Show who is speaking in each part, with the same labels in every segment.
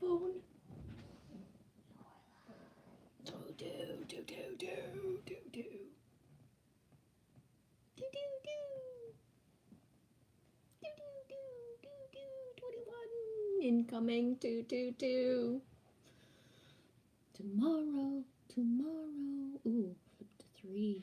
Speaker 1: alone. Do do do do do do do. Do do do. Do do do do do. 21 incoming. Do do do. Tomorrow, tomorrow. Ooh, flip to 3.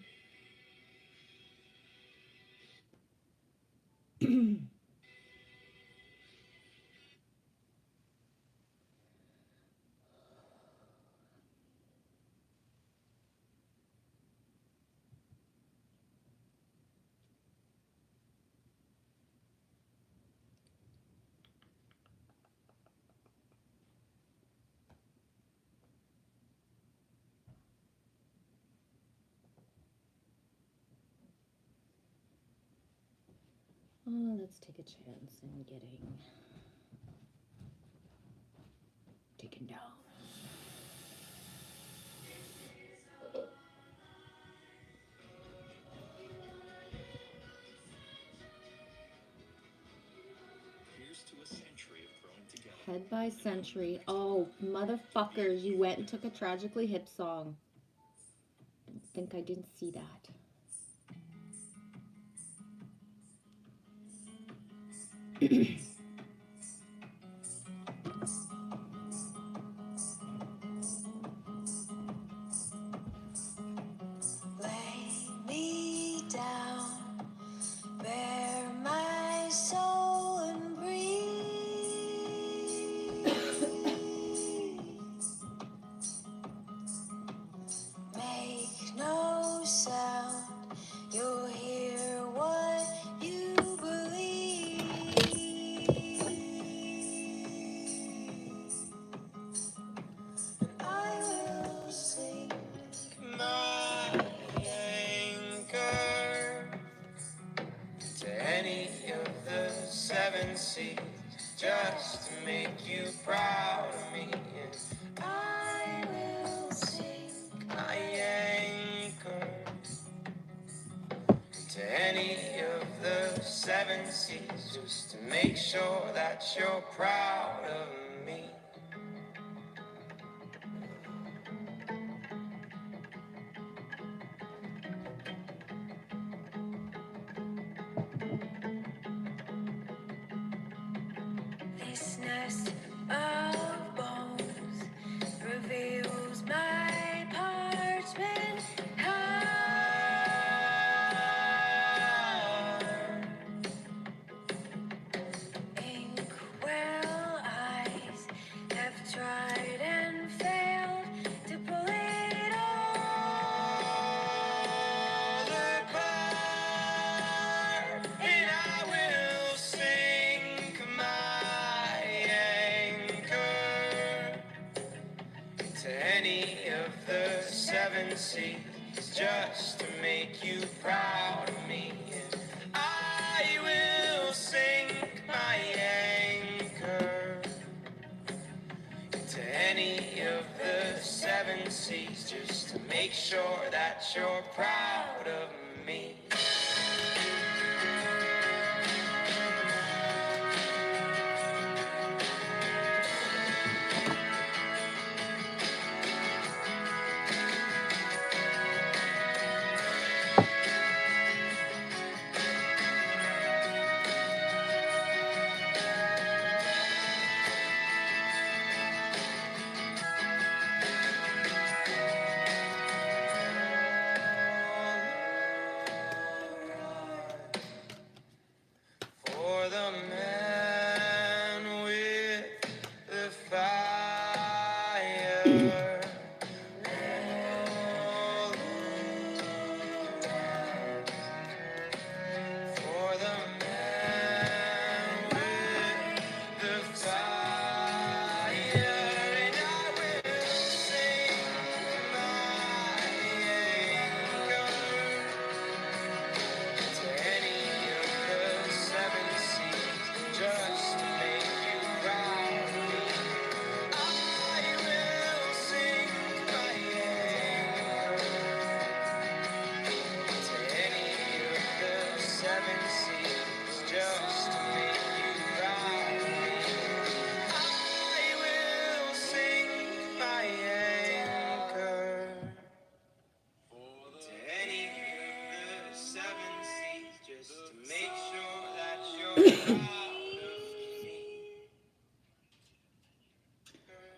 Speaker 1: Oh, let's take a chance in getting taken down.
Speaker 2: Here's to a century of growing together.
Speaker 1: Head by Century. Oh, motherfuckers, you went and took a Tragically Hip song. Don't think I didn't see that.
Speaker 3: Lay me down, bare my soul and breathe. Make no sound, you'll hear what you believe. I will sing my anchor to any of the 7 seas, just to make you proud of me. And I will sing my anchor to any of the 7 seas, just to make sure that you're proud of me. This nest of bones reveals my parchment heart. Inkwell eyes have tried and failed to pull it all apart. And I will sink my anchor to any of the 7 seas, just to make you proud of me. And I will sink my anchor to any of the 7 seas, just to make sure that you're proud of me. For the man with the fire. For the man with the fire. And I will sing my anchor to any of the 7 seas, just to make you proud of me. I will sing my anchor to any of the 7 seas, just to make you proud of me.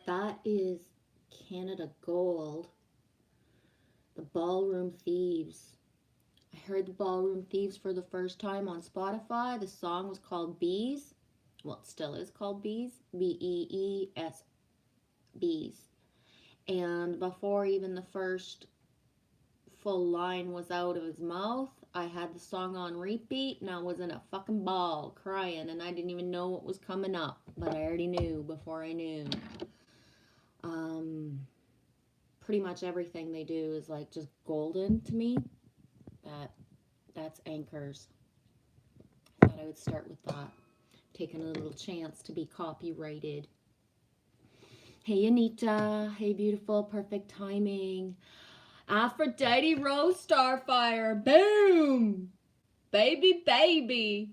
Speaker 1: That is Canada Gold, the Ballroom Thieves. I heard the Ballroom Thieves for the first time on Spotify. The song was called Bees. Well, it still is called Bees. Bees. Bees. And before even the first full line was out of his mouth, I had the song on repeat and I was in a fucking ball crying and I didn't even know what was coming up, but I already knew before I knew. Pretty much everything they do is like just golden to me. That's Anchors. I thought I would start with that. Taking a little chance to be copyrighted. Hey Anita, hey beautiful, perfect timing. Aphrodite Rose Starfire, boom! Baby, baby.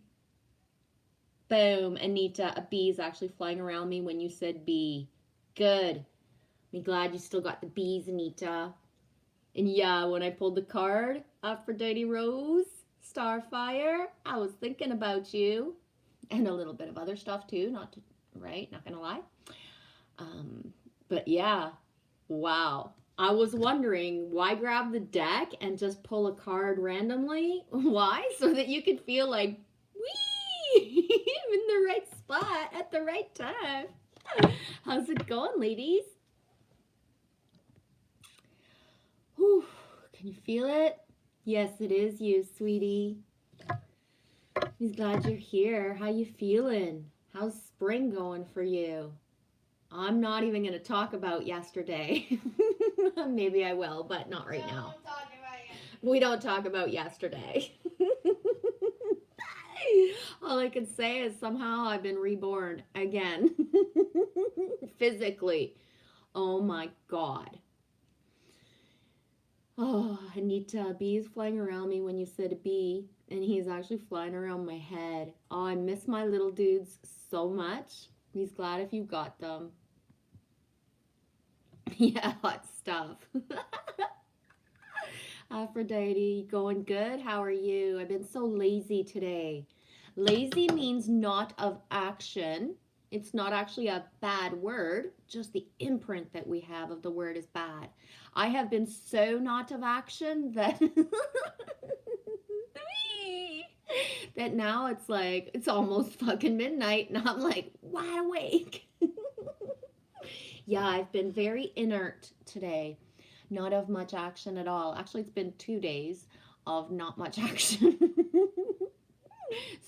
Speaker 1: Boom, Anita, a bee is actually flying around me when you said bee. Good. I'm glad you still got the bees, Anita. And yeah, when I pulled the card, Aphrodite Rose Starfire, I was thinking about you. And a little bit of other stuff too, not gonna lie. But yeah, wow. I was wondering, why grab the deck and just pull a card randomly? Why? So that you could feel like, wee, I'm in the right spot at the right time. How's it going, ladies? Whew, can you feel it? Yes, it is you, sweetie. He's glad you're here. How you feeling? How's spring going for you? I'm not even going to talk about yesterday. Maybe I will, but not right now. We don't talk about yesterday. All I can say is somehow I've been reborn again. Physically. Oh my God. Oh, Anita, bees flying around me when you said a bee, and he's actually flying around my head. Oh, I miss my little dudes so much. He's glad if you got them. Yeah, hot stuff. Aphrodite, going good? How are you? I've been so lazy today. Lazy means not of action. It's not actually a bad word, just the imprint that we have of the word is bad. I have been so not of action that that now it's like, it's almost fucking midnight and I'm like wide awake. Yeah, I've been very inert today. Not of much action at all. Actually, it's been 2 days of not much action.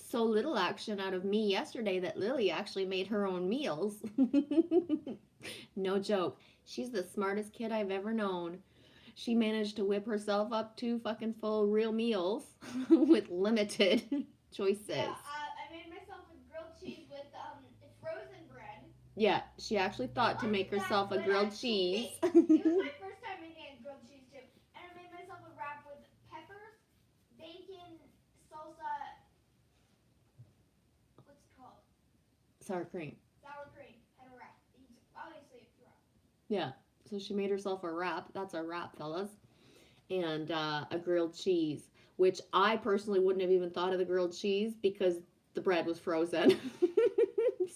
Speaker 1: So little action out of me yesterday that Lily actually made her own meals. No joke. She's the smartest kid I've ever known. She managed to whip herself up 2 fucking full real meals with limited choices.
Speaker 4: Yeah, I made myself a grilled cheese with frozen bread.
Speaker 1: Yeah, she actually thought to make herself a grilled cheese.
Speaker 4: It was my first time making a grilled cheese too. And I made myself a wrap with peppers, bacon, salsa, what's it called?
Speaker 1: Sour cream.
Speaker 4: Sour cream and a wrap. Obviously it's a wrap.
Speaker 1: Yeah, so she made herself a wrap. That's a wrap, fellas. And a grilled cheese, which I personally wouldn't have even thought of the grilled cheese because the bread was frozen.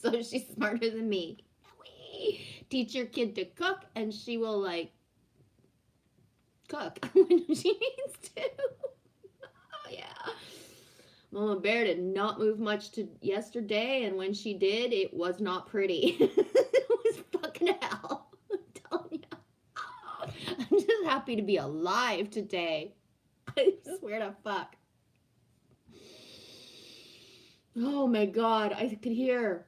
Speaker 1: So she's smarter than me. Teach your kid to cook and she will like cook when she needs to. Oh yeah. Mama Bear did not move much to yesterday, and when she did, it was not pretty. It was fucking hell. I'm telling you. I'm just happy to be alive today. I swear to fuck. Oh my God, I could hear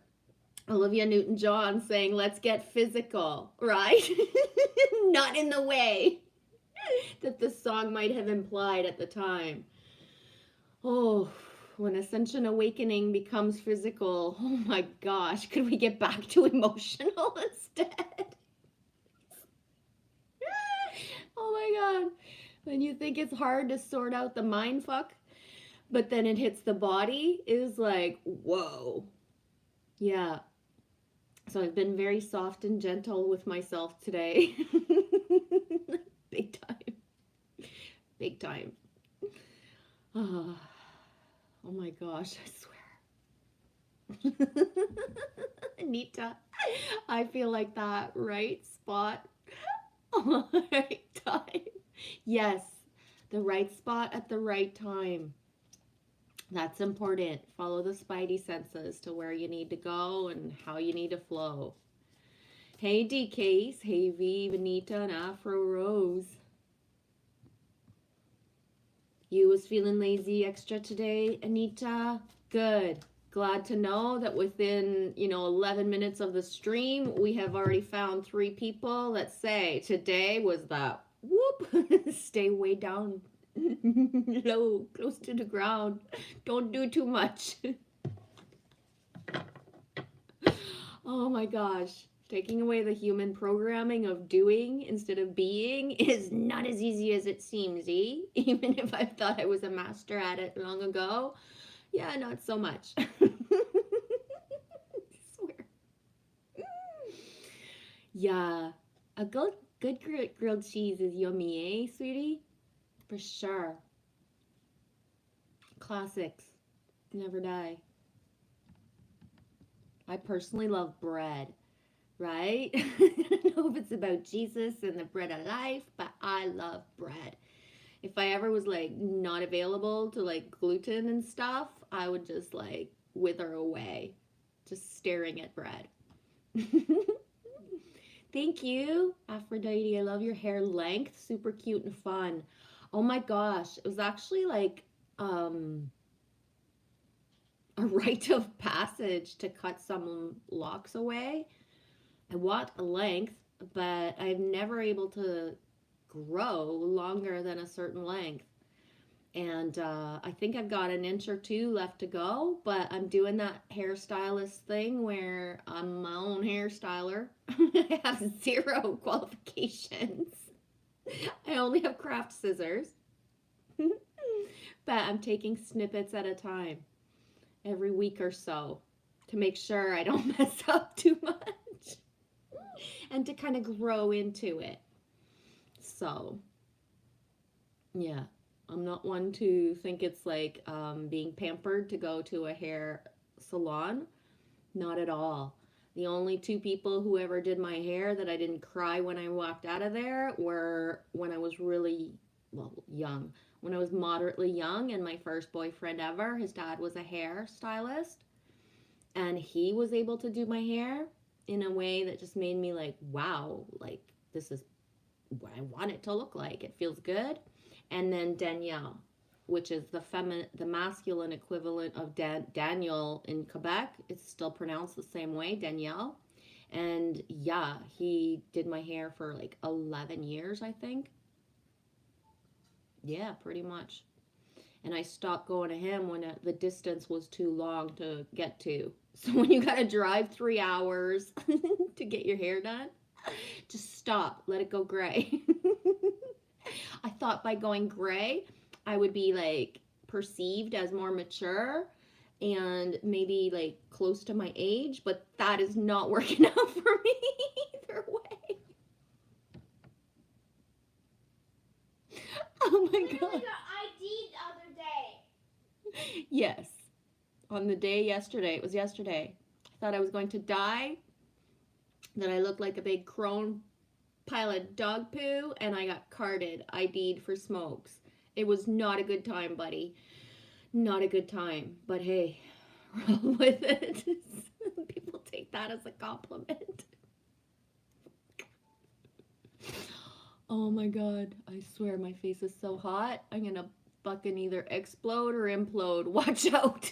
Speaker 1: Olivia Newton-John saying, let's get physical, right? Not in the way that the song might have implied at the time. Oh, when Ascension Awakening becomes physical, oh my gosh, could we get back to emotional instead? Oh my God. When you think it's hard to sort out the mind fuck, but then it hits the body, is like, whoa. Yeah. So I've been very soft and gentle with myself today. Big time. Big time. Oh my gosh, I swear. Anita. I feel like that right spot all the right time. Yes, the right spot at the right time. That's important. Follow the spidey senses to where you need to go and how you need to flow. Hey DCase, hey V, Vanita, and Afro Rose. You was feeling lazy extra today, Anita? Good. Glad to know that within, 11 minutes of the stream, we have already found 3 people that say today was the whoop, stay way down low, close to the ground. Don't do too much. Oh my gosh. Taking away the human programming of doing instead of being is not as easy as it seems, eh? Even if I thought I was a master at it long ago. Yeah, not so much. I swear. Yeah, a good grilled cheese is yummy, eh, sweetie? For sure. Classics never die. I personally love bread, right? I don't know if it's about Jesus and the bread of life, but I love bread. If I ever was like not available to like gluten and stuff, I would just like wither away just staring at bread. Thank you, Aphrodite. I love your hair length. Super cute and fun. Oh my gosh. It was actually like a rite of passage to cut some locks away. I want a length, but I'm never able to grow longer than a certain length. And I think I've got an inch or 2 left to go, but I'm doing that hairstylist thing where I'm my own hairstyler. I have 0 qualifications. I only have craft scissors. But I'm taking snippets at a time every week or so to make sure I don't mess up too much and to kind of grow into it. So, yeah. I'm not one to think it's like being pampered to go to a hair salon. Not at all. The only 2 people who ever did my hair that I didn't cry when I walked out of there were when I was really, young. When I was moderately young and my first boyfriend ever, his dad was a hair stylist. And he was able to do my hair in a way that just made me like, wow, like this is what I want it to look like. It feels good. And then Danielle, which is the masculine equivalent of Daniel in Quebec. It's still pronounced the same way, Danielle. And yeah, he did my hair for like 11 years, I think. Yeah, pretty much. And I stopped going to him when the distance was too long to get to. So when you gotta drive 3 hours to get your hair done, just stop, let it go gray. I thought by going gray, I would be like perceived as more mature and maybe like close to my age, but that is not working out for me either way. Oh my
Speaker 4: Literally
Speaker 1: god.
Speaker 4: got ID the other day.
Speaker 1: Yes. On the day yesterday, it was yesterday. I thought I was going to die, that I looked like a big crone pile of dog poo, and I got carded, ID'd for smokes. It was not a good time, buddy. Not a good time. But hey, roll with it. People take that as a compliment. Oh my god, I swear my face is so hot. I'm gonna fucking either explode or implode. Watch out.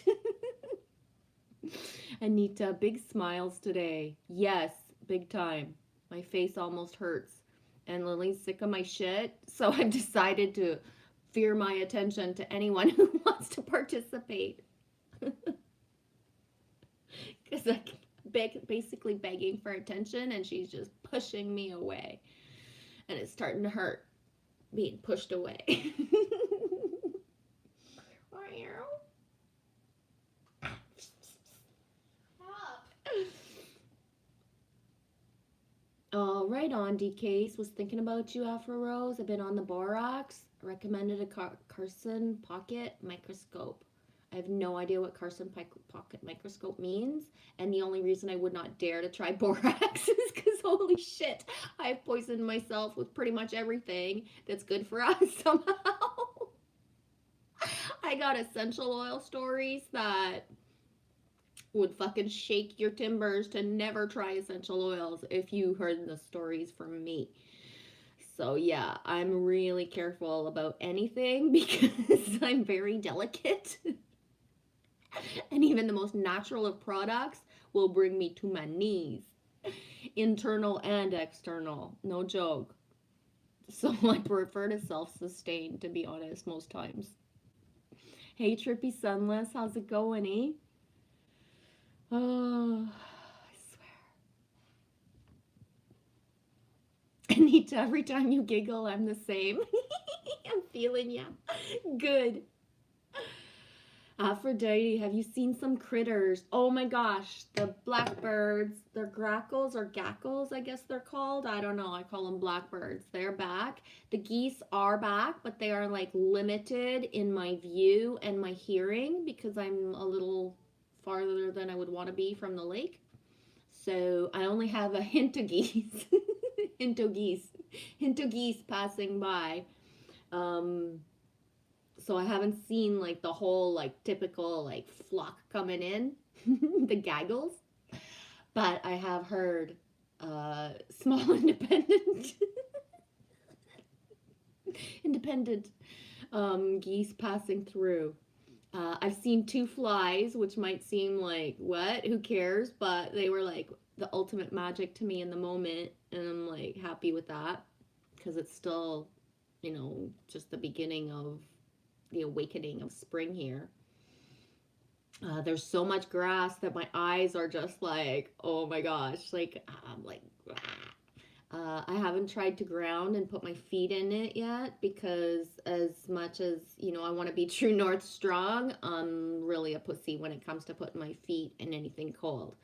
Speaker 1: Anita, big smiles today. Yes, big time. My face almost hurts. And Lily's sick of my shit, so I've decided to veer my attention to anyone who wants to participate. Because I'm basically begging for attention, and she's just pushing me away. And it's starting to hurt being pushed away. Oh, right on, DKs. Was thinking about you, Afro Rose. I've been on the borax. Recommended a Carson pocket microscope. I have no idea what Carson pocket microscope means. And the only reason I would not dare to try borax is because holy shit, I've poisoned myself with pretty much everything that's good for us somehow. I got essential oil stories that would fucking shake your timbers to never try essential oils if you heard the stories from me. So yeah, I'm really careful about anything because I'm very delicate. And even the most natural of products will bring me to my knees, internal and external, no joke. So I prefer to self-sustain, to be honest, most times. Hey Trippy Sunless, how's it going, eh? Oh, I swear. Anita, every time you giggle, I'm the same. I'm feeling ya. Good. Aphrodite, have you seen some critters? Oh my gosh, the blackbirds, they're grackles or gackles, I guess they're called. I don't know, I call them blackbirds. They're back. The geese are back, but they are like limited in my view and my hearing because I'm a little farther than I would want to be from the lake. So I only have a hint of geese. hint of geese passing by. So I haven't seen like the whole like typical like flock coming in, the gaggles, but I have heard small independent geese passing through. I've seen 2 flies, which might seem like what, who cares, but they were like the ultimate magic to me in the moment, and I'm like happy with that because it's still, you know, just the beginning of the awakening of spring here. There's so much grass that my eyes are just like, oh my gosh, like I'm like, I haven't tried to ground and put my feet in it yet because as much as, you know, I want to be true north strong, I'm really a pussy when it comes to putting my feet in anything cold.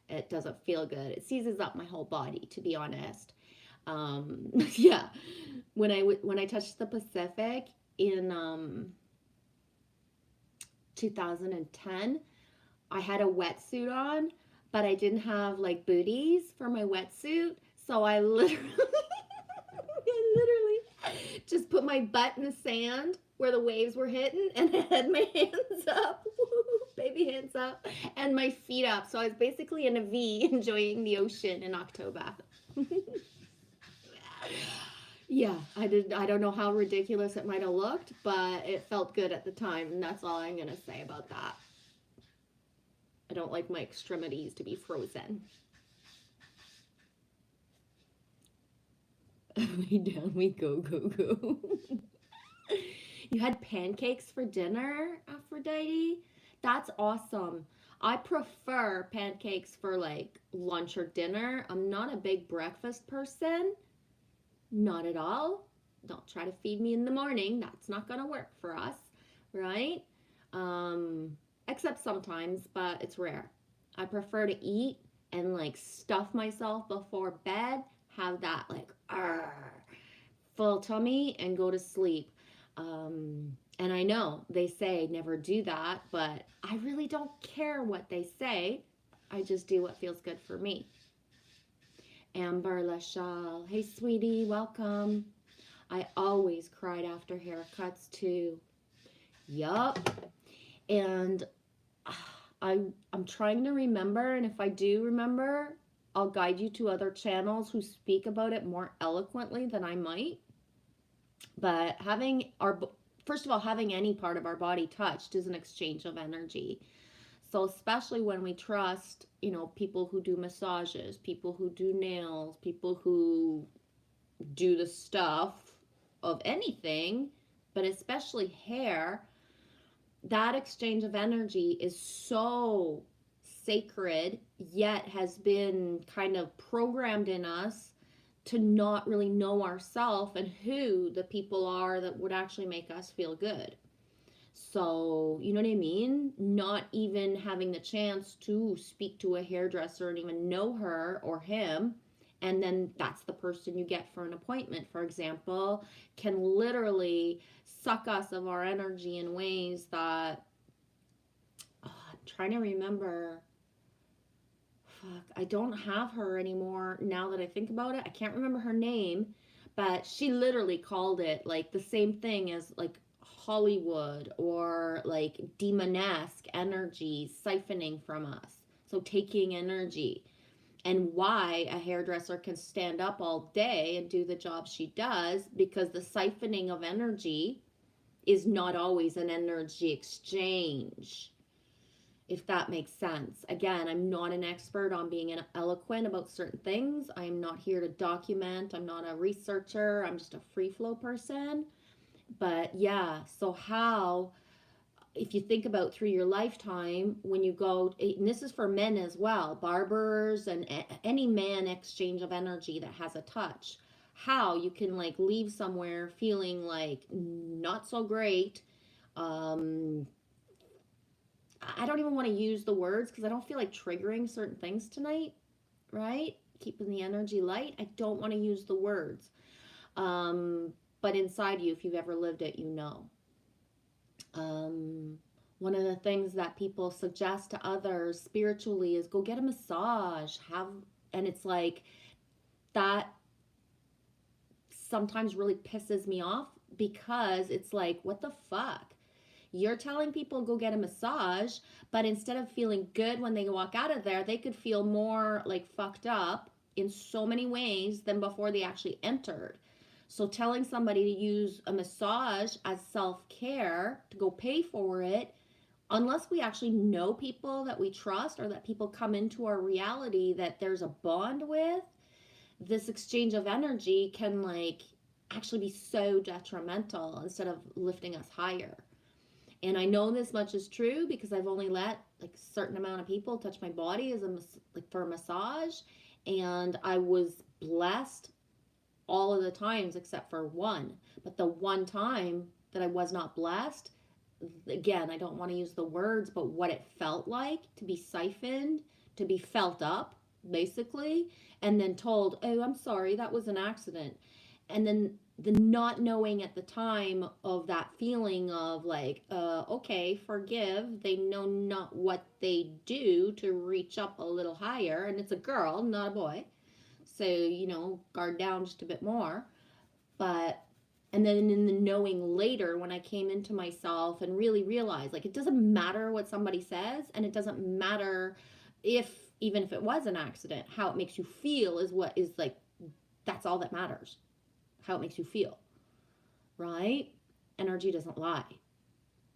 Speaker 1: It doesn't feel good. It seizes up my whole body, to be honest. Yeah, when I touched the Pacific in 2010, I had a wetsuit on, but I didn't have like booties for my wetsuit. So I literally just put my butt in the sand where the waves were hitting and I had my hands up, baby hands up, and my feet up. So I was basically in a V enjoying the ocean in October. Yeah, I don't know how ridiculous it might have looked, but it felt good at the time, and that's all I'm going to say about that. I don't like my extremities to be frozen. Down we go. You had pancakes for dinner, Aphrodite? That's awesome. I prefer pancakes for like lunch or dinner. I'm not a big breakfast person. Not at all. Don't try to feed me in the morning. That's not going to work for us, right? Except sometimes, but it's rare. I prefer to eat and like stuff myself before bed, have that like full tummy and go to sleep. And I know they say never do that, but I really don't care what they say. I just do what feels good for me. Amber Lachal, hey sweetie, welcome. I always cried after haircuts too. Yup. And I'm trying to remember, and if I do remember, I'll guide you to other channels who speak about it more eloquently than I might. But first of all, having any part of our body touched is an exchange of energy. So especially when we trust, you know, people who do massages, people who do nails, people who do the stuff of anything, but especially hair, that exchange of energy is so sacred, yet has been kind of programmed in us to not really know ourselves and who the people are that would actually make us feel good. So, you know what I mean? Not even having the chance to speak to a hairdresser and even know her or him, and then that's the person you get for an appointment, for example, can literally suck us of our energy in ways that trying to remember. Fuck, I don't have her anymore now that I think about it. I can't remember her name, but she literally called it like the same thing as like Hollywood or like demonesque energy siphoning from us. So taking energy. And why a hairdresser can stand up all day and do the job she does, because the siphoning of energy is not always an energy exchange, if that makes sense. Again, I'm not an expert on being eloquent about certain things. I'm not here to document. I'm not a researcher. I'm just a free flow person. But yeah, so how, if you think about through your lifetime, when you go, and this is for men as well, barbers and any man exchange of energy that has a touch, how you can like leave somewhere feeling like not so great. um I don't even want to use the words because I don't feel like triggering certain things tonight, right? Keeping the energy light. I don't want to use the words. But inside you, if you've ever lived it, you know. Um, One of the things that people suggest to others spiritually is go get a massage. And it's like that sometimes really pisses me off because it's like, what the fuck? You're telling people go get a massage, but instead of feeling good when they walk out of there, they could feel more like fucked up in so many ways than before they actually entered. So telling somebody to use a massage as self-care, to go pay for it, unless we actually know people that we trust or that people come into our reality that there's a bond with, this exchange of energy can like actually be so detrimental instead of lifting us higher. And I know this much is true because I've only let like a certain amount of people touch my body as a like for a massage, and I was blessed all of the times except for one. But the one time that I was not blessed, again, I don't want to use the words, but what it felt like to be siphoned, to be felt up, basically, and then told, "Oh, I'm sorry, that was an accident." And then the not knowing at the time of that feeling of like, okay, forgive, they know not what they do to reach up a little higher, and it's a girl, not a boy. So, guard down just a bit more. But, and then in the knowing later when I came into myself and really realized, like, it doesn't matter what somebody says, and it doesn't matter if, even if it was an accident, how it makes you feel is what is like, that's all that matters. How it makes you feel, right? Energy doesn't lie.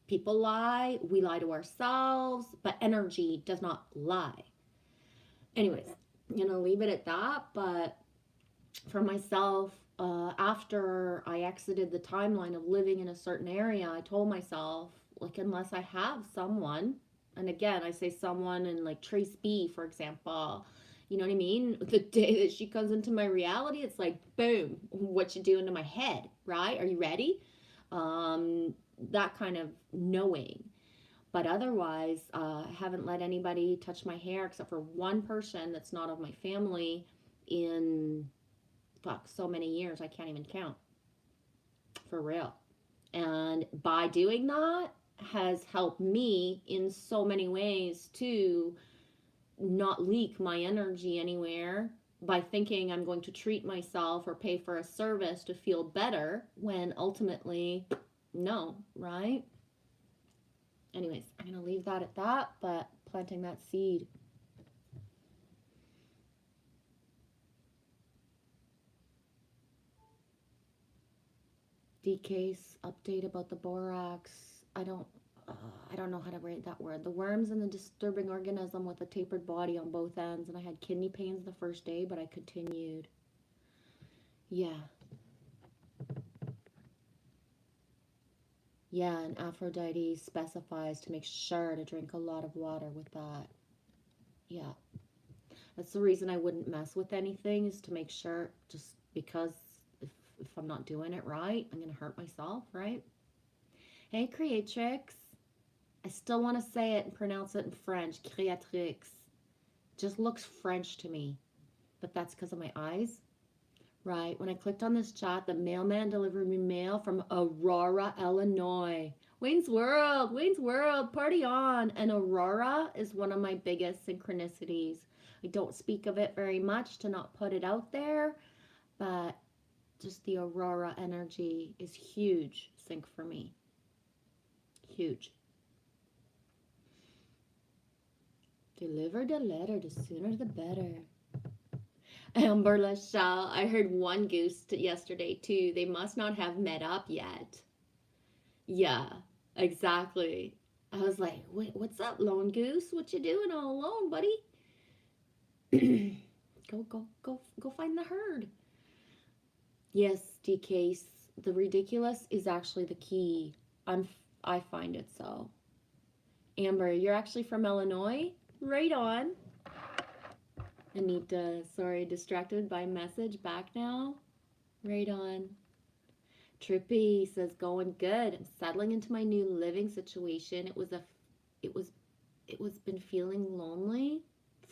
Speaker 1: People lie, we lie to ourselves, but energy does not lie. Anyways, I'm gonna leave it at that. But for myself, after I exited the timeline of living in a certain area, I told myself, like, unless I have someone, and again, I say someone and like Trace B, for example, you know what I mean? The day that she comes into my reality, it's like, boom, what you doing to my head, right? Are you ready? That kind of knowing. But otherwise, I haven't let anybody touch my hair except for one person that's not of my family in, fuck, so many years, I can't even count. For real. And by doing that has helped me in so many ways to not leak my energy anywhere by thinking I'm going to treat myself or pay for a service to feel better when ultimately, no, right? Anyways, I'm going to leave that at that, but planting that seed. DCase update about the borax. I don't know how to write that word. The worms and the disturbing organism with a tapered body on both ends, and I had kidney pains the first day, but I continued. Yeah. Yeah, and Aphrodite specifies to make sure to drink a lot of water with that. Yeah. That's the reason I wouldn't mess with anything, is to make sure, just because if I'm not doing it right, I'm going to hurt myself, right? Hey, Creatrix. I still want to say it and pronounce it in French. Creatrix. Just looks French to me. But that's because of my eyes. Right. When I clicked on this chat, the mailman delivered me mail from Aurora, Illinois. Wayne's World, party on. And Aurora is one of my biggest synchronicities. I don't speak of it very much to not put it out there, but just the Aurora energy is huge sync for me. Huge. Deliver the letter, the sooner the better. Amber Lachelle, I heard one goose yesterday too. They must not have met up yet. Yeah, exactly. I was like, wait, what's up, lone goose? What you doing all alone, buddy? Go find the herd. Yes, DK, the ridiculous is actually the key. I find it so. Amber, you're actually from Illinois? Right on. Anita, sorry, distracted by message. Back now? Right on. Trippy says, going good. I'm settling into my new living situation. It was been feeling lonely.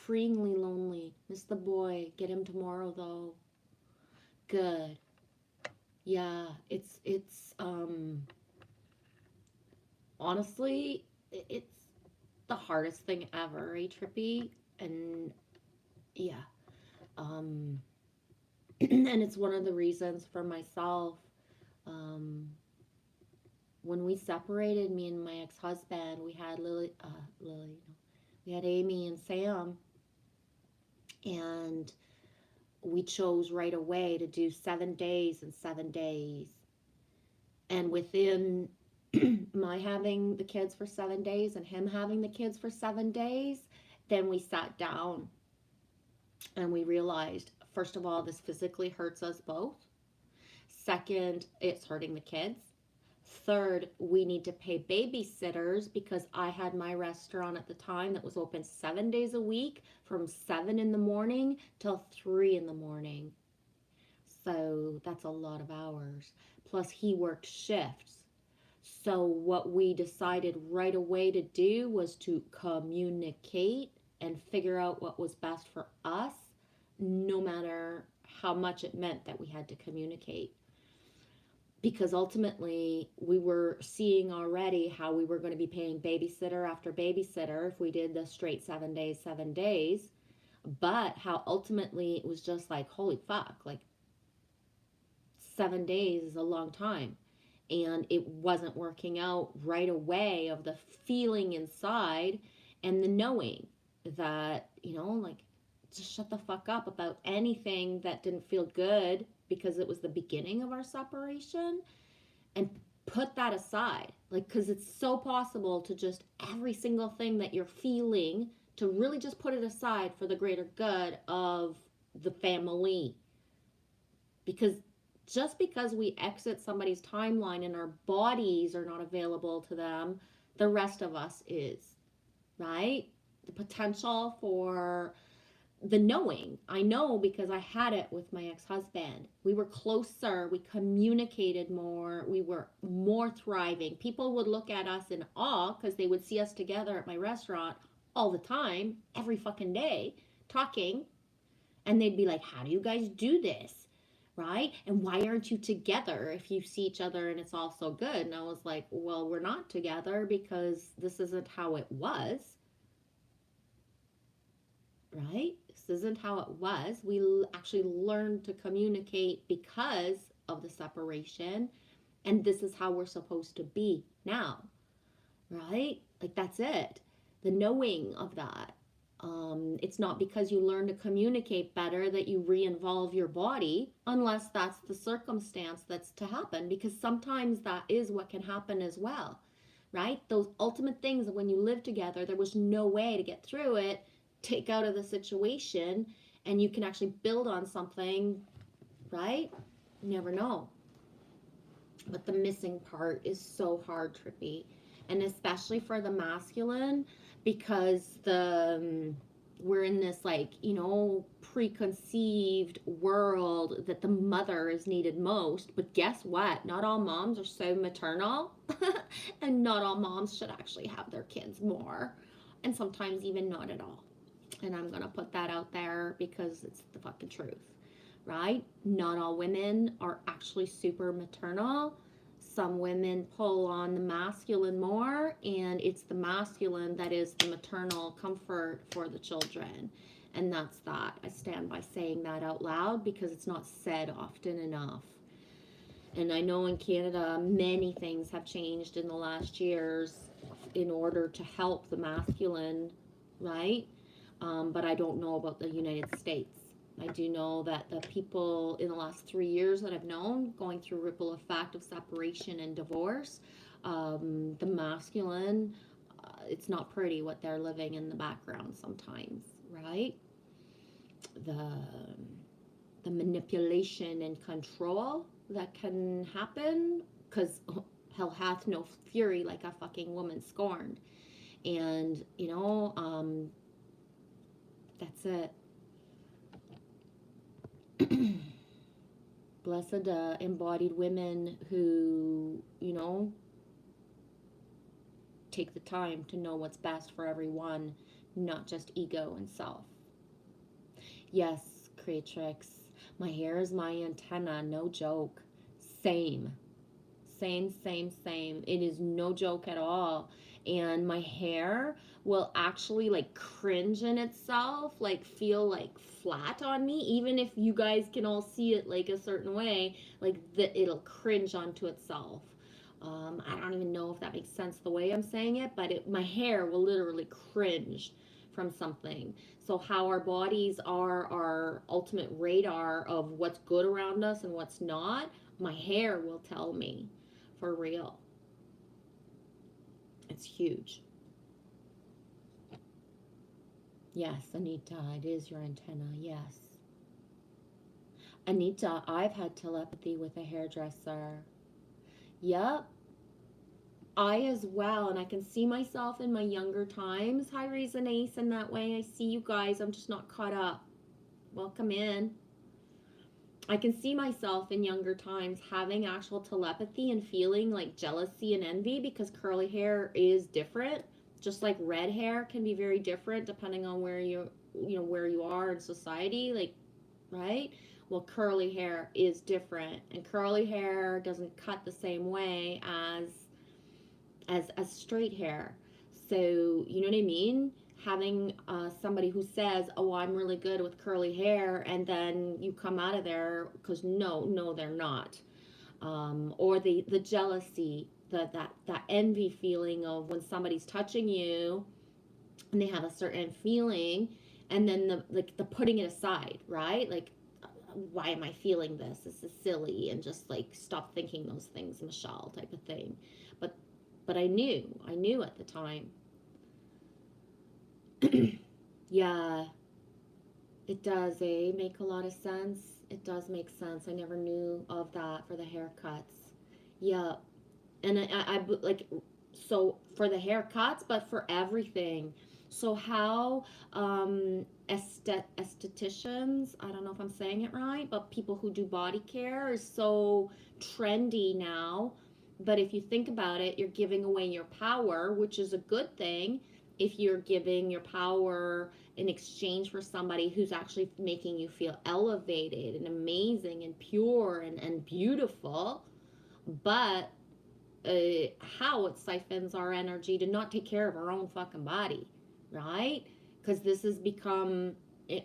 Speaker 1: Freeingly lonely. Miss the boy. Get him tomorrow though. Good. Yeah, it's honestly, it's the hardest thing ever, right, Trippy? And yeah. And it's one of the reasons for myself, when we separated, me and my ex-husband, we had we had Amy and Sam, and we chose right away to do 7 days and 7 days. And within my having the kids for 7 days and him having the kids for 7 days, then we sat down and we realized, first of all, this physically hurts us both. Second, it's hurting the kids. Third, we need to pay babysitters because I had my restaurant at the time that was open 7 days a week from 7 in the morning till 3 in the morning. So that's a lot of hours. Plus, he worked shifts. So what we decided right away to do was to communicate and figure out what was best for us, no matter how much it meant that we had to communicate. Because ultimately, we were seeing already how we were going to be paying babysitter after babysitter if we did the straight 7 days, 7 days. But how ultimately it was just like, holy fuck, like 7 days is a long time. And it wasn't working out right away of the feeling inside and the knowing that, like, just shut the fuck up about anything that didn't feel good because it was the beginning of our separation, and put that aside. Like, because it's so possible to just every single thing that you're feeling to really just put it aside for the greater good of the family. Because just because we exit somebody's timeline and our bodies are not available to them, the rest of us is, right? The potential for the knowing. I know because I had it with my ex-husband. We were closer, we communicated more, we were more thriving. People would look at us in awe because they would see us together at my restaurant all the time, every fucking day, talking. And they'd be like, how do you guys do this? Right? And why aren't you together if you see each other and it's all so good? And I was like, well, we're not together because this isn't how it was. Right? This isn't how it was. We actually learned to communicate because of the separation, and this is how we're supposed to be now. Right? Like, that's it. The knowing of that. It's not because you learn to communicate better that you re-involve your body, unless that's the circumstance that's to happen, because sometimes that is what can happen as well. Right? Those ultimate things of when you live together, there was no way to get through it, take out of the situation, and you can actually build on something, right? You never know. But the missing part is so hard, Trippy. And especially for the masculine, because we're in this, like, preconceived world that the mother is needed most. But guess what? Not all moms are so maternal. And not all moms should actually have their kids more. And sometimes even not at all. And I'm going to put that out there because it's the fucking truth, right? Not all women are actually super maternal. Some women pull on the masculine more, and it's the masculine that is the maternal comfort for the children. And that's that. I stand by saying that out loud because it's not said often enough. And I know in Canada, many things have changed in the last years in order to help the masculine, right? But I don't know about the United States. I do know that the people in the last 3 years that I've known going through ripple effect of separation and divorce, the masculine, it's not pretty what they're living in the background sometimes, right? The manipulation and control that can happen, because hell hath no fury like a fucking woman scorned. And that's it. Blessed embodied women who take the time to know what's best for everyone, not just ego and self. Yes, Creatrix, my hair is my antenna, no joke. Same. It is no joke at all. And my hair will actually like cringe in itself, like feel like flat on me, even if you guys can all see it like a certain way, like it'll cringe onto itself. I don't even know if that makes sense the way I'm saying it, but my hair will literally cringe from something. So how our bodies are our ultimate radar of what's good around us and what's not, my hair will tell me, for real. It's huge. Yes, Anita, it is your antenna, yes. Anita, I've had telepathy with a hairdresser. Yep. I as well, and I can see myself in my younger times. Hi, Reason Ace, in that way. I see you guys. I'm just not caught up. Welcome in. I can see myself in younger times having actual telepathy and feeling like jealousy and envy, because curly hair is different. Just like red hair can be very different depending on where where you are in society, like, right? Well, curly hair is different, and curly hair doesn't cut the same way as straight hair. So, you know what I mean? Having somebody who says, "Oh, I'm really good with curly hair," and then you come out of there because no, they're not. Or the jealousy, that envy feeling of when somebody's touching you and they have a certain feeling, and then the putting it aside, right? Like, why am I feeling this? This is silly, and just like stop thinking those things, Michelle, type of thing. But I knew at the time. Yeah, it does, make a lot of sense. It does make sense. I never knew of that for the haircuts. Yeah, and I like, so for the haircuts, but for everything. So how estheticians, I don't know if I'm saying it right, but people who do body care is so trendy now. But if you think about it, you're giving away your power, which is a good thing. If you're giving your power in exchange for somebody who's actually making you feel elevated and amazing and pure and beautiful, but how it siphons our energy to not take care of our own fucking body, right? Because this has become,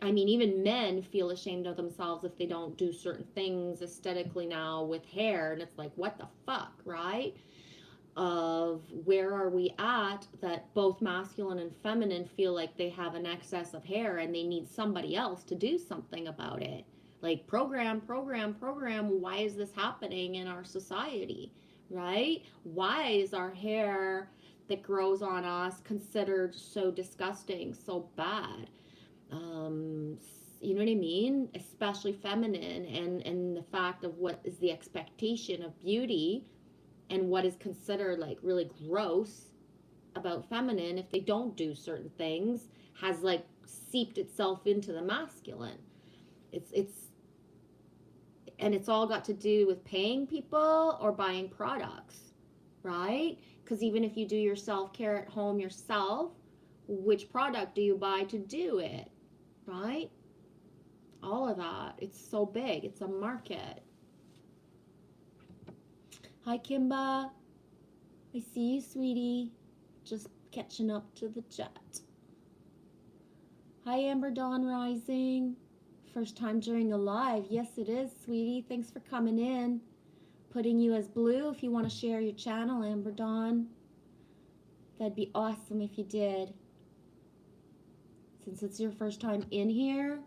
Speaker 1: I mean, even men feel ashamed of themselves if they don't do certain things aesthetically now with hair, and it's like, what the fuck, right? Of where are we at that both masculine and feminine feel like they have an excess of hair and they need somebody else to do something about it. Like, program, why is this happening in our society, right? Why is our hair that grows on us considered so disgusting, so bad? You know what I mean? Especially feminine, and the fact of what is the expectation of beauty and what is considered like really gross about feminine if they don't do certain things has like seeped itself into the masculine. It's all got to do with paying people or buying products, right? Because even if you do your self-care at home yourself, which product do you buy to do it, right? All of that. It's so big. It's a market. Hi, Kimba. I see you, sweetie. Just catching up to the chat. Hi, Amber Dawn Rising. First time during a live. Yes, it is, sweetie. Thanks for coming in. Putting you as blue if you want to share your channel, Amber Dawn. That'd be awesome if you did. Since it's your first time in here,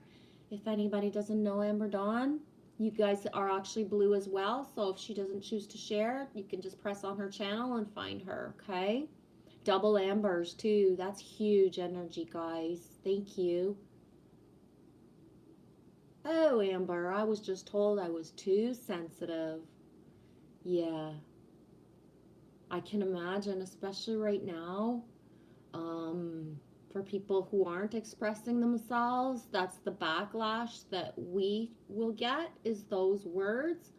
Speaker 1: if anybody doesn't know Amber Dawn, you guys are actually blue as well. So if she doesn't choose to share, you can just press on her channel and find her, okay? Double ambers too. That's huge energy, guys. Thank you. Oh, Amber, I was just told I was too sensitive. Yeah. I can imagine, especially right now, for people who aren't expressing themselves, that's the backlash that we will get, is those words.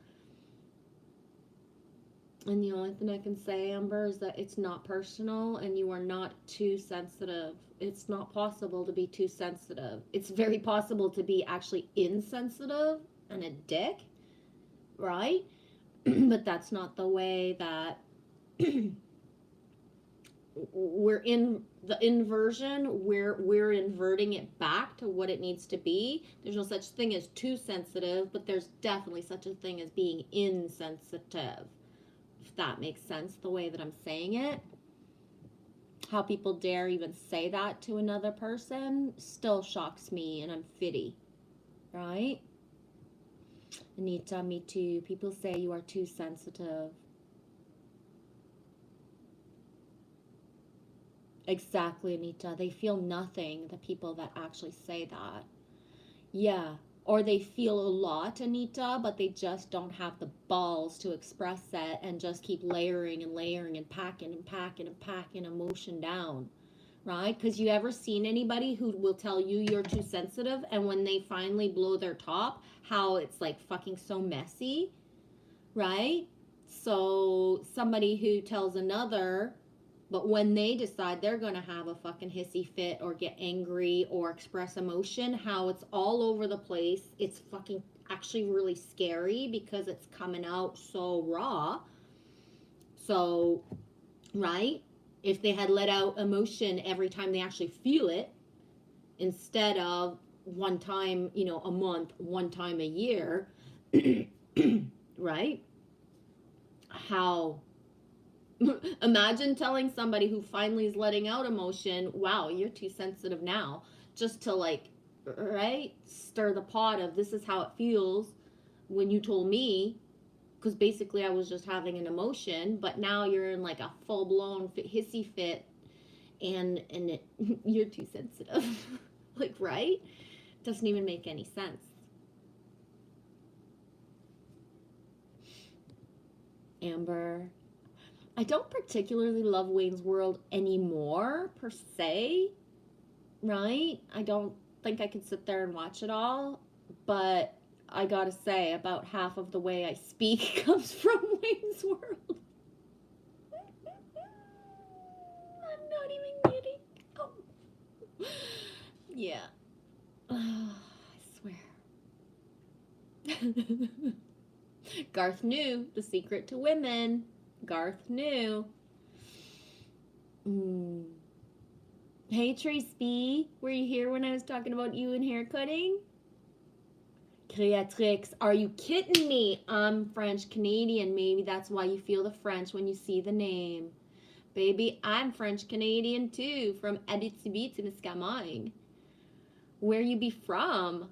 Speaker 1: And the only thing I can say, Amber, is that it's not personal and you are not too sensitive. It's not possible to be too sensitive. It's very possible to be actually insensitive and a dick, right? But that's not the way that we're in the inversion. We're inverting it back to what it needs to be. There's no such thing as too sensitive, but there's definitely such a thing as being insensitive. If that makes sense, the way that I'm saying it. How people dare even say that to another person still shocks me, and I'm fitty, right? Anita, me too. People say you are too sensitive. Exactly, Anita. They feel nothing, the people that actually say that. Yeah. Or they feel a lot, Anita, but they just don't have the balls to express it and just keep layering and layering and packing and packing and packing emotion down, right? Because you ever seen anybody who will tell you you're too sensitive, and when they finally blow their top, how it's like fucking so messy, right? So somebody who tells another, but when they decide they're going to have a fucking hissy fit or get angry or express emotion, how it's all over the place. It's fucking actually really scary because it's coming out so raw. So, right? If they had let out emotion every time they actually feel it, instead of one time, a month, one time a year, right? How imagine telling somebody who finally is letting out emotion, wow, you're too sensitive now, just to right, stir the pot of this is how it feels when you told me, because basically I was just having an emotion, but now you're in like a full-blown hissy fit, and you're too sensitive. Like, right? Doesn't even make any sense. Amber, I don't particularly love Wayne's World anymore, per se, right? I don't think I could sit there and watch it all, but I gotta say, about half of the way I speak comes from Wayne's World. I'm not even kidding. Oh. Yeah. I swear. Garth knew the secret to women. Garth knew. Hey, Trace B. Were you here when I was talking about you and hair cutting? Creatrix, are you kidding me? I'm French Canadian. Maybe that's why you feel the French when you see the name. Baby, I'm French Canadian too, from Abitibi-Témiscamingue. Where you be from?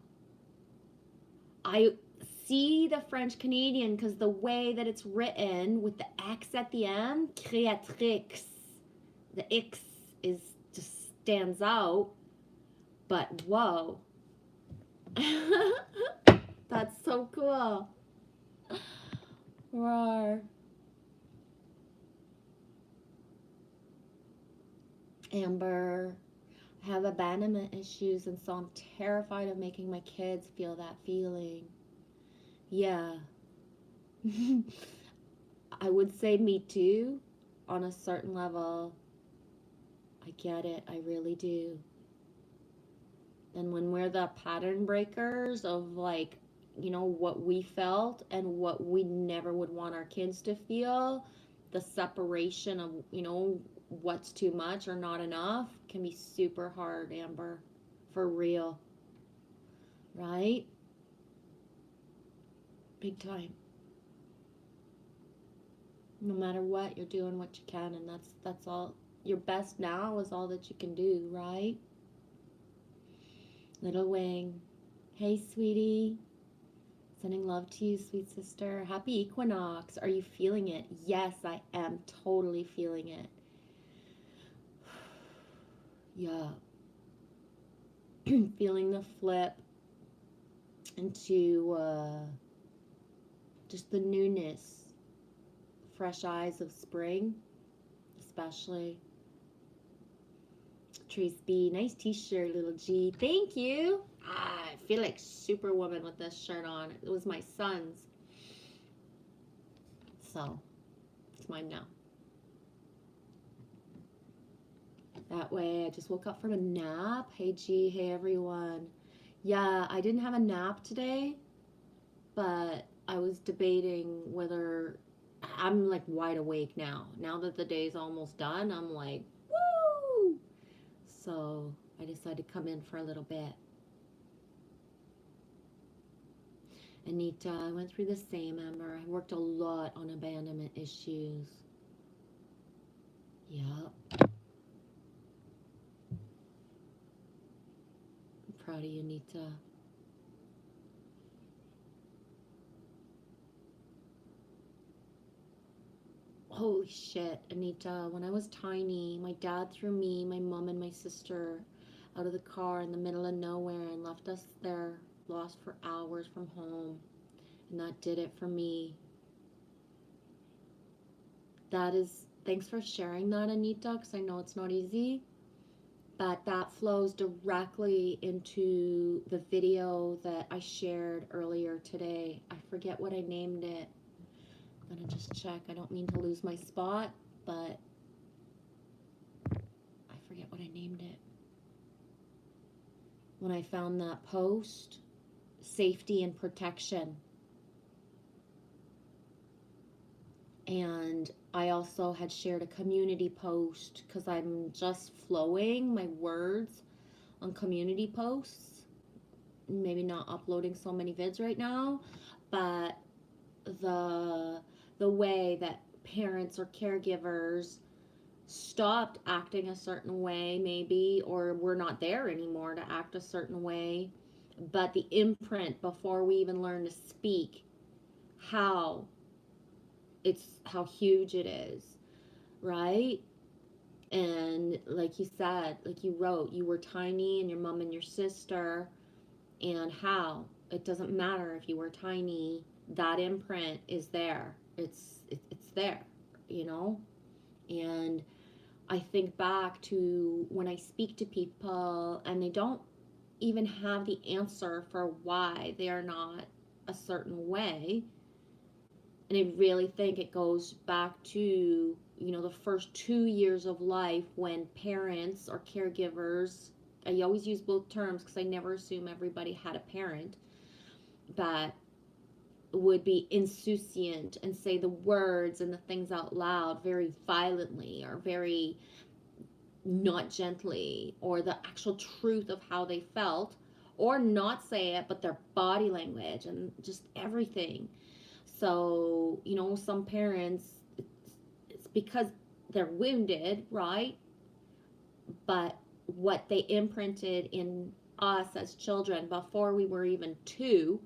Speaker 1: I see the French Canadian because the way that it's written with the X at the end, Creatrix. The X is just stands out. But whoa. That's so cool. Roar. Amber, I have abandonment issues, and so I'm terrified of making my kids feel that feeling. Yeah. I would say me too, on a certain level. I get it. I really do. And when we're the pattern breakers of what we felt and what we never would want our kids to feel. The separation of, what's too much or not enough can be super hard, Amber. For real. Right? Big time. No matter what, you're doing what you can, and that's all. Your best now is all that you can do, right? Little Wing. Hey, sweetie. Sending love to you, sweet sister. Happy equinox. Are you feeling it? Yes, I am totally feeling it. Yeah. Feeling the flip into just the newness, fresh eyes of spring, especially. Trace B, nice t-shirt, little G. Thank you. I feel like Superwoman with this shirt on. It was my son's. So, it's mine now. That way, I just woke up from a nap. Hey, G. Hey, everyone. Yeah, I didn't have a nap today, but I was debating whether I'm like wide awake now. Now that the day's almost done, I'm like, woo! So I decided to come in for a little bit. Anita, I went through the same, Amber. I worked a lot on abandonment issues. Yep. I'm proud of you, Anita. Holy shit, Anita. When I was tiny, my dad threw me, my mom, and my sister out of the car in the middle of nowhere and left us there, lost for hours from home. And that did it for me. Thanks for sharing that, Anita, because I know it's not easy. But that flows directly into the video that I shared earlier today. I forget what I named it. I'm gonna just check. I don't mean to lose my spot, but I forget what I named it. When I found that post, safety and protection. And I also had shared a community post because I'm just flowing my words on community posts. Maybe not uploading so many vids right now, but the way that parents or caregivers stopped acting a certain way maybe, or we're not there anymore to act a certain way, but the imprint before we even learn to speak, how huge it is, right? And like you said, like you wrote, you were tiny and your mom and your sister, and how it doesn't matter if you were tiny, that imprint is there. It's there, and I think back to when I speak to people and they don't even have the answer for why they are not a certain way. And I really think it goes back to, the first 2 years of life when parents or caregivers, I always use both terms because I never assume everybody had a parent, but would be insouciant and say the words and the things out loud very violently or very not gently, or the actual truth of how they felt, or not say it, but their body language and just everything. So, some parents, it's because they're wounded, right? But what they imprinted in us as children before we were even 2,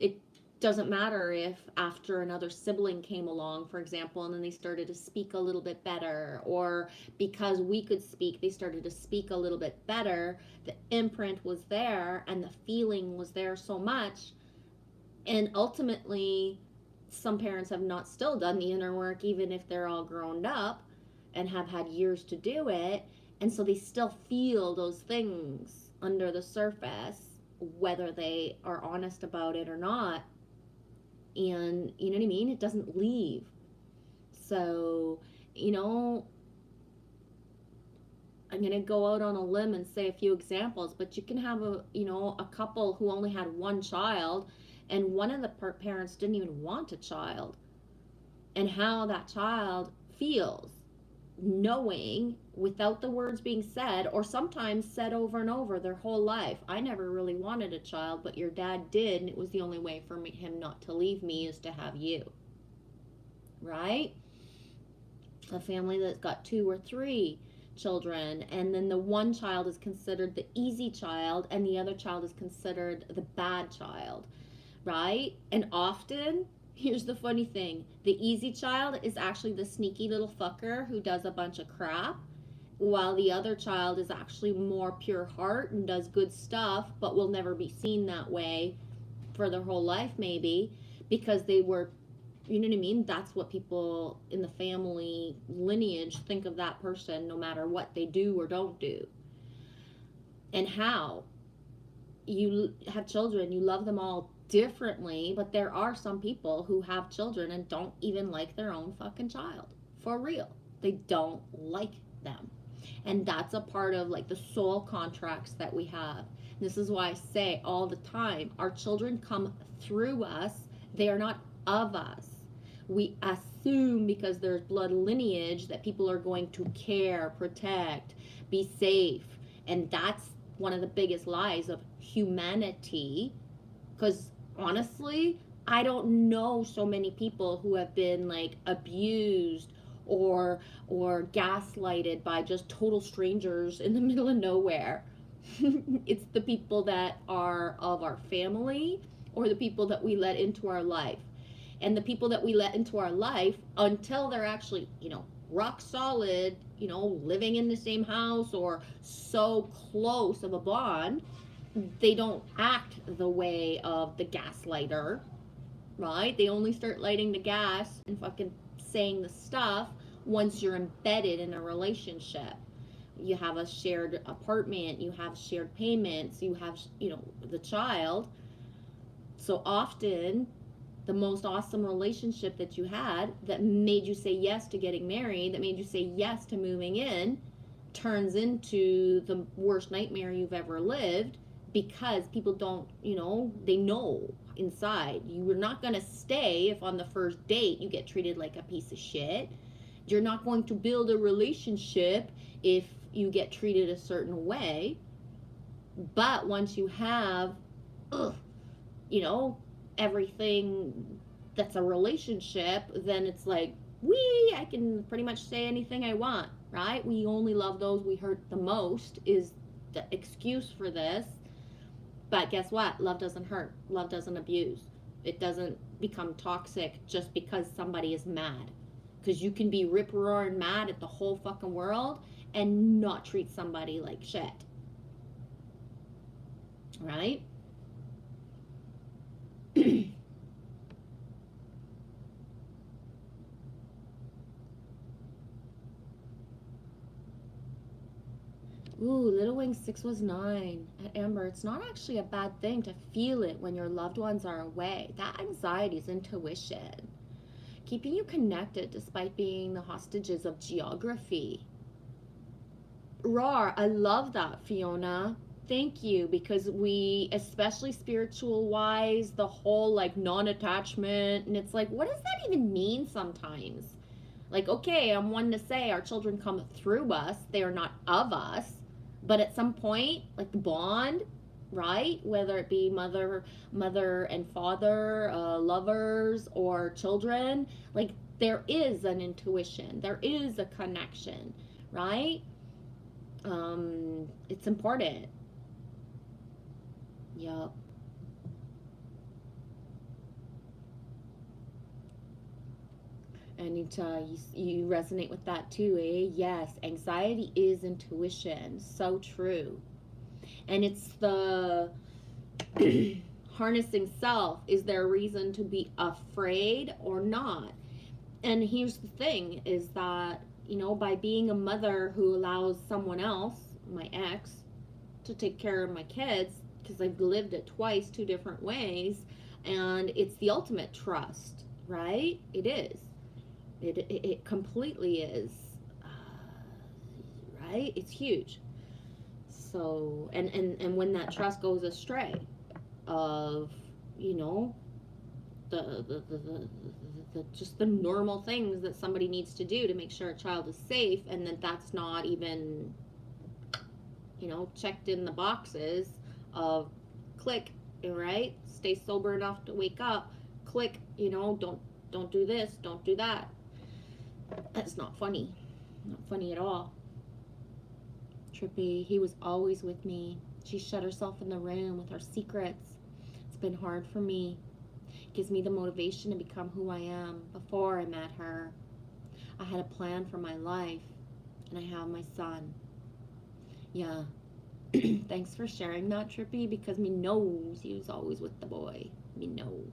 Speaker 1: it doesn't matter if after another sibling came along, for example, and then they started to speak a little bit better, or because we could speak, they started to speak a little bit better. The imprint was there and the feeling was there so much. And ultimately, some parents have not still done the inner work, even if they're all grown up and have had years to do it. And so they still feel those things under the surface, whether they are honest about it or not. And you know what I mean? It doesn't leave. So, I'm going to go out on a limb and say a few examples, but you can have a couple who only had one child, and one of the parents didn't even want a child, and how that child feels knowing without the words being said, or sometimes said over and over their whole life, I never really wanted a child, but your dad did, and it was the only way for him not to leave me is to have you. Right? A family that's got 2 or 3 children, and then the one child is considered the easy child and the other child is considered the bad child, right? And often, here's the funny thing, the easy child is actually the sneaky little fucker who does a bunch of crap, while the other child is actually more pure heart and does good stuff, but will never be seen that way for their whole life, maybe, because they were, you know what I mean? That's what people in the family lineage think of that person, no matter what they do or don't do. And how you have children, you love them all differently, but there are some people who have children and don't even like their own fucking child. For real. They don't like them. And that's a part of like the soul contracts that we have. This is why I say all the time, our children come through us. They are not of us. We assume because there's blood lineage that people are going to care, protect, be safe. And that's one of the biggest lies of humanity. Because honestly, I don't know so many people who have been like abused or gaslighted by just total strangers in the middle of nowhere. It's the people that are of our family or the people that we let into our life. And the people that we let into our life, until they're actually, rock solid, living in the same house or so close of a bond, they don't act the way of the gaslighter, right? They only start lighting the gas and fucking saying the stuff once you're embedded in a relationship. You have a shared apartment, you have shared payments, you have, the child. So often, the most awesome relationship that you had that made you say yes to getting married, that made you say yes to moving in, turns into the worst nightmare you've ever lived, because people don't, they know inside you're not going to stay if on the first date you get treated like a piece of shit. You're not going to build a relationship if you get treated a certain way. But once you have, everything that's a relationship, then it's like, I can pretty much say anything I want, right? We only love those we hurt the most is the excuse for this. But guess what? Love doesn't hurt. Love doesn't abuse. It doesn't become toxic just because somebody is mad. Because you can be rip-roaring mad at the whole fucking world and not treat somebody like shit. Right? Ooh, Little Wing 6 was 9 at Amber. It's not actually a bad thing to feel it when your loved ones are away. That anxiety is intuition. Keeping you connected despite being the hostages of geography. Rar, I love that, Fiona. Thank you, because we, especially spiritual wise, the whole like non-attachment, and it's like, what does that even mean sometimes? Like, okay, I'm one to say our children come through us, they are not of us, but at some point, like the bond, right? Whether it be mother and father, lovers, or children, like there is an intuition, there is a connection, right? It's important. Yup. Anita, you resonate with that too, eh? Yes, anxiety is intuition. So true. And it's the harnessing self. Is there a reason to be afraid or not? And here's the thing is that, by being a mother who allows someone else, my ex, to take care of my kids, because I've lived it twice, 2 different ways, and it's the ultimate trust, right? It is. It completely is, right? It's huge. So, and when that trust goes astray of, you know, the just the normal things that somebody needs to do to make sure a child is safe, and that that's not even, you know, checked in the boxes of click, right? Stay sober enough to wake up. Click, you know, don't do this, don't do that. That's not funny. Not funny at all. Trippy, he was always with me. She shut herself in the room with her secrets. It's been hard for me. It gives me the motivation to become who I am. Before I met her, I had a plan for my life, and I have my son. Yeah. Thanks for sharing that, Trippy, because me knows he was always with the boy. Me knows.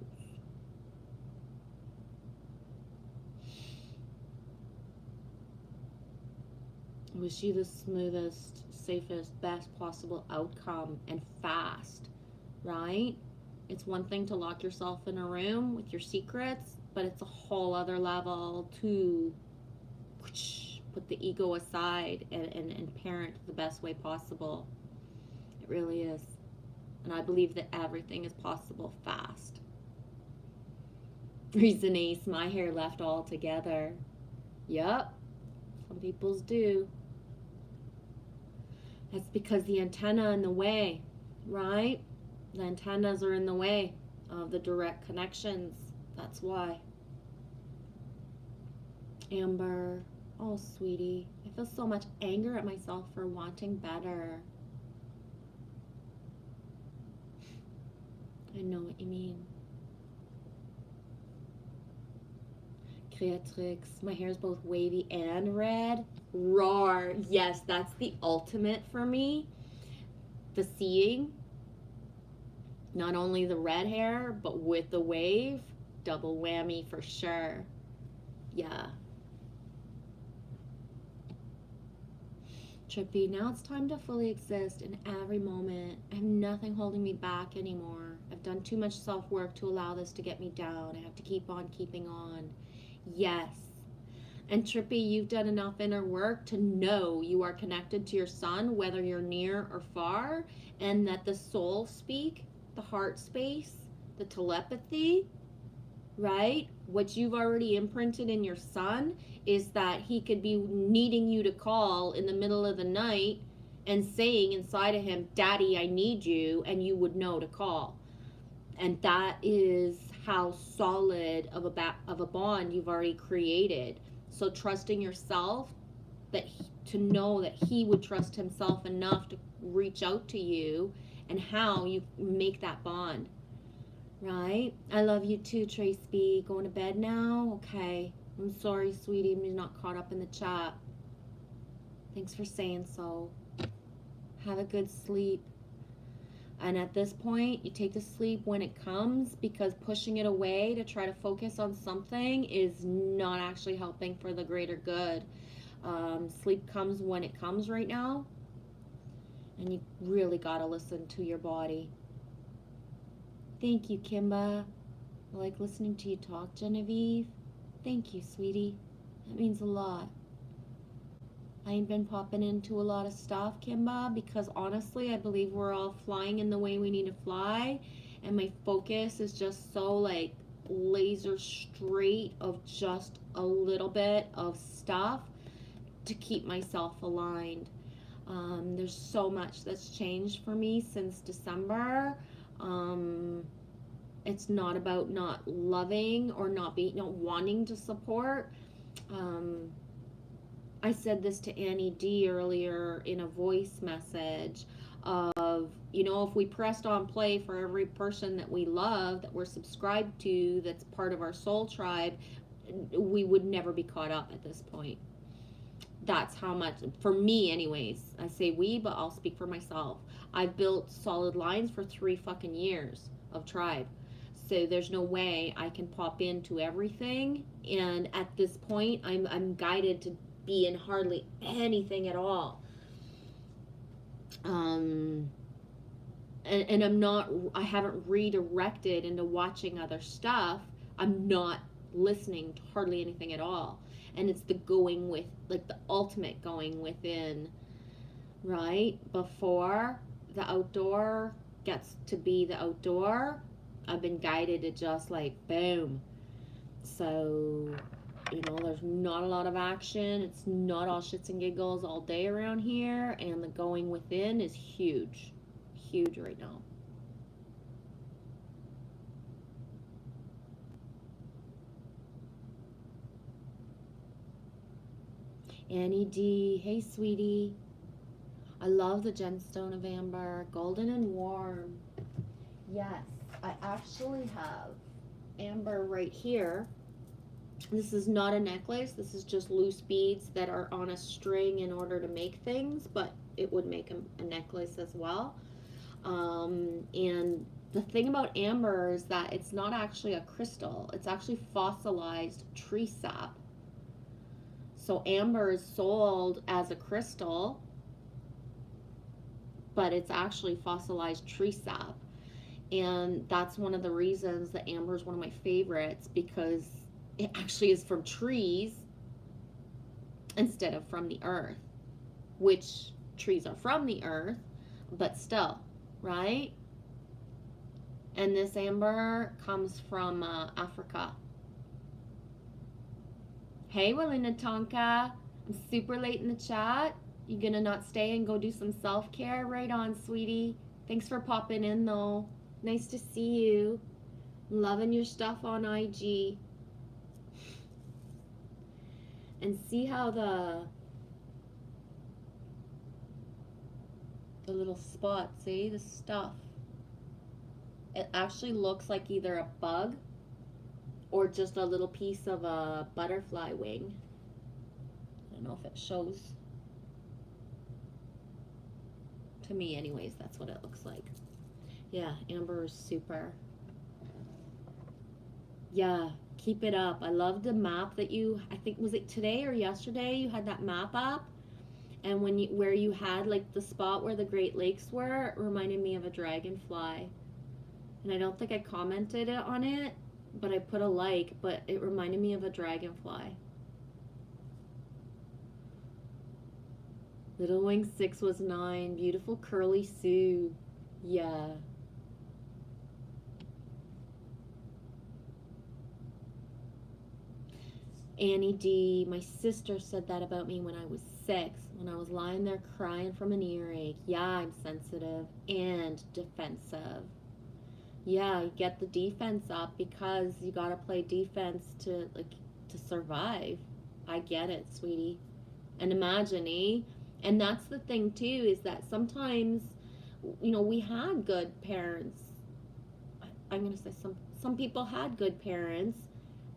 Speaker 1: Wish you the smoothest, safest, best possible outcome, and fast, right? It's one thing to lock yourself in a room with your secrets, but it's a whole other level to put the ego aside and parent the best way possible. It really is. And I believe that everything is possible fast. Reason Ace, my hair left all together. Yup, some people's do. That's because the antenna in the way, right? The antennas are in the way of the direct connections. That's why. Amber, oh sweetie, I feel so much anger at myself for wanting better. I know what you mean. Creatrix, my hair is both wavy and red. Roar. Yes, that's the ultimate for me. The seeing. Not only the red hair, but with the wave. Double whammy for sure. Yeah. Trippy, now it's time to fully exist in every moment. I have nothing holding me back anymore. I've done too much self-work to allow this to get me down. I have to keep on keeping on. Yes. And Trippy, you've done enough inner work to know you are connected to your son, whether you're near or far, and that the soul speak, the heart space, the telepathy, right? What you've already imprinted in your son is that he could be needing you to call in the middle of the night and saying inside of him, Daddy, I need you, and you would know to call. And that is how solid of a bond you've already created. So trusting yourself, that to know that he would trust himself enough to reach out to you, and how you make that bond, right? I love you too, Tracy. Going to bed now? Okay. I'm sorry, sweetie, I'm not caught up in the chat. Thanks for saying so. Have a good sleep. And at this point, you take the sleep when it comes, because pushing it away to try to focus on something is not actually helping for the greater good. Sleep comes when it comes right now, and you really got to listen to your body. Thank you, Kimba. I like listening to you talk, Genevieve. Thank you, sweetie. That means a lot. I ain't been popping into a lot of stuff, Kimba, because honestly, I believe we're all flying in the way we need to fly, and my focus is just so like laser straight of just a little bit of stuff to keep myself aligned. There's so much that's changed for me since December. It's not about not loving or not wanting to support. I said this to Annie D earlier in a voice message of, you know, if we pressed on play for every person that we love, that we're subscribed to, that's part of our soul tribe, we would never be caught up at this point. That's how much, for me anyways, I say we, but I'll speak for myself. I've built solid lines for 3 fucking years of tribe. So there's no way I can pop into everything. And at this point, I'm guided to be in hardly anything at all. And I haven't redirected into watching other stuff. I'm not listening to hardly anything at all. And it's the going with, like the ultimate going within, right? Before the outdoor gets to be the outdoor, I've been guided to just like boom. So, there's not a lot of action. It's not all shits and giggles all day around here, and the going within is huge. Huge right now. Annie D, hey sweetie. I love the gemstone of amber, golden and warm. Yes, I actually have amber right here. This is not a necklace. This is just loose beads that are on a string in order to make things, but it would make a necklace as well. And the thing about amber is that it's not actually a crystal. It's actually fossilized tree sap. So amber is sold as a crystal, but it's actually fossilized tree sap. And that's one of the reasons that amber is one of my favorites, because it actually is from trees instead of from the earth, which trees are from the earth, but still, right? And this amber comes from Africa. Hey, Walina Tonka, I'm super late in the chat. You gonna not stay and go do some self-care? Right on, sweetie. Thanks for popping in, though. Nice to see you. Loving your stuff on IG. And see how the little spots, see the stuff. It actually looks like either a bug or just a little piece of a butterfly wing. I don't know if it shows. To me anyways, that's what it looks like. Yeah, amber is super. Yeah, keep it up. I love the map that I think, was it today or yesterday, you had that map up? And where you had like the spot where the Great Lakes were, it reminded me of a dragonfly. And I don't think I commented on it, but I put a like, but it reminded me of a dragonfly. Little Wing 6 was 9. Beautiful Curly Sue. Yeah. Annie D, my sister said that about me when I was 6, when I was lying there crying from an earache. Yeah, I'm sensitive and defensive. Yeah, you get the defense up because you gotta play defense to survive. I get it, sweetie. And imagine, eh? And that's the thing too, is that sometimes, we had good parents. I'm gonna say some people had good parents,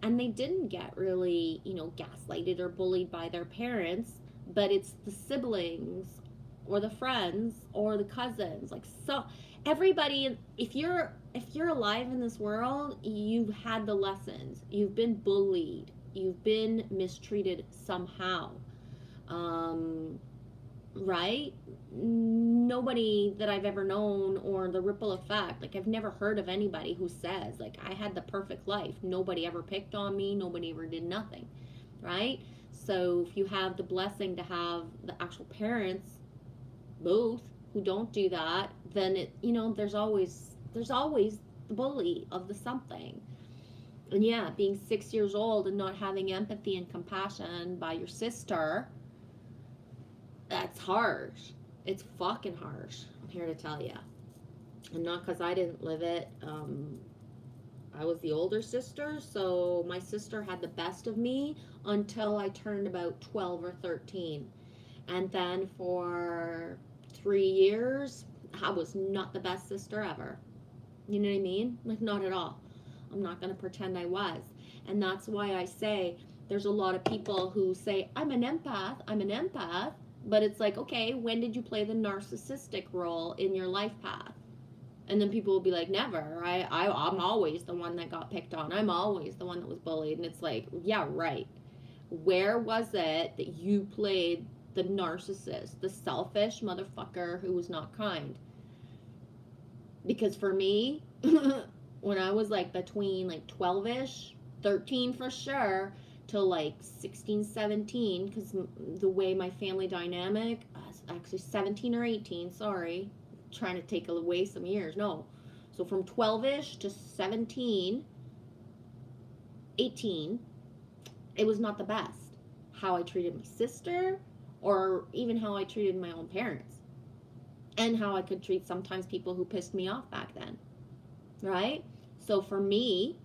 Speaker 1: and they didn't get really, gaslighted or bullied by their parents, but it's the siblings or the friends or the cousins. Everybody, if you're alive in this world, you've had the lessons. You've been bullied. You've been mistreated somehow. Right? Nobody that I've ever known, or the ripple effect, I've never heard of anybody who says I had the perfect life. Nobody ever picked on me. Nobody ever did nothing, right? So if you have the blessing to have the actual parents, both, who don't do that, then there's always the bully of the something. And yeah, being 6 years old and not having empathy and compassion by your sister, that's harsh. It's fucking harsh. I'm here to tell you. And not because I didn't live it. I was the older sister, so my sister had the best of me until I turned about 12 or 13. And then for 3 years, I was not the best sister ever. You know what I mean? Not at all. I'm not going to pretend I was. And that's why I say there's a lot of people who say, I'm an empath. But it's okay, when did you play the narcissistic role in your life path? And then people will be like, never. I'm always the one that got picked on. I'm always the one that was bullied. And it's yeah, right. Where was it that you played the narcissist, the selfish motherfucker who was not kind? Because for me, when I was between 12-ish, 13 for sure, till 16, 17, because the way my family dynamic, actually 17 or 18, sorry, trying to take away some years, no, So from 12ish to 17, 18, it was not the best. How I treated my sister, or even how I treated my own parents, and how I could treat sometimes people who pissed me off back then, right? So for me,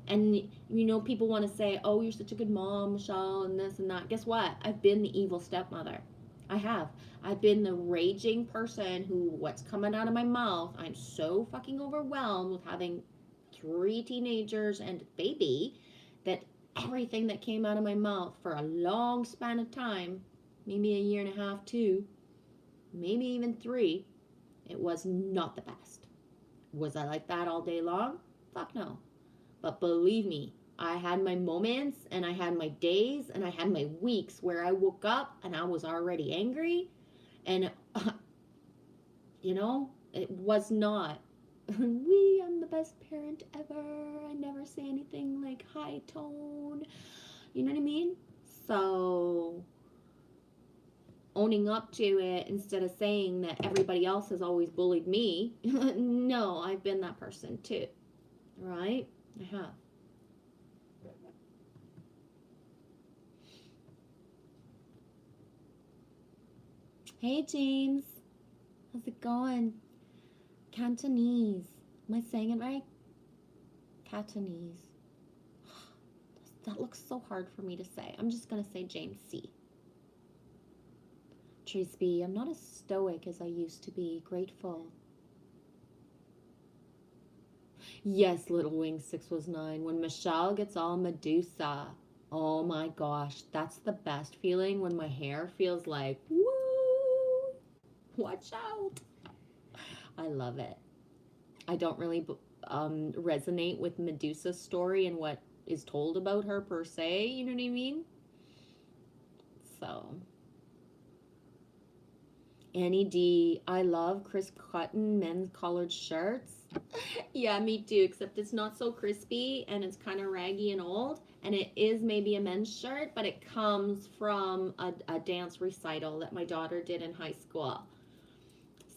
Speaker 1: and you know, people want to say, oh, you're such a good mom, Michelle, and this and that. Guess what? I've been the evil stepmother. I have. I've been the raging person who, what's coming out of my mouth, I'm so fucking overwhelmed with having 3 teenagers and a baby, that everything that came out of my mouth for a long span of time, maybe a year and a half, 2, maybe even 3, it was not the best. Was I like that all day long? Fuck no. But believe me, I had my moments, and I had my days, and I had my weeks where I woke up and I was already angry, and you know, it was not I'm the best parent ever, I never say anything like high tone, you know what I mean? So owning up to it instead of saying that everybody else has always bullied me, no, I've been that person too, right? I have. Hey James, how's it going? Cantonese. Am I saying it right? Cantonese. That looks so hard for me to say. I'm just gonna say James C. Trace B, I'm not as stoic as I used to be. Grateful. Yes, Little Wing 619. When Michelle gets all Medusa. Oh my gosh, that's the best feeling, when my hair feels like, woo, watch out. I love it. I don't really resonate with Medusa's story and what is told about her per se, you know what I mean? So, Annie D, I love crisp cotton men's collared shirts. Yeah, me too, except it's not so crispy and it's kind of raggy and old, and it is maybe a men's shirt, but it comes from a dance recital that my daughter did in high school.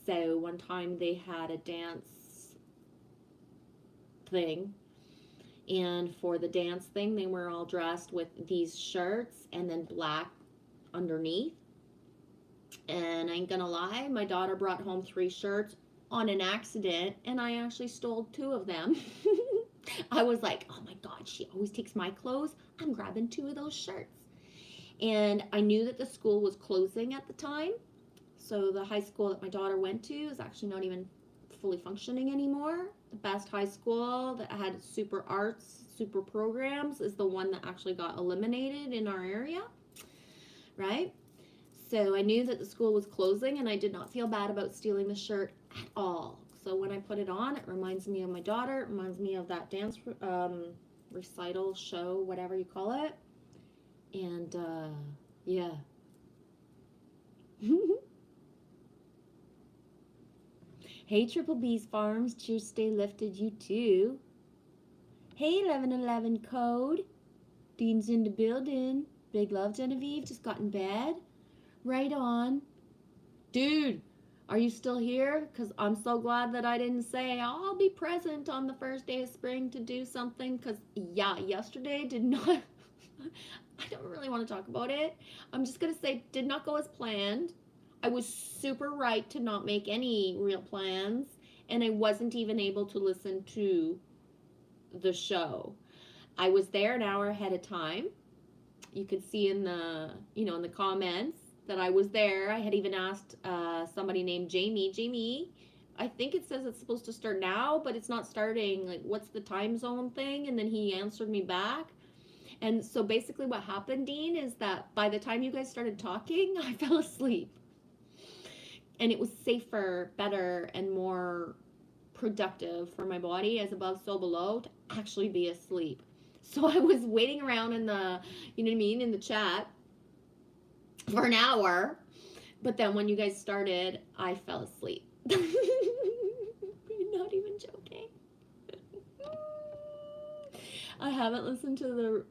Speaker 1: So one time they had a dance thing, and for the dance thing they were all dressed with these shirts and then black underneath. And I ain't gonna lie, my daughter brought home 3 shirts on an accident, and I actually stole 2 of them. I was like, oh my god, she always takes my clothes, I'm grabbing 2 of those shirts. And I knew that the school was closing at the time, so the high school that my daughter went to is actually not even fully functioning anymore. The best high school that had super arts, super programs, is the one that actually got eliminated in our area, right? So I knew that the school was closing, and I did not feel bad about stealing the shirt at all. So when I put it on, it reminds me of my daughter. It reminds me of that dance recital, show, whatever you call it. And yeah. Hey Triple B's Farms, cheers, stay lifted, you too. Hey 1111 Code, Dean's in the building. Big love, Genevieve, just got in bed. Right on. Dude, are you still here? Because I'm so glad that I didn't say I'll be present on the first day of spring to do something. Because, yeah, yesterday did not... I don't really want to talk about it. I'm just going to say did not go as planned. I was super right to not make any real plans. And I wasn't even able to listen to the show. I was there an hour ahead of time. You could see in the, in the comments that I was there. I had even asked somebody named Jamie, I think it says it's supposed to start now, but it's not starting. Like, what's the time zone thing? And then he answered me back. And so basically what happened, Dean, is that by the time you guys started talking, I fell asleep. And it was safer, better, and more productive for my body, as above, so below, to actually be asleep. So I was waiting around in the, in the chat for an hour. But then when you guys started, I fell asleep. Not even joking. I haven't listened to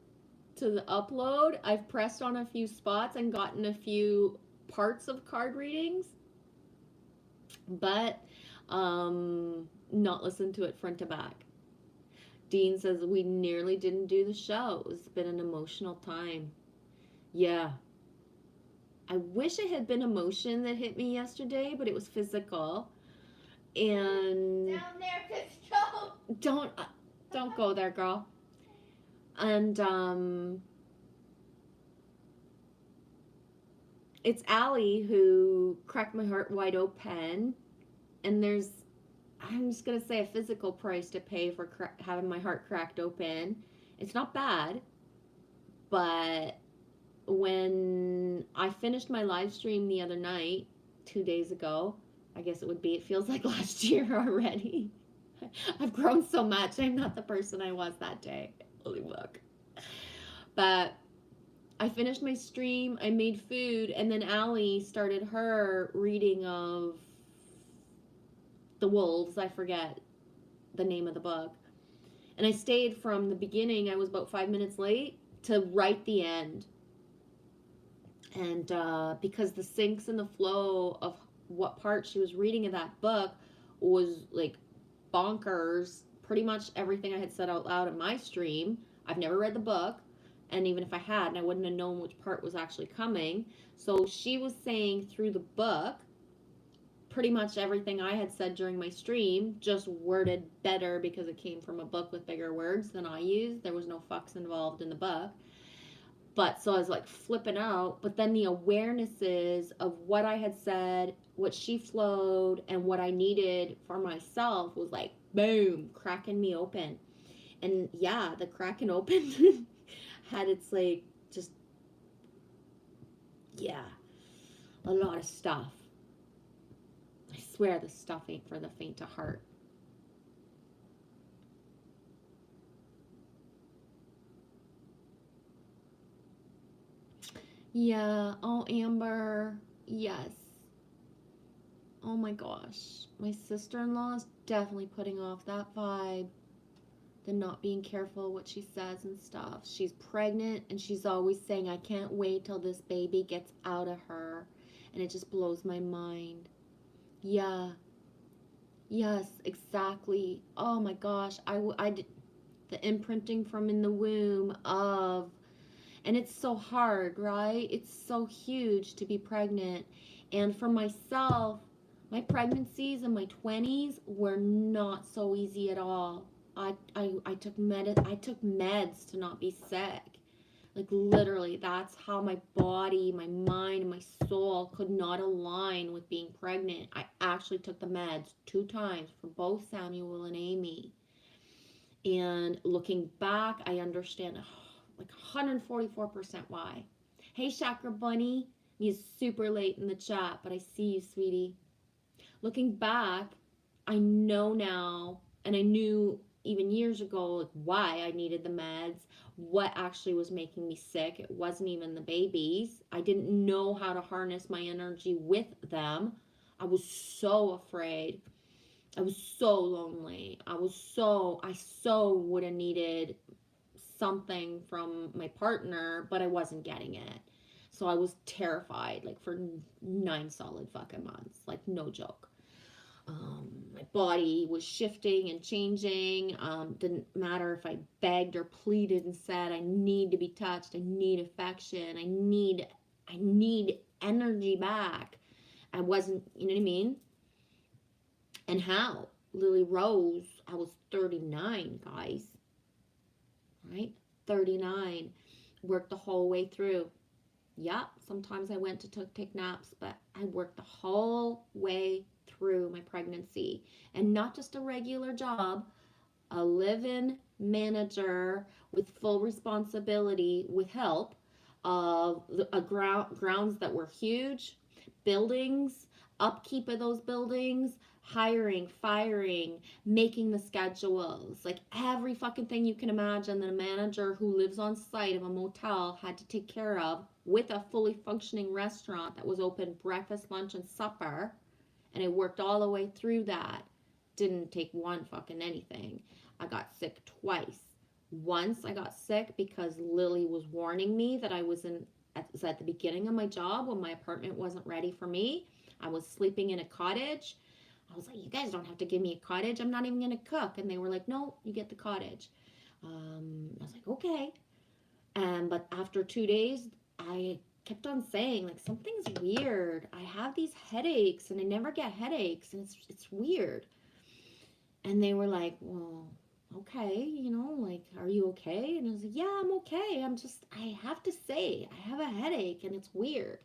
Speaker 1: the upload. I've pressed on a few spots and gotten a few parts of card readings. But not listen to it front to back. Dean says, we nearly didn't do the show. It's been an emotional time. Yeah. I wish it had been emotion that hit me yesterday, but it was physical. And
Speaker 4: Down there, physical.
Speaker 1: don't go there, girl. And it's Allie who cracked my heart wide open, and I'm just gonna say, a physical price to pay for having my heart cracked open. It's not bad, but when I finished my live stream the other night, 2 days ago, I guess it feels like last year already. I've grown so much. I'm not the person I was that day. Holy fuck. But I finished my stream, I made food, and then Allie started her reading of The Wolves. I forget the name of the book. And I stayed from the beginning. I was about 5 minutes late to right the end. And because the syncs and the flow of what part she was reading of that book was like bonkers. Pretty much everything I had said out loud in my stream. I've never read the book. And even if I had, I wouldn't have known which part was actually coming. So she was saying through the book pretty much everything I had said during my stream, just worded better because it came from a book with bigger words than I used. There was no fucks involved in the book. But so I was like flipping out. But then the awarenesses of what I had said, what she flowed, and what I needed for myself was like, boom, cracking me open. And yeah, the cracking open had its like, just, yeah, a lot of stuff. I swear this stuff ain't for the faint of heart. Yeah, oh, Amber, yes. Oh my gosh, my sister-in-law is definitely putting off that vibe. The not being careful what she says and stuff. She's pregnant and she's always saying, I can't wait till this baby gets out of her. And it just blows my mind. Yeah. Yes, exactly. Oh my gosh. I did the imprinting from in the womb of, and it's so hard, right? It's so huge to be pregnant. And for myself, my pregnancies in my 20s were not so easy at all. I took meds to not be sick. Like literally, that's how my body, my mind, and my soul could not align with being pregnant. I actually took the meds 2 times for both Samuel and Amy. And looking back, I understand like 144% why. Hey, Chakra Bunny. He's super late in the chat, but I see you, sweetie. Looking back, I know now, and I knew even years ago, like, why I needed the meds, what actually was making me sick. It wasn't even the babies. I didn't know how to harness my energy with them. I was so afraid. I was so lonely. I so would have needed something from my partner, but I wasn't getting it. So I was terrified, like for 9 solid fucking months, like no joke. My body was shifting and changing. Didn't matter if I begged or pleaded and said, I need to be touched. I need affection. I need energy back. I wasn't, you know what I mean? And how? Lily Rose, I was 39, guys. Right? 39. Worked the whole way through. Yeah, sometimes I went to take naps, but I worked the whole way through my pregnancy. And not just a regular job, a live-in manager with full responsibility with help of grounds that were huge, buildings, upkeep of those buildings, hiring, firing, making the schedules, like every fucking thing you can imagine that a manager who lives on site of a motel had to take care of, with a fully functioning restaurant that was open breakfast, lunch, and supper. And I worked all the way through that. Didn't take one fucking anything. I got sick twice. Once I got sick because Lily was warning me that I was at the beginning of my job when my apartment wasn't ready for me. I was sleeping in a cottage. I was like, you guys don't have to give me a cottage. I'm not even going to cook. And they were like, no, you get the cottage. I was like, okay. But after 2 days, I kept on saying, like, something's weird. I have these headaches and I never get headaches, and it's weird. And they were like, well, okay, like, are you okay? And I was like, yeah, I'm okay. I have to say, I have a headache and it's weird.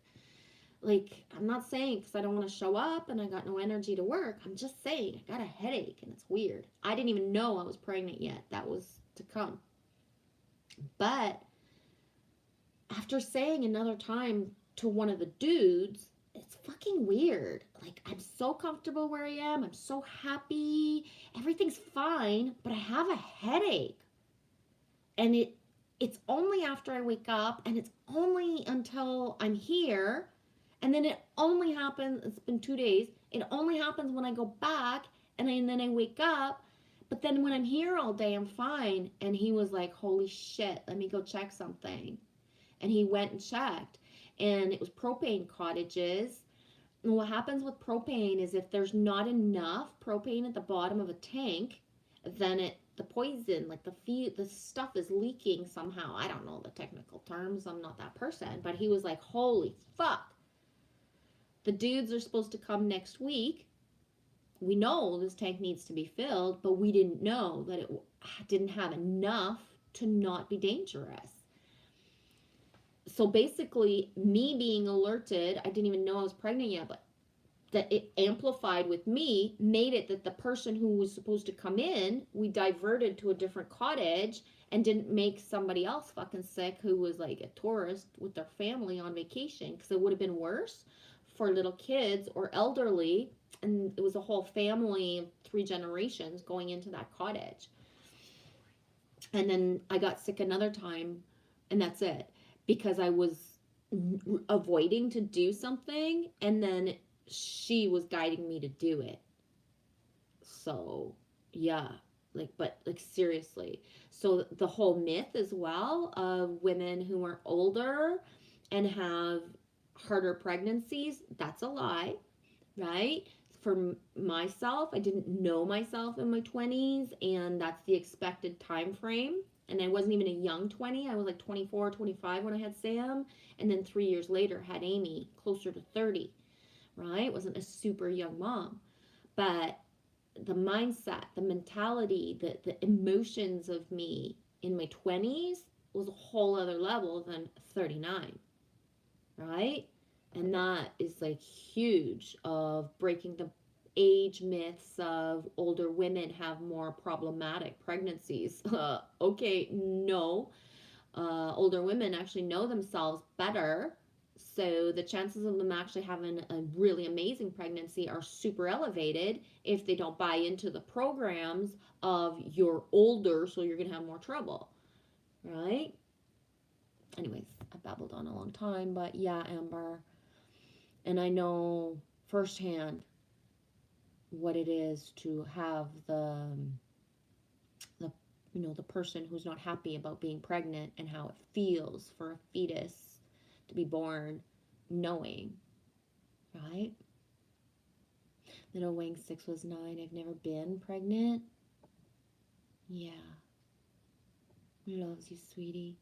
Speaker 1: Like, I'm not saying because I don't want to show up and I got no energy to work. I'm just saying I got a headache and it's weird. I didn't even know I was pregnant yet. That was to come. But after saying another time to one of the dudes, it's fucking weird. Like, I'm so comfortable where I am. I'm so happy. Everything's fine, but I have a headache. And it's only after I wake up, and it's only until I'm here. And then it only happens, it's been 2 days. It only happens when I go back and then I wake up. But then when I'm here all day, I'm fine. And he was like, holy shit, let me go check something. And he went and checked, and it was propane cottages. And what happens with propane is if there's not enough propane at the bottom of a tank, then the poison, like the stuff is leaking somehow. I don't know the technical terms. I'm not that person. But he was like, holy fuck. The dudes are supposed to come next week. We know this tank needs to be filled, but we didn't know that it didn't have enough to not be dangerous. So basically, me being alerted, I didn't even know I was pregnant yet, but that it amplified with me, made it that the person who was supposed to come in, we diverted to a different cottage and didn't make somebody else fucking sick who was like a tourist with their family on vacation, because it would have been worse for little kids or elderly. And it was a whole family of 3 generations going into that cottage. And then I got sick another time, and that's it. Because I was avoiding to do something, and then she was guiding me to do it. So, yeah, but seriously. So the whole myth as well of women who are older and have harder pregnancies, that's a lie, right? For myself, I didn't know myself in my 20s, and that's the expected time frame. And I wasn't even a young 20. I was like 24, 25 when I had Sam. And then 3 years later had Amy, closer to 30, right? Wasn't a super young mom. But the mindset, the mentality, the emotions of me in my 20s was a whole other level than 39, right? And that is like huge of breaking the age myths of older women have more problematic pregnancies. Okay, no. Older women actually know themselves better. So the chances of them actually having a really amazing pregnancy are super elevated if they don't buy into the programs of you're older, so you're going to have more trouble, right? Anyways, I babbled on a long time, but yeah, Amber. And I know firsthand what it is to have the the person who's not happy about being pregnant and how it feels for a fetus to be born knowing, right? Little Wang 6 was 9. I've never been pregnant. Yeah. Loves you, sweetie.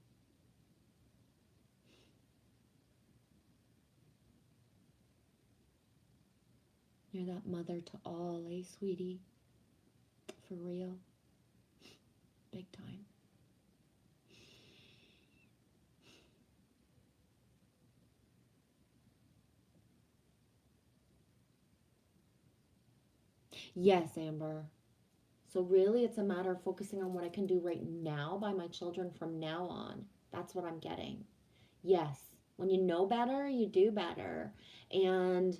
Speaker 1: You're that mother to all, eh, sweetie? For real. Big time. Yes, Amber. So really, it's a matter of focusing on what I can do right now by my children from now on. That's what I'm getting. Yes. When you know better, you do better. And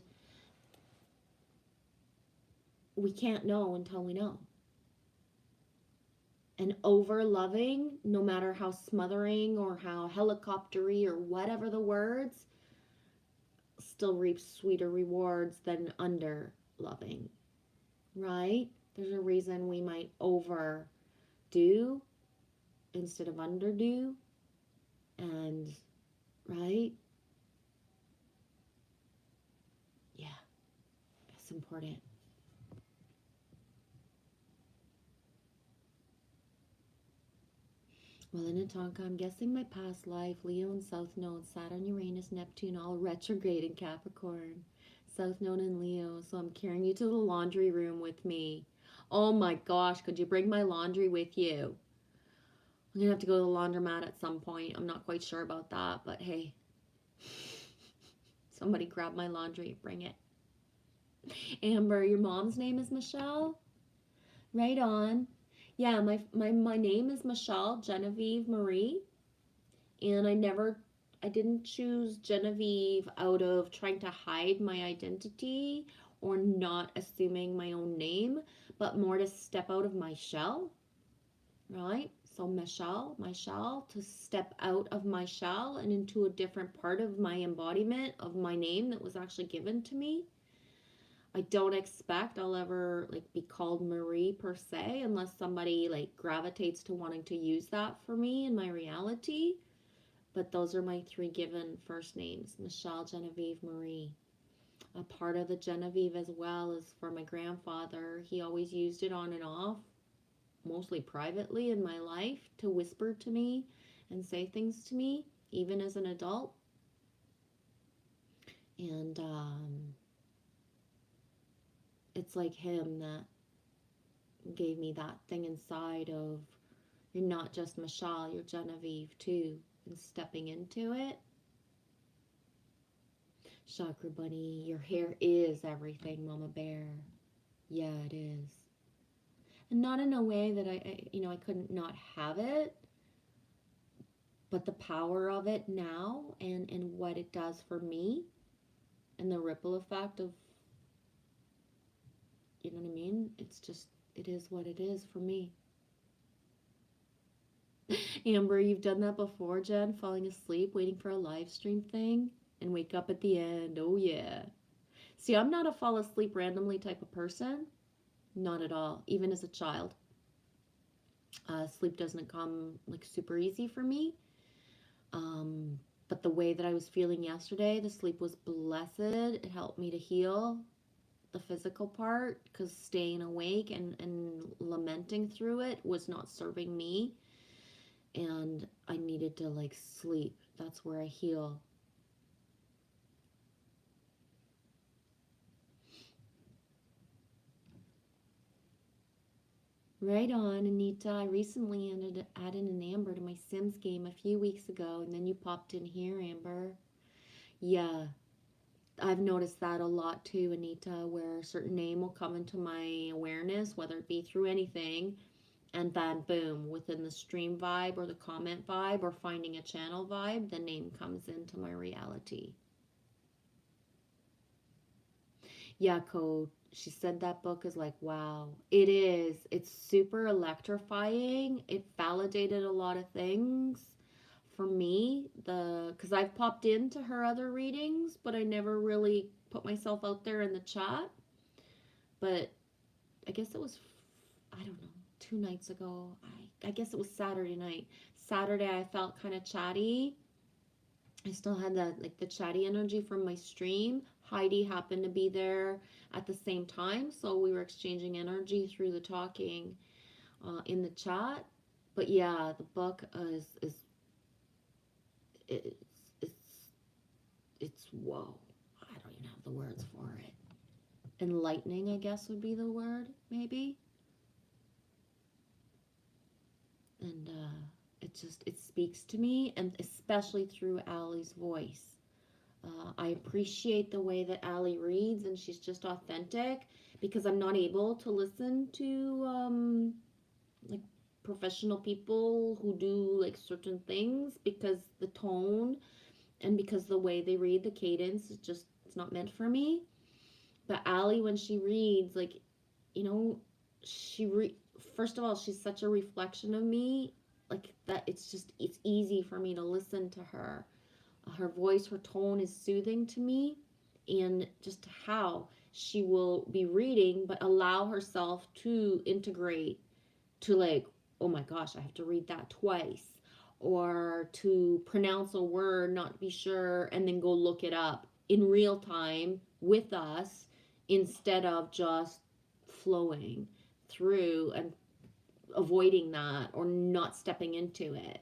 Speaker 1: we can't know until we know. And over loving, no matter how smothering or how helicoptery or whatever the words, still reaps sweeter rewards than under loving, right? There's a reason we might overdo instead of underdo, and right? Yeah, it's important. Well, in Atonka, I'm guessing my past life, Leo and South Node, Saturn, Uranus, Neptune, all retrograde in Capricorn. South Node in Leo, so I'm carrying you to the laundry room with me. Oh my gosh, could you bring my laundry with you? I'm gonna have to go to the laundromat at some point. I'm not quite sure about that, but hey, somebody grab my laundry, bring it. Amber, your mom's name is Michelle? Right on. Yeah, my name is Michelle Genevieve Marie, and I didn't choose Genevieve out of trying to hide my identity or not assuming my own name, but more to step out of my shell, right? So Michelle, to step out of my shell and into a different part of my embodiment of my name that was actually given to me. I don't expect I'll ever like be called Marie per se unless somebody like gravitates to wanting to use that for me in my reality. But those are my three given first names: Michelle, Genevieve, Marie. A part of the Genevieve as well is for my grandfather. He always used it on and off, mostly privately in my life, to whisper to me and say things to me, even as an adult. And it's like him that gave me that thing inside of, you're not just Michelle, you're Genevieve too. And stepping into it. Chakra Bunny, your hair is everything, Mama Bear. Yeah, it is. And not in a way that I couldn't not have it, but the power of it now and what it does for me and the ripple effect of, you know what I mean? It's just, it is what it is for me. Amber, you've done that before, Jen, falling asleep, waiting for a live stream thing, and wake up at the end. Oh, yeah. See, I'm not a fall asleep randomly type of person. Not at all. Even as a child. Sleep doesn't come like super easy for me. But the way that I was feeling yesterday, the sleep was blessed. It helped me to heal the physical part because staying awake and lamenting through it was not serving me. And I needed to like sleep. That's where I heal. Right on, Anita. I recently added an Amber to my Sims game a few weeks ago, and then you popped in here, Amber. Yeah, I've noticed that a lot too, Anita, where a certain name will come into my awareness, whether it be through anything, and then boom, within the stream vibe or the comment vibe or finding a channel vibe, the name comes into my reality. Yeah, Code. She said that book is like, wow. It is. It's super electrifying. It validated a lot of things for me. Because I've popped into her other readings, but I never really put myself out there in the chat. But I guess it was, I don't know, 2 nights ago. I guess it was Saturday night. Saturday I felt kind of chatty. I still had that like the chatty energy from my stream. Heidi happened to be there at the same time, so we were exchanging energy through the talking in the chat. But yeah, the book is it's it's it's whoa. I don't even have the words for it. Enlightening, I guess, would be the word, maybe. And it speaks to me, and especially through Allie's voice. I appreciate the way that Allie reads, and she's just authentic because I'm not able to listen to like professional people who do like certain things because the tone and because the way they read, the cadence is just, it's not meant for me. But Allie, when she reads, like, you know, first of all, she's such a reflection of me, like that. It's easy for me to listen to her. Her voice, her tone is soothing to me, and just how she will be reading but allow herself to integrate to like, oh my gosh, I have to read that twice, or to pronounce a word, not be sure, and then go look it up in real time with us instead of just flowing through. And avoiding that or not stepping into it.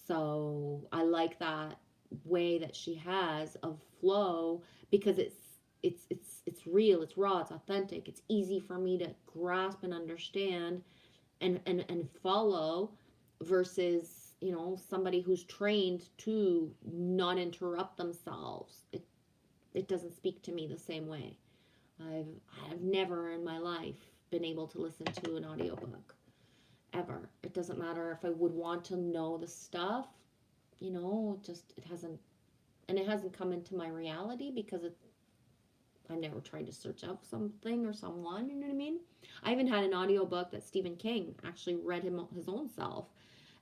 Speaker 1: So I like that way that she has of flow because it's real, it's raw, it's authentic, it's easy for me to grasp and understand and follow versus, you know, somebody who's trained to not interrupt themselves. It doesn't speak to me the same way. I've I've never in my life been able to listen to an audiobook ever. It doesn't matter if I would want to know the stuff, you know, it hasn't, and it hasn't come into my reality because I've never tried to search up something or someone, you know what I mean? I even had an audiobook that Stephen King actually read his own self.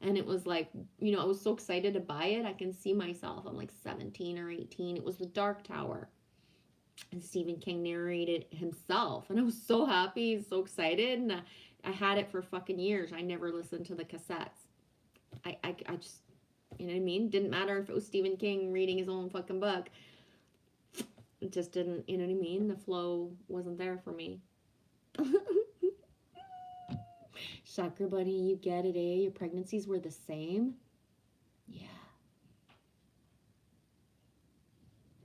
Speaker 1: And it was like, you know, I was so excited to buy it. I can see myself. I'm like 17 or 18. It was The Dark Tower. And Stephen King narrated himself. And I was so happy, so excited. And I had it for fucking years. I never listened to the cassettes. I just, you know what I mean? Didn't matter if it was Stephen King reading his own fucking book. It just didn't, you know what I mean? The flow wasn't there for me. Chakra Bunny, you get it, eh? Your pregnancies were the same? Yeah.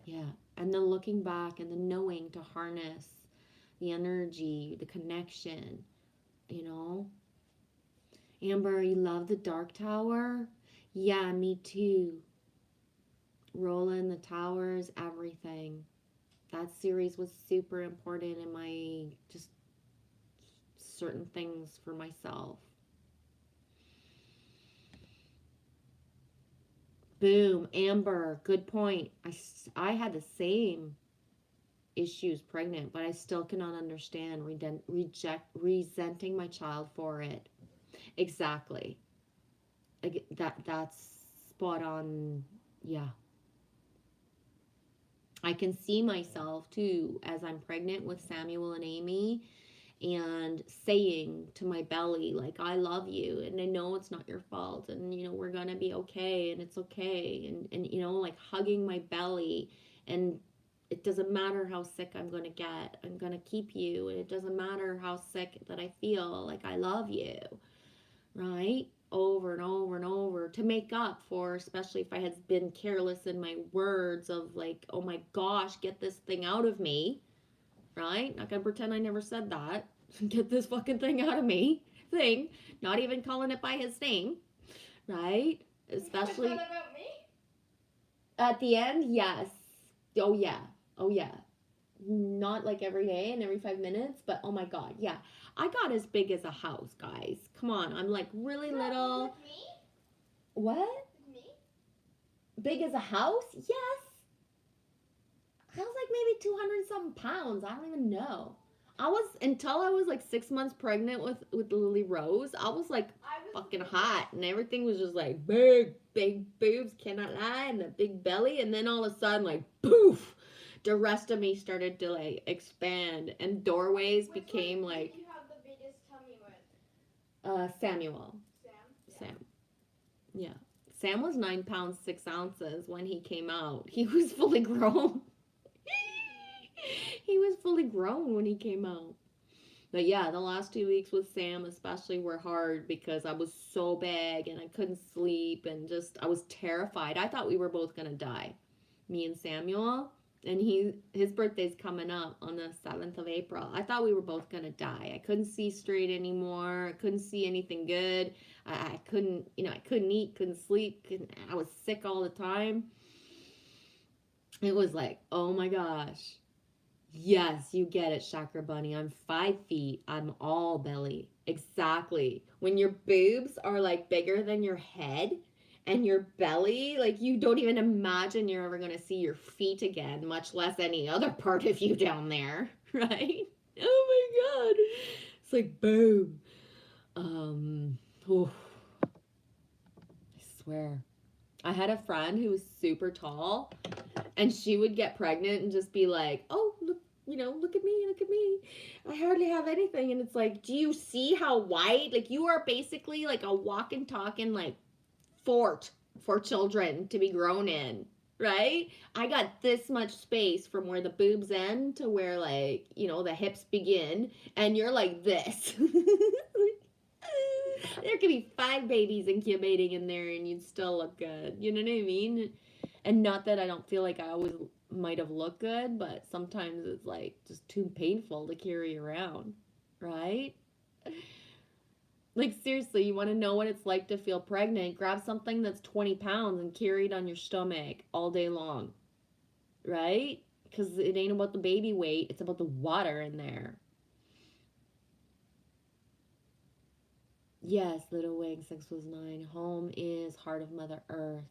Speaker 1: Yeah. And then looking back and the knowing to harness the energy, the connection, you know? Amber, you love The Dark Tower? Yeah, me too. Roland, the towers, everything. That series was super important in my just certain things for myself. Boom, Amber, good point. I had the same issues pregnant, but I still cannot understand resenting my child for it. Exactly. Like that's spot on. Yeah. I can see myself too as I'm pregnant with Samuel and Amy and saying to my belly, like, I love you and I know it's not your fault and, you know, we're going to be okay and it's okay. And, you know, like hugging my belly, and it doesn't matter how sick I'm going to get. I'm going to keep you. And it doesn't matter how sick that I feel, like, I love you. Right? Over and over and over to make up for, especially if I had been careless in my words of like, oh my gosh, get this thing out of me, right? Not gonna pretend I never said that. Get this fucking thing out of me thing, not even calling it by his name, right? Especially
Speaker 4: about me?
Speaker 1: at the end, yes. Oh yeah, oh yeah. Not like every day and every 5 minutes, but oh my god, yeah. I got as big as a house, guys. Come on, I'm like really little.
Speaker 4: With me?
Speaker 1: What?
Speaker 4: With me?
Speaker 1: Big as a house? Yes. I was like maybe 200 something pounds. I don't even know. Until I was like 6 months pregnant with Lily Rose, I was like fucking hot, and everything was just like big boobs, cannot lie, and the big belly, and then all of a sudden like poof, the rest of me started to like expand, and doorways became like.
Speaker 4: You have the biggest tummy with
Speaker 1: Samuel. Sam. Yeah. Sam was 9 pounds 6 ounces when he came out. He was fully grown. He was fully grown when he came out. But yeah, the last 2 weeks with Sam especially were hard because I was so big and I couldn't sleep and just I was terrified. I thought we were both gonna die, me and Samuel. And his birthday's coming up on the 7th of April. I thought we were both gonna die. I couldn't see straight anymore. I couldn't see anything good. I couldn't, you know, I couldn't eat, couldn't sleep. I was sick all the time. It was like, oh my gosh. Yes, you get it, Chakra Bunny. I'm 5 feet. I'm all belly. Exactly. When your boobs are like bigger than your head and your belly, like you don't even imagine you're ever going to see your feet again, much less any other part of you down there, right? Oh my God. It's like, boom. Oh, I swear. I had a friend who was super tall, and she would get pregnant and just be like, oh, look, you know, look at me, look at me. I hardly have anything. And it's like, do you see how wide? Like, you are basically like a walking, talking, like, fort for children to be grown in, right? I got this much space from where the boobs end to where, like, you know, the hips begin, and you're like this. There could be 5 babies incubating in there and you'd still look good. You know what I mean? And not that I don't feel like I always might have looked good, but sometimes it's like just too painful to carry around, right? Like, seriously, you want to know what it's like to feel pregnant? Grab something that's 20 pounds and carry it on your stomach all day long, right? Because it ain't about the baby weight, it's about the water in there. Yes, Little Wing 619. Home is heart of Mother Earth.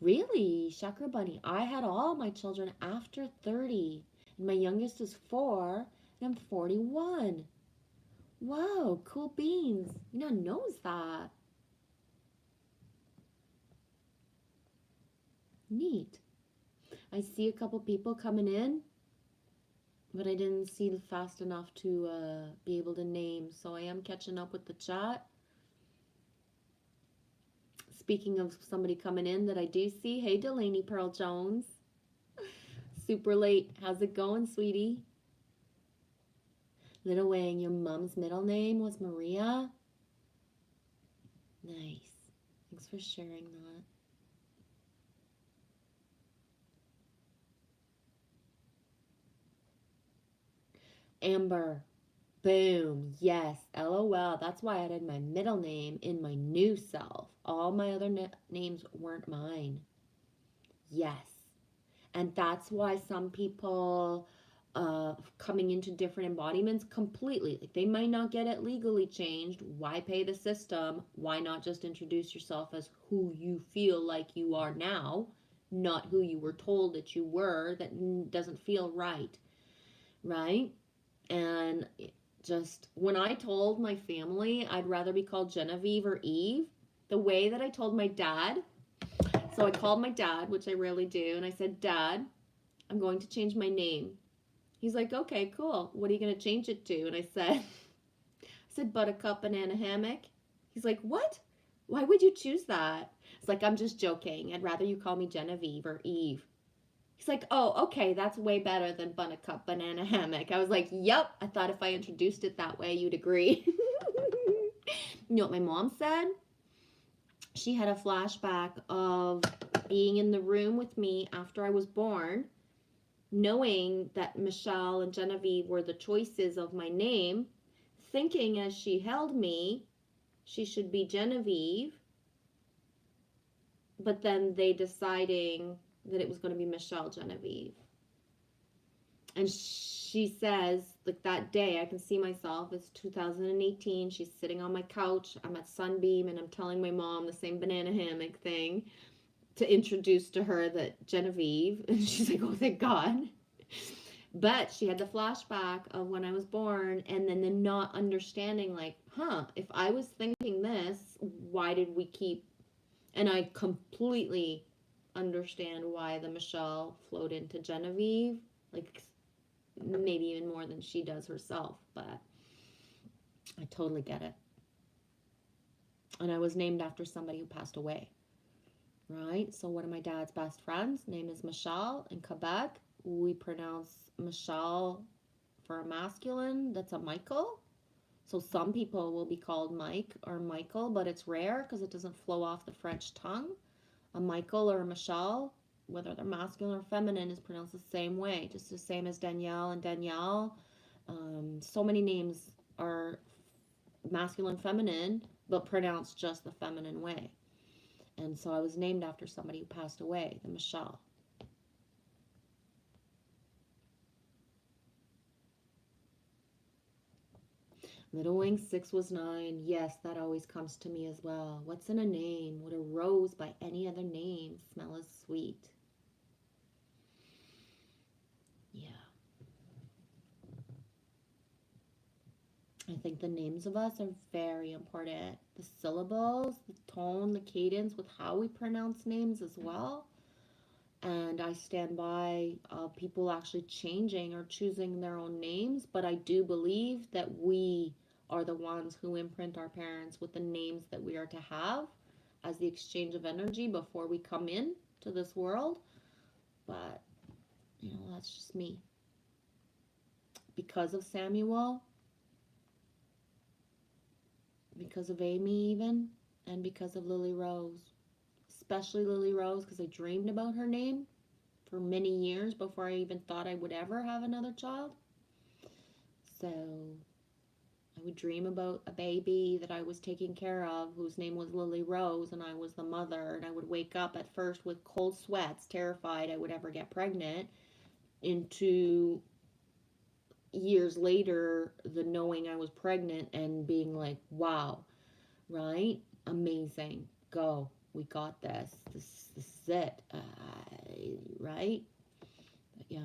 Speaker 1: Really, Chakra Bunny, I had all my children after 30. And my youngest is 4, and I'm 41. Whoa, cool beans. You know, knows that. Neat. I see a couple people coming in, but I didn't see fast enough to be able to name. So I am catching up with the chat. Speaking of somebody coming in that I do see, hey, Delaney Pearl Jones. Super late. How's it going, sweetie? Little Wang, your mom's middle name was Maria? Nice. Thanks for sharing that. Amber. Boom. Yes. LOL. That's why I added my middle name in my new self. All my other names weren't mine. Yes. And that's why some people coming into different embodiments completely, like they might not get it legally changed. Why pay the system? Why not just introduce yourself as who you feel like you are now, not who you were told that you were? That doesn't feel right, right? And just when I told my family I'd rather be called Genevieve or Eve, the way that I told my dad, so I called my dad, which I rarely do, and I said, Dad, I'm going to change my name. He's like, okay, cool. What are you going to change it to? And I said Buttercup Banana Hammock. He's like, what? Why would you choose that? It's like, I'm just joking. I'd rather you call me Genevieve or Eve. He's like, oh, okay, that's way better than Buttercup Banana Hammock. I was like, yep, I thought if I introduced it that way, you'd agree. You know what my mom said? She had a flashback of being in the room with me after I was born, knowing that Michelle and Genevieve were the choices of my name, thinking as she held me, she should be Genevieve, but then they deciding that it was going to be Michelle Genevieve. And she says, like that day, I can see myself, it's 2018, she's sitting on my couch, I'm at Sunbeam, and I'm telling my mom the same banana hammock thing to introduce to her that Genevieve, and she's like, oh, thank God. But she had the flashback of when I was born, and then the not understanding, like, if I was thinking this, why did we keep, and I completely understand why the Michelle flowed into Genevieve, like maybe even more than she does herself, but I totally get it. And I was named after somebody who passed away, right? So one of my dad's best friends, name is Michelle. In Quebec, we pronounce Michelle for a masculine, that's a Michael. So some people will be called Mike or Michael, but it's rare because it doesn't flow off the French tongue. A Michael or a Michelle, whether they're masculine or feminine, is pronounced the same way, just the same as Danielle and Danielle. So many names are masculine, feminine, but pronounced just the feminine way. And so I was named after somebody who passed away, the Michelle. Little Wing 6 was 9. Yes, that always comes to me as well. What's in a name? Would a rose by any other name smell as sweet? Yeah. I think the names of us are very important. The syllables, the tone, the cadence with how we pronounce names as well. And I stand by people actually changing or choosing their own names, but I do believe that we are the ones who imprint our parents with the names that we are to have as the exchange of energy before we come in to this world. But, you know, that's just me. Because of Samuel, because of Amy even, and because of Lily Rose. Especially Lily Rose, because I dreamed about her name for many years before I even thought I would ever have another child. So I would dream about a baby that I was taking care of whose name was Lily Rose, and I was the mother, and I would wake up at first with cold sweats, terrified I would ever get pregnant, into years later the knowing I was pregnant and being like, wow, right? Amazing. Go. We got this. This is it. Right? But yeah.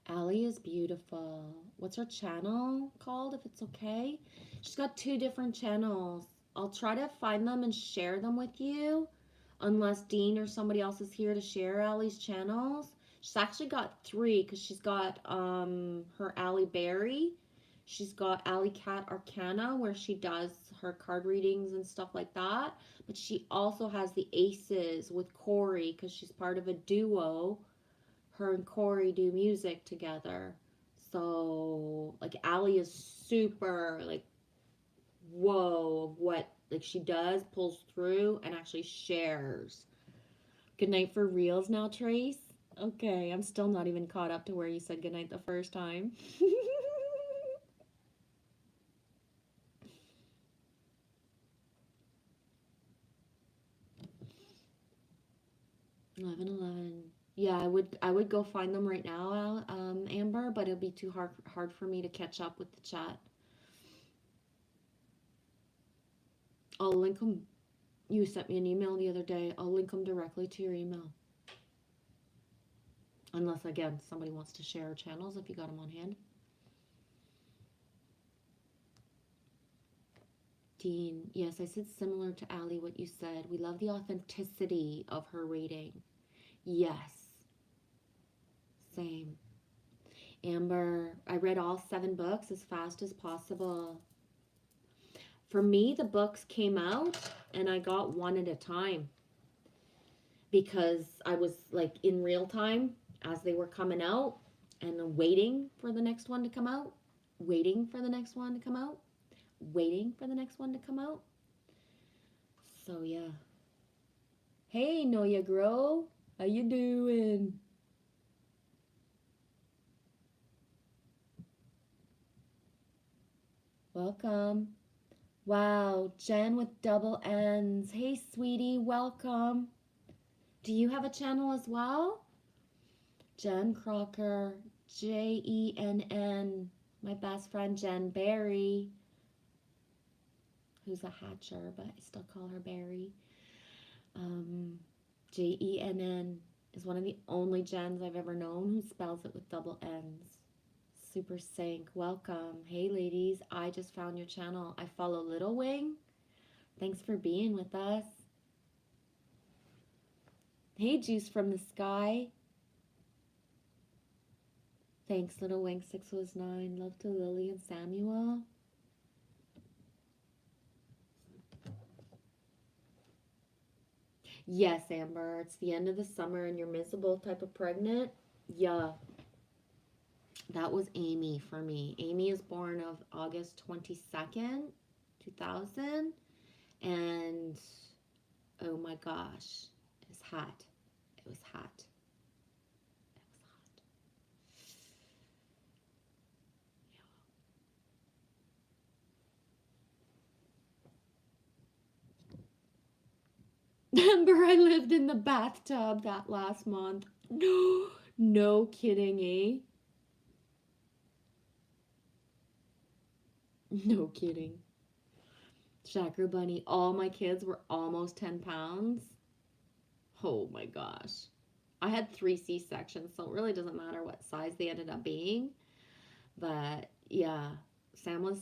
Speaker 1: Allie is beautiful. What's her channel called, if it's okay? She's got 2 different channels. I'll try to find them and share them with you, unless Dean or somebody else is here to share Allie's channels. She's actually got 3, because she's got her Allie Berry. She's got Alley Cat Arcana, where she does her card readings and stuff like that. But she also has the Aces with Corey, because she's part of a duo. Her and Corey do music together. So, like, Allie is super, like, whoa, of what, like, she does, pulls through, and actually shares. Good night for reals now, Trace. Okay, I'm still not even caught up to where you said goodnight the first time. 11:11. Yeah, I would go find them right now, Amber, but it'll be too hard for me to catch up with the chat. I'll link them. You sent me an email the other day. I'll link them directly to your email. Unless, again, somebody wants to share our channels if you got them on hand. Dean, yes, I said similar to Allie what you said. We love the authenticity of her reading. Yes. Same. Amber, I read all 7 books as fast as possible. For me, the books came out and I got one at a time, because I was like in real time as they were coming out and waiting for the next one to come out, waiting for the next one to come out, waiting for the next one to come out. So yeah. Hey, Noya Grow, how you doing? Welcome. Wow, Jen with double N's. Hey, sweetie, welcome. Do you have a channel as well? Jen Crocker, Jenn. My best friend Jen Berry, who's a hatcher, but I still call her Berry. Jenn is one of the only Jens I've ever known who spells it with double N's. Super Sync, welcome. Hey ladies, I just found your channel. I follow Little Wing. Thanks for being with us. Hey, Juice from the Sky. Thanks, Little Wing 609. Love to Lily and Samuel. Yes, Amber, it's the end of the summer and you're miserable type of pregnant. Yeah. That was Amy for me. Amy is born of August 22nd, 2000. And oh my gosh, it was hot. It was hot. It was hot. Amber, I lived in the bathtub that last month. No, no kidding, eh? No kidding. Chakra Bunny, all my kids were almost 10 pounds. Oh my gosh. I had 3 C-sections, so it really doesn't matter what size they ended up being. But yeah, Sam was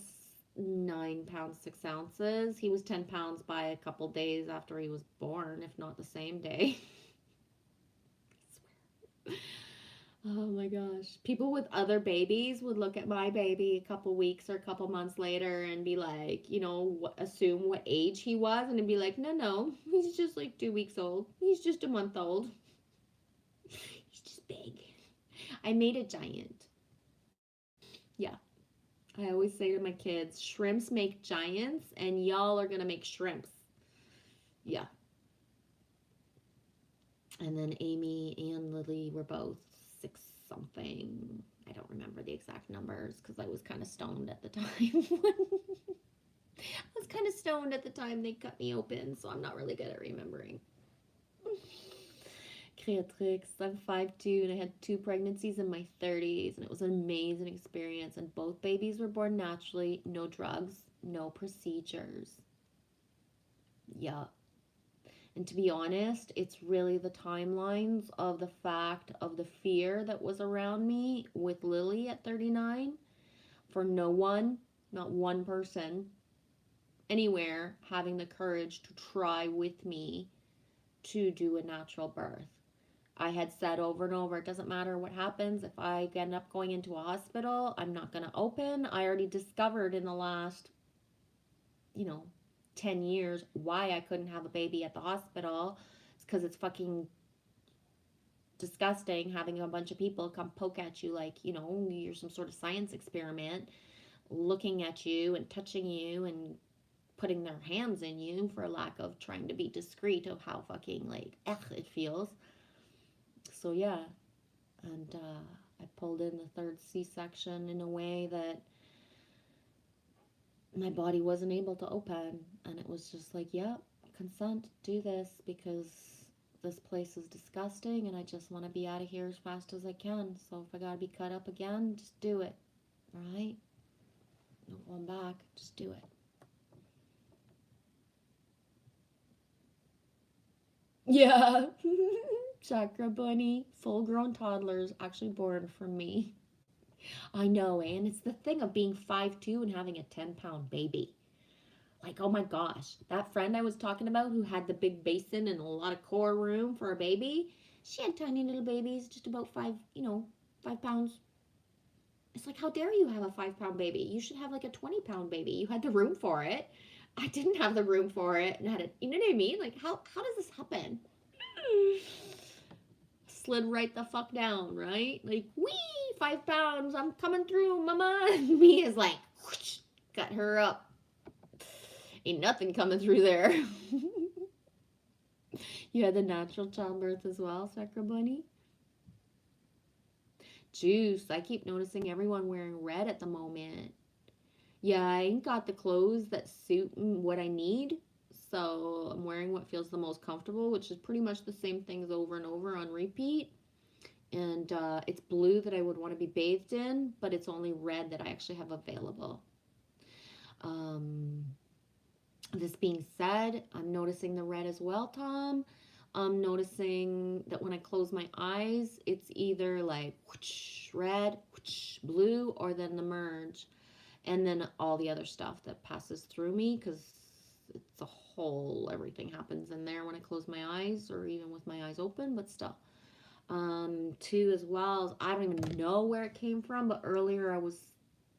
Speaker 1: 9 pounds, 6 ounces. He was 10 pounds by a couple days after he was born, if not the same day. I swear. Oh my gosh. People with other babies would look at my baby a couple weeks or a couple months later and be like, you know, assume what age he was. And it'd be like, no, he's just like 2 weeks old. He's just a month old. He's just big. I made a giant. Yeah. I always say to my kids, shrimps make giants, and y'all are going to make shrimps. Yeah. And then Amy and Lily were both 6 something. I don't remember the exact numbers because I was kind of stoned at the time. I was kind of stoned at the time they cut me open, so I'm not really good at remembering. Creatrix, I'm 5'2", and I had 2 pregnancies in my 30s, and it was an amazing experience. And both babies were born naturally, no drugs, no procedures. Yeah. And to be honest, it's really the timelines of the fact of the fear that was around me with Lily at 39 for no one, not one person anywhere having the courage to try with me to do a natural birth. I had said over and over, it doesn't matter what happens. If I end up going into a hospital, I'm not going to open. I already discovered in the last, 10 years why I couldn't have a baby at the hospital. It's because it's fucking disgusting having a bunch of people come poke at you like, you're some sort of science experiment, looking at you and touching you and putting their hands in you for lack of trying to be discreet of how fucking it feels. So yeah, and I pulled in the 3rd C-section in a way that my body wasn't able to open, and it was just like, yep, consent, do this, because this place is disgusting and I just want to be out of here as fast as I can. So if I gotta be cut up again, just do it, right? No going back, just do it. Yeah. Chakra bunny, full-grown toddlers actually born from me. I know, and it's the thing of being 5'2" and having a 10-pound baby. Like, oh my gosh, that friend I was talking about who had the big basin and a lot of core room for a baby, she had tiny little babies, just about 5 pounds. It's like, how dare you have a 5-pound baby? You should have like a 20-pound baby. You had the room for it. I didn't have the room for it and had it, you know what I mean? Like, how does this happen? Slid right the fuck down, right? Like, wee, 5 pounds, I'm coming through, mama. And me is like, whoosh, got her up. Ain't nothing coming through there. You had the natural childbirth as well, Sacra Bunny? Juice, I keep noticing everyone wearing red at the moment. Yeah, I ain't got the clothes that suit what I need, so I'm wearing what feels the most comfortable, which is pretty much the same things over and over on repeat. And it's blue that I would want to be bathed in, but it's only red that I actually have available. This being said, I'm noticing the red as well, Tom. I'm noticing that when I close my eyes, it's either like whoosh, red, whoosh, blue, or then the merge. And then all the other stuff that passes through me, because it's a whole, everything happens in there when I close my eyes or even with my eyes open, but still. 2 as well, I don't even know where it came from, but earlier I was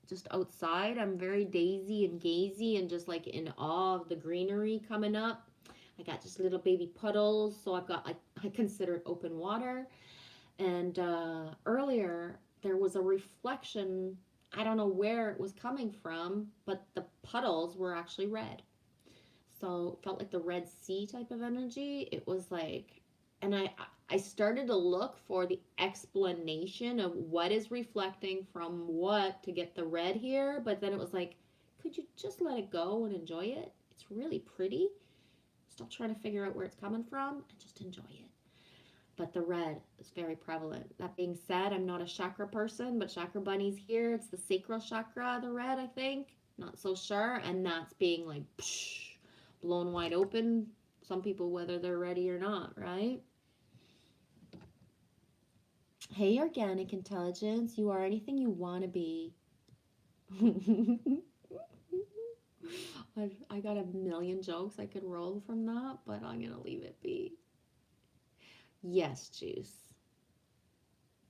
Speaker 1: just outside. I'm very daisy and gazy and just like in awe of the greenery coming up. I got just little baby puddles, so I've got, I consider it open water. And earlier there was a reflection. I don't know where it was coming from, but the puddles were actually red. So it felt like the Red Sea type of energy. It was like, and I started to look for the explanation of what is reflecting from what to get the red here, but then it was like, could you just let it go and enjoy it? It's really pretty. Stop trying to figure out where it's coming from and just enjoy it. But the red is very prevalent. That being said, I'm not a chakra person, but Chakra Bunny's here. It's the sacral chakra, the red, I think. Not so sure. And that's being like psh, blown wide open. Some people, whether they're ready or not, right? Hey, organic intelligence, you are anything you want to be. I got a million jokes I could roll from that, but I'm going to leave it be. Yes, Juice.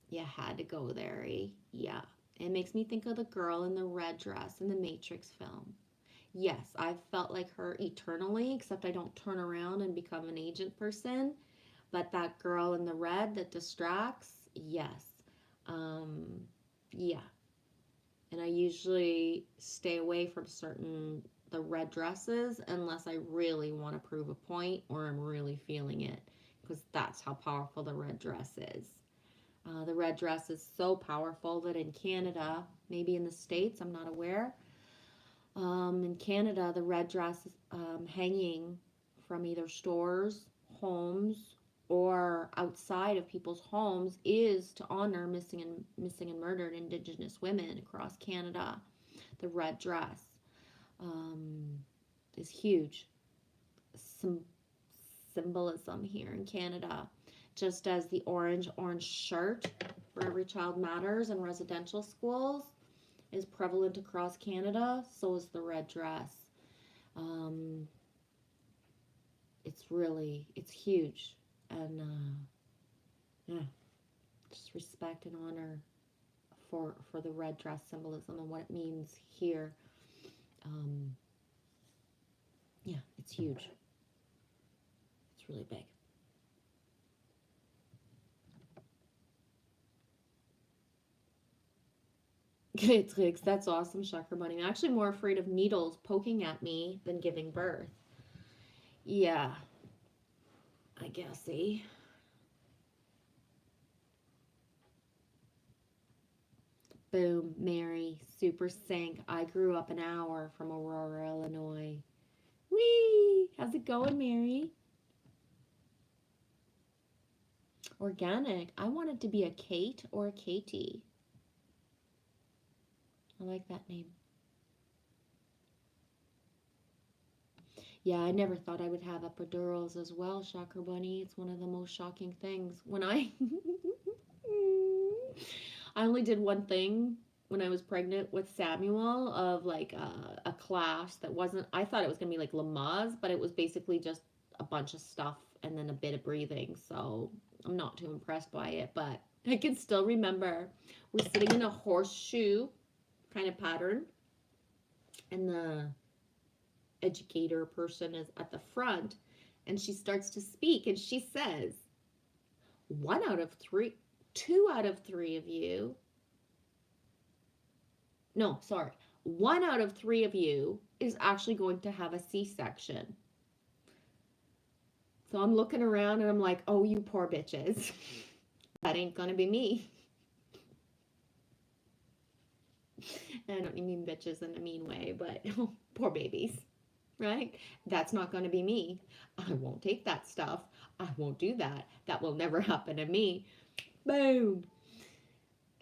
Speaker 1: You had to go there, eh? Yeah. It makes me think of the girl in the red dress in the Matrix film. Yes, I've felt like her eternally, except I don't turn around and become an agent person. But that girl in the red that distracts, yes. Yeah. And I usually stay away from the red dresses unless I really want to prove a point or I'm really feeling it, because that's how powerful the red dress is. The red dress is so powerful that in Canada, maybe in the States, I'm not aware. In Canada, the red dress hanging from either stores, homes, or outside of people's homes is to honor missing and murdered Indigenous women across Canada. The red dress um, is huge. Some symbolism here in Canada, just as the orange shirt for Every Child Matters in residential schools is prevalent across Canada, so is the red dress. Um, it's huge, and yeah, just respect and honor for the red dress symbolism and what it means here. Um, yeah, it's huge. It's really big. Good tricks. That's awesome, Chakra Bunny. I'm actually more afraid of needles poking at me than giving birth. Yeah, I guess, see? Boom, Mary, super sync. I grew up an hour from Aurora, Illinois. Whee! How's it going, Mary? Organic. I wanted to be a Kate or a Katie. I like that name. Yeah, I never thought I would have epidurals as well, Chakra Bunny. It's one of the most shocking things. When I I only did one thing when I was pregnant with Samuel of like a class that wasn't, I thought it was going to be like Lamaze, but it was basically just a bunch of stuff and then a bit of breathing. So I'm not too impressed by it, but I can still remember we're sitting in a horseshoe kind of pattern, and the educator person is at the front, and she starts to speak and she says, two out of three of you, no, sorry, 1 out of 3 of you is actually going to have a C-section. So I'm looking around and I'm like, oh, you poor bitches. That ain't gonna be me. I don't mean bitches in a mean way, but poor babies, right? That's not gonna be me. I won't take that stuff. I won't do that. That will never happen to me. Boom.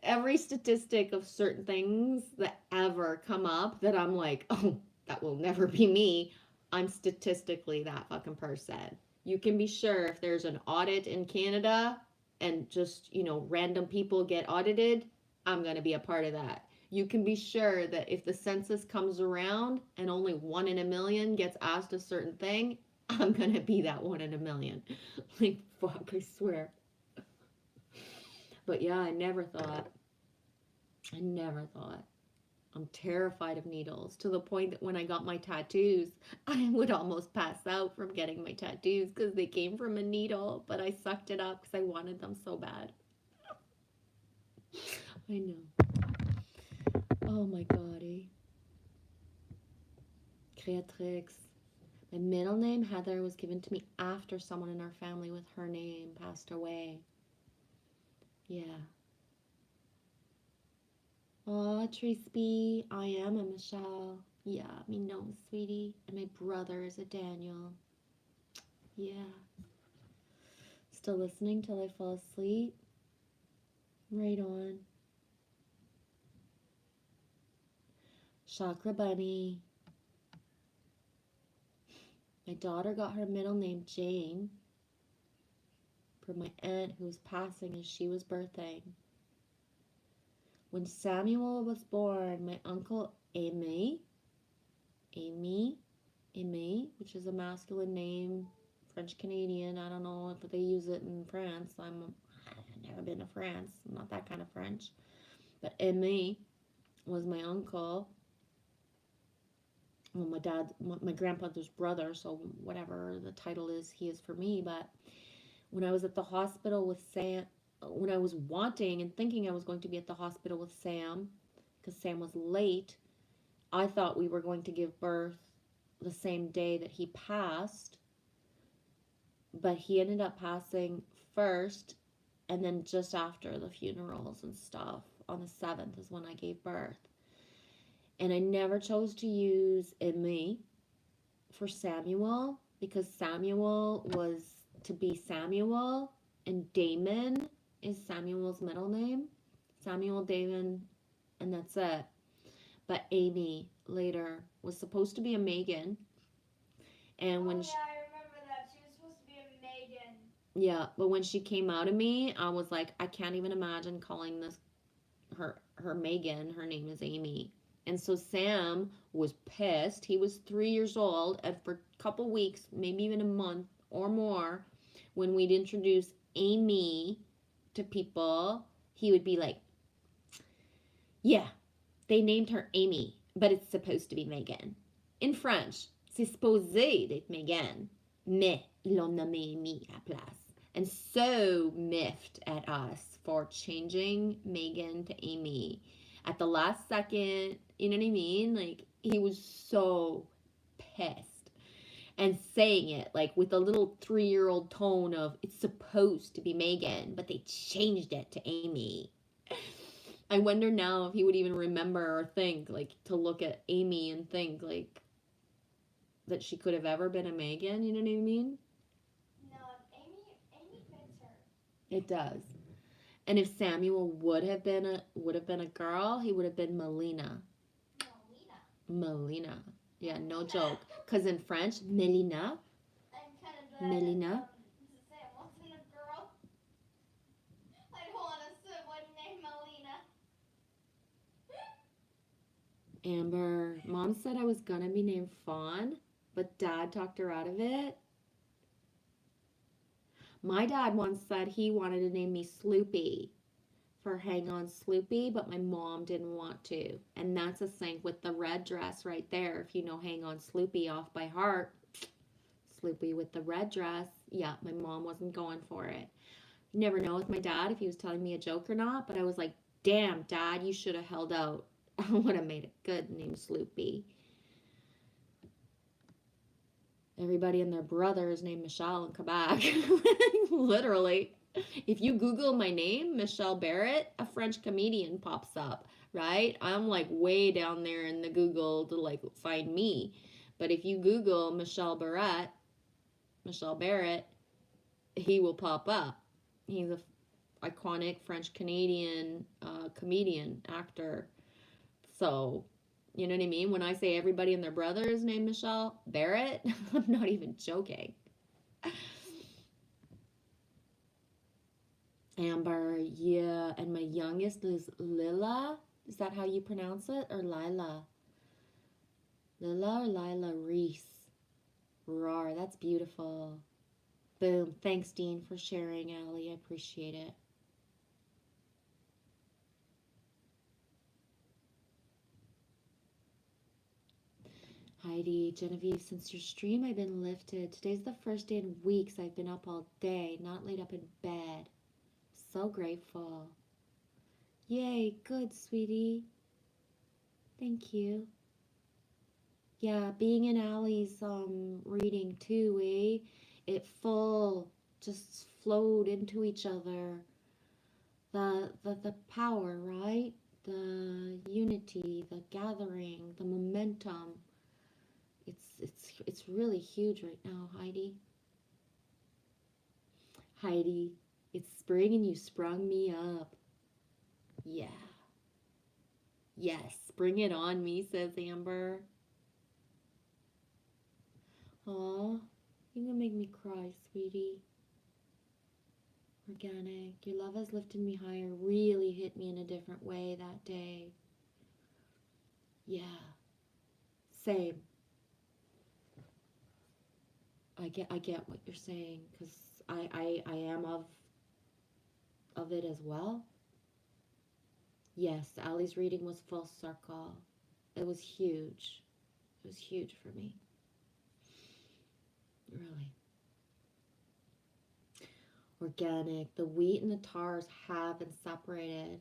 Speaker 1: Every statistic of certain things that ever come up that I'm like, oh, that will never be me. I'm statistically that fucking person. You can be sure if there's an audit in Canada and just, random people get audited, I'm going to be a part of that. You can be sure that if the census comes around and only 1 in a million gets asked a certain thing, I'm going to be that 1 in a million. Like, fuck, I swear. But yeah, I never thought. I'm terrified of needles, to the point that when I got my tattoos, I would almost pass out from getting my tattoos because they came from a needle, but I sucked it up because I wanted them so bad. I know. Oh my god, eh? Creatrix. My middle name, Heather, was given to me after someone in our family with her name passed away. Yeah. Oh, Tracy, I am a Michelle. Yeah, me know, sweetie. And my brother is a Daniel. Yeah. Still listening till I fall asleep? Right on. Chakra Bunny. My daughter got her middle name Jane from my aunt who was passing as she was birthing. When Samuel was born, my uncle Amy, which is a masculine name, French Canadian. I don't know if they use it in France. I've never been to France. I'm not that kind of French. But Amy was my uncle. Well, my grandfather's brother, so whatever the title is, he is for me. But when I was at the hospital with Sam, when I was wanting and thinking I was going to be at the hospital with Sam, because Sam was late. I thought we were going to give birth the same day that he passed, but he ended up passing first, and then just after the funerals and stuff, on the 7th is when I gave birth. And I never chose to use Emmy for Samuel because Samuel was to be Samuel, and Damon is Samuel's middle name. Samuel Damon, and that's it. But Amy later was supposed to be a Megan. And when
Speaker 4: I remember that. She was supposed to be a Megan.
Speaker 1: yeah, but when she came out of me, I was like, I can't even imagine calling this her Megan. Her name is Amy. And so Sam was pissed. He was 3 years old, and for a couple weeks, maybe even a month or more, when we'd introduce Amy to people, he would be like, yeah, they named her Amy, but it's supposed to be Megan. In French, c'est supposé d'être Megan, mais ils l'ont nommé Amy à place. And so miffed at us for changing Megan to Amy at the last second. You know what I mean? Like, he was so pissed and saying it like with a little 3-year-old tone of, it's supposed to be Megan, but they changed it to Amy. I wonder now if he would even remember or think, like, to look at Amy and think, like, that she could have ever been a Megan. You know what I mean?
Speaker 4: No, Amy fits her.
Speaker 1: It does. And if Samuel would have been a girl, he would have been Melina. Melina. Yeah, no joke. Because in French, Melina.
Speaker 4: I'm kind of glad
Speaker 1: Melina.
Speaker 4: Sam wasn't a girl. I don't want a sibling named Melina.
Speaker 1: Amber, Mom said I was gonna be named Fawn, but Dad talked her out of it. My dad once said he wanted to name me Sloopy for Hang On Sloopy, but my mom didn't want to. And that's a sync with the red dress right there. If you know Hang On Sloopy off by heart, Sloopy with the red dress. Yeah, my mom wasn't going for it. You never know with my dad if he was telling me a joke or not, but I was like, damn, Dad, you should have held out. I would have made a good name, Sloopy. Everybody and their brother is named Michelle in Quebec. Literally. If you Google my name, Michelle Barrett, a French comedian pops up, right? I'm like way down there in the Google to like find me. But if you Google Michelle Barrett, he will pop up. He's a iconic French Canadian comedian, actor. So, you know what I mean? When I say everybody and their brother is named Michelle Barrett, I'm not even joking. Amber, yeah, and my youngest is Lila. Is that how you pronounce it? Or Lila? Lila or Lila Reese? Roar, that's beautiful. Boom. Thanks, Dean, for sharing, Allie. I appreciate it. Heidi, Genevieve, since your stream, I've been lifted. Today's the first day in weeks I've been up all day, not laid up in bed. So grateful. Yay, good, sweetie. Thank you. Yeah, being in Allie's reading too, eh? It full just flowed into each other. The power, right? The unity, the gathering, the momentum. It's really huge right now, Heidi. Heidi, it's spring and you sprung me up. Yeah. Yes, bring it on me, says Amber. Aw, you're gonna make me cry, sweetie. Organic, your love has lifted me higher, really hit me in a different way that day. Yeah, same. I get what you're saying, because I am of it as well. Yes, Allie's reading was full circle. It was huge. It was huge for me. Really. Organic. The wheat and the tars have been separated.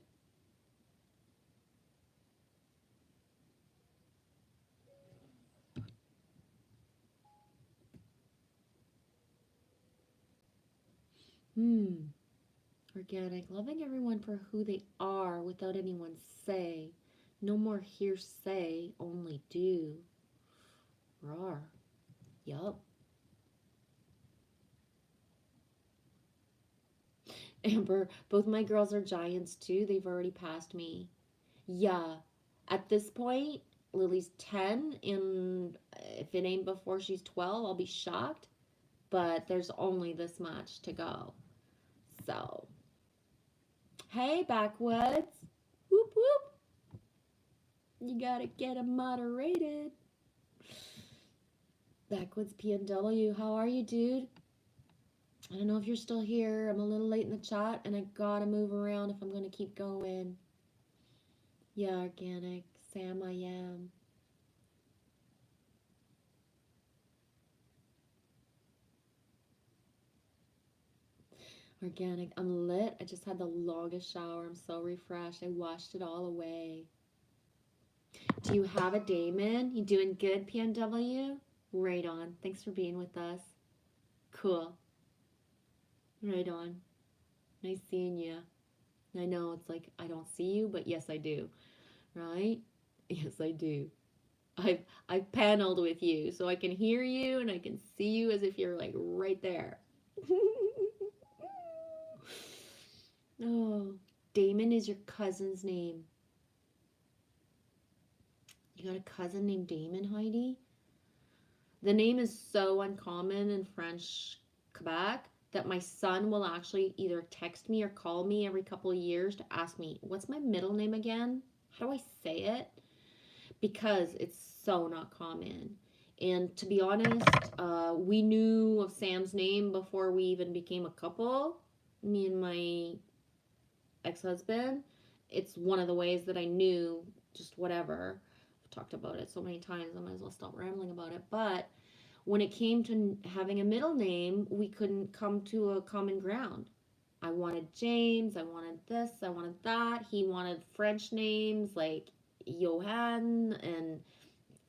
Speaker 1: Organic. Loving everyone for who they are without anyone say. No more hearsay, only do. Rawr. Yup. Amber, both my girls are giants too. They've already passed me. Yeah. At this point, Lily's 10, and if it ain't before she's 12, I'll be shocked. But there's only this much to go. So, hey, Backwoods. Whoop whoop. You gotta get 'em moderated. Backwoods PNW, how are you, dude? I don't know if you're still here. I'm a little late in the chat, and I gotta move around if I'm gonna keep going. Yeah, organic. Sam, I am. Organic. I'm lit. I just had the longest shower. I'm so refreshed. I washed it all away. Do you have a Damon? You doing good, PNW? Right on. Thanks for being with us. Cool. Right on. Nice seeing you. I know it's like I don't see you, but yes I do. Right? Yes I do. I've paneled with you so I can hear you and I can see you as if you're like right there. Oh, Damon is your cousin's name. You got a cousin named Damon, Heidi? The name is so uncommon in French Quebec that my son will actually either text me or call me every couple of years to ask me, what's my middle name again? How do I say it? Because it's so not common. And to be honest, we knew of Sam's name before we even became a couple, me and my ex-husband. It's one of the ways that I knew just whatever. I've talked about it so many times, I might as well stop rambling about it. But when it came to having a middle name, we couldn't come to a common ground. I wanted James, I wanted this, I wanted that. He wanted French names like Johan and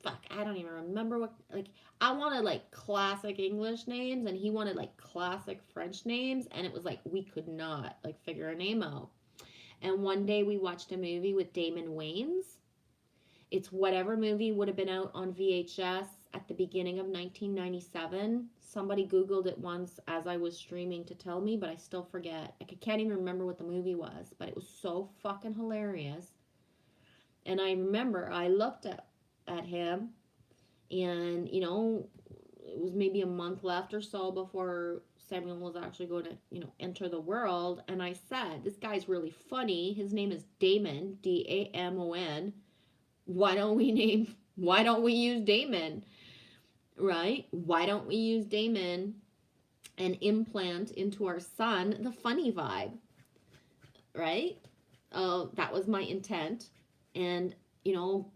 Speaker 1: fuck, I don't even remember what, like, I wanted like classic English names and he wanted like classic French names, and it was like we could not like figure a name out. And one day we watched a movie with Damon Wayans. It's whatever movie would have been out on VHS at the beginning of 1997. Somebody Googled it once as I was streaming to tell me, but I still forget. I can't even remember what the movie was, but it was so fucking hilarious. And I remember I looked at him, and, you know, it was maybe a month left or so before Samuel was actually going to, you know, enter the world. And I said, this guy's really funny. His name is Damon, Damon. Why don't we use Damon? Right? Why don't we use Damon and implant into our son the funny vibe? Right? That was my intent. And, you know,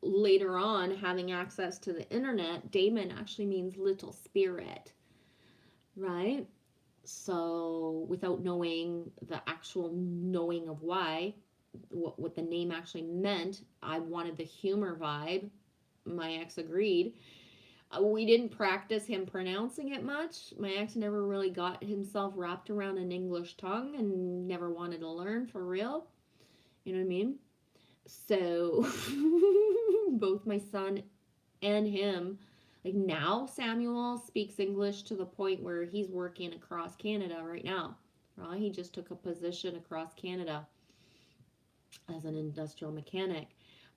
Speaker 1: later on, having access to the internet, Damon actually means little spirit. Right? So without knowing the actual knowing of why, what the name actually meant, I wanted the humor vibe. My ex agreed. We didn't practice him pronouncing it much. My ex never really got himself wrapped around an English tongue and never wanted to learn for real. You know what I mean? So both my son and him, like, now Samuel speaks English to the point where he's working across Canada right now. Right? He just took a position across Canada as an industrial mechanic.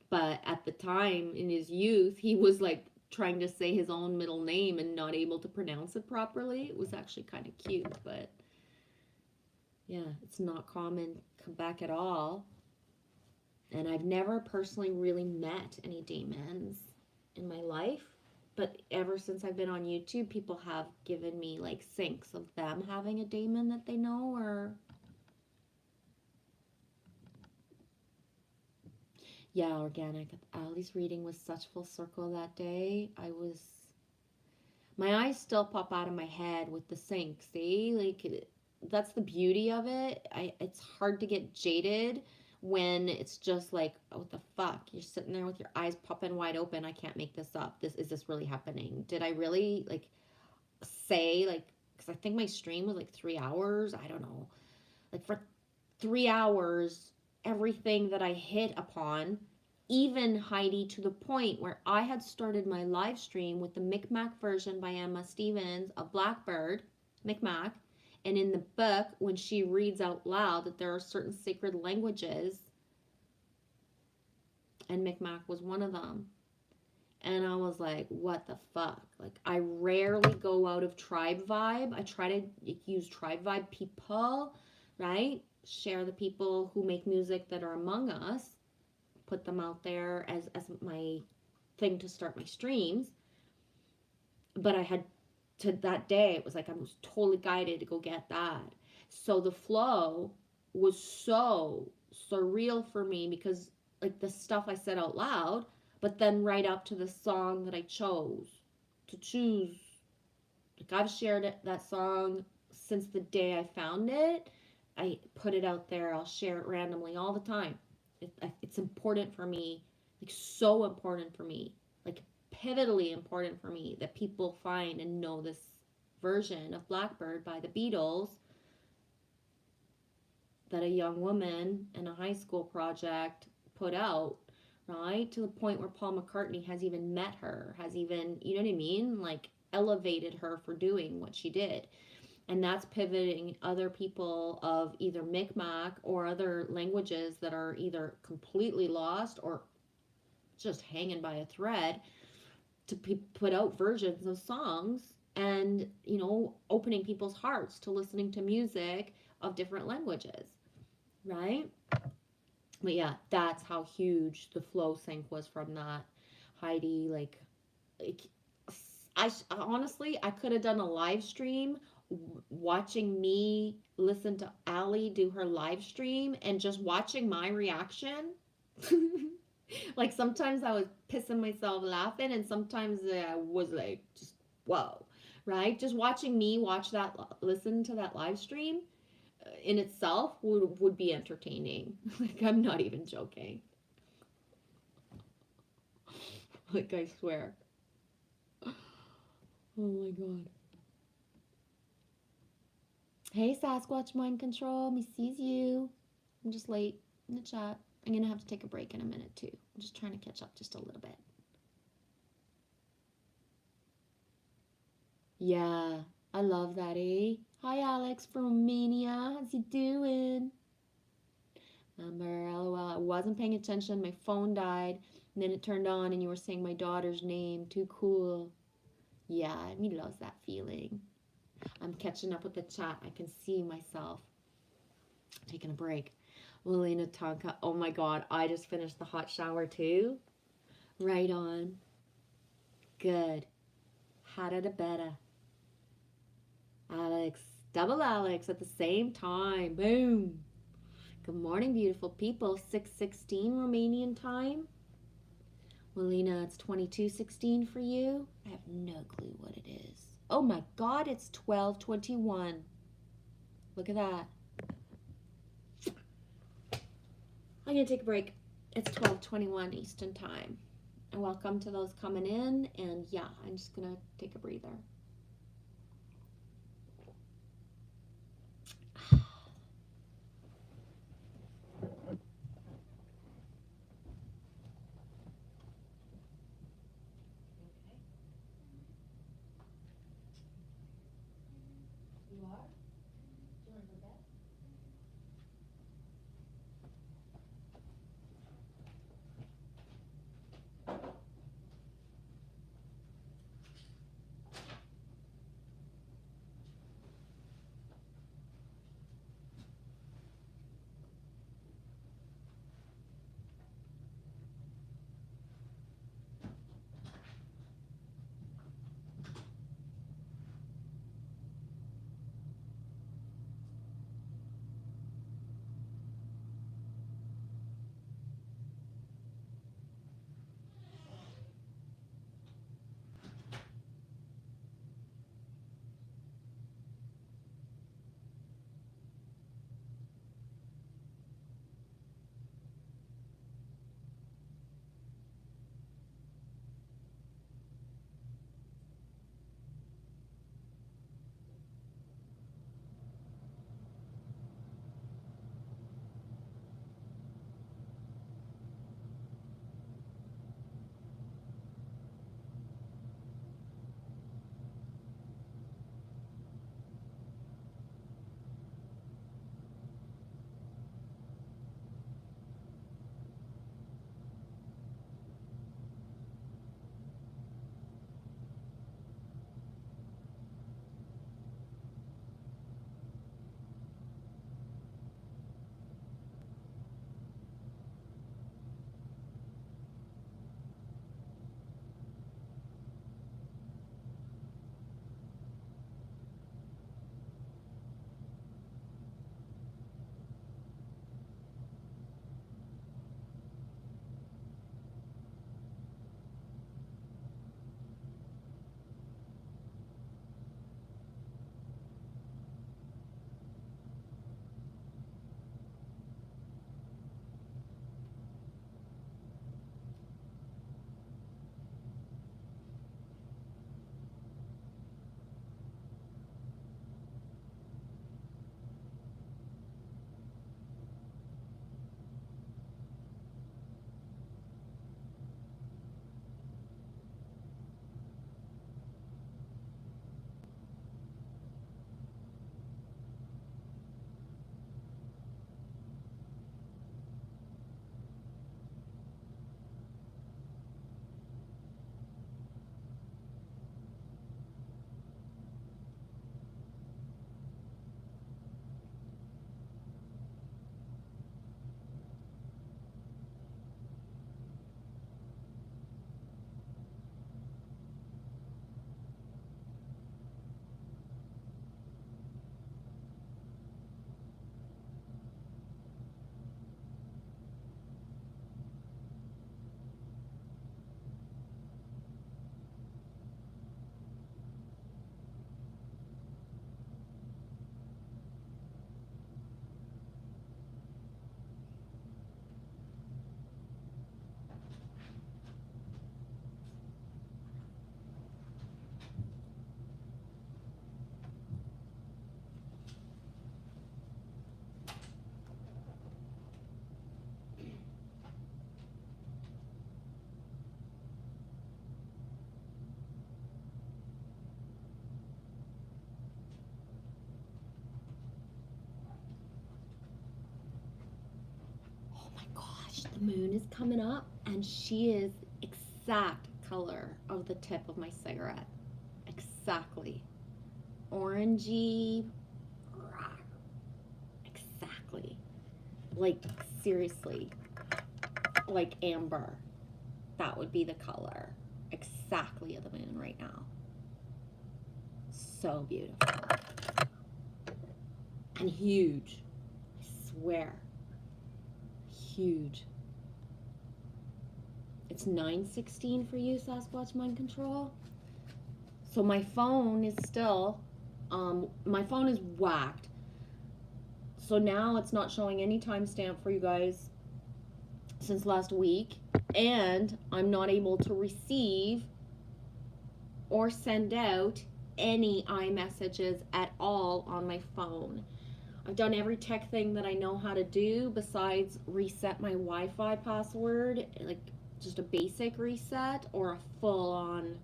Speaker 1: But at the time in his youth, he was like trying to say his own middle name and not able to pronounce it properly. It was actually kind of cute, but yeah, it's not common Quebec at all. And I've never personally really met any Damons in my life. But ever since I've been on YouTube, people have given me like syncs of them having a Damon that they know, or yeah, organic. Ali's reading was such full circle that day. My eyes still pop out of my head with the sync. See, like, that's the beauty of it. It's hard to get jaded when it's just like, oh, what the fuck? You're sitting there with your eyes popping wide open. I can't make this up. Is this really happening? Did I really like say like because I think my stream was like 3 hours. I don't know. Like for 3 hours, everything that I hit upon, even Heidi, to the point where I had started my live stream with the Micmac version by Emma Stevens of Blackbird, Micmac. And in the book, when she reads out loud that there are certain sacred languages, and Micmac was one of them. And I was like, what the fuck? Like, I rarely go out of tribe vibe. I try to use tribe vibe people, right? Share the people who make music that are among us, put them out there as my thing to start my streams. But I had to that day, it was like I was totally guided to go get that. So the flow was so surreal for me because like the stuff I said out loud, but then right up to the song that I chose to choose. Like I've shared that song since the day I found it. I put it out there. I'll share it randomly all the time. It's important for me, like so important for me, like pivotally important for me that people find and know this version of Blackbird by the Beatles that a young woman in a high school project put out, right? To the point where Paul McCartney has even met her, has even, you know what I mean? Like elevated her for doing what she did. And that's pivoting other people of either Micmac or other languages that are either completely lost or just hanging by a thread to put out versions of songs and, you know, opening people's hearts to listening to music of different languages, right? But yeah, that's how huge the flow sync was from that, Heidi. Like I honestly, I could have done a live stream watching me listen to Allie do her live stream and just watching my reaction. Like sometimes I was pissing myself laughing and sometimes I was like just whoa, right? Just watching me watch that, listen to that live stream in itself would be entertaining. Like I'm not even joking. Like I swear. Oh my god. Hey Sasquatch Mind Control, me sees you. I'm just late in the chat. I'm gonna have to take a break in a minute too. I'm just trying to catch up just a little bit. Yeah, I love that, eh? Hi Alex from Romania. How's you doing? Remember, LOL, I wasn't paying attention. My phone died. And then it turned on and you were saying my daughter's name. Too cool. Yeah, me loves that feeling. I'm catching up with the chat. I can see myself taking a break. Lilina Tonka. Oh my god, I just finished the hot shower too. Right on. Good. Hotter the better. Alex. Double Alex at the same time. Boom. Good morning, beautiful people. 6:16 Romanian time. Melina, it's 22:16 for you. I have no clue what it is. Oh my god, it's 12:21. Look at that. I'm gonna take a break. It's 12:21 Eastern time. And welcome to those coming in. And yeah, I'm just gonna take a breather. You are? Do you want to go to bed? moon is coming up, and she is exact color of the tip of my cigarette. Exactly. Orangey. Exactly. Like, seriously. Like amber. That would be the color. Exactly of the moon right now. So beautiful. And huge. I swear. Huge. It's 9:16 for you, Sasquatch Mind Control. So my phone is still, my phone is whacked. So now it's not showing any timestamp for you guys since last week. And I'm not able to receive or send out any iMessages at all on my phone. I've done every tech thing that I know how to do besides reset my Wi-Fi password, like just a basic reset or a full-on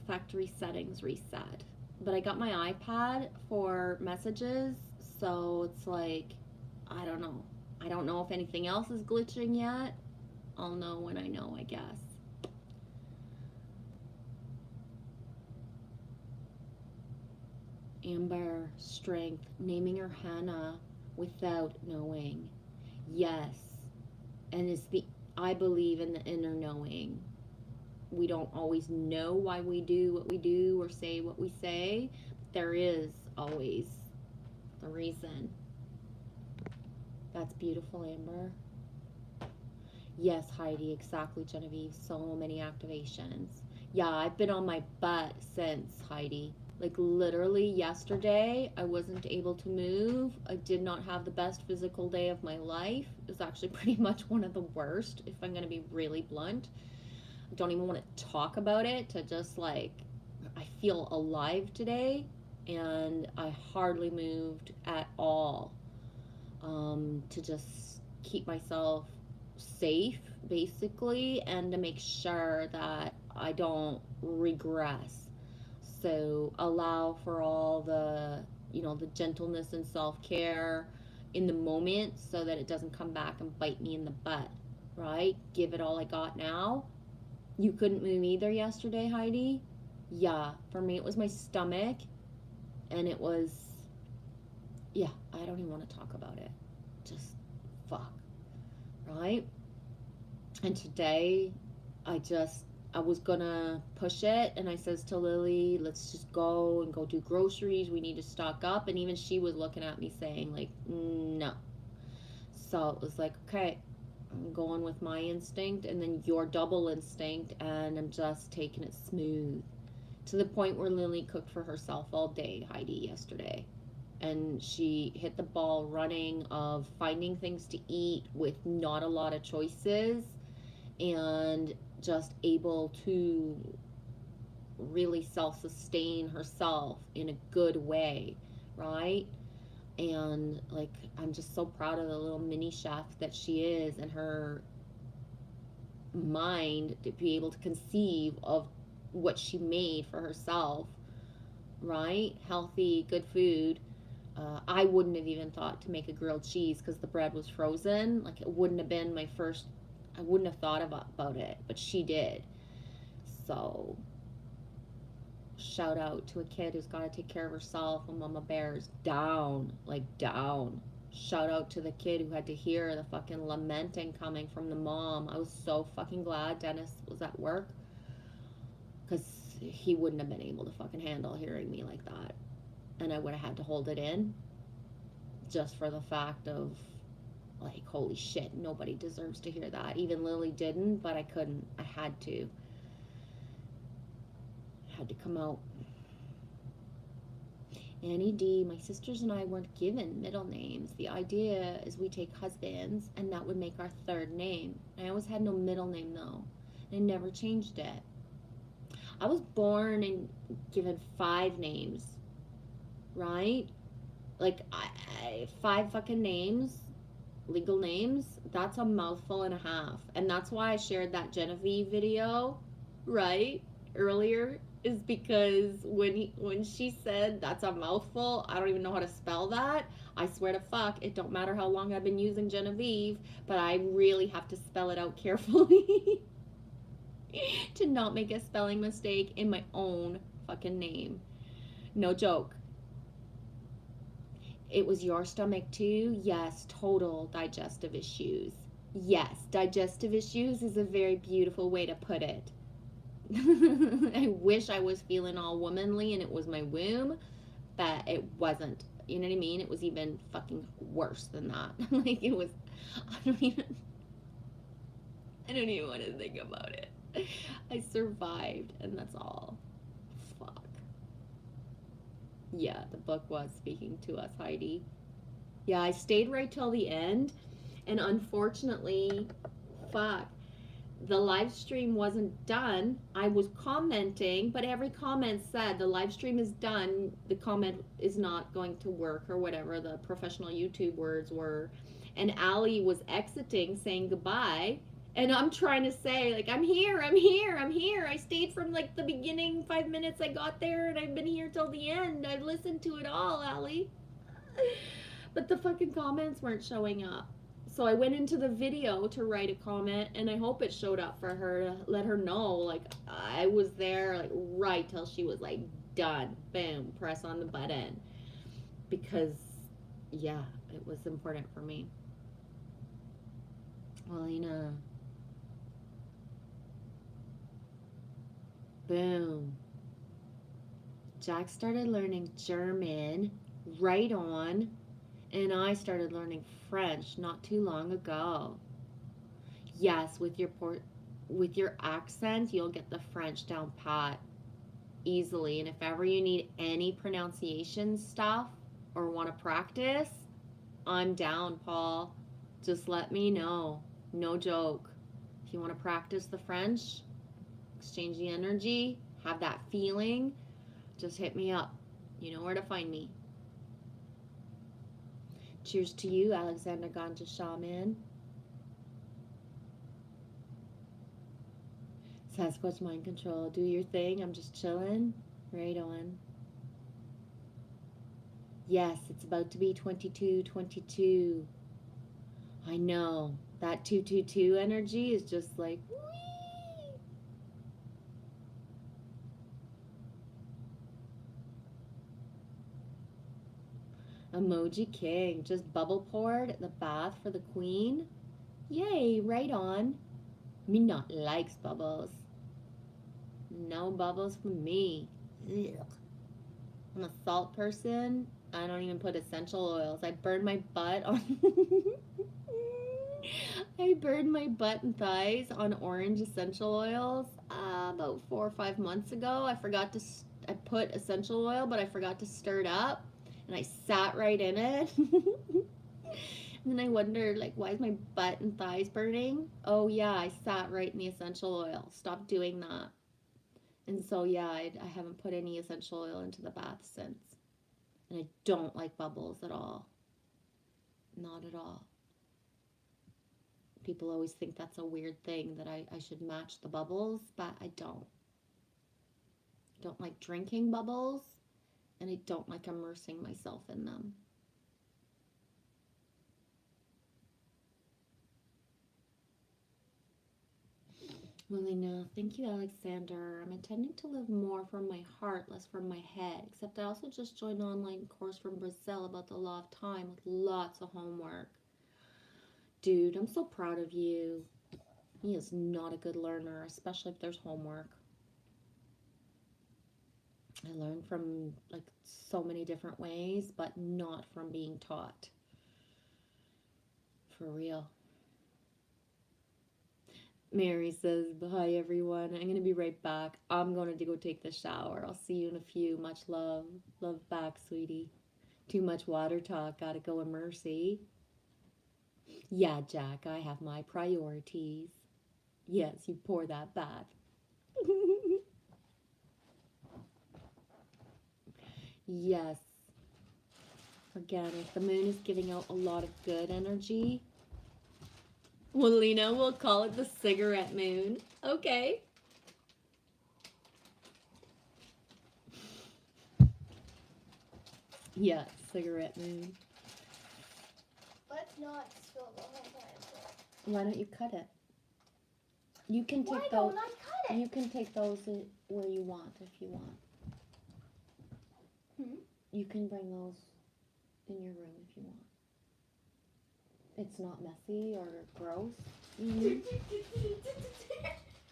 Speaker 1: factory settings reset. But I got my iPad for messages, so it's like, I don't know. I don't know if anything else is glitching yet. I'll know when I know, I guess. Amber, strength, naming her Hannah without knowing. Yes. And it's I believe in the inner knowing. We don't always know why we do what we do or say what we say. But there is always the reason. That's beautiful, Amber. Yes, Heidi, exactly, Genevieve. So many activations. Yeah, I've been on my butt since, Heidi. Like literally yesterday, I wasn't able to move. I did not have the best physical day of my life. It was actually pretty much one of the worst, if I'm going to be really blunt. I don't even want to talk about it, to just like, I feel alive today, and I hardly moved at all, to just keep myself safe, basically, and to make sure that I don't regress. So allow for all the, the gentleness and self-care in the moment so that it doesn't come back and bite me in the butt, right? Give it all I got now. You couldn't move either yesterday, Heidi? Yeah, for me it was my stomach, and it was, yeah, I don't even want to talk about it. Just fuck, right? And today, I was gonna push it, and I says to Lily, let's just go and go do groceries. We need to stock up. And even she was looking at me saying, like, no. So it was like, okay, I'm going with my instinct and then your double instinct, and I'm just taking it smooth. To the point where Lily cooked for herself all day, Heidi, yesterday. And she hit the ball running of finding things to eat with not a lot of choices, and just able to really self-sustain herself in a good way, right? And like, I'm just so proud of the little mini chef that she is, and her mind to be able to conceive of what she made for herself, right? Healthy, good food. I wouldn't have even thought to make a grilled cheese because the bread was frozen. Like, it wouldn't have been my first, I wouldn't have thought about it, but she did. So shout out to a kid who's got to take care of herself when Mama Bear's down, like down. Shout out to the kid who had to hear the fucking lamenting coming from the mom. I was so fucking glad Dennis was at work, because he wouldn't have been able to fucking handle hearing me like that. And I would have had to hold it in, just for the fact of, like, holy shit, nobody deserves to hear that. Even Lily didn't, but I couldn't. I had to. Had to come out. Annie D, my sisters and I weren't given middle names. The idea is we take husbands, and that would make our third name. I always had no middle name, though. I never changed it. I was born and given 5 names, right? Like, 5 fucking names, legal names. That's a mouthful and a half. And that's why I shared that Genevieve video, right, earlier, is because when she said that's a mouthful, I don't even know how to spell that. I swear to fuck, it don't matter how long I've been using Genevieve, but I really have to spell it out carefully to not make a spelling mistake in my own fucking name. No joke. It was your stomach too? Yes, total digestive issues. Yes, digestive issues is a very beautiful way to put it. I wish I was feeling all womanly and it was my womb, but it wasn't. You know what I mean? It was even fucking worse than that. Like it was, I don't even want to think about it. I survived and that's all. Fuck. Yeah, the book was speaking to us, Heidi. Yeah, I stayed right till the end, and unfortunately, fuck, the live stream wasn't done. I was commenting, but every comment said the live stream is done. The comment is not going to work, or whatever the professional YouTube words were. And Allie was exiting, saying goodbye. And I'm trying to say, like, I'm here. I stayed from, like, the beginning 5 minutes I got there, and I've been here till the end. I've listened to it all, Allie. But the fucking comments weren't showing up. So I went into the video to write a comment, and I hope it showed up for her to let her know, like, I was there, like, right till she was, like, done. Boom, press on the button. Because, yeah, it was important for me. Elena. Boom. Jack started learning German. Right on. And I started learning French not too long ago. Yes, with your accent, you'll get the French down pat easily. And if ever you need any pronunciation stuff or want to practice, I'm down, Paul. Just let me know. No joke. If you want to practice the French, exchange the energy, have that feeling, just hit me up. You know where to find me. Cheers to you, Alexander Ganja Shaman. Sasquatch Mind Control. Do your thing. I'm just chilling. Right on. Yes, it's about to be 2222. I know. That 222 energy is just like, whee! Emoji King. Just bubble poured at the bath for the queen. Yay, right on. Me not likes bubbles. No bubbles for me. Ugh. I'm a salt person. I don't even put essential oils. I burn my butt on I burned my butt and thighs on orange essential oils about 4 or 5 months ago. I put essential oil, but I forgot to stir it up, and I sat right in it. And then I wondered, like, why is my butt and thighs burning? Oh yeah, I sat right in the essential oil. Stop doing that. And so yeah, I haven't put any essential oil into the bath since. And I don't like bubbles at all. Not at all. People always think that's a weird thing, that I should match the bubbles, but I don't. I don't like drinking bubbles, and I don't like immersing myself in them. Melina, thank you, Alexander. I'm intending to live more from my heart, less from my head. Except I also just joined an online course from Brazil about the law of time with lots of homework. Dude, I'm so proud of you. He is not a good learner, especially if there's homework. I learn from, like, so many different ways, but not from being taught. For real. Mary says, hi everyone. I'm going to be right back. I'm going to go take the shower. I'll see you in a few. Much love. Love back, sweetie. Too much water talk. Gotta go in mercy. Yeah, Jack, I have my priorities. Yes, you pour that bath. Yes. Organic. The moon is giving out a lot of good energy. Well, Lena, we'll call it the cigarette moon. Okay. Yeah, cigarette moon.
Speaker 4: Let's not spill the whole time.
Speaker 1: Why don't you cut it? You can
Speaker 4: Why
Speaker 1: take
Speaker 4: don't
Speaker 1: those.
Speaker 4: I cut it?
Speaker 1: You can take those where you want if you want. You can bring those in your room if you want. It's not messy or gross.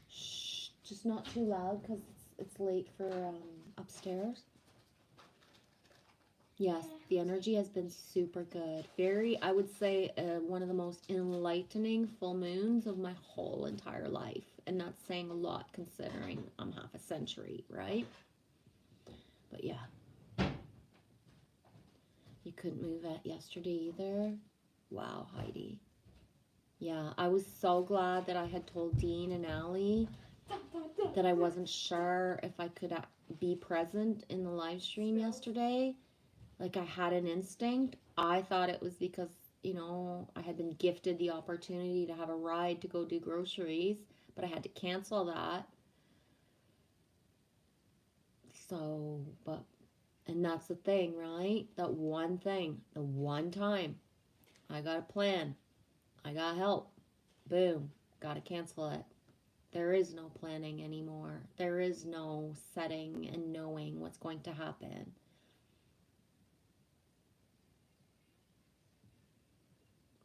Speaker 1: Shh, just not too loud because it's late for upstairs. Yes, the energy has been super good. Very, I would say, one of the most enlightening full moons of my whole entire life. And that's saying a lot considering I'm half a century, right? But yeah. You couldn't move it yesterday either? Wow, Heidi. Yeah, I was so glad that I had told Dean and Allie that I wasn't sure if I could be present in the live stream yesterday. Like I had an instinct. I thought it was because, you know, I had been gifted the opportunity to have a ride to go do groceries, but I had to cancel that. So, and that's the thing, right? That one thing, the one time I got a plan, I got help, boom, got to cancel it. There is no planning anymore. There is no setting and knowing what's going to happen.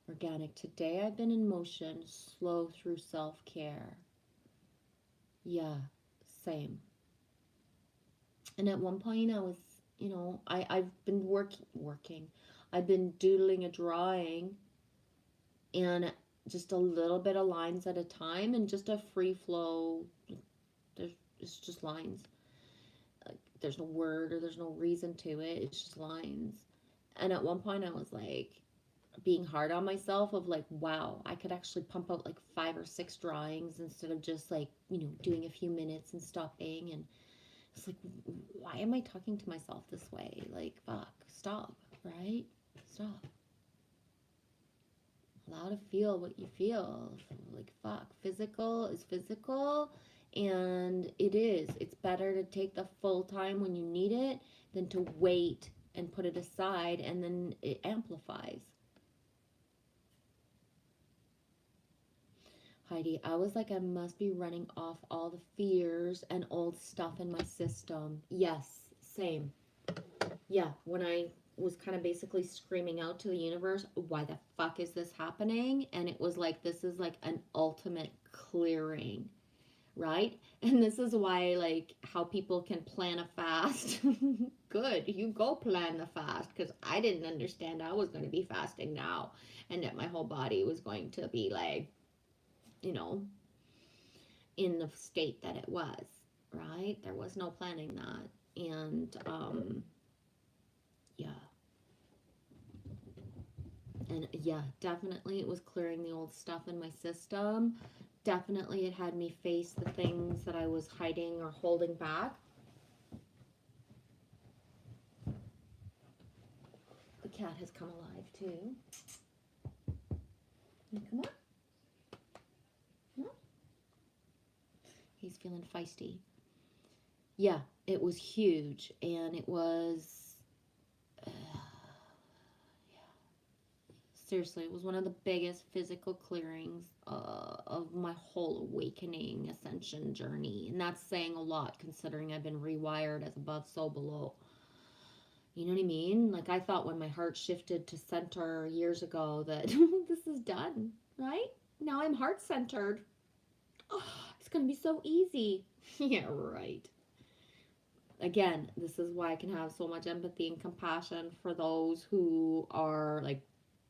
Speaker 1: Organic. Today I've been in motion, slow through self-care. Yeah, same. And at one point I was, you know, I've been working. I've been doodling a drawing and just a little bit of lines at a time and just a free flow. It's just lines. There's no word or there's no reason to it. It's just lines. And at one point I was like, being hard on myself of like, wow, I could actually pump out like 5 or 6 drawings instead of just like, you know, doing a few minutes and stopping. And it's like, why am I talking to myself this way? Like, fuck, stop, right? Stop. Allow to feel what you feel. Like, fuck, physical is physical, and it is. It's better to take the full time when you need it than to wait and put it aside and then it amplifies. Heidi, I was like, I must be running off all the fears and old stuff in my system. Yes, same. Yeah, when I was kind of basically screaming out to the universe, why the fuck is this happening? And it was like, this is like an ultimate clearing, right? And this is why, like, how people can plan a fast. Good, you go plan the fast, because I didn't understand I was going to be fasting now and that my whole body was going to be like, you know, in the state that it was, right? There was no planning that. And yeah. And yeah, definitely it was clearing the old stuff in my system. Definitely it had me face the things that I was hiding or holding back. The cat has come alive too. Come on. He's feeling feisty. Yeah, it was huge, and it was, yeah. Seriously, it was one of the biggest physical clearings of my whole awakening ascension journey, and that's saying a lot considering I've been rewired as above, so below. You know what I mean? Like, I thought when my heart shifted to center years ago that this is done, right? Now I'm heart-centered. Oh, it's going to be so easy. Yeah, right. Again, this is why I can have so much empathy and compassion for those who are like,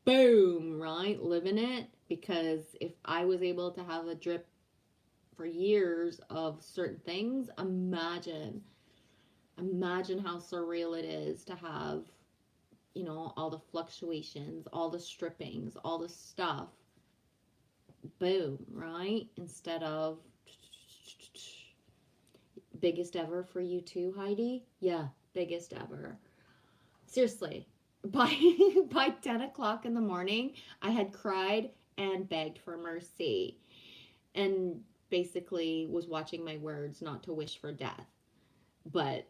Speaker 1: boom, right? Living it. Because if I was able to have a drip for years of certain things, imagine how surreal it is to have, you know, all the fluctuations, all the strippings, all the stuff. Boom, right? Instead of biggest ever for you too, Heidi? Yeah, biggest ever. Seriously, by 10 o'clock in the morning, I had cried and begged for mercy and basically was watching my words not to wish for death. But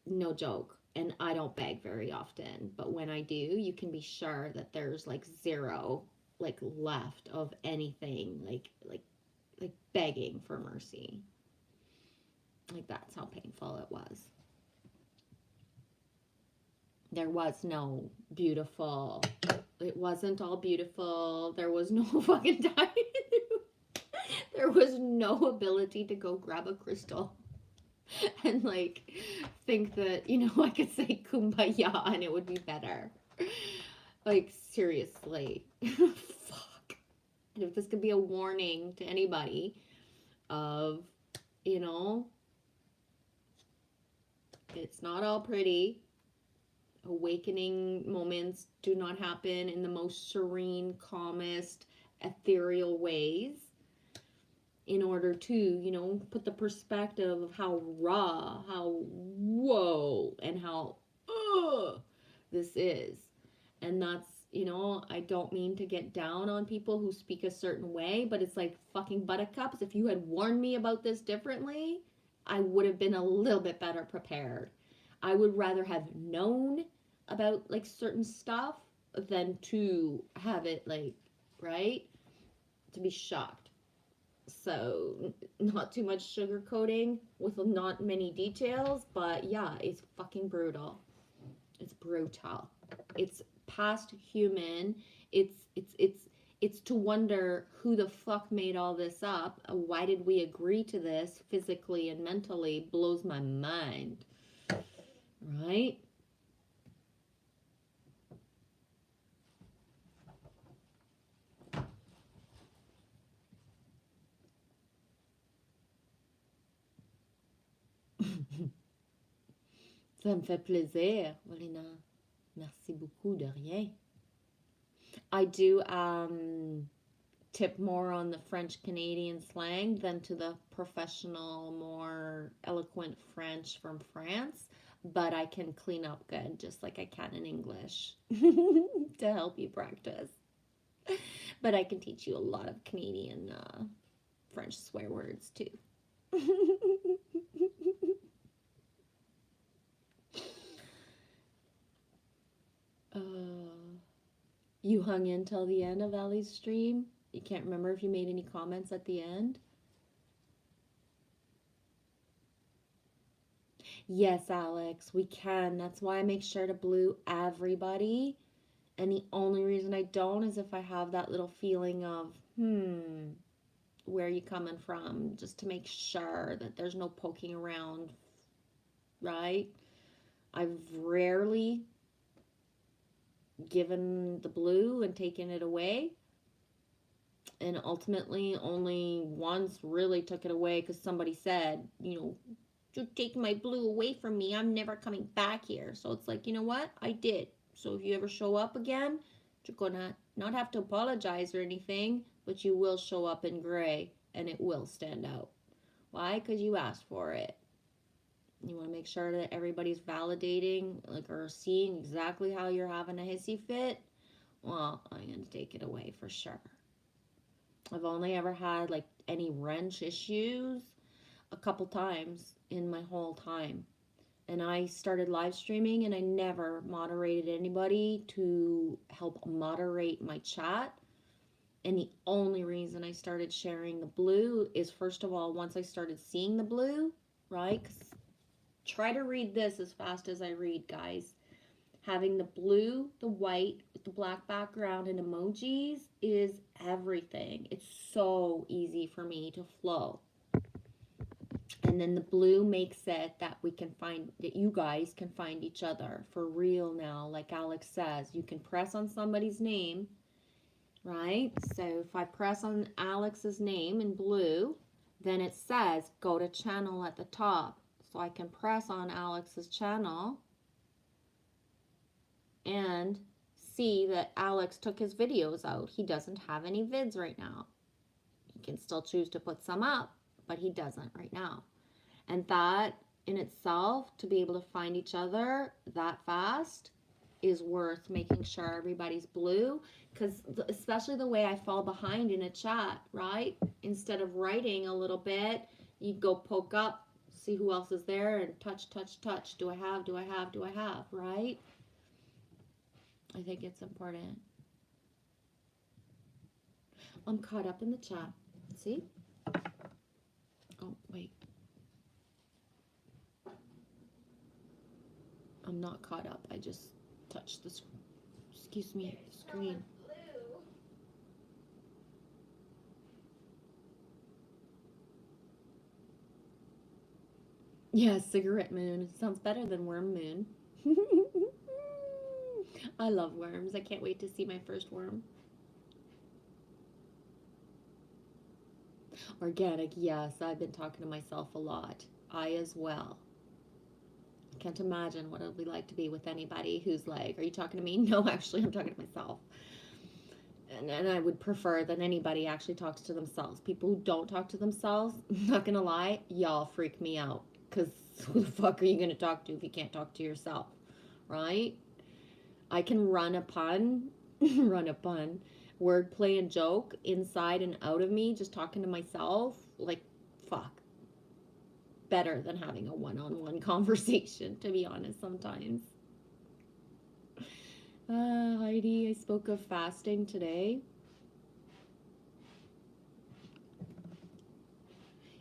Speaker 1: no joke. And I don't beg very often, but when I do, you can be sure that there's like zero like left of anything like begging for mercy. Like that's how painful it was. There was no beautiful. It wasn't all beautiful. There was no fucking time. There was no ability to go grab a crystal and like think that, you know, I could say kumbaya and it would be better. Like seriously. Fuck. And if this could be a warning to anybody of, you know, it's not all pretty. Awakening moments do not happen in the most serene, calmest, ethereal ways. In order to, you know, put the perspective of how raw, how whoa, and how this is. And that's, you know, I don't mean to get down on people who speak a certain way, but it's like fucking buttercups. If you had warned me about this differently, I would have been a little bit better prepared. I would rather have known about like certain stuff than to have it like, right? To be shocked. So, not too much sugarcoating with not many details, but yeah, it's fucking brutal. It's brutal. It's past human. It's to wonder who the fuck made all this up. Why did we agree to this physically and mentally? Blows my mind. Right? Ça me fait plaisir, Valina. Merci beaucoup, de rien. I do tip more on the French Canadian slang than to the professional, more eloquent French from France, but I can clean up good just like I can in English to help you practice. But I can teach you a lot of Canadian French swear words too. You hung in till the end of Ellie's stream? You can't remember if you made any comments at the end? Yes, Alex, we can. That's why I make sure to blue everybody. And the only reason I don't is if I have that little feeling of, where are you coming from? Just to make sure that there's no poking around, right? I've rarely given the blue and taken it away. And ultimately, only once really took it away because somebody said, you know, you take my blue away from me, I'm never coming back here. So it's like, you know what? I did. So if you ever show up again, you're gonna not have to apologize or anything, but you will show up in gray and it will stand out. Why? Because you asked for it. You want to make sure that everybody's validating, like, or seeing exactly how you're having a hissy fit. Well, I'm going to take it away for sure. I've only ever had, like, any wrench issues a couple times in my whole time. And I started live streaming and I never moderated anybody to help moderate my chat. And the only reason I started sharing the blue is, first of all, once I started seeing the blue, right? 'Cause try to read this as fast as I read, guys. Having the blue, the white, with the black background and emojis is everything. It's so easy for me to flow. And then the blue makes it that we can find, that you guys can find each other for real now. Like Alex says, you can press on somebody's name, right? So if I press on Alex's name in blue, then it says go to channel at the top. So I can press on Alex's channel and see that Alex took his videos out. He doesn't have any vids right now. He can still choose to put some up, but he doesn't right now. And that in itself, to be able to find each other that fast, is worth making sure everybody's blue. Because especially the way I fall behind in a chat, right? Instead of writing a little bit, you go poke up see who else is there and touch, touch, touch. Do I have, do I have, do I have, right? I think it's important. I'm caught up in the chat. See? Oh, wait. I'm not caught up. I just touched the screen.
Speaker 4: Blue.
Speaker 1: Yeah, cigarette moon. Sounds better than worm moon. I love worms. I can't wait to see my first worm. Organic, yes. I've been talking to myself a lot. I as well. Can't imagine what it would be like to be with anybody who's like, are you talking to me? No, actually, I'm talking to myself. And I would prefer that anybody actually talks to themselves. People who don't talk to themselves, I'm not going to lie, y'all freak me out. Because who the fuck are you going to talk to if you can't talk to yourself? Right? I can run a pun, wordplay and joke inside and out of me, just talking to myself. Like, fuck. Better than having a one-on-one conversation, to be honest, sometimes. Heidi, I spoke of fasting today.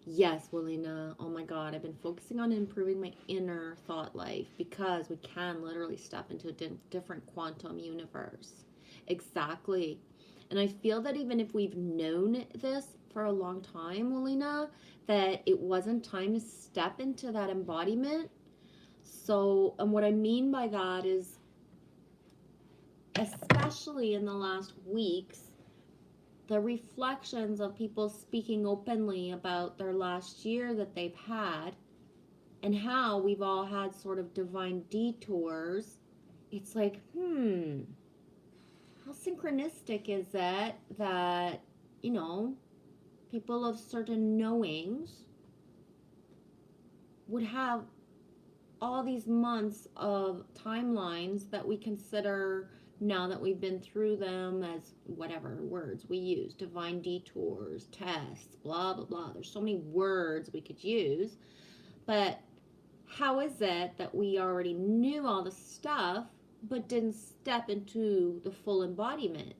Speaker 1: Yes, Willina. Oh my God, I've been focusing on improving my inner thought life because we can literally step into a different quantum universe. Exactly. And I feel that even if we've known this for a long time, Willina, that it wasn't time to step into that embodiment. So, and what I mean by that is, especially in the last weeks, the reflections of people speaking openly about their last year that they've had and how we've all had sort of divine detours. It's like, how synchronistic is it that, you know, people of certain knowings would have all these months of timelines that we consider, now that we've been through them, as whatever words we use, divine detours, tests, blah, blah, blah. There's so many words we could use. But how is it that we already knew all the stuff but didn't step into the full embodiment?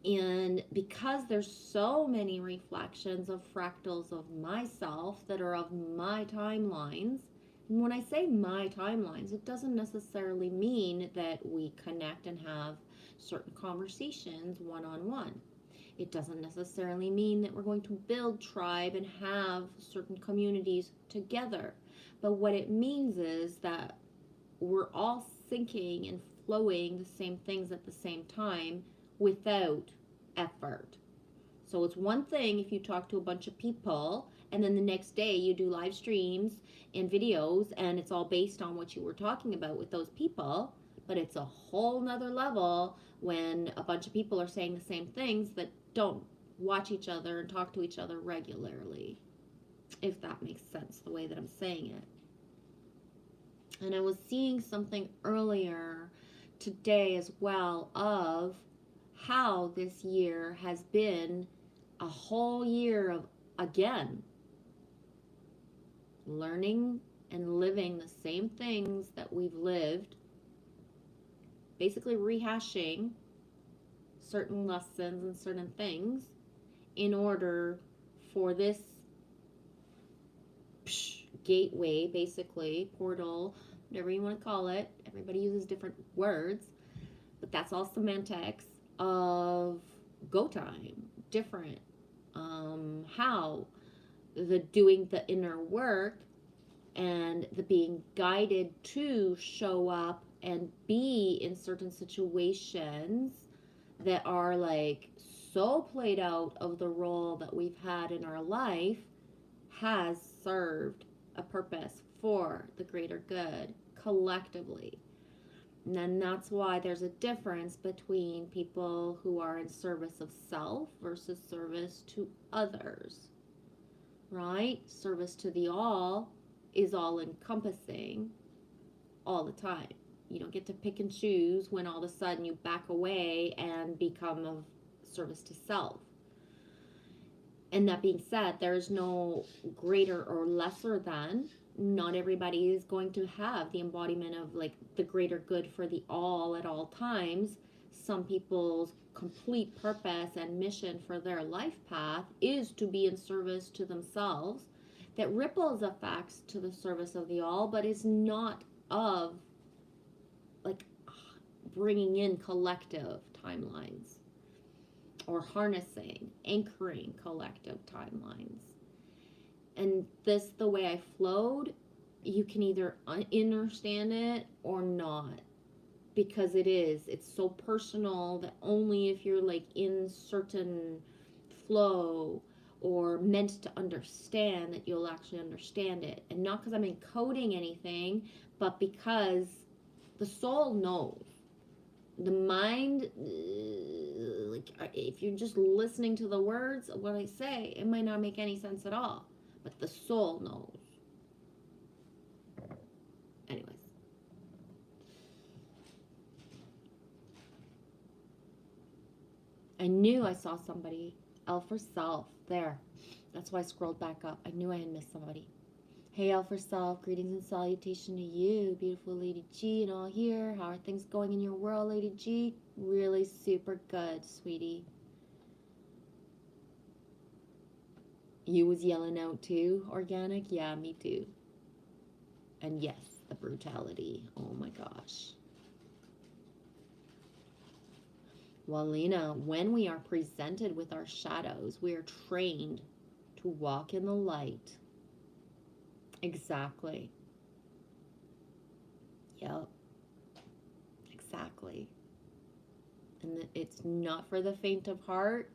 Speaker 1: And because there's so many reflections of fractals of myself that are of my timelines, and when I say my timelines, it doesn't necessarily mean that we connect and have certain conversations one-on-one. It doesn't necessarily mean that we're going to build tribe and have certain communities together. But what it means is that we're all syncing and flowing the same things at the same time without effort. So it's one thing if you talk to a bunch of people and then the next day you do live streams and videos and it's all based on what you were talking about with those people, but it's a whole nother level when a bunch of people are saying the same things that don't watch each other and talk to each other regularly, if that makes sense the way that I'm saying it. And I was seeing something earlier today as well of how this year has been a whole year of, again, learning and living the same things that we've lived, basically rehashing certain lessons and certain things in order for this gateway, basically, portal, whatever you want to call it. Everybody uses different words, but that's all semantics of go time, different. How the doing the inner work and the being guided to show up and be in certain situations that are like so played out of the role that we've had in our life has served a purpose for the greater good collectively. And then that's why there's a difference between people who are in service of self versus service to others, right? Service to the all is all encompassing all the time. You don't get to pick and choose when all of a sudden you back away and become of service to self. And that being said, there's no greater or lesser than. Not everybody is going to have the embodiment of like the greater good for the all at all times. Some people's complete purpose and mission for their life path is to be in service to themselves, that ripples effects to the service of the all, but is not of like bringing in collective timelines or harnessing, anchoring collective timelines. And this, the way I flowed, you can either understand it or not, because it's so personal that only if you're like in certain flow or meant to understand that you'll actually understand it. And not because I'm encoding anything, but because the soul knows. The mind, like if you're just listening to the words of what I say, it might not make any sense at all, but the soul knows. Anyways, I knew I saw somebody. L for self, there. That's why I scrolled back up. I knew I had missed somebody. Hey, L for self, greetings and salutation to you, beautiful Lady G and all here. How are things going in your world, Lady G? Really super good, sweetie. You was yelling out too, organic? Yeah, me too. And yes, the brutality. Oh my gosh. Well, Lena, when we are presented with our shadows, we are trained to walk in the light. Exactly. Yep. Exactly. And it's not for the faint of heart,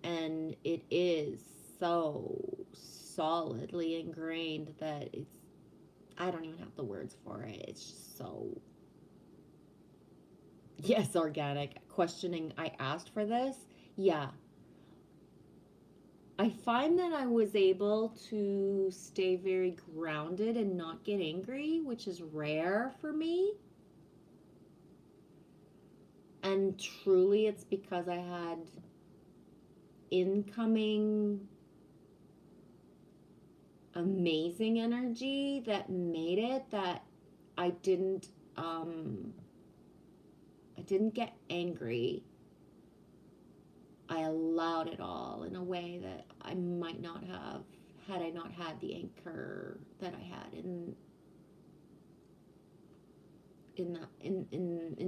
Speaker 1: and it is so solidly ingrained that I don't even have the words for it. It's just so, yes, organic. Questioning, I asked for this. Yeah. I find that I was able to stay very grounded and not get angry, which is rare for me. And truly, it's because I had incoming amazing energy that made it that I didn't get angry. I allowed it all in a way that I might not have had I not had the anchor that I had in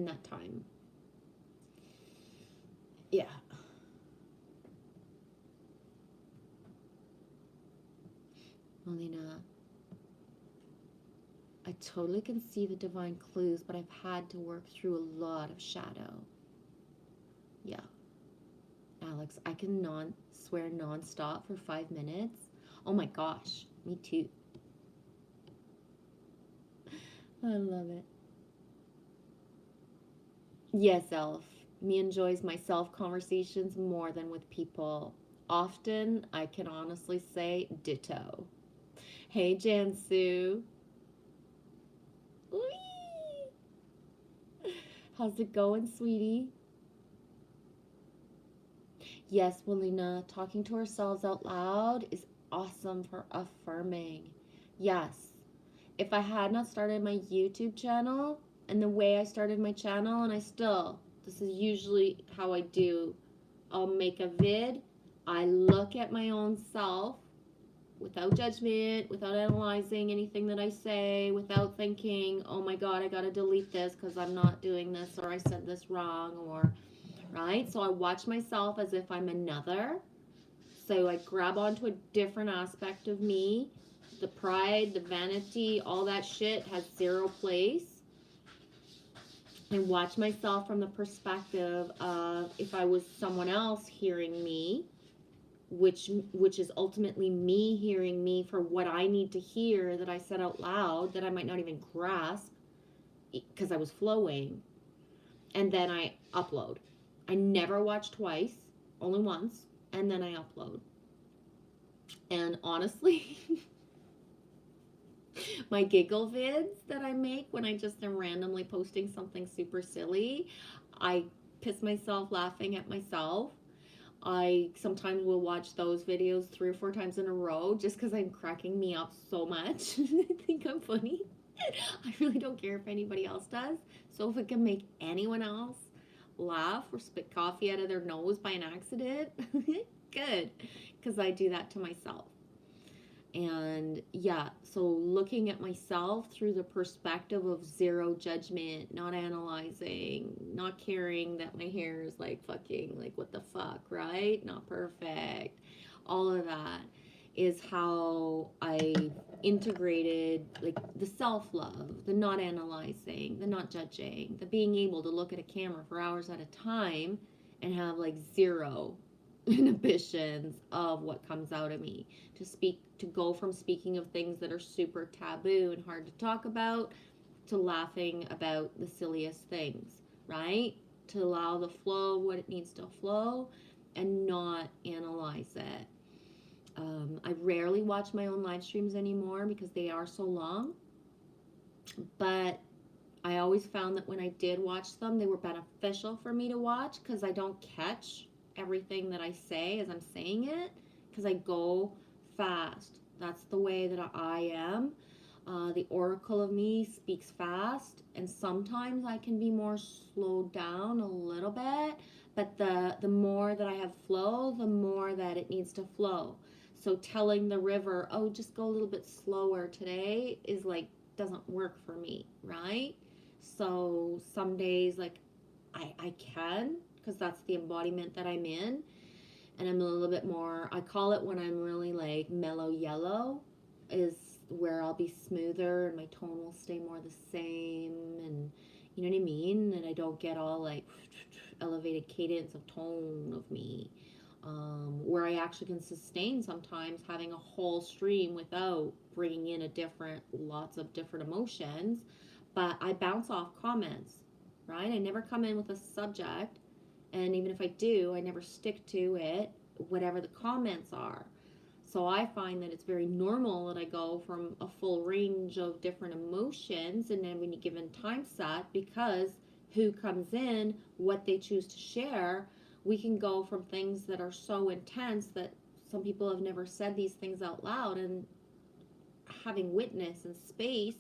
Speaker 1: that time. Yeah. Melina, I totally can see the divine clues, but I've had to work through a lot of shadow. Yeah. Alex, I can swear nonstop for 5 minutes. Oh my gosh, me too. I love it. Yes, Elf. Me enjoys my self conversations more than with people. Often, I can honestly say ditto. Hey, Jansu. Whee! How's it going, sweetie? Yes, Walina, talking to ourselves out loud is awesome for affirming. Yes. If I had not started my YouTube channel and the way I started my channel, and this is usually how I do, I'll make a vid, I look at my own self without judgment, without analyzing anything that I say, without thinking, oh my God, I gotta delete this because I'm not doing this, or I said this wrong, or, right? So I watch myself as if I'm another. So I grab onto a different aspect of me. The pride, the vanity, all that shit has zero place. And watch myself from the perspective of if I was someone else hearing me, which is ultimately me hearing me for what I need to hear that I said out loud that I might not even grasp because I was flowing. And then I upload. I never watch twice, only once, and then I upload. And honestly, my giggle vids that I make when I just am randomly posting something super silly, I piss myself laughing at myself. I sometimes will watch those videos 3 or 4 times in a row just because I'm cracking me up so much. I think I'm funny. I really don't care if anybody else does. So if it can make anyone else laugh or spit coffee out of their nose by an accident, good. Because I do that to myself. And yeah, so looking at myself through the perspective of zero judgment, not analyzing, not caring that my hair is like fucking, like what the fuck, right? Not perfect. All of that is how I integrated like the self love, the not analyzing, the not judging, the being able to look at a camera for hours at a time and have like zero inhibitions of what comes out of me, to go from speaking of things that are super taboo and hard to talk about to laughing about the silliest things, right? To allow the flow what it needs to flow and not analyze it. I rarely watch my own live streams anymore because they are so long, but I always found that when I did watch them, they were beneficial for me to watch because I don't catch everything that I say as I'm saying it because I go fast. That's the way that I am. The oracle of me speaks fast, and sometimes I can be more slowed down a little bit, but the more that I have flow, the more that it needs to flow. So telling the river, oh, just go a little bit slower today is like, doesn't work for me, right? So some days, like, I can, because that's the embodiment that I'm in. And I'm a little bit more, I call it when I'm really like mellow yellow, is where I'll be smoother and my tone will stay more the same. And you know what I mean? And I don't get all like elevated cadence of tone of me. Where I actually can sustain sometimes having a whole stream without bringing in lots of different emotions, but I bounce off comments, right? I never come in with a subject, and even if I do, I never stick to it, whatever the comments are. So I find that it's very normal that I go from a full range of different emotions in any given time set because who comes in, what they choose to share, we can go from things that are so intense that some people have never said these things out loud, and having witness and space,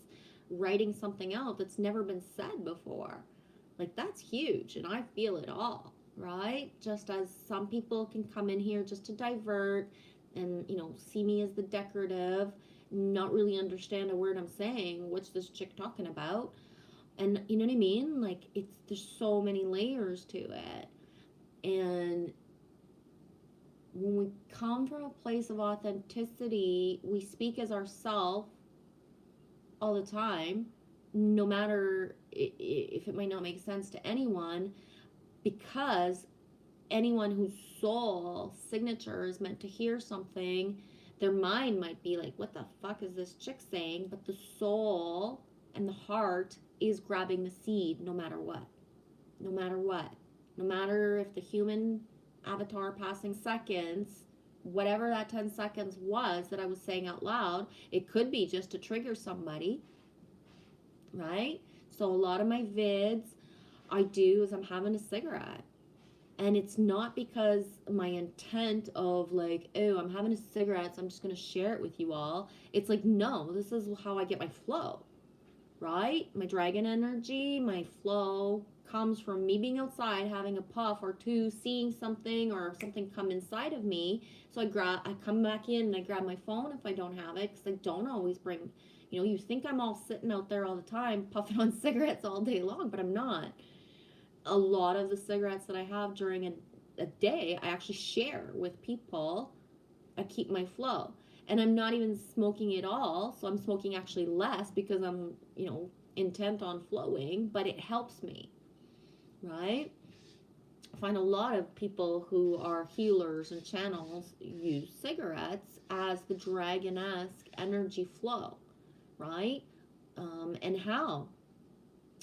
Speaker 1: writing something out that's never been said before. Like, that's huge, and I feel it all, right? Just as some people can come in here just to divert and, see me as the decorative, not really understand a word I'm saying. What's this chick talking about? And you know what I mean? Like, there's so many layers to it. And when we come from a place of authenticity, we speak as ourselves all the time, no matter if it might not make sense to anyone, because anyone whose soul signature is meant to hear something, their mind might be like, what the fuck is this chick saying? But the soul and the heart is grabbing the seed no matter what. No matter what. No matter if the human avatar passing seconds, whatever that 10 seconds was that I was saying out loud, it could be just to trigger somebody, right? So a lot of my vids I do is I'm having a cigarette. And it's not because my intent of like, oh, I'm having a cigarette, so I'm just going to share it with you all. It's like, no, this is how I get my flow, right? My dragon energy, my flow comes from me being outside, having a puff or two, seeing something or something come inside of me. So I come back in and I grab my phone if I don't have it, because I don't always bring, you think I'm all sitting out there all the time puffing on cigarettes all day long, but I'm not. A lot of the cigarettes that I have during a day, I actually share with people. I keep my flow. And I'm not even smoking it all, so I'm smoking actually less because I'm, intent on flowing, but it helps me, right? I find a lot of people who are healers and channels use cigarettes as the dragon-esque energy flow, right? And how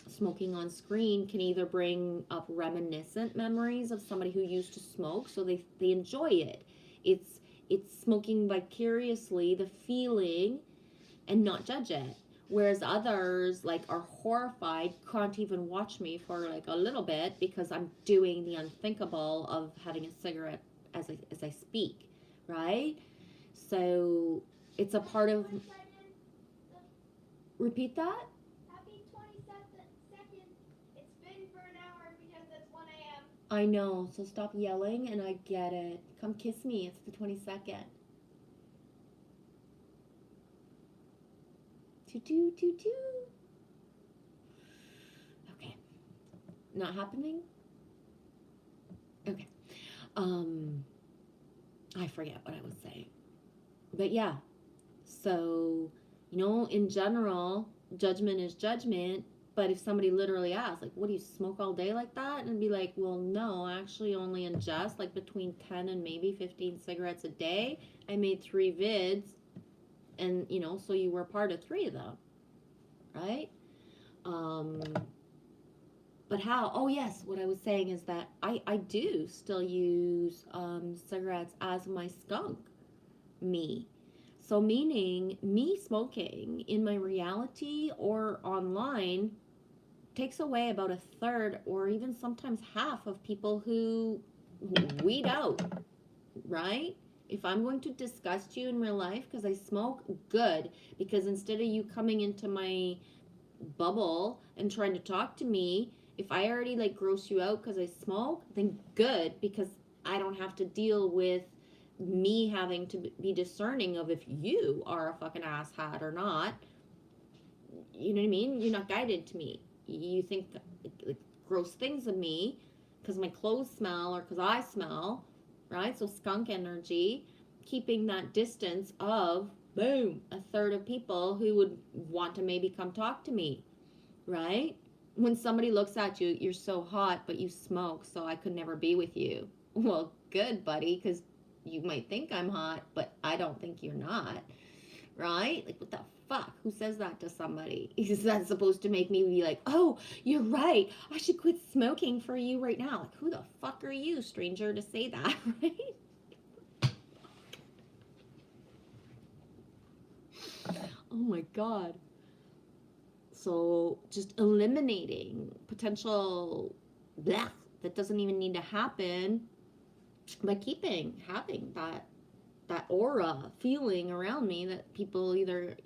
Speaker 1: smoking on screen can either bring up reminiscent memories of somebody who used to smoke, so they enjoy it. It's smoking vicariously the feeling and not judge it. Whereas others like are horrified, can't even watch me for like a little bit because I'm doing the unthinkable of having a cigarette as I speak, right? So it's a part of. Repeat that.
Speaker 4: Happy 22nd. It's been for an hour because it's 1 a.m.
Speaker 1: I know. So stop yelling, and I get it. Come kiss me. It's the 22nd. Toot toot toot. Okay. Not happening? Okay. I forget what I was saying. But yeah. So, in general, judgment is judgment. But if somebody literally asks, like, what do you smoke all day like that? And be like, well, no, I actually only ingest like between 10 and maybe 15 cigarettes a day. I made 3 vids. And, so you were part of 3 of them. Right? But how? Oh, yes. What I was saying is that I do still use cigarettes as my skunk. Me. So meaning me smoking in my reality or online takes away about a third or even sometimes half of people who weed out, right? If I'm going to disgust you in real life because I smoke, good. Because instead of you coming into my bubble and trying to talk to me, if I already like gross you out because I smoke, then good, because I don't have to deal with me having to be discerning of if you are a fucking asshat or not. You know what I mean? You're not guided to me. You think like gross things of me because my clothes smell or because I smell, right? So skunk energy, keeping that distance of, boom, a third of people who would want to maybe come talk to me, right? When somebody looks at you, you're so hot, but you smoke, so I could never be with you. Well, good, buddy, because you might think I'm hot, but I don't think you're not, right? Like, what the fuck? Who says that to somebody? Is that supposed to make me be like, oh, you're right, I should quit smoking for you right now? Like, who the fuck are you, stranger, to say that, right? Oh my God. So just eliminating potential blech that doesn't even need to happen by having that aura feeling around me that people either,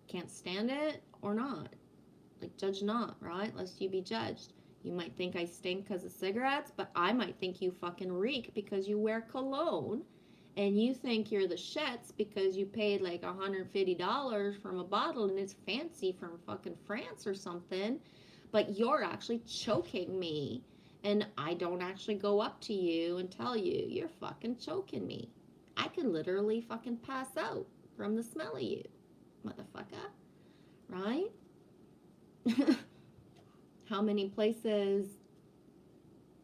Speaker 1: can't stand it or not. Like, judge not, right? Lest you be judged. You might think I stink because of cigarettes, but I might think you fucking reek because you wear cologne. And you think you're the shits because you paid like $150 from a bottle and it's fancy from fucking France or something. But you're actually choking me. And I don't actually go up to you and tell you, you're fucking choking me. I could literally fucking pass out from the smell of you, motherfucker. Right? How many places,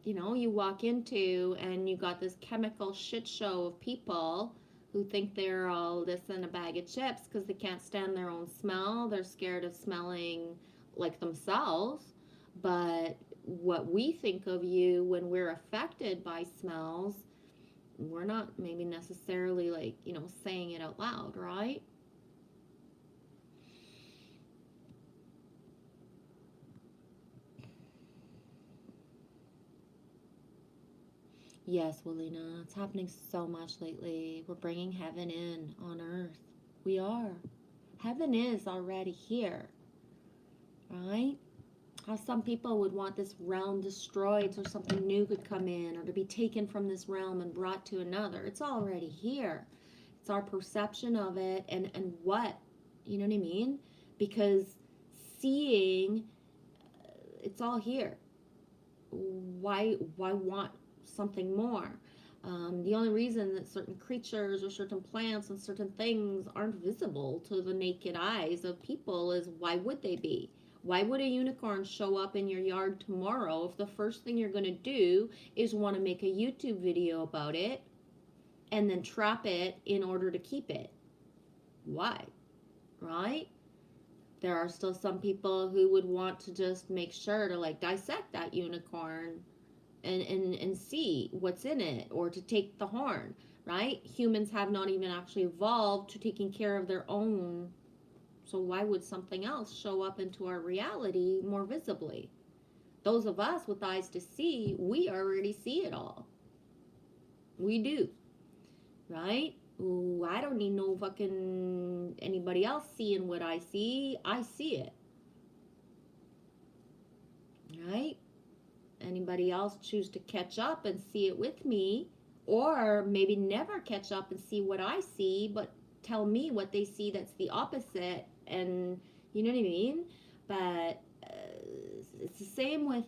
Speaker 1: you walk into and you got this chemical shit show of people who think they're all this in a bag of chips because they can't stand their own smell. They're scared of smelling like themselves. But what we think of you when we're affected by smells, we're not maybe necessarily like, saying it out loud, right? Yes, Willina, it's happening so much lately. We're bringing heaven in on earth. We are. Heaven is already here, right? How some people would want this realm destroyed so something new could come in, or to be taken from this realm and brought to another. It's already here. It's our perception of it and what, you know what I mean? Because seeing, it's all here. Why want something more? The only reason that certain creatures or certain plants and certain things aren't visible to the naked eyes of people is, why would they be? Why would a unicorn show up in your yard tomorrow if the first thing you're going to do is want to make a YouTube video about it and then trap it in order to keep it? Why? Right? There are still some people who would want to just make sure to like dissect that unicorn and see what's in it, or to take the horn, right? Humans have not even actually evolved to taking care of their own. So why would something else show up into our reality more visibly? Those of us with eyes to see, we already see it all. We do, right? Ooh, I don't need no fucking anybody else seeing what I see. I see it, right? Anybody else choose to catch up and see it with me, or maybe never catch up and see what I see, but tell me what they see that's the opposite, and you know what I mean? But it's the same with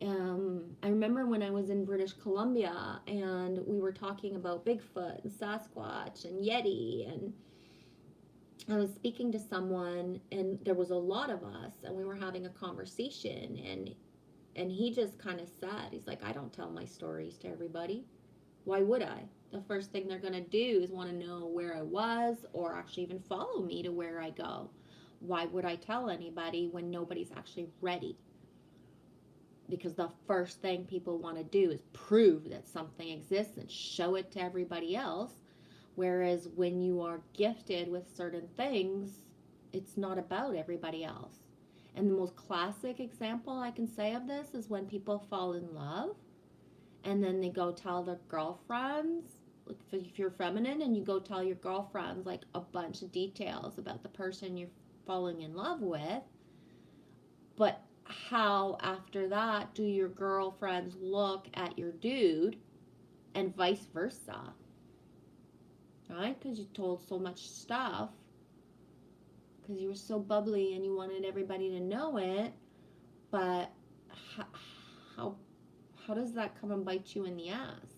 Speaker 1: I remember when I was in British Columbia and we were talking about Bigfoot and Sasquatch and Yeti, and I was speaking to someone and there was a lot of us and we were having a conversation, and he just kind of said, he's like, I don't tell my stories to everybody. Why would I? The first thing they're going to do is want to know where I was or actually even follow me to where I go. Why would I tell anybody when nobody's actually ready? Because the first thing people want to do is prove that something exists and show it to everybody else. Whereas when you are gifted with certain things, it's not about everybody else. And the most classic example I can say of this is when people fall in love and then they go tell their girlfriends, like if you're feminine and you go tell your girlfriends like a bunch of details about the person you're falling in love with, but how after that do your girlfriends look at your dude and vice versa, right? Because you told so much stuff because you were so bubbly and you wanted everybody to know it, but how how does that come and bite you in the ass?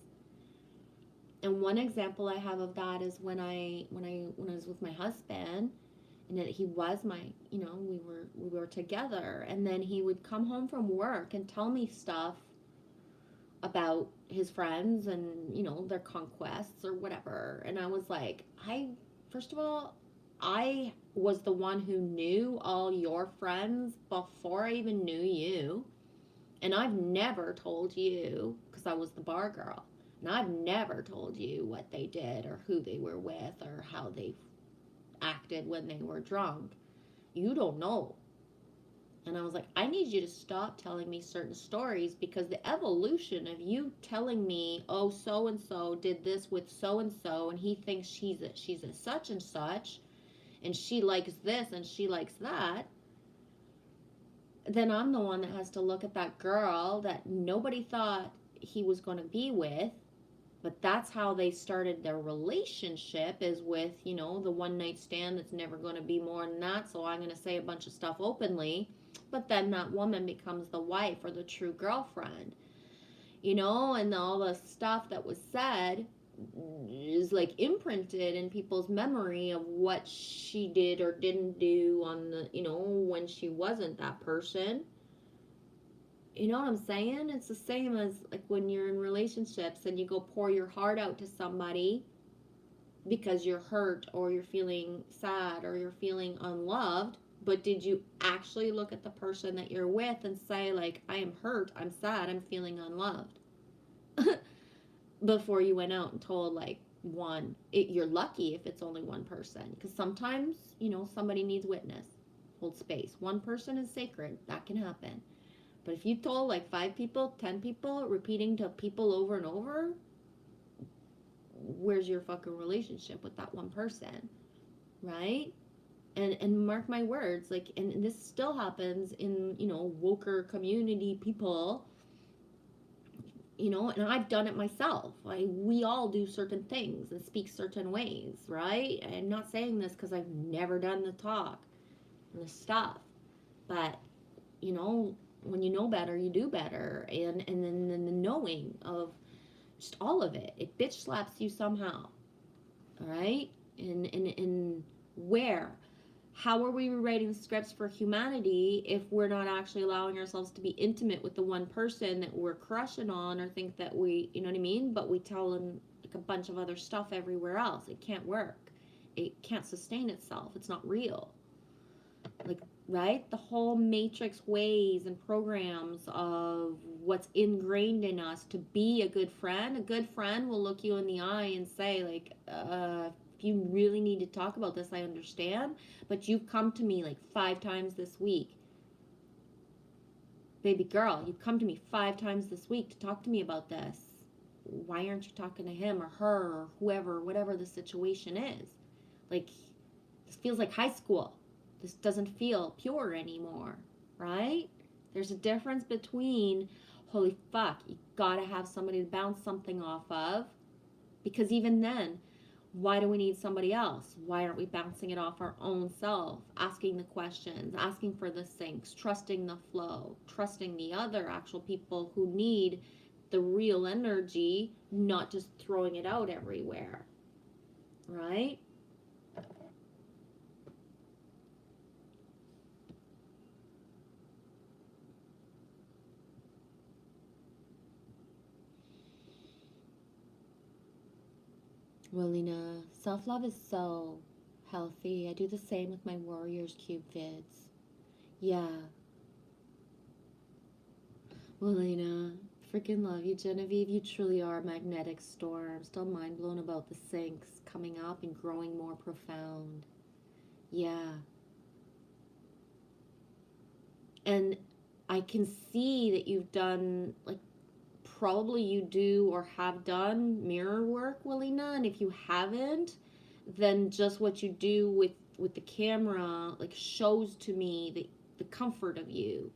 Speaker 1: And one example I have of that is when I was with my husband, and that he was my, we were together, and then he would come home from work and tell me stuff about his friends and their conquests or whatever, and I was like, first of all, I was the one who knew all your friends before I even knew you, and I've never told you because I was the bar girl, and I've never told you what they did or who they were with or how they acted when they were drunk. You don't know. And I was like, I need you to stop telling me certain stories, because the evolution of you telling me, oh, so and so did this with so and so, and he thinks she's a such and such, and she likes this and she likes that, then I'm the one that has to look at that girl that nobody thought he was going to be with. But that's how they started their relationship, is with, the one night stand that's never going to be more than that. So I'm going to say a bunch of stuff openly. But then that woman becomes the wife or the true girlfriend, and all the stuff that was said is like imprinted in people's memory of what she did or didn't do on the, when she wasn't that person. You know what I'm saying? It's the same as like when you're in relationships and you go pour your heart out to somebody because you're hurt or you're feeling sad or you're feeling unloved. But did you actually look at the person that you're with and say, like, I am hurt, I'm sad, I'm feeling unloved? Before you went out and told like one. You're lucky if it's only one person, because sometimes, somebody needs witness. Hold space. One person is sacred. That can happen. But if you told like 5 people, 10 people, repeating to people over and over, where's your fucking relationship with that one person? Right? And mark my words, like, and this still happens in, woker community people, and I've done it myself. We all do certain things and speak certain ways, right? I'm not saying this because I've never done the talk and the stuff, but, when you know better, you do better. And then the knowing of just all of it, it bitch slaps you somehow. All right? And where? How are we rewriting scripts for humanity if we're not actually allowing ourselves to be intimate with the one person that we're crushing on, or think that we, you know what I mean? But we tell them like a bunch of other stuff everywhere else. It can't work. It can't sustain itself. It's not real. Like, right? The whole matrix ways and programs of what's ingrained in us to be a good friend will look you in the eye and say, like, if you really need to talk about this, I understand, but you've come to me like 5 times this week. Baby girl, you've come to me 5 times this week to talk to me about this. why aren't you talking to him or her or whoever, whatever the situation is? Like, this feels like high school. This doesn't feel pure anymore, right? There's a difference between, holy fuck, you gotta have somebody to bounce something off of, because even then, why do we need somebody else? Why aren't we bouncing it off our own self? Asking the questions, asking for the sinks, trusting the flow, trusting the other actual people who need the real energy, not just throwing it out everywhere, right? Well, Lena, self-love is so healthy. I do the same with my Warriors Cube vids. Yeah. Well, Lena, freaking love you, Genevieve. You truly are a magnetic storm. I'm still mind blown about the sinks coming up and growing more profound. Yeah. And I can see that you've done, like, probably you do or have done mirror work, Willina, and if you haven't, then just what you do with the camera, like, shows to me the comfort of you,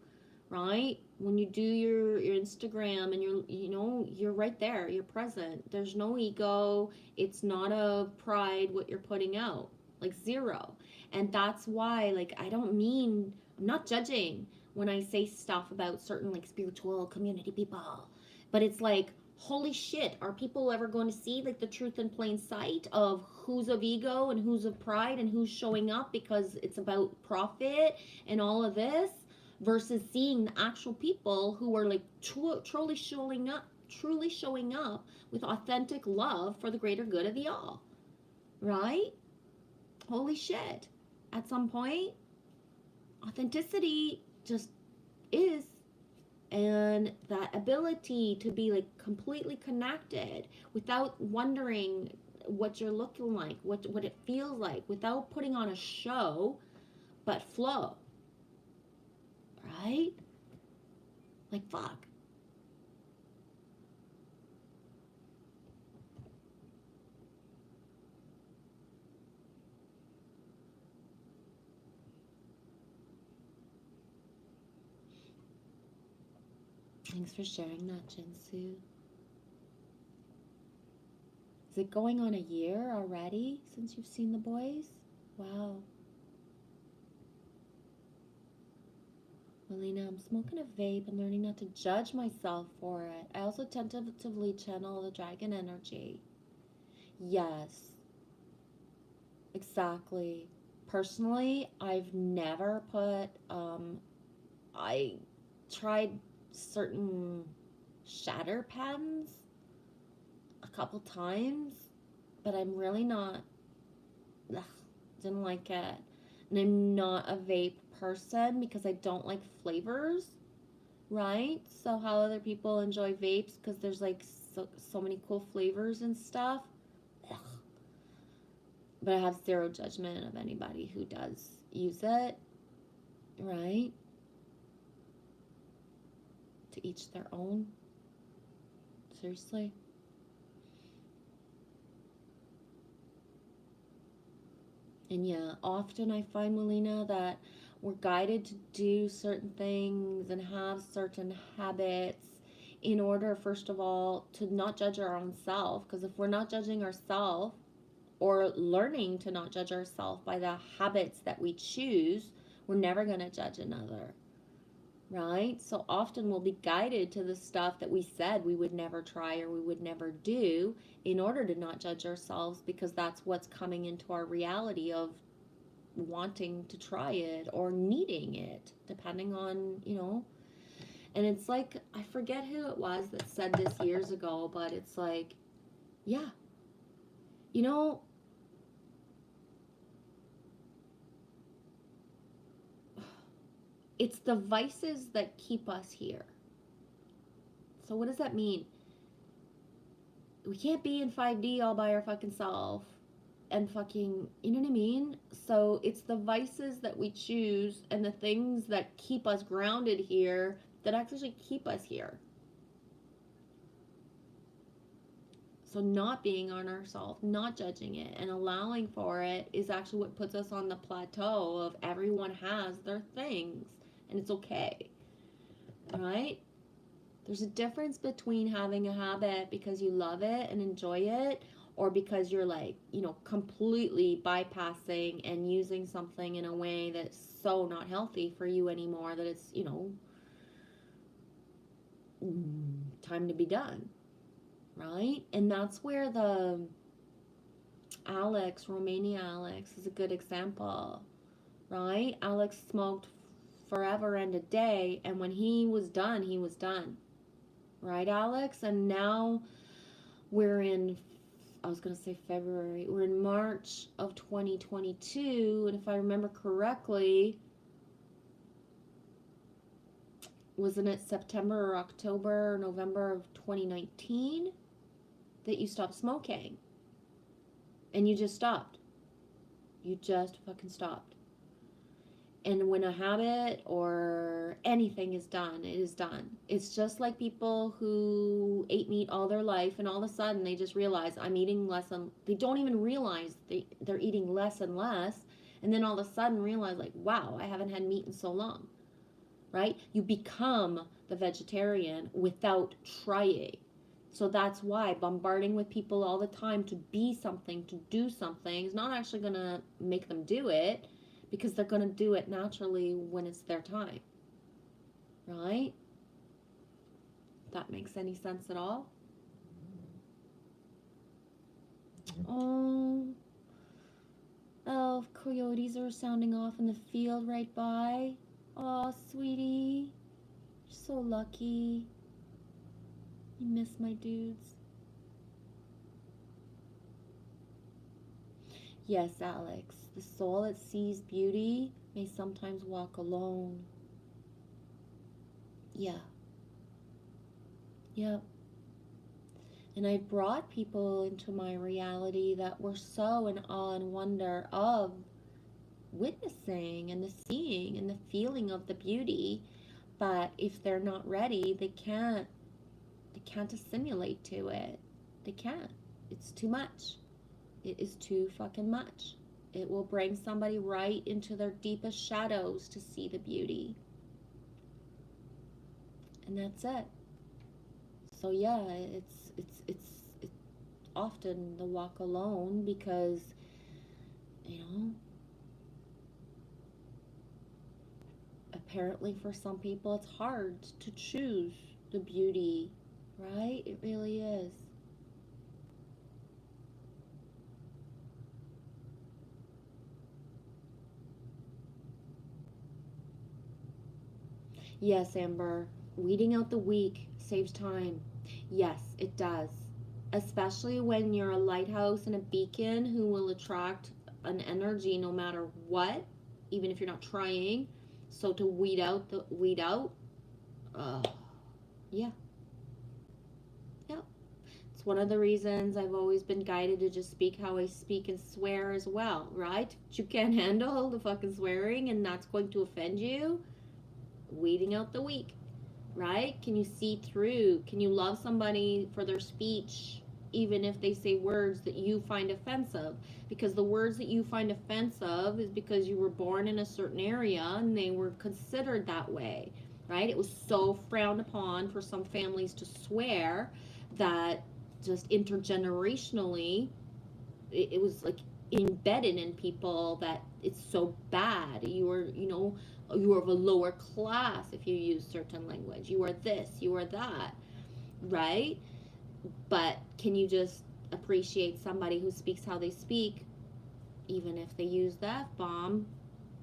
Speaker 1: right? When you do your Instagram and you're right there, you're present. There's no ego. It's not a pride what you're putting out, like, zero. And that's why, like, I'm not judging when I say stuff about certain, like, spiritual community people, but it's like, holy shit, are people ever going to see, like, the truth in plain sight of who's of ego and who's of pride and who's showing up because it's about profit and all of this, versus seeing the actual people who are, like, truly showing up with authentic love for the greater good of the all, right? Holy shit. At some point, authenticity just is, and that ability to be, like, completely connected without wondering what you're looking like, what it feels like, without putting on a show, but flow, right? Like, fuck. Thanks for sharing that, Jinsu. Is it going on a year already since you've seen the boys? Wow. Melina, I'm smoking a vape and learning not to judge myself for it. I also tentatively channel the dragon energy. Yes, exactly. Personally, I've never put, I tried certain shatter pens a couple times, but I'm really not, ugh, didn't like it. And I'm not a vape person because I don't like flavors, right? So how other people enjoy vapes, because there's, like, so many cool flavors and stuff. Ugh. But I have zero judgment of anybody who does use it, right? To each their own. Seriously. And yeah, often I find, Melina, that we're guided to do certain things and have certain habits in order, first of all, to not judge our own self. Because if we're not judging ourselves, or learning to not judge ourselves by the habits that we choose, we're never going to judge another, right? So often we'll be guided to the stuff that we said we would never try or we would never do in order to not judge ourselves, because that's what's coming into our reality of wanting to try it or needing it, depending on, and it's like, I forget who it was that said this years ago, but it's like, yeah, you know, it's the vices that keep us here. So what does that mean? We can't be in 5D all by our fucking self and fucking, you know what I mean? So it's the vices that we choose and the things that keep us grounded here that actually keep us here. So not being on ourselves, not judging it, and allowing for it is actually what puts us on the plateau of everyone has their things, and it's okay, right? There's a difference between having a habit because you love it and enjoy it, or because you're like, completely bypassing and using something in a way that's so not healthy for you anymore that it's, time to be done, right? And that's where the Romania Alex is a good example, right? Alex smoked forever and a day, and when he was done, he was done. Right, Alex? And now we're in, I was going to say February, we're in March of 2022, and if I remember correctly, wasn't it September or October or November of 2019 that you stopped smoking? And you just stopped. You just fucking stopped. And when a habit or anything is done, it is done. It's just like people who ate meat all their life and all of a sudden they just realize I'm eating less, and they don't even realize they're eating less and less, and then all of a sudden realize like, wow, I haven't had meat in so long, right? You become the vegetarian without trying. So that's why bombarding with people all the time to be something, to do something, is not actually going to make them do it, because they're going to do it naturally when it's their time, right? If that makes any sense at all. Oh, coyotes are sounding off in the field right by. Oh, sweetie, you're so lucky. You miss my dudes. Yes, Alex, the soul that sees beauty may sometimes walk alone. Yeah. Yep. And I brought people into my reality that were so in awe and wonder of witnessing and the seeing and the feeling of the beauty. But if they're not ready, they can't assimilate to it. They can't. It's too much. It is too fucking much. It will bring somebody right into their deepest shadows to see the beauty. And that's it. So yeah, it's often the walk alone because, apparently for some people it's hard to choose the beauty, right? It really is. Yes, Amber, weeding out the weak saves time. Yes, it does. Especially when you're a lighthouse and a beacon who will attract an energy no matter what, even if you're not trying. So to weed out, yeah. Yep. It's one of the reasons I've always been guided to just speak how I speak and swear as well, right? If you can't handle the fucking swearing and that's going to offend you, weeding out the weak, right? Can you see through? Can you love somebody for their speech, even if they say words that you find offensive? Because the words that you find offensive is because you were born in a certain area and they were considered that way, right? It was so frowned upon for some families to swear that just intergenerationally, it was like embedded in people that it's so bad. You are, you are of a lower class if you use certain language. You are this, you are that, right? But can you just appreciate somebody who speaks how they speak, even if they use the F-bomb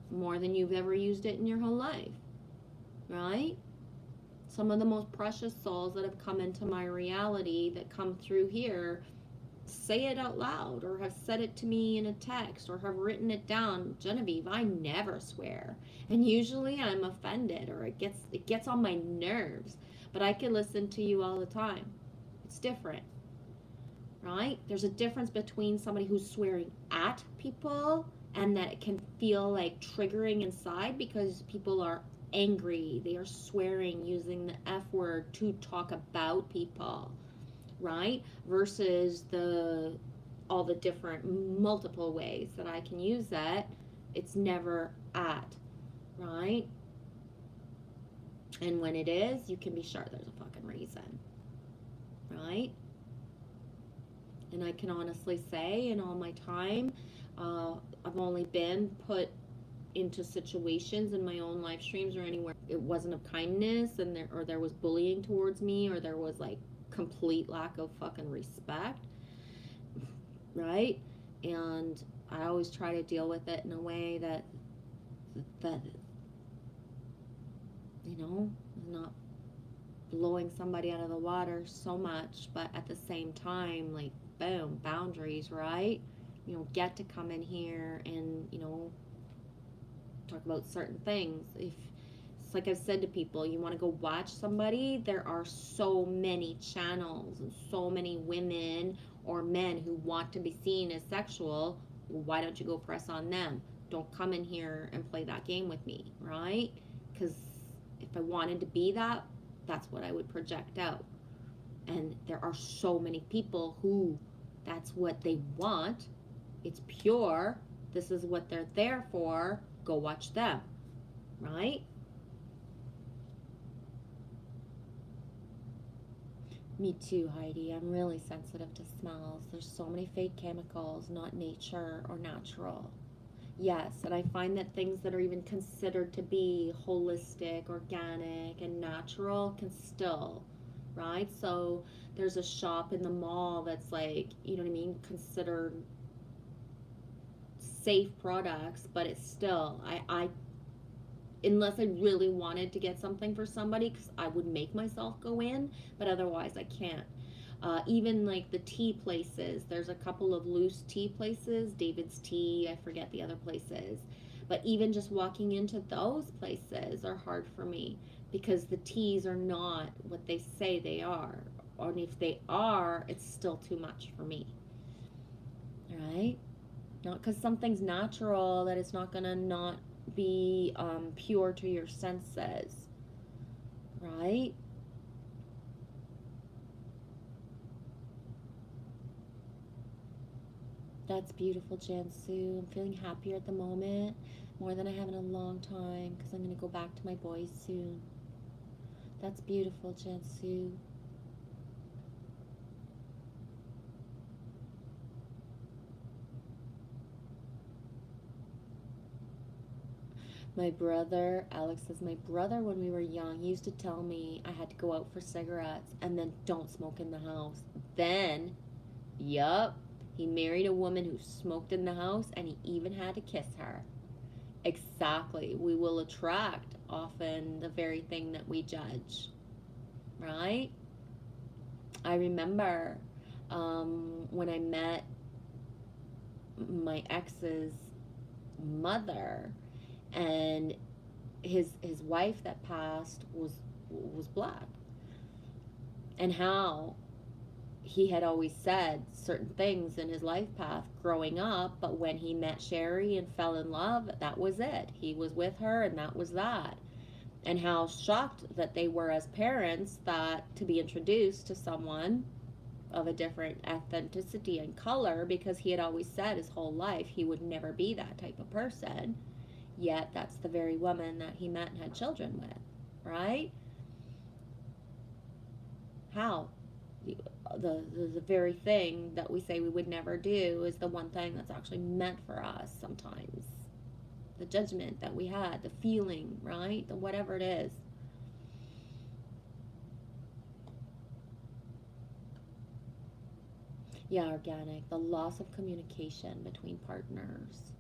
Speaker 1: more than you've ever used it in your whole life, right? Some of the most precious souls that have come into my reality that come through here say it out loud or have said it to me in a text or have written it down. Genevieve, I never swear, and usually I'm offended or it gets on my nerves, but I can listen to you all the time. It's different, right? There's a difference between somebody who's swearing at people and that it can feel like triggering inside because people are angry, they are swearing, using the F word to talk about people, right? Versus all the different multiple ways that I can use that. It's never at, right? And when it is, you can be sure there's a fucking reason, right? And I can honestly say, in all my time, I've only been put into situations in my own live streams or anywhere it wasn't of kindness, and there was bullying towards me, or there was like complete lack of fucking respect, right? And I always try to deal with it in a way that not blowing somebody out of the water so much, but at the same time, like, boom, boundaries, right? You don't get to come in here and talk about certain things. If it's like I've said to people, you want to go watch somebody, there are so many channels and so many women or men who want to be seen as sexual. Well, why don't you go press on them? Don't come in here and play that game with me, right? Because if I wanted to be that, that's what I would project out. And there are so many people who that's what they want. It's pure. This is what they're there for. Go watch them, right? Me too, Heidi. I'm really sensitive to smells. There's so many fake chemicals, not nature or natural. Yes, and I find that things that are even considered to be holistic, organic, and natural can still, right? So there's a shop in the mall that's like, you know what I mean, considered safe products, but it's still, I unless I really wanted to get something for somebody, because I would make myself go in, but otherwise I can't. Even like the tea places, there's a couple of loose tea places, David's Tea, I forget the other places. But even just walking into those places are hard for me because the teas are not what they say they are. Or if they are, it's still too much for me. Right? Not because something's natural that it's not going to not be pure to your senses. Right? That's beautiful, Jansu. I'm feeling happier at the moment, more than I have in a long time, because I'm going to go back to my boys soon. That's beautiful, Jansu. My brother, Alex says, my brother, when we were young, he used to tell me I had to go out for cigarettes and then don't smoke in the house. Then, yup, he married a woman who smoked in the house, and he even had to kiss her. Exactly. We will attract often the very thing that we judge, right? I remember when I met my ex's mother, and his wife that passed was black, and how he had always said certain things in his life path growing up, but when he met Sherry and fell in love, that was it. He was with her, and that was that. And how shocked that they were as parents that to be introduced to someone of a different ethnicity and color, because he had always said his whole life he would never be that type of person. Yet that's the very woman that he met and had children with, right? How? The very thing that we say we would never do is the one thing that's actually meant for us sometimes. The judgment that we had, the feeling, right? The whatever it is. Yeah, organic. The loss of communication between partners.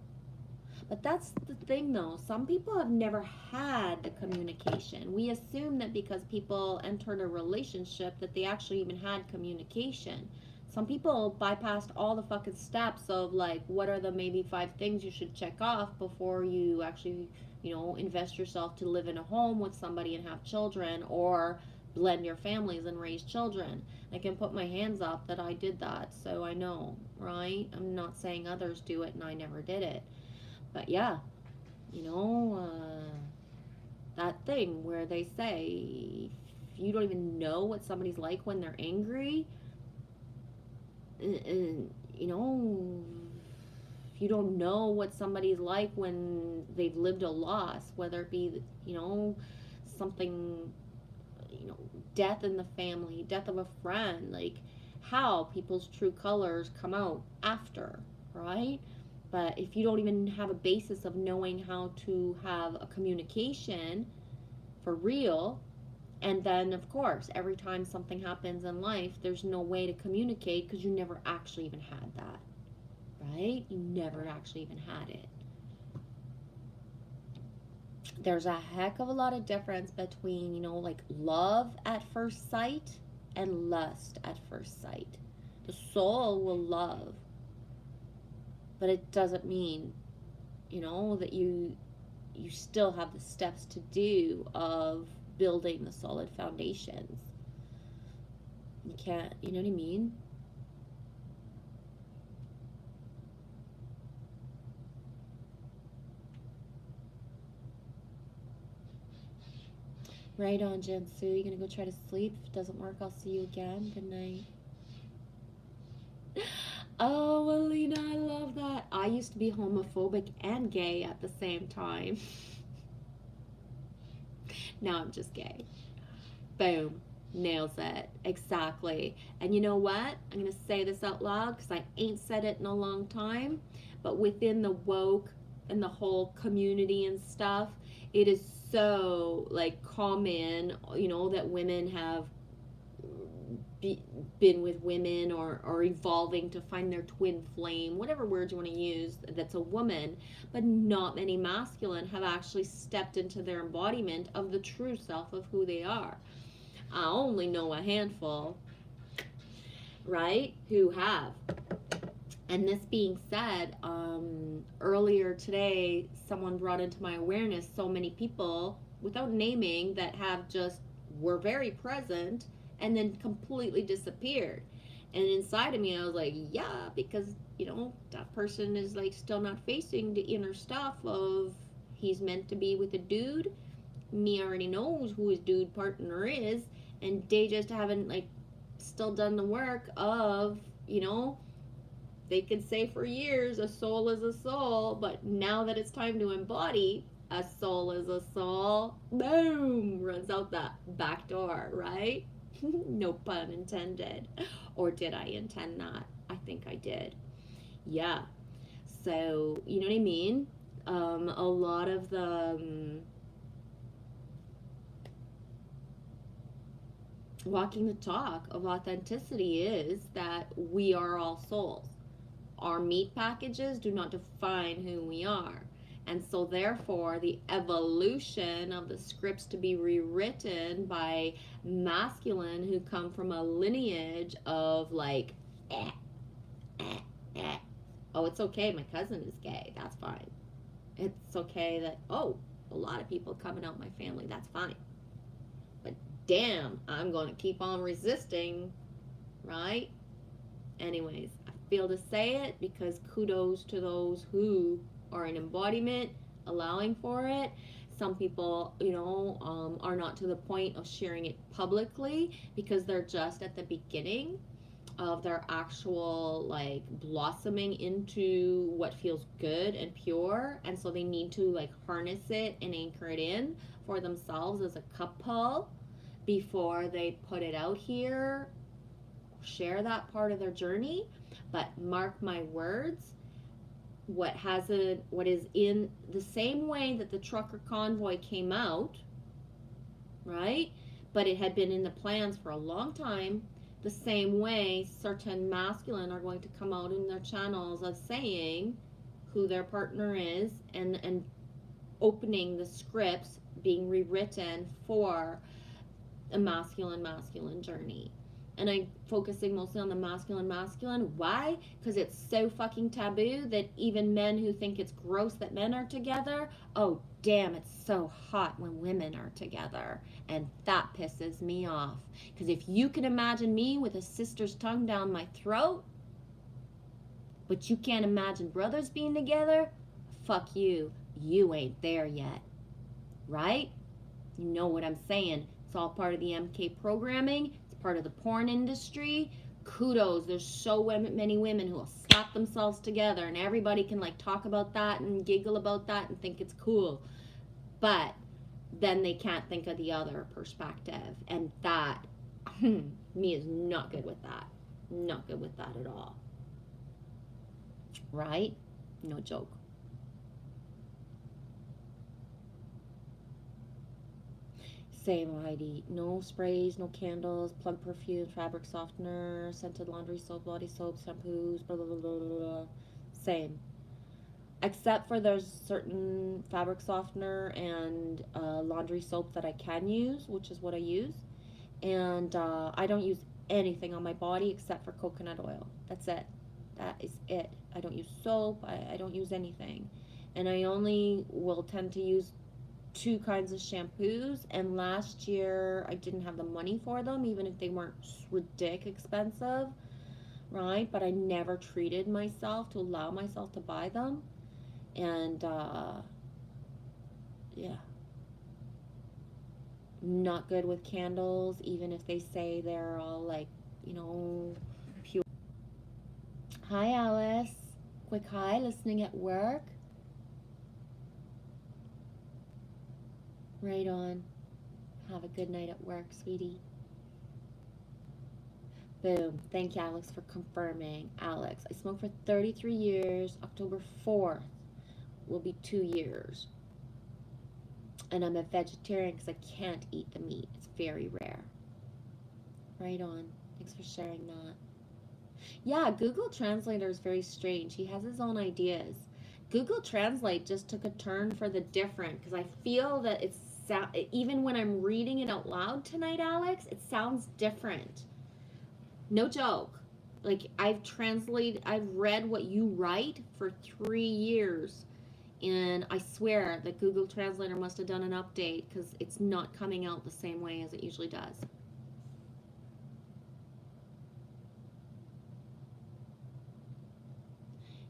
Speaker 1: But that's the thing, though. Some people have never had the communication. We assume that because people entered a relationship that they actually even had communication. Some people bypassed all the fucking steps of, like, what are the maybe 5 things you should check off before you actually, invest yourself to live in a home with somebody and have children, or blend your families and raise children. I can put my hands up that I did that, so I know, right? I'm not saying others do it and I never did it. But yeah, that thing where they say if you don't even know what somebody's like when they're angry, you know, if you don't know what somebody's like when they've lived a loss, whether it be, you know, something, you know, death in the family, death of a friend, like how people's true colors come out after, right? But if you don't even have a basis of knowing how to have a communication for real, and then of course every time something happens in life there's no way to communicate because you never actually even had that, right? You never actually even had it. There's a heck of a lot of difference between, you know, like love at first sight and lust at first sight. The soul will love, but it doesn't mean, you know, that you still have the steps to do of building the solid foundations. You can't, you know what I mean? Right on, Jansu. You gonna go try to sleep? If it doesn't work, I'll see you again. Good night. Oh, Alina, I love that. I used to be homophobic and gay at the same time. Now I'm just gay. Boom. Nails it. Exactly. And you know what? I'm going to say this out loud because I ain't said it in a long time. But within the woke and the whole community and stuff, it is so like common, you know, that women have been with women or evolving to find their twin flame, whatever words you want to use, that's a woman. But not many masculine have actually stepped into their embodiment of the true self of who they are. I only know a handful, right, who have. And this being said, earlier today, someone brought into my awareness so many people, without naming, that have just were very present and then completely disappeared. And inside of me, I was like, yeah, because, you know, that person is like still not facing the inner stuff of he's meant to be with a dude. Me already knows who his dude partner is, and they just haven't like still done the work of, you know, they could say for years a soul is a soul, but now that it's time to embody a soul is a soul, boom, runs out that back door, right? No pun intended. Or did I intend that? I think I did. Yeah. So, you know what I mean? A lot of the walking the talk of authenticity is that we are all souls. Our meat packages do not define who we are. And so, therefore, the evolution of the scripts to be rewritten by masculine who come from a lineage of like, eh, eh, eh. Oh, it's okay, my cousin is gay. That's fine. It's okay that, oh, a lot of people coming out my family. That's fine. But damn, I'm going to keep on resisting, right? Anyways, I feel to say it because kudos to those who are an embodiment, allowing for it. Some people, you know, are not to the point of sharing it publicly because they're just at the beginning of their actual like blossoming into what feels good and pure, and so they need to like harness it and anchor it in for themselves as a couple before they put it out here, share that part of their journey. But mark my words, what is in the same way that the trucker convoy came out, right? But it had been in the plans for a long time. The same way certain masculine are going to come out in their channels of saying who their partner is and opening the scripts being rewritten for a masculine journey. And I'm focusing mostly on the masculine. Why? Because it's so fucking taboo that even men who think it's gross that men are together, oh damn, it's so hot when women are together. And that pisses me off. Because if you can imagine me with a sister's tongue down my throat, but you can't imagine brothers being together, fuck you. You ain't there yet. Right? You know what I'm saying. It's all part of the MK programming. Part of the porn industry. kudos. There's so many women who will slap themselves together, and everybody can like talk about that and giggle about that and think it's cool. But then they can't think of the other perspective, and that me is not good with that. Not good with that at all. Right? No joke. Same Heidi. No sprays, no candles, plug perfume, fabric softener, scented laundry soap, body soap, shampoos, blah blah blah blah blah. Same. Except for there's certain fabric softener and laundry soap that I can use, which is what I use. And I don't use anything on my body except for coconut oil. That's it. That is it. I don't use soap. I don't use anything. And I only will tend to use two kinds of shampoos. And last year I didn't have the money for them, even if they weren't ridiculous expensive, right? But I never treated myself to allow myself to buy them. And yeah, not good with candles, even if they say they're all like, pure. Hi, Alice. Quick hi, listening at work. Right on. Have a good night at work, sweetie. Boom. Thank you, Alex, for confirming. Alex, I smoked for 33 years. October 4th will be 2 years. And I'm a vegetarian because I can't eat the meat. It's very rare. Right on. Thanks for sharing that. Yeah, Google Translator is very strange. He has his own ideas. Google Translate just took a turn for the different because I feel that even when I'm reading it out loud tonight, Alex, it sounds different. No joke. Like I've read what you write for 3 years, and I swear that Google Translator must have done an update because it's not coming out the same way as it usually does.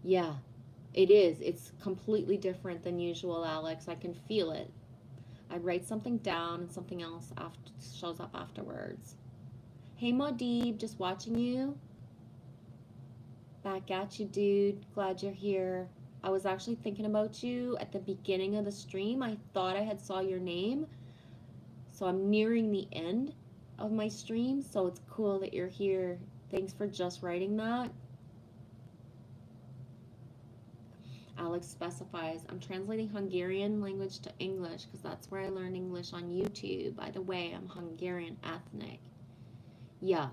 Speaker 1: Yeah, it is. It's completely different than usual, Alex. I can feel it. I write something down and something else shows up afterwards. Hey, Modib, just watching you. Back at you, dude. Glad you're here. I was actually thinking about you at the beginning of the stream. I thought I had saw your name. So I'm nearing the end of my stream, so it's cool that you're here. Thanks for just writing that. Alex specifies, I'm translating Hungarian language to English because that's where I learned English on YouTube. By the way, I'm Hungarian ethnic. Yeah.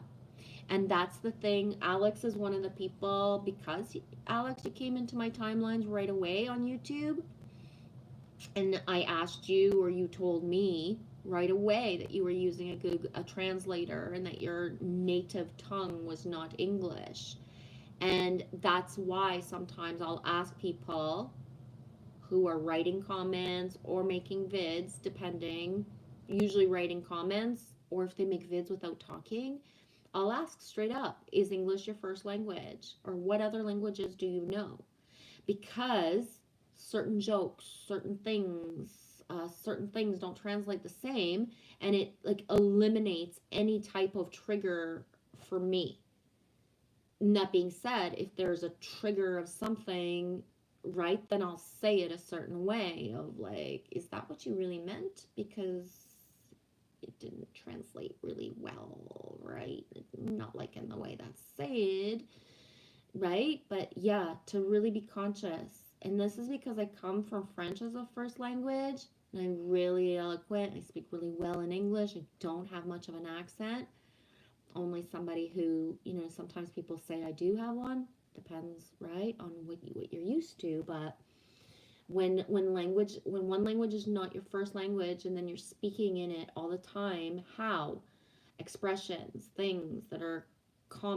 Speaker 1: And that's the thing. Alex is one of the people, because Alex, you came into my timelines right away on YouTube. And I asked you, or you told me right away that you were using a translator and that your native tongue was not English. And that's why sometimes I'll ask people who are writing comments or making vids, depending, usually writing comments, or if they make vids without talking, I'll ask straight up, is English your first language? Or what other languages do you know? Because certain jokes, certain things don't translate the same, and it like eliminates any type of trigger for me. And that being said, if there's a trigger of something, right, then I'll say it a certain way of like, is that what you really meant? Because it didn't translate really well, right? Not like in the way that's said, right? But yeah, to really be conscious. And this is because I come from French as a first language, and I'm really eloquent. I speak really well in English. I don't have much of an accent. Only somebody who, sometimes people say I do have one. Depends, right, on what you're used to. But when one language is not your first language, and then you're speaking in it all the time, how expressions, things that are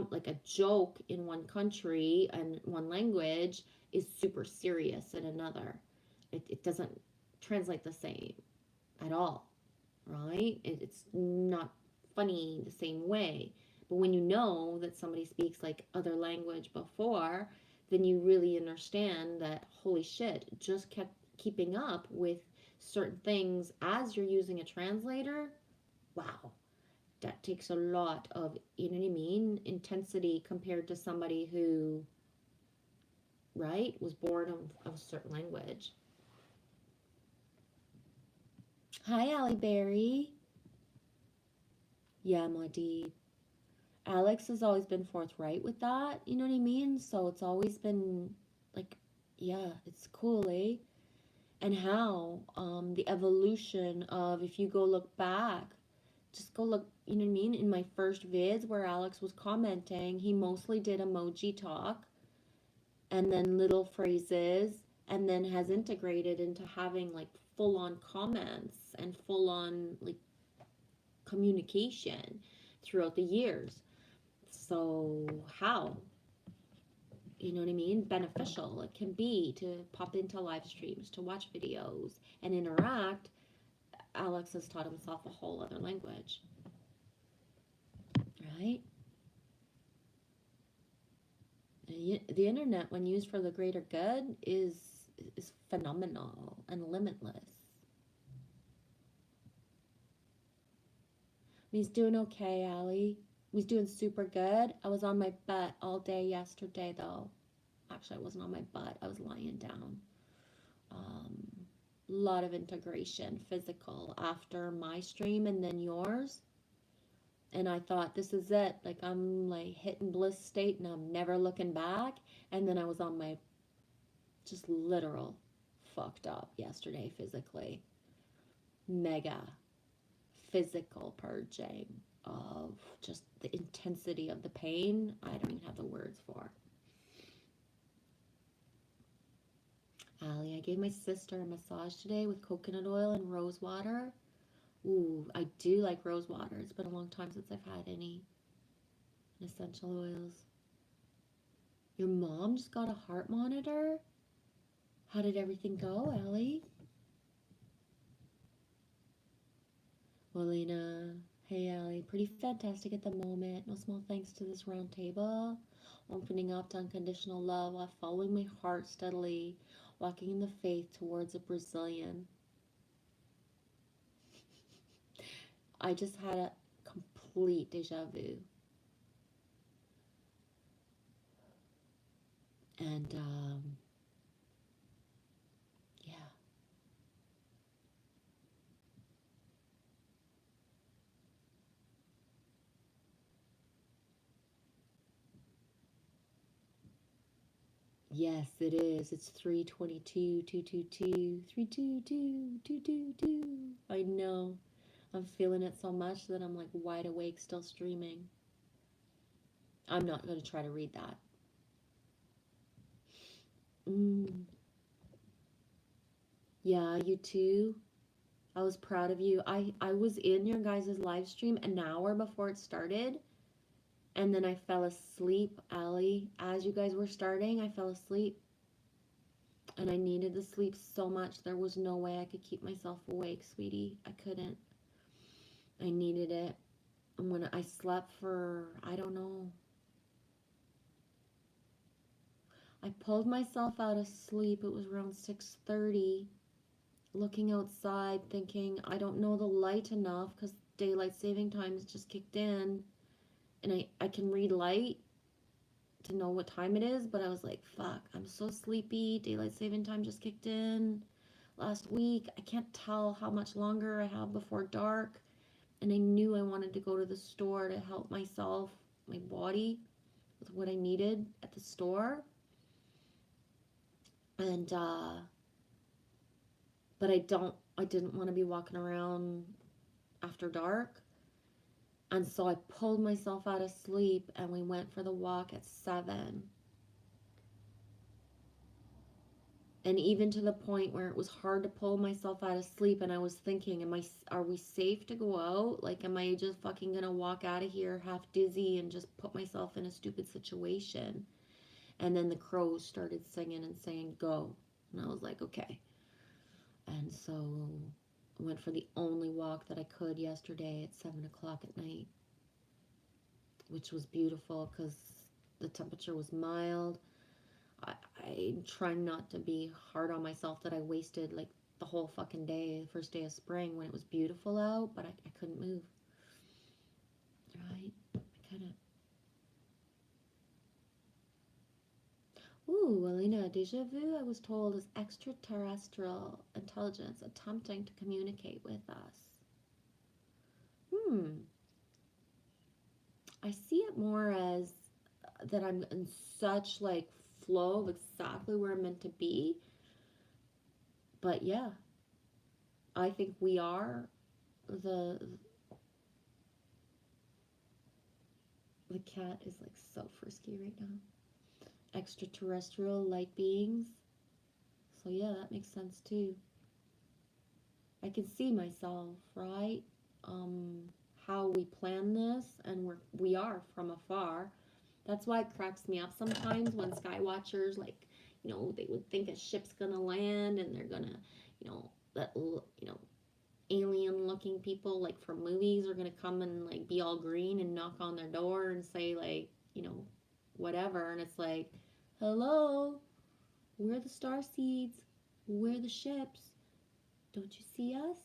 Speaker 1: like a joke in one country and one language is super serious in another. It doesn't translate the same at all, right? It's not funny the same way. But when you know that somebody speaks like other language before, then you really understand that, holy shit, just kept keeping up with certain things as you're using a translator. Wow. that takes a lot of, you know what I mean, intensity compared to somebody who, right, was born of a certain language. Hi, Allie Berry. Yeah, my deep. Alex has always been forthright with that, you know what I mean? So it's always been like, yeah, it's cool, eh? And how the evolution of, if you go look back, just go look, you know what I mean? In my first vids where Alex was commenting, he mostly did emoji talk and then little phrases, and then has integrated into having like full on comments and full on like communication throughout the years. So, how? You know what I mean? Beneficial it can be to pop into live streams, to watch videos and interact. Alex has taught himself a whole other language, right? The internet, when used for the greater good, is phenomenal and limitless. He's doing okay, Allie. He's doing super good. I was on my butt all day yesterday, though. Actually, I wasn't on my butt. I was lying down. Lot of integration, physical, after my stream and then yours. And I thought, this is it. Like, I'm like hitting bliss state and I'm never looking back. And then I was on my just literal fucked up yesterday physically. Mega physical purging of just the intensity of the pain. I don't even have the words for. Allie, I gave my sister a massage today with coconut oil and rose water. Ooh, I do like rose water. It's been a long time since I've had any essential oils. Your mom just got a heart monitor? How did everything go, Allie? Well, Lena, hey, Allie, pretty fantastic at the moment. No small thanks to this round table. Opening up to unconditional love while following my heart steadily, walking in the faith towards a Brazilian. I just had a complete deja vu. And, yeah. Yes, it is. It's 3:22, 222, 322, 222. I know. I'm feeling it so much that I'm like wide awake still streaming. I'm not going to try to read that. Yeah, you too. I was proud of you. I was in your guys' live stream an hour before it started. And then I fell asleep, Allie. As you guys were starting, I fell asleep. And I needed the sleep so much. There was no way I could keep myself awake, sweetie. I couldn't. I needed it. And when I slept for, I don't know. I pulled myself out of sleep. It was around 6:30. Looking outside, thinking, I don't know the light enough because daylight saving time has just kicked in. And I can read light to know what time it is, but I was like, fuck, I'm so sleepy. Daylight saving time just kicked in last week. I can't tell how much longer I have before dark. And I knew I wanted to go to the store to help myself, my body, with what I needed at the store. And, but I didn't want to be walking around after dark. And so I pulled myself out of sleep and we went for the walk at 7. And even to the point where it was hard to pull myself out of sleep, and I was thinking, are we safe to go out? Like, am I just fucking gonna walk out of here half dizzy and just put myself in a stupid situation? And then the crows started singing and saying, go. And I was like, okay. And so I went for the only walk that I could yesterday at 7 o'clock at night, which was beautiful because the temperature was mild. I'm trying not to be hard on myself that I wasted like the whole fucking day, the first day of spring when it was beautiful out, but I couldn't move. right? I kind of. Ooh, Alina, deja vu, I was told, is extraterrestrial intelligence attempting to communicate with us. I see it more as that I'm in such like flow of exactly where I'm meant to be. But yeah, I think we are the the cat is like so frisky right now. Extraterrestrial light beings. So yeah, that makes sense too. I can see myself, right? Um, how we plan this, and we are from afar. That's why it cracks me up sometimes when sky watchers, like, they would think a ship's gonna land and they're gonna, that, alien looking people like from movies are gonna come and like be all green and knock on their door and say like, whatever. And it's like, hello, we're the star seeds, we're the ships. Don't you see us?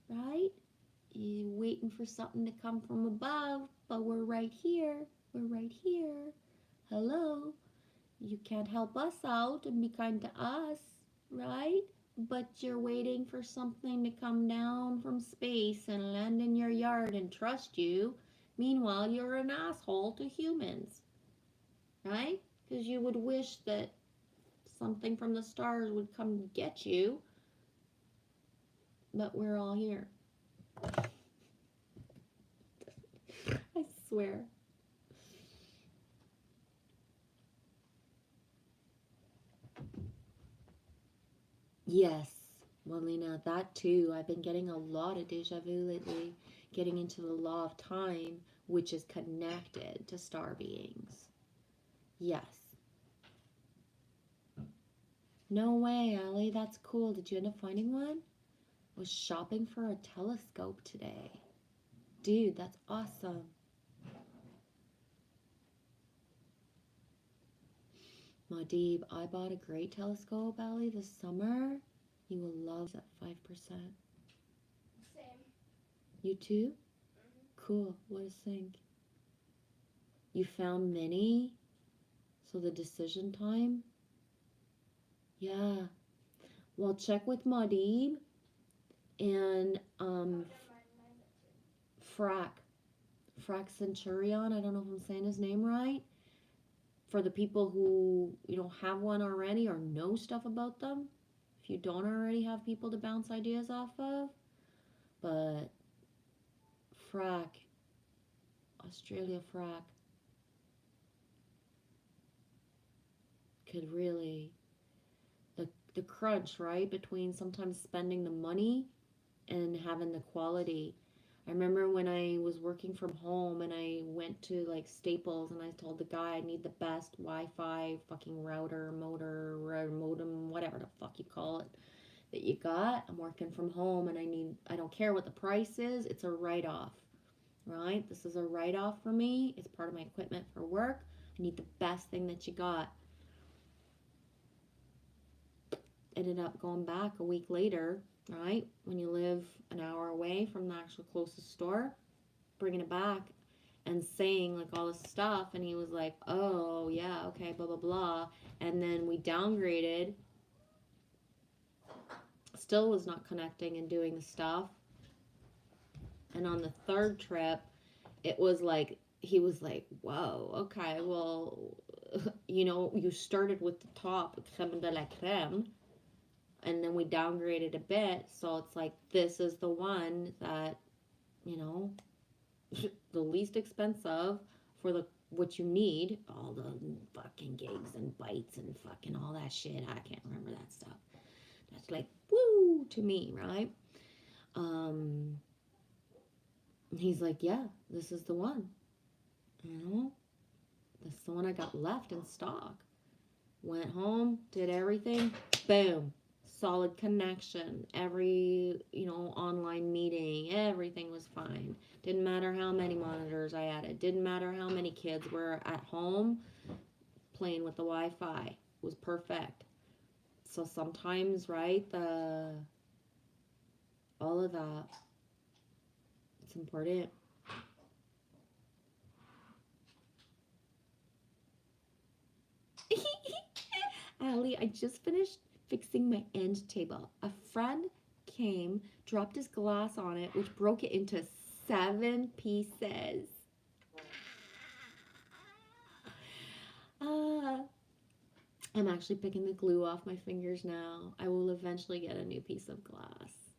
Speaker 1: Right? You're waiting for something to come from above, but we're right here. We're right here. Hello. You can't help us out and be kind to us, right? But you're waiting for something to come down from space and land in your yard and trust you. Meanwhile, you're an asshole to humans, right? Because you would wish that something from the stars would come get you, but we're all here. I swear. Yes, Melina, that too. I've been getting a lot of deja vu lately, getting into the law of time, which is connected to star beings. Yes. No way, Allie. That's cool. Did you end up finding one? I was shopping for a telescope today. Dude, that's awesome. Madib, I bought a great telescope, Allie, this summer. You will love that 5%.
Speaker 4: Same.
Speaker 1: You too? Cool. What a sync. You found many? So the decision time? Yeah. Well, check with Madib and Frack. Frack Centurion. I don't know if I'm saying his name right. For the people who, have one already or know stuff about them. If you don't already have people to bounce ideas off of. But Frack. Australia Frack. Could really the crunch, right, between sometimes spending the money and having the quality. I remember when I was working from home and I went to like Staples and I told the guy I need the best Wi-Fi fucking router, modem, whatever the fuck you call it, that you got. I'm working from home and I don't care what the price is, it's a write-off, right? This is a write-off for me. It's part of my equipment for work. I need the best thing that you got. Ended up going back a week later, right? When you live an hour away from the actual closest store, bringing it back and saying like all this stuff. And he was like, oh, yeah, okay, blah, blah, blah. And then we downgraded. Still was not connecting and doing the stuff. And on the third trip, it was like, he was like, whoa, okay, well, you started with the top, creme de la creme. And then we downgraded a bit, so it's like this is the one that, the least expensive for the what you need, all the fucking gigs and bytes and fucking all that shit. I can't remember that stuff. That's like woo to me, right? He's like, yeah, this is the one. This is the one I got left in stock. Went home, did everything, boom. Solid connection, every online meeting, everything was fine. Didn't matter how many monitors I added, didn't matter how many kids were at home playing with the Wi-Fi. It was perfect. So sometimes, right, all of that, it's important. I just finished fixing my end table. A friend came, dropped his glass on it, which broke it into 7 pieces. I'm actually picking the glue off my fingers now. I will eventually get a new piece of glass.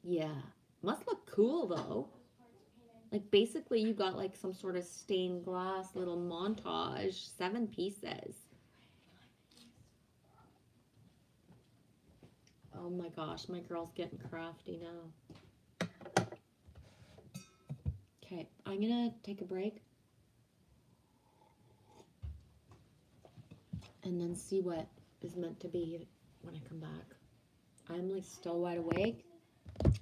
Speaker 1: Yeah. Must look cool though. Like basically you got like some sort of stained glass little montage, 7 pieces. Oh my gosh, my girl's getting crafty now. Okay, I'm gonna take a break and then see what is meant to be when I come back. I'm like still wide awake,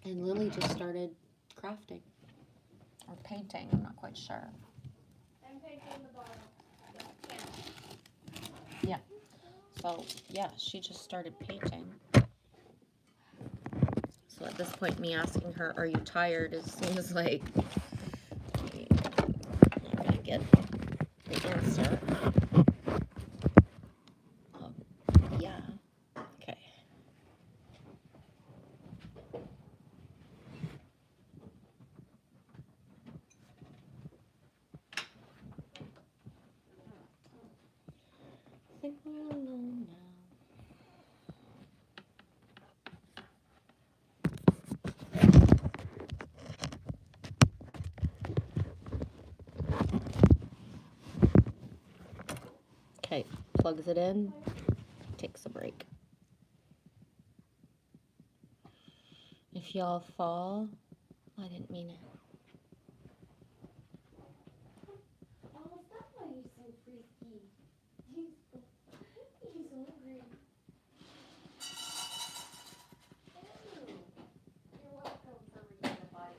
Speaker 1: and Lily just started crafting or painting. I'm not quite sure.
Speaker 4: I'm painting the bottom.
Speaker 1: Yeah. So yeah, she just started painting. So at this point, me asking her, "Are you tired?" seems like I'm not gonna get the answer. Yeah. Okay. I think we're alone now. Okay, plugs it in, takes a break. If y'all fall, I didn't mean it.
Speaker 4: Oh, is that why you're so frisky? You're so hungry. Ew. You're welcome for reading the body.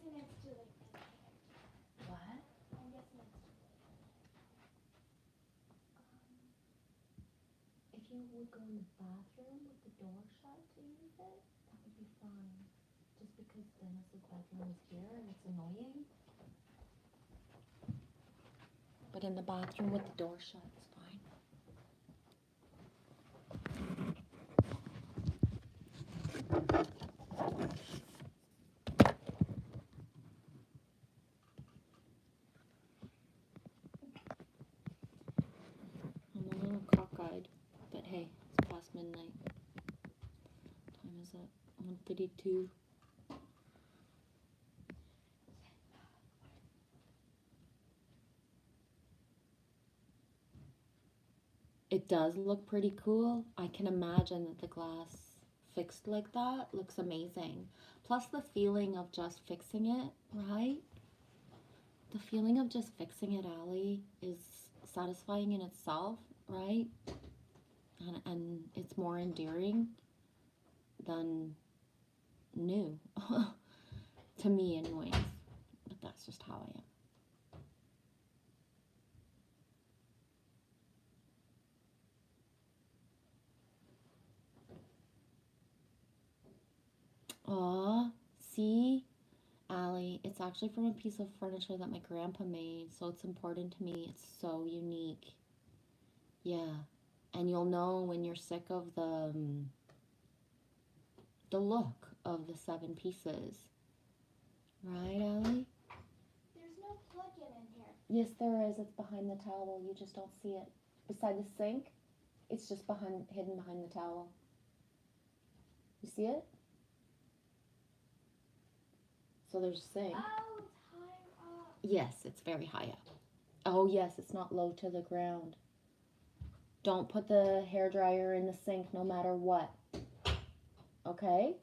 Speaker 4: guessing it's too late.
Speaker 1: What?
Speaker 4: I'm guessing it's too late.
Speaker 1: If you would go in the bathroom with the door shut to use it, that would be fine. Just because Dennis's bedroom is here and it's annoying. But in the bathroom with the door shut, it's fine. I'm a little cockeyed, but hey, it's past midnight. What time is it? 1:32. It does look pretty cool. I can imagine that the glass fixed like that looks amazing. Plus the feeling of just fixing it, right? The feeling of just fixing it, Allie, is satisfying in itself, right? And it's more endearing than new. To me, anyways. But that's just how I am. Aw, see? Allie, it's actually from a piece of furniture that my grandpa made, so it's important to me. It's so unique. Yeah. And you'll know when you're sick of the look of the 7 pieces. Right, Allie?
Speaker 4: There's no plug-in in here.
Speaker 1: Yes, there is. It's behind the towel. You just don't see it. Beside the sink, it's just hidden behind the towel. You see it? So there's a sink.
Speaker 4: Oh, it's higher up.
Speaker 1: Yes, it's very high up. Oh, yes, it's not low to the ground. Don't put the hairdryer in the sink no matter what. Okay?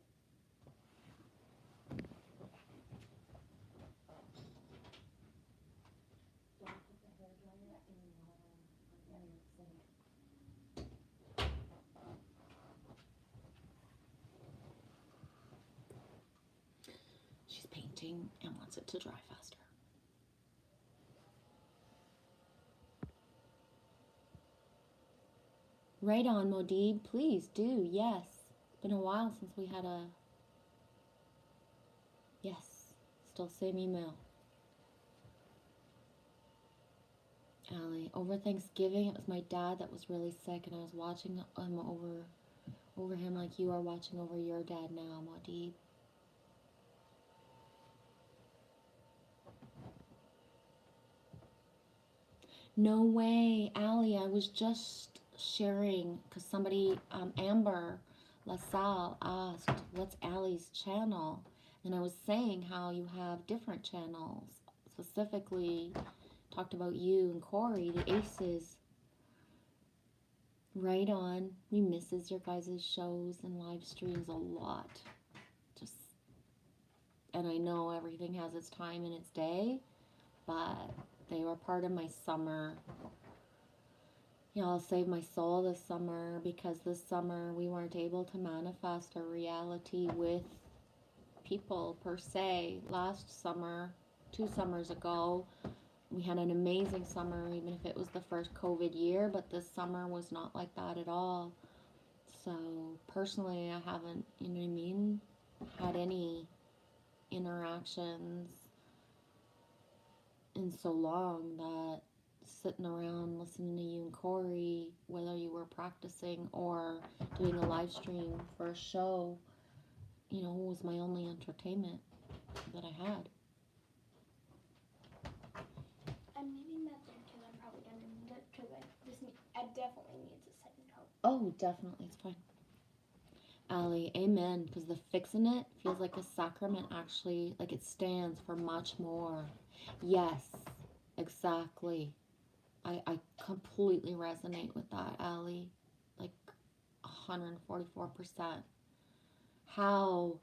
Speaker 1: She's painting and wants it to dry faster. Right on, Modib. Please do. Yes. It's been a while since we had a... Yes. Still same email. Allie, over Thanksgiving, it was my dad that was really sick, and I was watching him over him like you are watching over your dad now, Modib. No way, Allie. I was just sharing because somebody, Amber LaSalle, asked, "What's Allie's channel?" And I was saying how you have different channels. Specifically, talked about you and Corey, the Aces. Right on. We misses your guys' shows and live streams a lot. Just, and I know everything has its time and its day, but they were part of my summer. Y'all saved my soul this summer because this summer we weren't able to manifest a reality with people per se. Last summer, 2 summers ago, we had an amazing summer, even if it was the first COVID year, but this summer was not like that at all. So personally, I haven't, you know what I mean, had any interactions in so long that sitting around listening to you and Corey, whether you were practicing or doing a live stream for a show, you know, was my only entertainment that I had.
Speaker 4: I'm leaving that there because I'm probably gonna need it because I definitely need a second coat.
Speaker 1: Oh, definitely, it's fine. Allie, amen, because the fixing it feels like a sacrament, actually, like it stands for much more. Yes, exactly. I completely resonate with that, Allie, like 144%. How,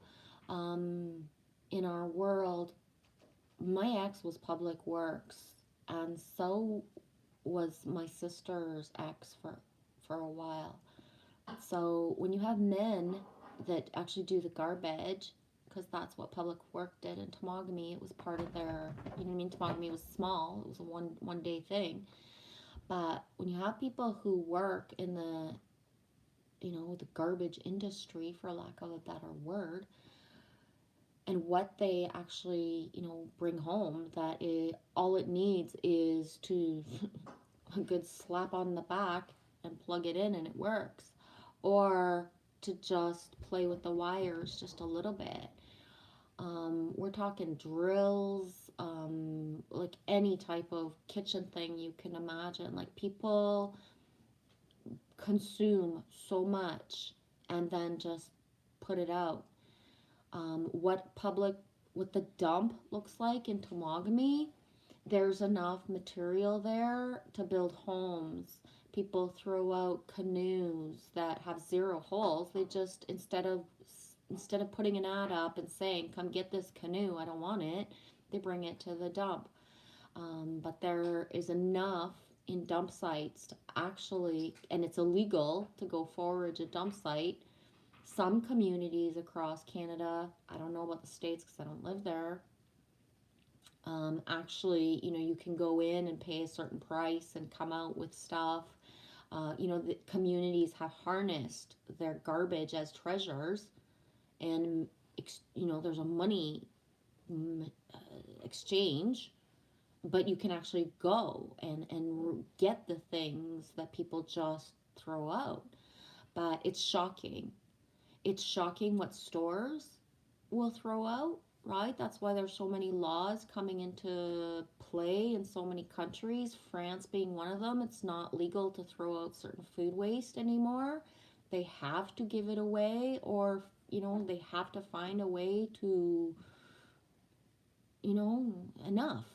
Speaker 1: in our world, my ex was public works, and so was my sister's ex for a while. So when you have men that actually do the garbage, because that's what Public Work did in Temagami. It was part of their, you know what I mean? Temagami was small. It was a one day thing. But when you have people who work in the, you know, the garbage industry, for lack of a better word, and what they actually, you know, bring home, that all it needs is to a good slap on the back and plug it in and it works, or to just play with the wires just a little bit. We're talking drills, like any type of kitchen thing you can imagine. Like, people consume so much and then just put it out. What the dump looks like in Temagami, there's enough material there to build homes. People throw out canoes that have 0 holes. They just, instead of putting an ad up and saying, come get this canoe, I don't want it, they bring it to the dump. But there is enough in dump sites to actually, and it's illegal to go forage a dump site. Some communities across Canada, I don't know about the States because I don't live there, actually, you know, you can go in and pay a certain price and come out with stuff. You know, the communities have harnessed their garbage as treasures, and, you know, there's a money exchange, but you can actually go and get the things that people just throw out. But it's shocking. It's shocking what stores will throw out, right? That's why there's so many laws coming into play in so many countries, France being one of them. It's not legal to throw out certain food waste anymore. They have to give it away, or, you know, they have to find a way to, you know, enough.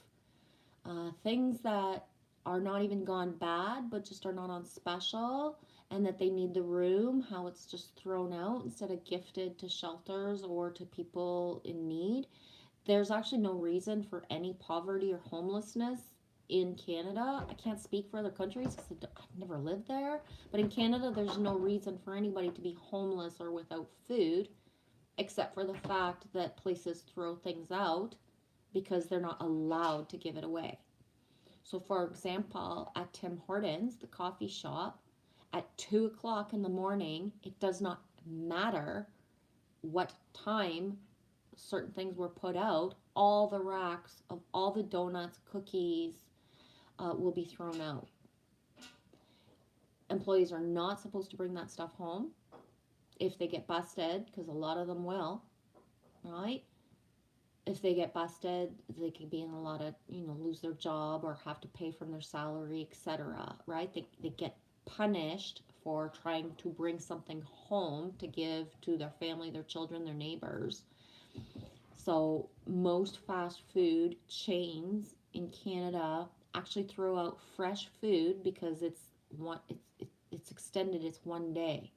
Speaker 1: Things that are not even gone bad, but just are not on special, and that they need the room, how it's just thrown out instead of gifted to shelters or to people in need. There's actually no reason for any poverty or homelessness in Canada. I can't speak for other countries because I've never lived there, but in Canada, there's no reason for anybody to be homeless or without food, except for the fact that places throw things out because they're not allowed to give it away. So, for example, at Tim Hortons, the coffee shop, at 2 o'clock in the morning, it does not matter what time certain things were put out, all the racks of all the donuts, cookies will be thrown out. Employees are not supposed to bring that stuff home if they get busted, because a lot of them will, right? If they get busted, they could be in a lot of, you know, lose their job or have to pay from their salary, etc., right? They get punished for trying to bring something home to give to their family, their children, their neighbors. So most fast food chains in Canada actually throw out fresh food because it's extended, it's one day.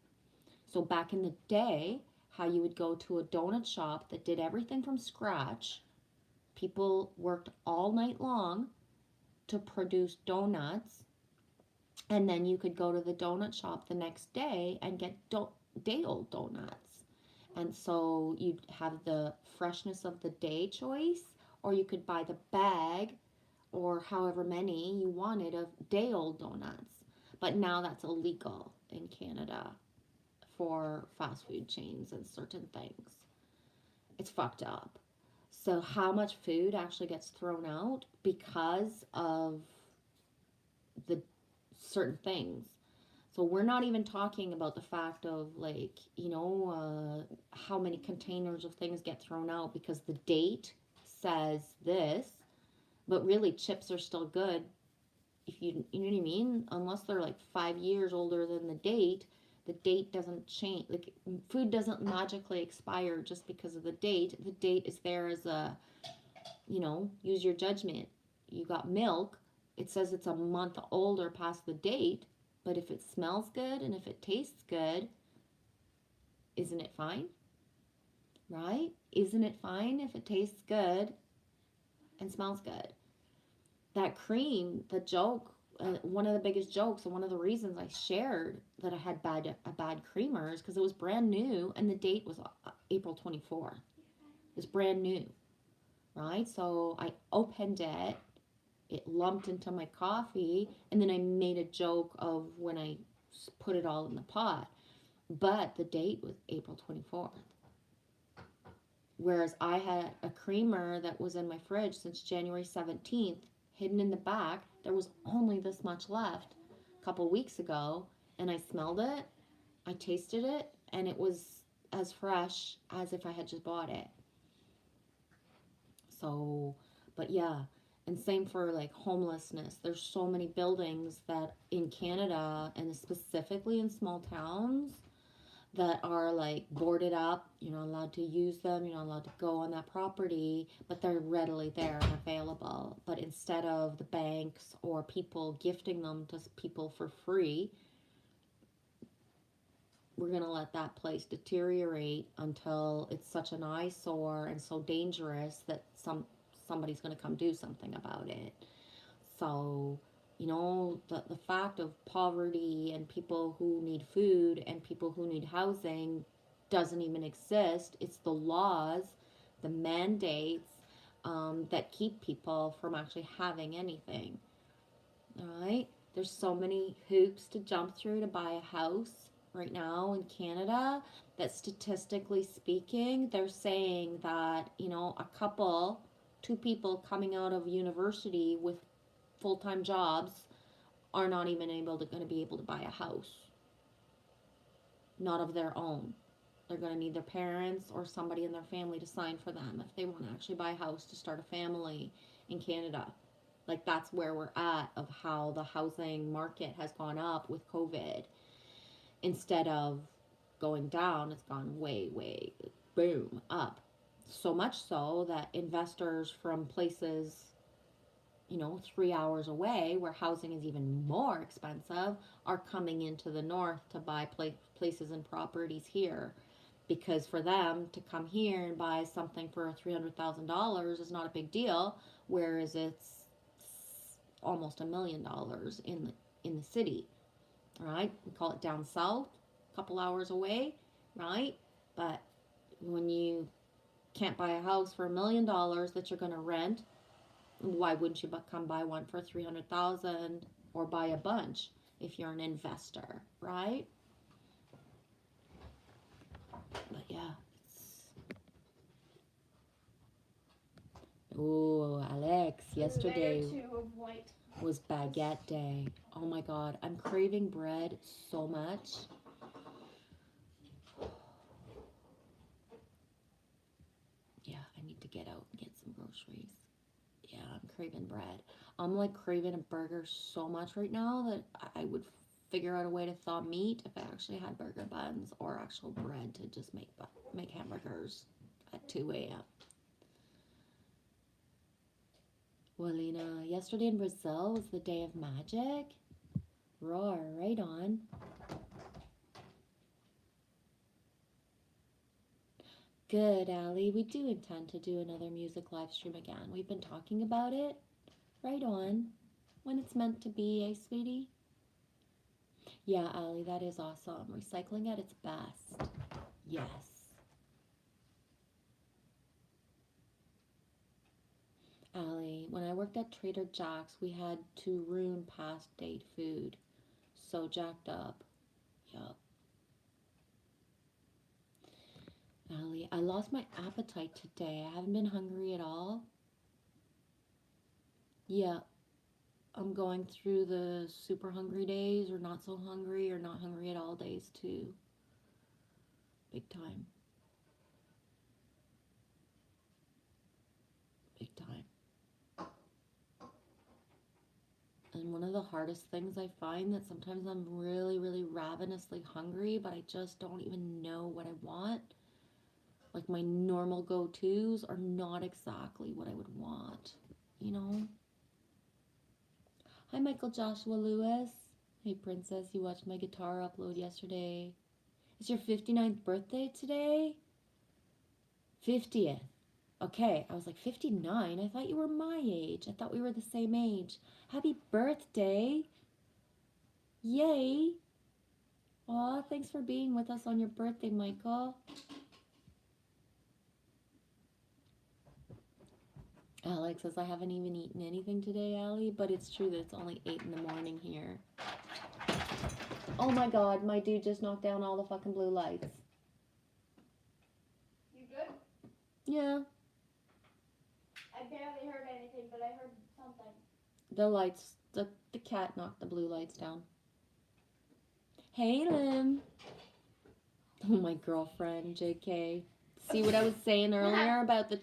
Speaker 1: So back in the day, how you would go to a donut shop that did everything from scratch, people worked all night long to produce donuts, and then you could go to the donut shop the next day and get day-old donuts. And so you'd have the freshness of the day choice, or you could buy the bag or however many you wanted of day-old donuts. But now that's illegal in Canada for fast food chains and certain things. It's fucked up. So how much food actually gets thrown out because of the certain things? So we're not even talking about the fact of, like, you know, how many containers of things get thrown out because the date says this, but really chips are still good if you know what I mean, unless they're like 5 years older than the date doesn't change. Like, food doesn't magically expire just because of the date. The date is there as a, you know, use your judgment. You got milk, it says it's a month older past the date, but if it smells good and if it tastes good, isn't it fine? Right? Isn't it fine if it tastes good and smells good? That cream, the joke, one of the biggest jokes and one of the reasons I shared that I had a bad creamer is because it was brand new and the date was April 24th. It's brand new, right? So I opened it, it lumped into my coffee, and then I made a joke of when I put it all in the pot. But the date was April 24th. Whereas I had a creamer that was in my fridge since January 17th, hidden in the back. There was only this much left a couple weeks ago, and I smelled it, I tasted it, and it was as fresh as if I had just bought it. So, but yeah, and same for like homelessness. There's so many buildings that in Canada and specifically in small towns that are like boarded up. You're not allowed to use them, you're not allowed to go on that property, but they're readily there and available. But instead of the banks or people gifting them to people for free, we're going to let that place deteriorate until it's such an eyesore and so dangerous that somebody's going to come do something about it. So, the fact of poverty and people who need food and people who need housing doesn't even exist. It's the laws, the mandates, that keep people from actually having anything. All right? There's so many hoops to jump through to buy a house right now in Canada that statistically speaking, they're saying that, a couple, two people coming out of university with full-time jobs are not even going to be able to buy a house, not of their own. They're going to need their parents or somebody in their family to sign for them if they want to actually buy a house to start a family in Canada. Like, that's where we're at of how the housing market has gone up with COVID. Instead of going down, it's gone way, way, boom, up. So much so that investors from places 3 hours away where housing is even more expensive are coming into the north to buy places and properties here, because for them to come here and buy something for $300,000 is not a big deal, whereas it's almost $1 million in the city, right? We call it down south, a couple hours away, right? But when you can't buy a house for $1 million that you're going to rent, why wouldn't you come buy one for 300,000 or buy a bunch if you're an investor, right? But yeah, oh, Alex, yesterday was baguette day. Oh my God, I'm craving bread so much. Yeah, I need to get out and get some groceries. Yeah, I'm craving bread. I'm like craving a burger so much right now that I would figure out a way to thaw meat if I actually had burger buns or actual bread to just make hamburgers at 2 a.m. Well, Lena, yesterday in Brazil was the day of magic. Roar, right on. Good, Allie. We do intend to do another music live stream again. We've been talking about it. Right on. When it's meant to be, eh, sweetie? Yeah, Allie, that is awesome. Recycling at its best. Yes. Allie, when I worked at Trader Jack's, we had to ruin past date food. So jacked up. Yup. Allie, I lost my appetite today. I haven't been hungry at all. Yeah, I'm going through the super hungry days or not so hungry or not hungry at all days too. Big time. Big time. And one of the hardest things I find that sometimes I'm really, really ravenously hungry, but I just don't even know what I want. Like my normal go-tos are not exactly what I would want, you know? Hi, Michael Joshua Lewis. Hey, Princess, you watched my guitar upload yesterday. It's your 59th birthday today? 50th. Okay, I was like 59. I thought you were my age. I thought we were the same age. Happy birthday. Yay. Aw, thanks for being with us on your birthday, Michael. Alex says, I haven't even eaten anything today, Allie, but it's true that it's only 8 in the morning here. Oh my god, my dude just knocked down all the fucking blue lights.
Speaker 4: You good?
Speaker 1: Yeah,
Speaker 4: I barely heard anything, but I heard something.
Speaker 1: the lights, the cat knocked the blue lights down. Hey, Lim. Oh, my girlfriend, JK. See what I was saying earlier about the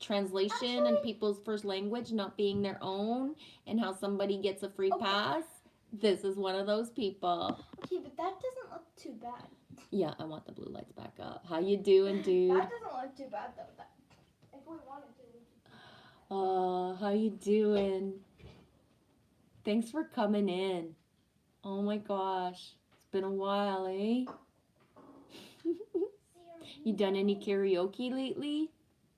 Speaker 1: translation and people's first language not being their own and how somebody gets a free pass? This is one of those people.
Speaker 4: Okay, but that doesn't look too bad.
Speaker 1: Yeah, I want the blue lights back up. How you doing, dude?
Speaker 4: That doesn't look too bad, though. That, if we wanted to, we could.
Speaker 1: How you doing? Thanks for coming in. Oh my gosh. It's been a while, eh? You done any karaoke lately?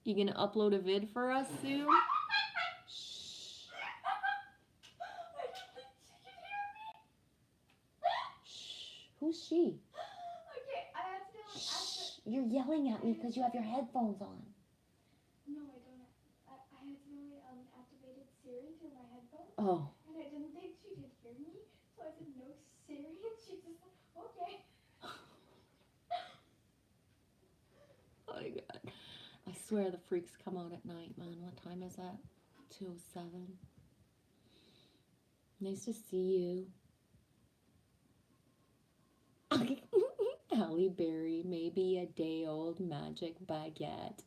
Speaker 1: You gonna upload a vid for us soon? Shh.
Speaker 4: I don't think she can hear me.
Speaker 1: Shh. Who's she?
Speaker 4: Okay, I accidentally
Speaker 1: Shh. You're yelling at me because you have your headphones on.
Speaker 4: No, I don't. I accidentally activated Siri through my headphones.
Speaker 1: Oh.
Speaker 4: And I didn't think she could hear me, so I said no Siri, and she just said, okay.
Speaker 1: Oh my god. I swear the freaks come out at night, man. What time is that? 2:07. Nice to see you. Halle Berry, maybe a day old magic baguette.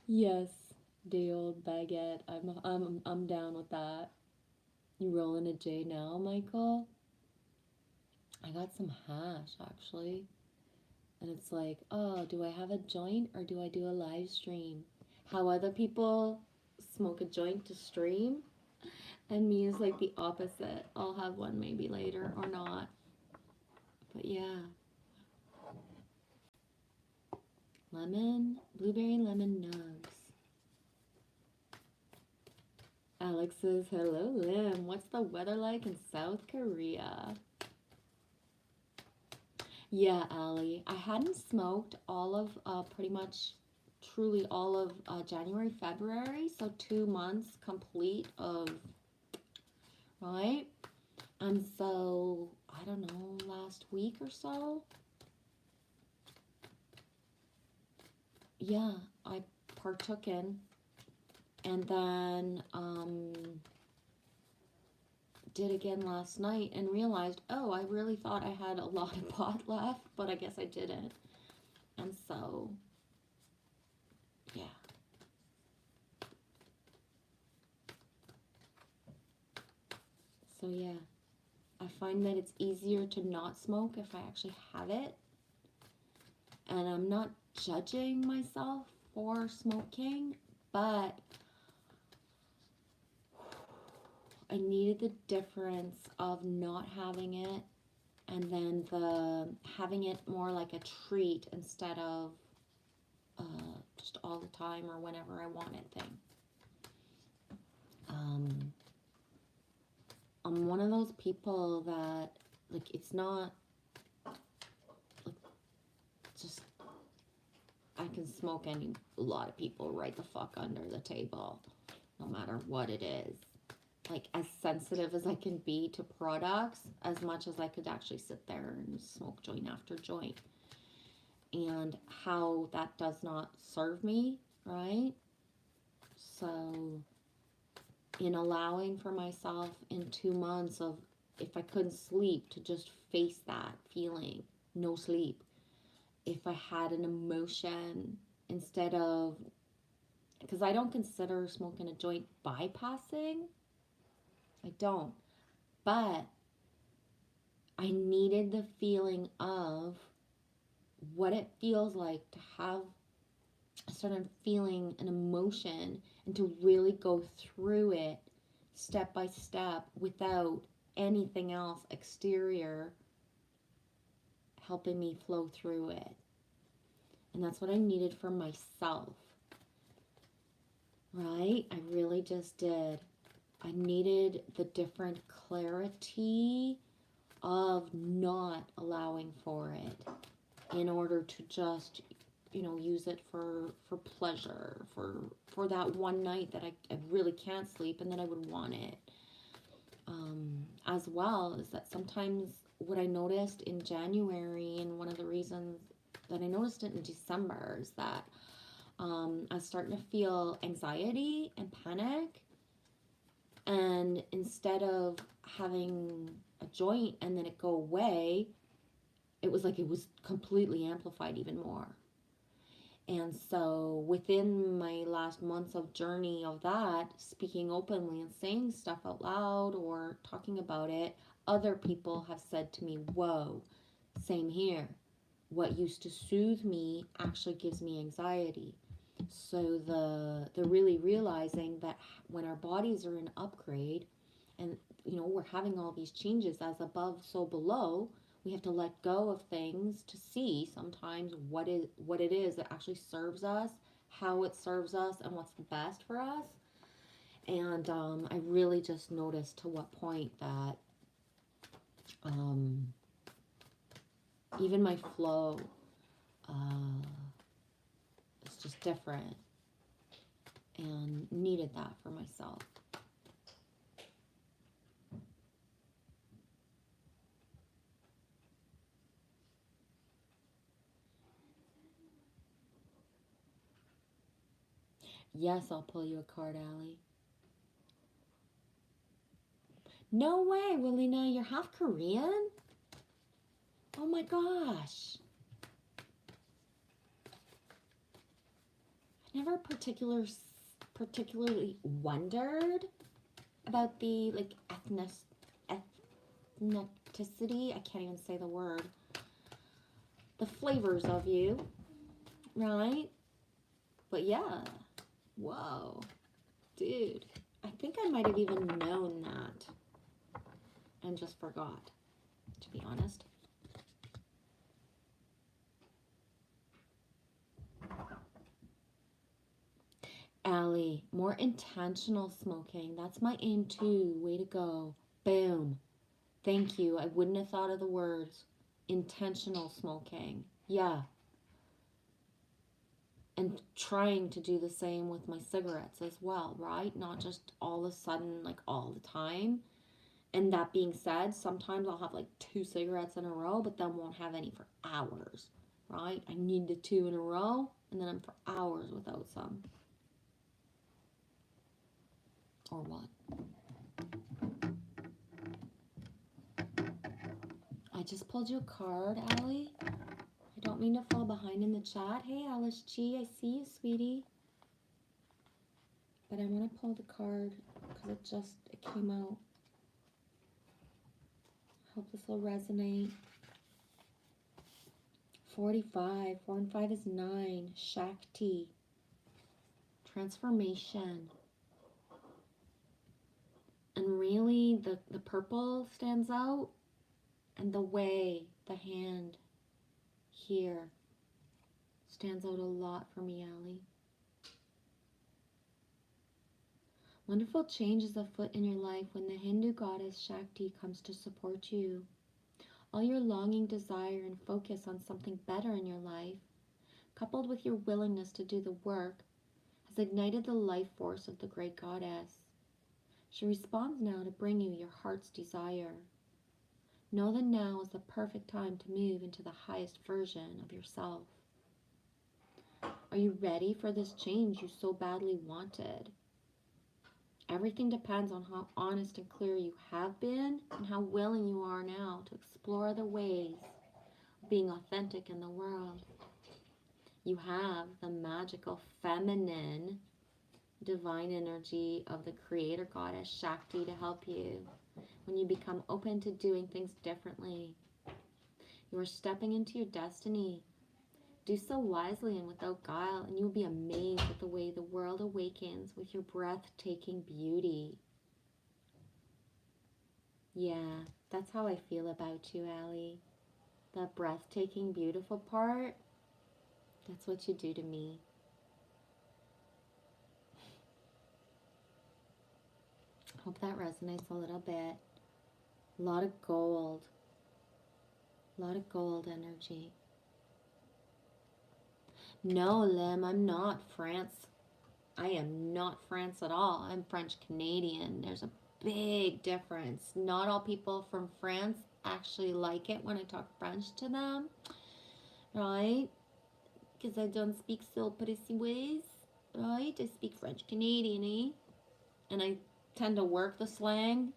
Speaker 1: Yes, day old baguette. I'm down with that. You rolling a J now, Michael? I got some hash actually. And it's like, oh, do I have a joint or do I do a live stream? How other people smoke a joint to stream, and me is like the opposite. I'll have one maybe later or not. But yeah. Lemon, blueberry lemon nugs. Alex says, hello, Lim. What's the weather like in South Korea? Yeah, Allie. I hadn't smoked all of, pretty much, truly all of January, February. So 2 months complete of, right? And so, I don't know, last week or so. Yeah, I partook in. And then, did again last night and realized, oh, I really thought I had a lot of pot left, but I guess I didn't. And so, yeah. So yeah, I find that it's easier to not smoke if I actually have it. And I'm not judging myself for smoking, but I needed the difference of not having it and then the having it more like a treat instead of just all the time or whenever I want it thing. I'm one of those people that, like, it's not, like, just, I can smoke a lot of people right the fuck under the table, no matter what it is. Like, as sensitive as I can be to products, as much as I could actually sit there and smoke joint after joint. And how that does not serve me, right? So, in allowing for myself in 2 months of, if I couldn't sleep, to just face that feeling, no sleep. If I had an emotion, instead of, because I don't consider smoking a joint bypassing. I don't. But I needed the feeling of what it feels like to have a certain feeling, an emotion, and to really go through it step by step without anything else exterior helping me flow through it. And that's what I needed for myself. Right? I really just did. I needed the different clarity of not allowing for it in order to just, you know, use it for pleasure, for that one night that I really can't sleep and then I would want it. As well is that sometimes what I noticed in January, and one of the reasons that I noticed it in December, is that I was starting to feel anxiety and panic, and instead of having a joint and then it go away, it was like it was completely amplified even more. And so within my last months of journey of that, speaking openly and saying stuff out loud or talking about it, other people have said to me, whoa, same here. What used to soothe me actually gives me anxiety. So the really realizing that when our bodies are in upgrade, and you know, we're having all these changes, as above so below, we have to let go of things to see sometimes what it is that actually serves us, how it serves us, and what's the best for us. And I really just noticed to what point that um, even my flow is just different, and needed that for myself. Yes, I'll pull you a card, Allie. No way, Willina, you're half Korean? Oh my gosh. I never particularly wondered about the like ethnicity. I can't even say the word. The flavors of you, right? But yeah, whoa, dude. I think I might have even known that and just forgot, to be honest. Allie, more intentional smoking. That's my aim too. Way to go. Boom. Thank you. I wouldn't have thought of the words. Intentional smoking. Yeah. And trying to do the same with my cigarettes as well, right? Not just all of a sudden, like all the time. And that being said, sometimes I'll have like 2 cigarettes in a row, but then won't have any for hours, right? I need the 2 in a row, and then I'm for hours without some. Or what? I just pulled you a card, Allie. I don't mean to fall behind in the chat. Hey, Alice G, I see you, sweetie. But I want to pull the card because it came out. Hope this will resonate. 45. 4 and 5 is 9. Shakti. Transformation. And really, the purple stands out. And the way, the hand here stands out a lot for me, Allie. Wonderful change is afoot in your life when the Hindu goddess Shakti comes to support you. All your longing, desire, and focus on something better in your life, coupled with your willingness to do the work, has ignited the life force of the great goddess. She responds now to bring you your heart's desire. Know that now is the perfect time to move into the highest version of yourself. Are you ready for this change you so badly wanted? Everything depends on how honest and clear you have been and how willing you are now to explore the ways of being authentic in the world. You have the magical feminine divine energy of the creator goddess Shakti to help you when you become open to doing things differently. You are stepping into your destiny. Do so wisely and without guile, and you will be amazed at the way the world awakens with your breathtaking beauty. Yeah, that's how I feel about you, Allie. That breathtaking, beautiful part, that's what you do to me. Hope that resonates a little bit. A lot of gold. A lot of gold energy. No, Lim, I'm not France. I am not France at all. I'm French Canadian. There's a big difference. Not all people from France actually like it when I talk French to them, right? Because I don't speak so pretty ways, right? I speak French Canadian, eh? And I tend to work the slang.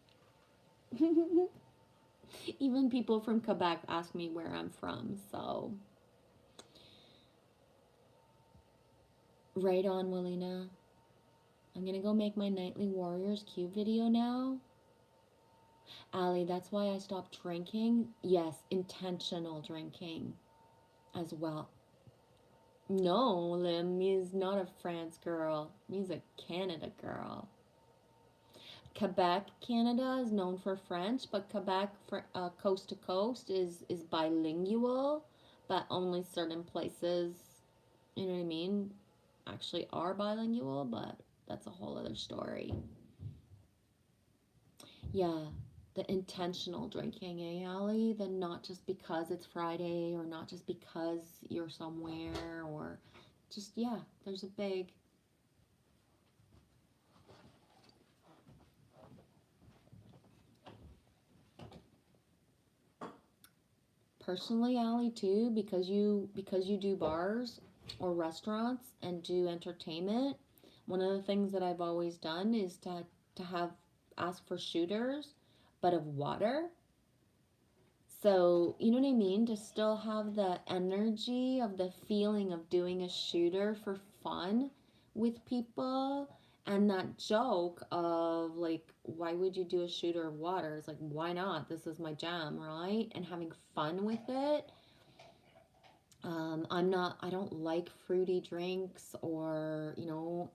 Speaker 1: Even people from Quebec ask me where I'm from, so. Right on, Willina. I'm gonna go make my Nightly Warriors cube video now. Allie, that's why I stopped drinking. Yes, intentional drinking as well. No, Lim is not a France girl. He's a Canada girl. Quebec, Canada is known for French, but Quebec, for, coast to coast, is bilingual, but only certain places, you know what I mean, actually are bilingual, but that's a whole other story. Yeah, the intentional drinking, eh, Allie? The not just because it's Friday or not just because you're somewhere or just, yeah, there's a big. Personally, Allie, too, because you do bars or restaurants and do entertainment, one of the things that I've always done is to have ask for shooters, but of water. So, you know what I mean? To still have the energy of the feeling of doing a shooter for fun with people and that joke of like, why would you do a shooter of water? It's like, why not? This is my jam, right? And having fun with it. I don't like fruity drinks or,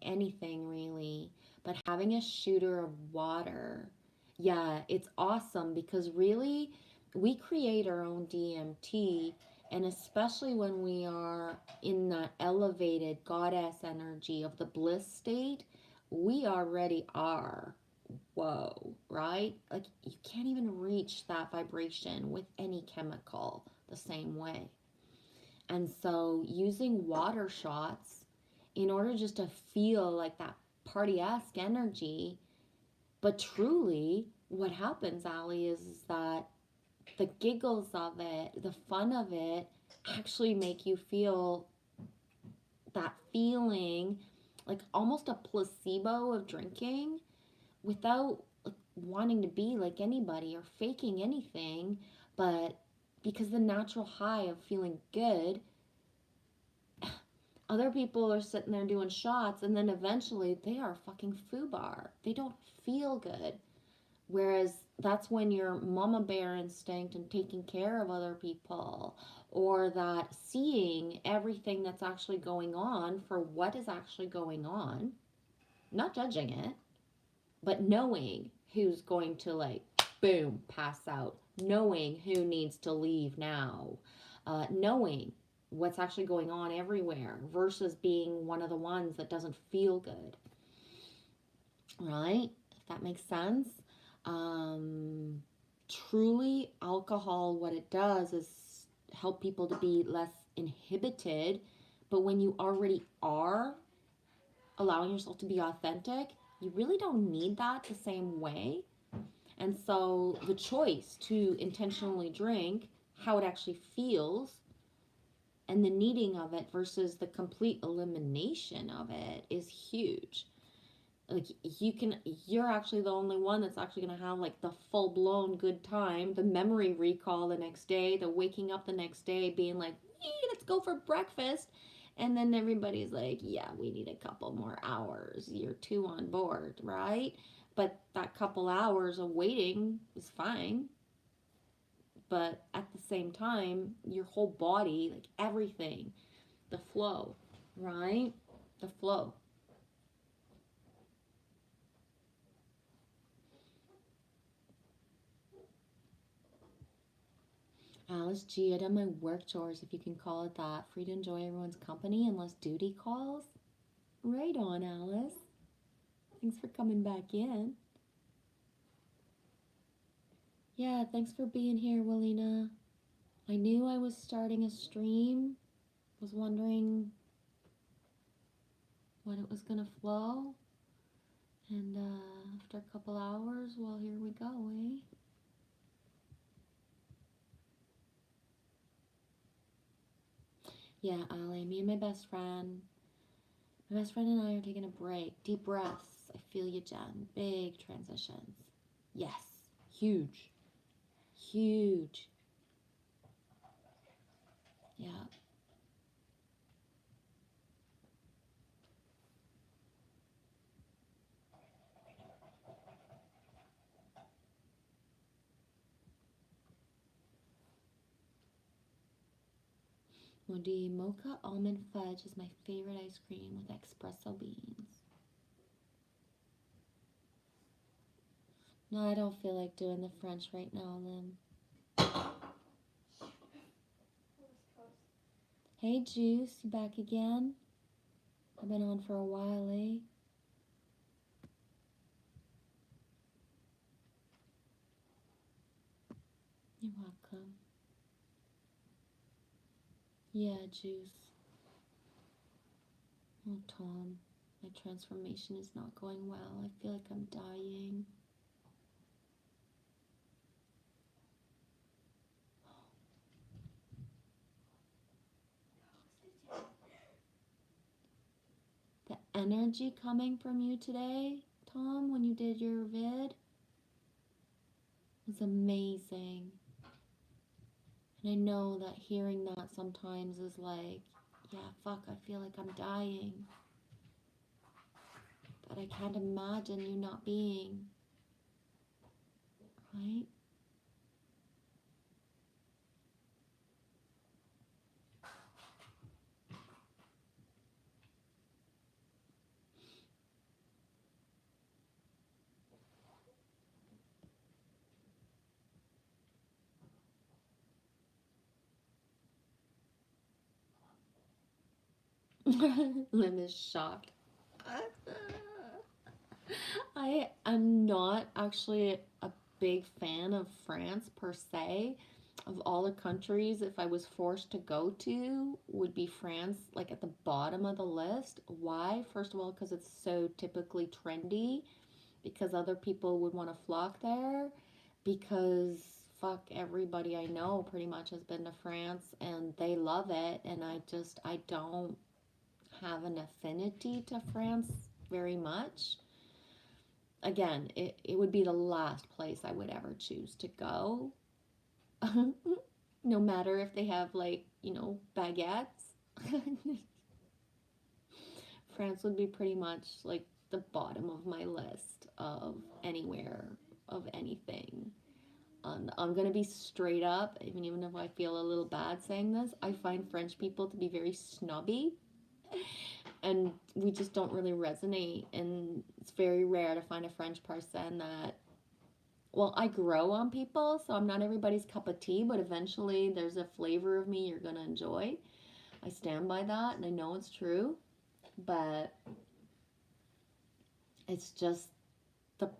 Speaker 1: anything really, but having a shooter of water, yeah, it's awesome because really we create our own DMT, and especially when we are in that elevated goddess energy of the bliss state, we already are. Whoa, right? Like you can't even reach that vibration with any chemical the same way. And so using water shots in order just to feel like that party-esque energy, but truly what happens, Allie, is that the giggles of it, the fun of it actually make you feel that feeling like almost a placebo of drinking without like, wanting to be like anybody or faking anything, but because the natural high of feeling good, other people are sitting there doing shots and then eventually they are fucking foobar. They don't feel good. Whereas that's when your mama bear instinct and taking care of other people, or that seeing everything that's actually going on for what is actually going on, not judging it, but knowing who's going to like boom pass out, knowing who needs to leave now, knowing what's actually going on everywhere versus being one of the ones that doesn't feel good, right? If that makes sense. Truly, alcohol, what it does is help people to be less inhibited, but when you already are allowing yourself to be authentic, you really don't need that the same way. And so the choice to intentionally drink, how it actually feels, and the needing of it versus the complete elimination of it is huge. Like you're actually the only one that's actually going to have like the full blown good time, the memory recall the next day, the waking up the next day being like, hey, let's go for breakfast. And then everybody's like, yeah, we need a couple more hours. You're two on board, right? But that couple hours of waiting is fine. But at the same time, your whole body, like everything, the flow, right? The flow. Alice G, I done my work chores, if you can call it that. Free to enjoy everyone's company unless duty calls. Right on, Alice. Thanks for coming back in. Yeah, thanks for being here, Willina. I knew I was starting a stream. Was wondering when it was gonna flow. And after a couple hours, well, here we go, eh? Yeah, Ali, me and my best friend and I are taking a break. Deep breaths. I feel you, Jen. Big transitions. Yes. Huge. Huge. Yeah. Moody Mocha Almond Fudge is my favorite ice cream with espresso beans. No, I don't feel like doing the French right now, Lim. Hey, Juice, you back again? I've been on for a while, eh? You're welcome. Yeah, Juice. Oh, Tom, my transformation is not going well. I feel like I'm dying. The energy coming from you today, Tom, when you did your vid was amazing. And I know that hearing that sometimes is like, yeah, fuck, I feel like I'm dying. But I can't imagine you not being, right? Lim is shocked. I am not actually a big fan of France per se. Of all the countries, if I was forced to go to, would be France, like at the bottom of the list. Why? First of all, because it's so typically trendy, because other people would want to flock there, because fuck, everybody I know pretty much has been to France and they love it, and I don't have an affinity to France very much. Again, it would be the last place I would ever choose to go. No matter if they have, like, baguettes. France would be pretty much like the bottom of my list of anywhere, of anything. I'm gonna be straight up, even if I feel a little bad saying this. I find French people to be very snobby, and we just don't really resonate. And it's very rare to find a French person that, well, I grow on people, so I'm not everybody's cup of tea, but eventually there's a flavor of me you're gonna enjoy. I stand by that, and I know it's true, but it's just the,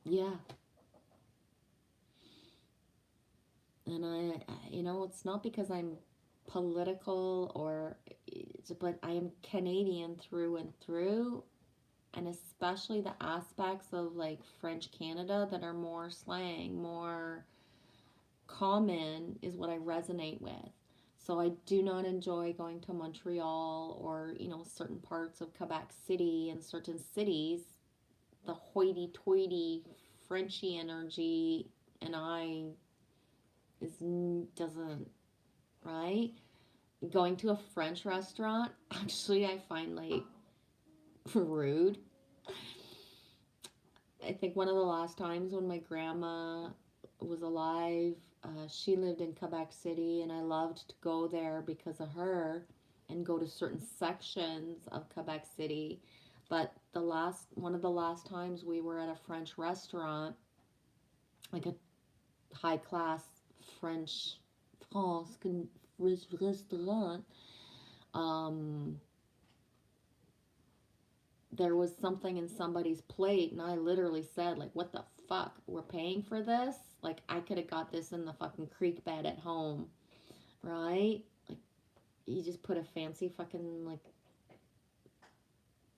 Speaker 1: yeah. And it's not because I'm political but I am Canadian through and through, and especially the aspects of like French Canada that are more slang, more common is what I resonate with. So I do not enjoy going to Montreal or, certain parts of Quebec City and certain cities. The hoity-toity Frenchy energy and I is doesn't, right? Going to a French restaurant, actually, I find like rude. I think one of the last times when my grandma was alive, she lived in Quebec City, and I loved to go there because of her and go to certain sections of Quebec City. But one of the last times we were at a French restaurant, like a high class French France restaurant, um, there was something in somebody's plate, and I literally said, like, what the fuck? We're paying for this? Like, I could have got this in the fucking creek bed at home, right? Like, you just put a fancy fucking, like,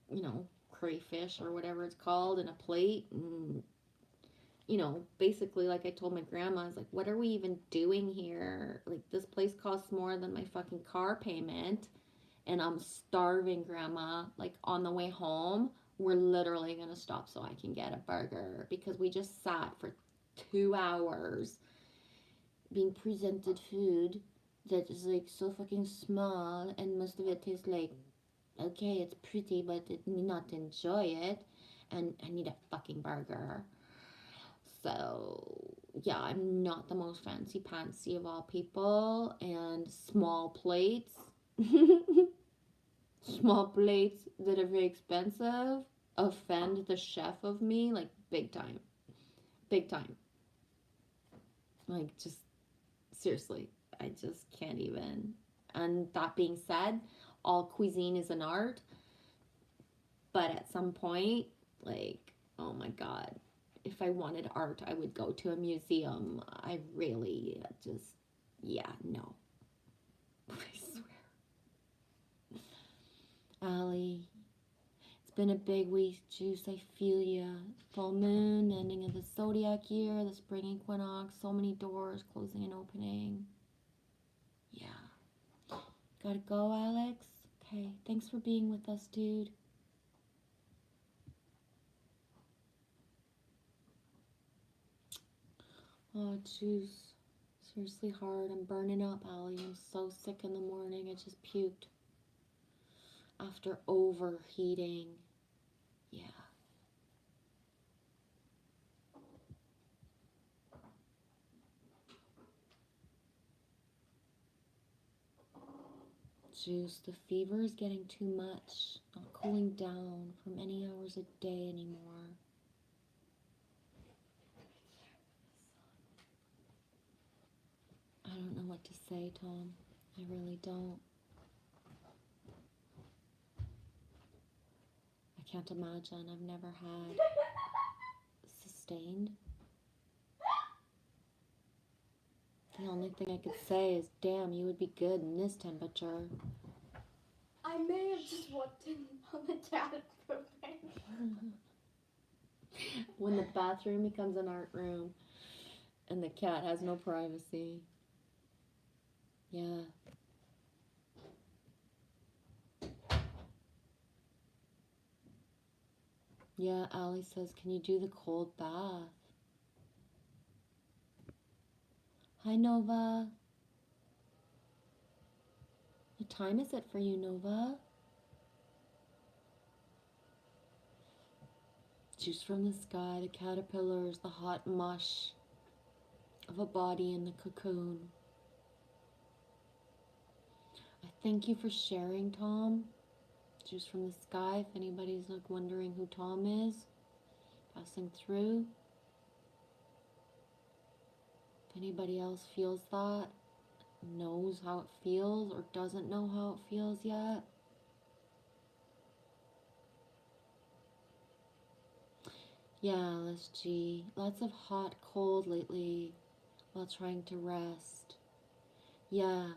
Speaker 1: you know, crayfish or whatever it's called in a plate, and, you know, basically, like I told my grandma, I was like, what are we even doing here? Like, this place costs more than my fucking car payment, and I'm starving, Grandma. Like, on the way home, we're literally gonna stop so I can get a burger because we just sat for 2 hours being presented food that is like so fucking small, and most of it tastes like, okay, it's pretty, but I need not enjoy it, and I need a fucking burger. So, yeah, I'm not the most fancy pantsy of all people, and small plates. Small plates that are very expensive offend the chef of me, like, big time. Big time. Like, just seriously, I just can't even. And that being said, all cuisine is an art, but at some point, like, oh my god, if I wanted art, I would go to a museum. I really just, yeah, no. I swear. Allie, it's been a big week, Juice. I feel ya. Full moon, ending of the zodiac year, the spring equinox, so many doors closing and opening. Yeah. Gotta go, Alex? Okay, thanks for being with us, dude. Oh, Juice. Seriously hard. I'm burning up, Allie. I'm so sick in the morning. I just puked. After overheating. Yeah. Juice, the fever is getting too much. Not cooling down for many hours a day anymore. I don't know what to say, Tom. I really don't. I can't imagine. I've never had sustained. The only thing I could say is, damn, you would be good in this temperature.
Speaker 4: I may have just walked in on the dad program.
Speaker 1: When the bathroom becomes an art room and the cat has no privacy. Yeah. Yeah, Allie says, can you do the cold bath? Hi, Nova. What time is it for you, Nova? Juice from the sky, the caterpillars, the hot mush of a body in the cocoon. I thank you for sharing, Tom. Juice from the sky, if anybody's like wondering who Tom is, passing through. If anybody else feels that, knows how it feels, or doesn't know how it feels yet. Yeah, LSG. Lots of hot, cold lately while trying to rest. Yeah.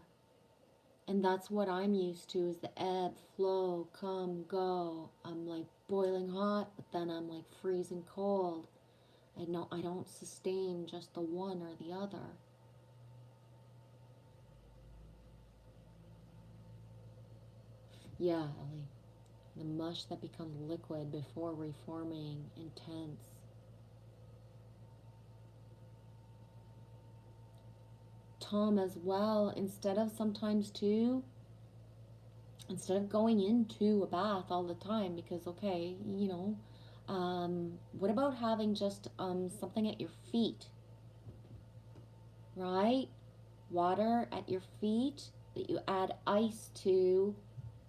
Speaker 1: And that's what I'm used to, is the ebb, flow, come, go. I'm like boiling hot, but then I'm like freezing cold. I don't sustain just the one or the other. Yeah, Ellie. The mush that becomes liquid before reforming, intense. Tom, as well, instead of going into a bath all the time, because, okay, you know, what about having just something at your feet, right? Water at your feet that you add ice to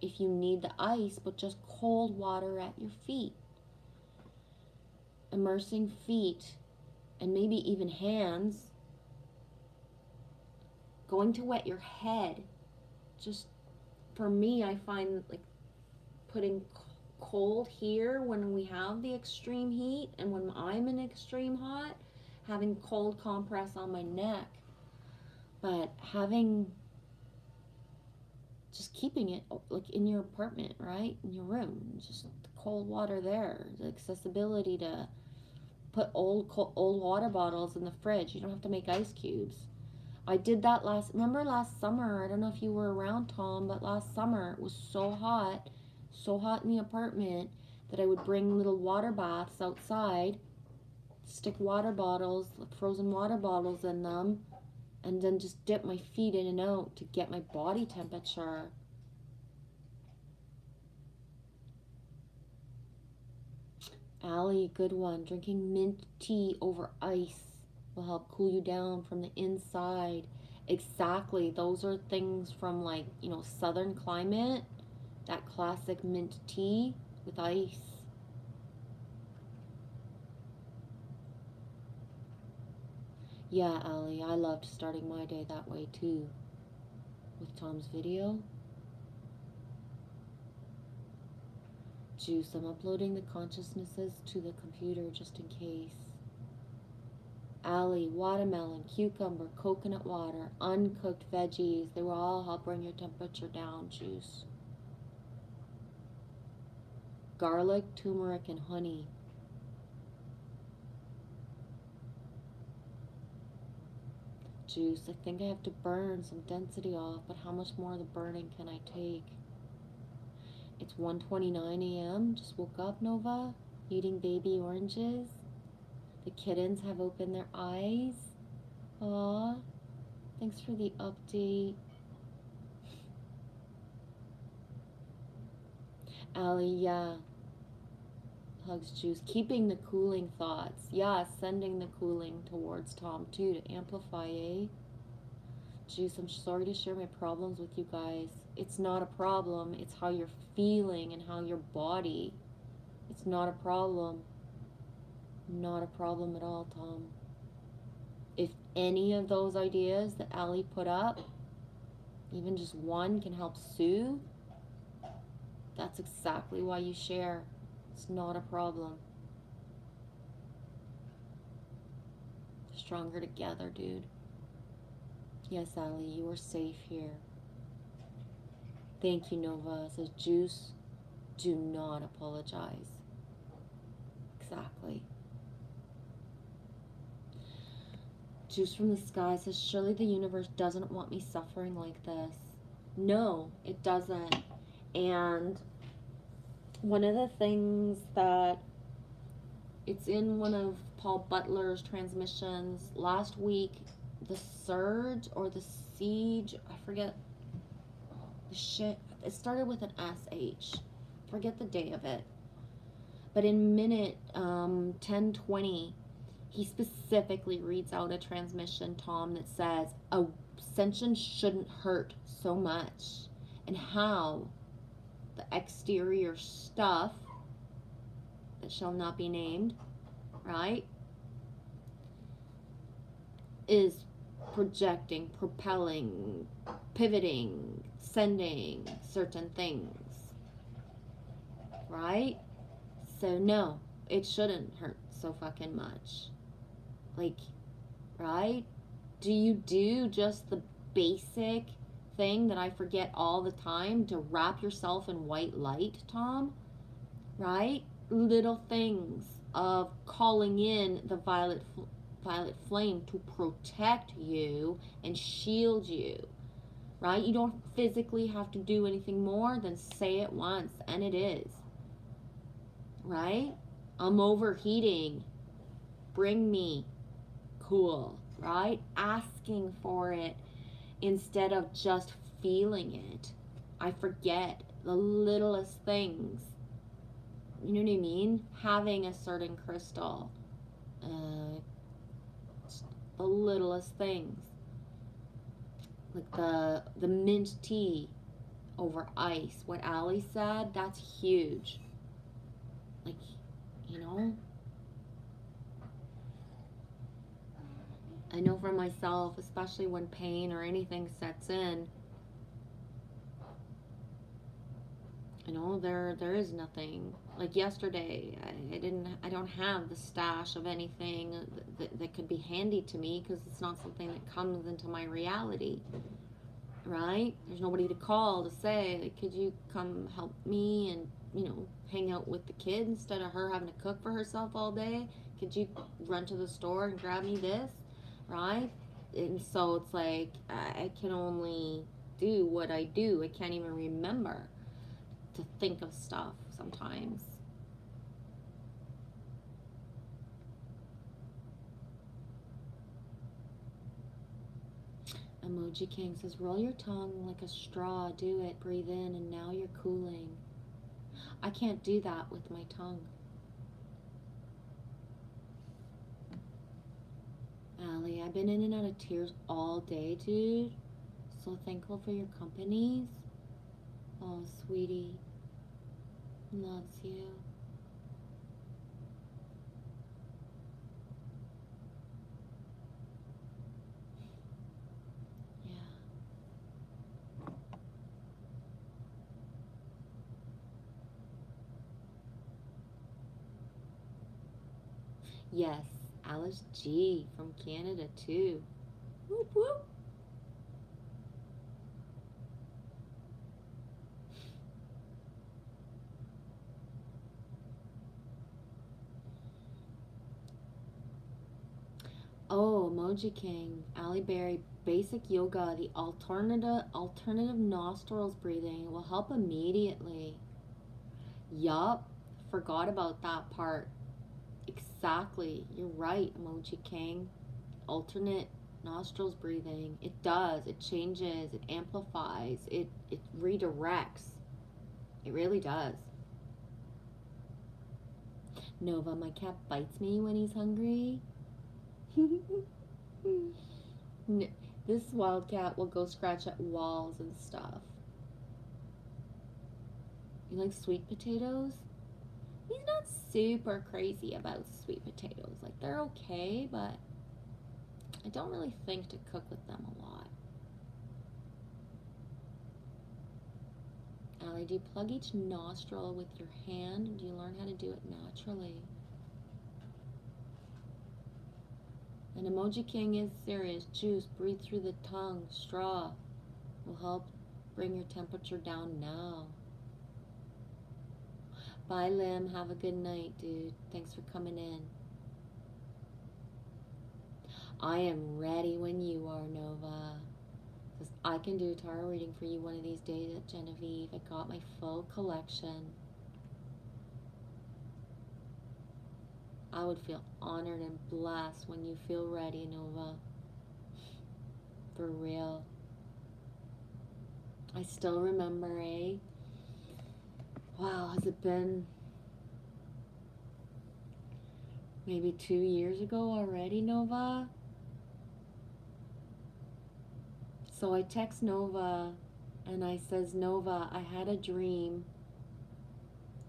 Speaker 1: if you need the ice, but just cold water at your feet. Immersing feet and maybe even hands. Going to wet your head. Just, for me, I find like putting cold here when we have the extreme heat, and when I'm in extreme hot, having cold compress on my neck. But having, just keeping it like in your apartment, right? In your room, just the cold water there, the accessibility to put old water bottles in the fridge. You don't have to make ice cubes. I did that remember last summer, I don't know if you were around, Tom, but last summer it was so hot in the apartment that I would bring little water baths outside, stick water bottles, frozen water bottles in them, and then just dip my feet in and out to get my body temperature. Allie, good one. Drinking mint tea over ice will help cool you down from the inside. Exactly. Those are things from, like, you know, southern climate. That classic mint tea with ice. Yeah, Allie, I loved starting my day that way too. With Tom's video. Juice, I'm uploading the consciousnesses to the computer just in case. Allie, watermelon, cucumber, coconut water, uncooked veggies. They will all help bring your temperature down. Juice. Garlic, turmeric, and honey. Juice, I think I have to burn some density off, but how much more of the burning can I take? It's 1:29 a.m. Just woke up, Nova. Eating baby oranges. The kittens have opened their eyes. Aw, thanks for the update. Allie, yeah. Hugs, Juice. Keeping the cooling thoughts. Yeah, sending the cooling towards Tom too to amplify, eh? Juice, I'm sorry to share my problems with you guys. It's not a problem. It's how you're feeling and how your body. It's not a problem. Not a problem at all, Tom. If any of those ideas that Allie put up, even just one, can help soothe, that's exactly why you share. It's not a problem. Stronger together, dude. Yes, Allie, you are safe here. Thank you, Nova. Says Juice, do not apologize. Exactly. Juice from the Sky says, surely the universe doesn't want me suffering like this. No, it doesn't. And one of the things that it's in one of Paul Butler's transmissions last week, the surge or the siege, I forget the shit. It started with an SH. Forget the day of it. But in minute 10:20, he specifically reads out a transmission, Tom, that says ascension shouldn't hurt so much, and how the exterior stuff that shall not be named, right, is projecting, propelling, pivoting, sending certain things, right? So no, it shouldn't hurt so fucking much. Like, right? Do you do just the basic thing that I forget all the time, to wrap yourself in white light, Tom? Right? Little things of calling in the violet flame to protect you and shield you, right? You don't physically have to do anything more than say it once, and it is, right? I'm overheating, bring me cool, right? Asking for it instead of just feeling it. I forget the littlest things, you know what I mean? Having a certain crystal, the littlest things, like the mint tea over ice. What Allie said, that's huge. Like, you know, I know for myself, especially when pain or anything sets in, I there is nothing. Like yesterday, I don't have the stash of anything that could be handy to me because it's not something that comes into my reality, right? There's nobody to call to say, like, could you come help me and, hang out with the kid instead of her having to cook for herself all day? Could you run to the store and grab me this, right? And so it's like, I can only do what I do. I can't even remember to think of stuff sometimes. Emoji King says, roll your tongue like a straw. Do it. Breathe in, and now you're cooling. I can't do that with my tongue. Allie, I've been in and out of tears all day, dude. So thankful for your companies. Oh, sweetie. Loves you. Yeah. Yes, Alice G from Canada too. Whoop whoop. Oh, Emoji King, Ali Berry, basic yoga, the alternative nostrils breathing will help immediately. Yup, forgot about that part. Exactly, you're right, Emoji King. Alternate nostrils breathing. It does. It changes. It amplifies. It redirects. It really does. Nova, my cat bites me when he's hungry. This wildcat will go scratch at walls and stuff. You like sweet potatoes? He's not super crazy about sweet potatoes. Like, they're okay, but I don't really think to cook with them a lot. Allie, do you plug each nostril with your hand, or do you learn how to do it naturally? And Emoji King is serious. Juice, breathe through the tongue. Straw will help bring your temperature down now. Bye, Lim. Have a good night, dude. Thanks for coming in. I am ready when you are, Nova. Because I can do a tarot reading for you one of these days at Genevieve. I got my full collection. I would feel honored and blessed when you feel ready, Nova. For real. I still remember, eh? Wow, has it been maybe 2 years ago already, Nova? So I text Nova and I says, Nova, I had a dream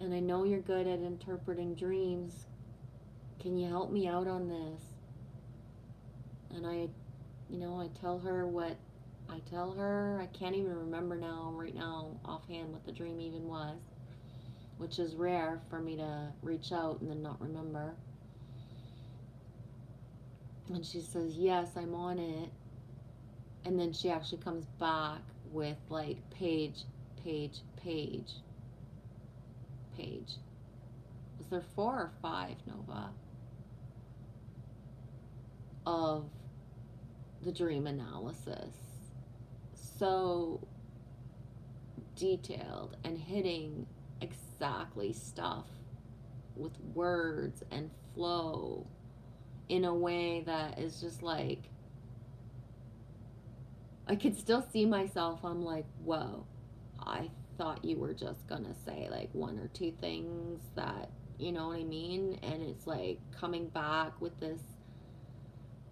Speaker 1: and I know you're good at interpreting dreams. Can you help me out on this? And I tell her what I tell her. I can't even remember right now, offhand, what the dream even was, which is rare for me to reach out and then not remember. And she says, yes, I'm on it. And then she actually comes back with like page. Was there 4 or 5, Nova? Of the dream analysis. So detailed and hitting exactly stuff with words and flow in a way that is just like, I could still see myself. I'm like, whoa, I thought you were just gonna say like 1 or 2 things that, you know what I mean? And it's like coming back with this,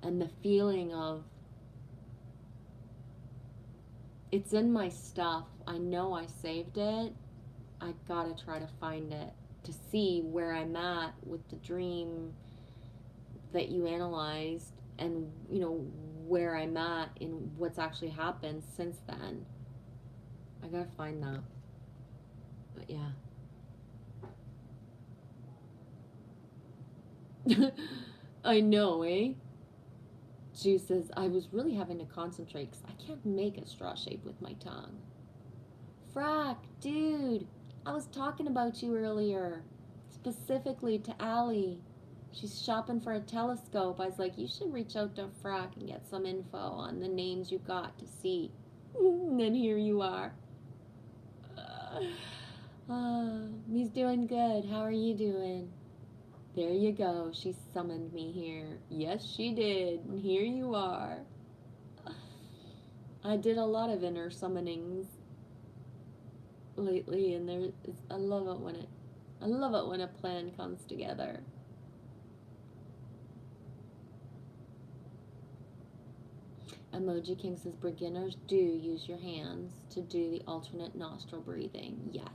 Speaker 1: and the feeling of, it's in my stuff. I know I saved it. I gotta try to find it to see where I'm at with the dream that you analyzed, and where I'm at in what's actually happened since then. I gotta find that. But yeah. I know, eh? She says, I was really having to concentrate because I can't make a straw shape with my tongue. Frack, dude, I was talking about you earlier, specifically to Allie. She's shopping for a telescope. I was like, you should reach out to Frack and get some info on the names you got to see. And then here you are. Me's doing good. How are you doing? There you go. She summoned me here. Yes, she did. And here you are. I did a lot of inner summonings lately, and I love it when a plan comes together. Emoji King says beginners do use your hands to do the alternate nostril breathing. Yes.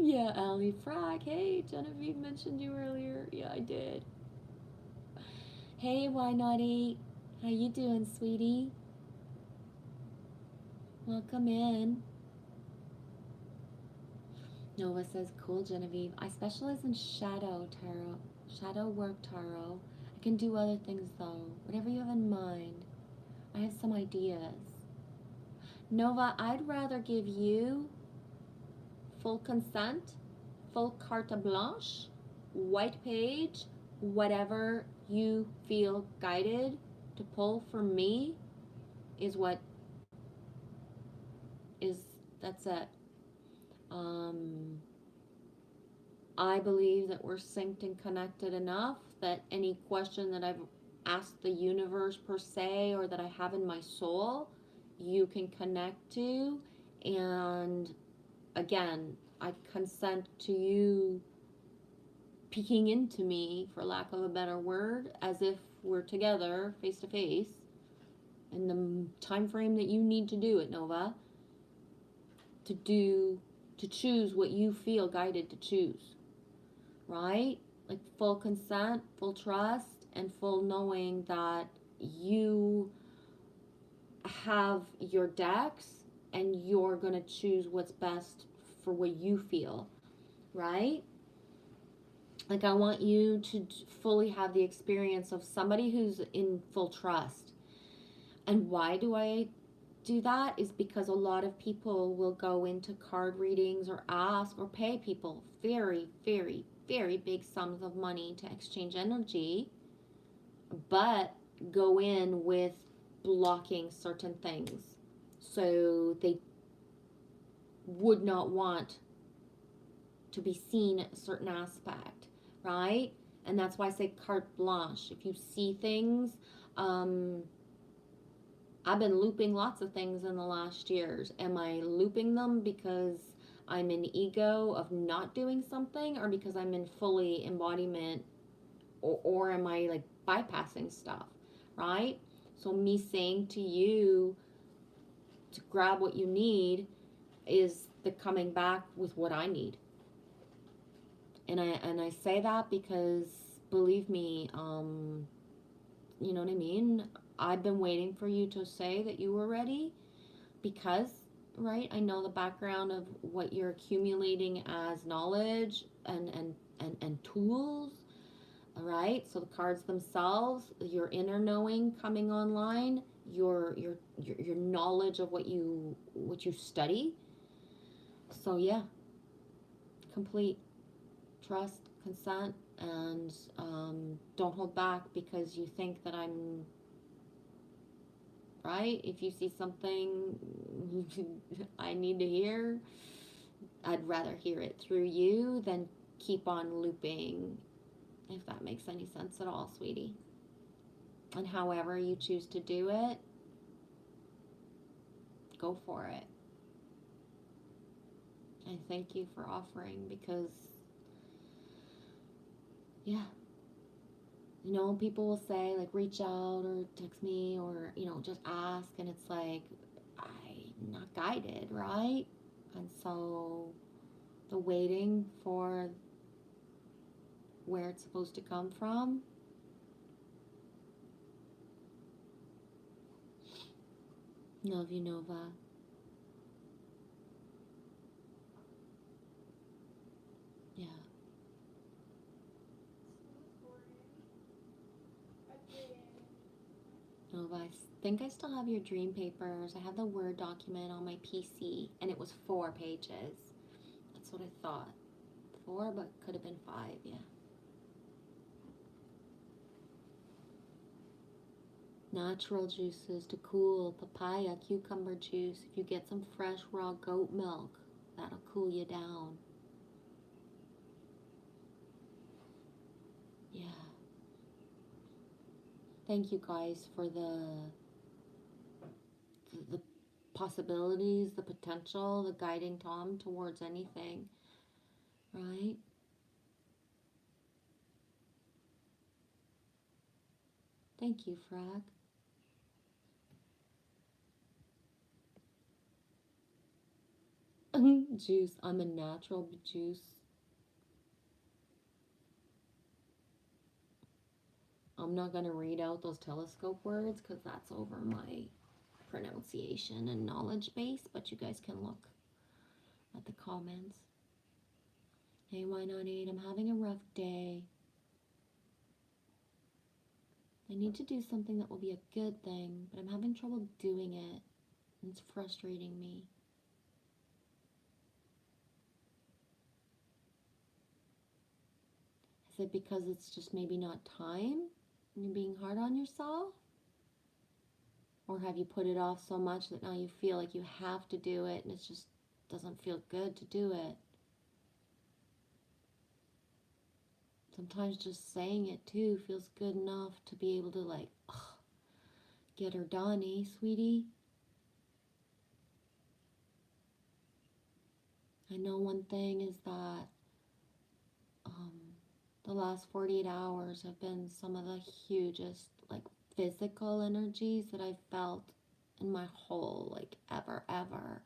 Speaker 1: Yeah, Allie Frag. Hey, Genevieve mentioned you earlier. Yeah, I did. Hey, Why Not Eat? How you doing, sweetie? Welcome in. Nova says, cool, Genevieve. I specialize in shadow work tarot. I can do other things though. Whatever you have in mind. I have some ideas. Nova, I'd rather give you full consent, full carte blanche, white page, whatever you feel guided to pull from me is that's it. I believe that we're synced and connected enough that any question that I've asked the universe per se, or that I have in my soul, you can connect to. And again, I consent to you peeking into me, for lack of a better word, as if we're together face to face in the time frame that you need to do it, Nova, to choose what you feel guided to choose. Right? Like full consent, full trust, and full knowing that you have your decks and you're going to choose what's best for what you feel. Right? Like I want you to fully have the experience of somebody who's in full trust. And why do I do that? Is because a lot of people will go into card readings or ask or pay people very, very, very big sums of money to exchange energy, but go in with blocking certain things. So they would not want to be seen a certain aspect, right? And that's why I say carte blanche. If you see things, I've been looping lots of things in the last years. Am I looping them because I'm in ego of not doing something, or because I'm in fully embodiment, or am I like bypassing stuff, right? So me saying to you to grab what you need is the coming back with what I need. And I say that because believe me, you know what I mean? I've been waiting for you to say that you were ready because, right, I know the background of what you're accumulating as knowledge and tools, all right? So the cards themselves, your inner knowing coming online, your knowledge of what you study. So yeah, complete trust, consent, and don't hold back because you think that I'm right. If you see something I need to hear, I'd rather hear it through you than keep on looping, if that makes any sense at all, sweetie. And however you choose to do it, go for it. And thank you for offering because, yeah, you know, people will say, like, reach out or text me or, you know, just ask. And it's like, I'm not guided, right? And so the waiting for where it's supposed to come from. Love you, Nova. think I still have your dream papers. I have the Word document on my PC, and it was 4 pages. That's what I thought. 4, but could have been 5, yeah. Natural juices to cool, papaya, cucumber juice. If you get some fresh raw goat milk, that'll cool you down. Yeah. Thank you guys for the possibilities, the potential, the guiding Tom towards anything, right? Thank you, Frag. Juice. I'm a natural juice. I'm not going to read out those telescope words because that's over my pronunciation and knowledge base, but you guys can look at the comments. Hey, why not 8? I'm having a rough day. I need to do something that will be a good thing, but I'm having trouble doing it. And it's frustrating me. Is it because it's just maybe not time and you're being hard on yourself? Or have you put it off so much that now you feel like you have to do it and it just doesn't feel good to do it? Sometimes just saying it too feels good enough to be able to like, get her done, eh, sweetie? I know one thing is that the last 48 hours have been some of the hugest like physical energies that I've felt in my whole like ever.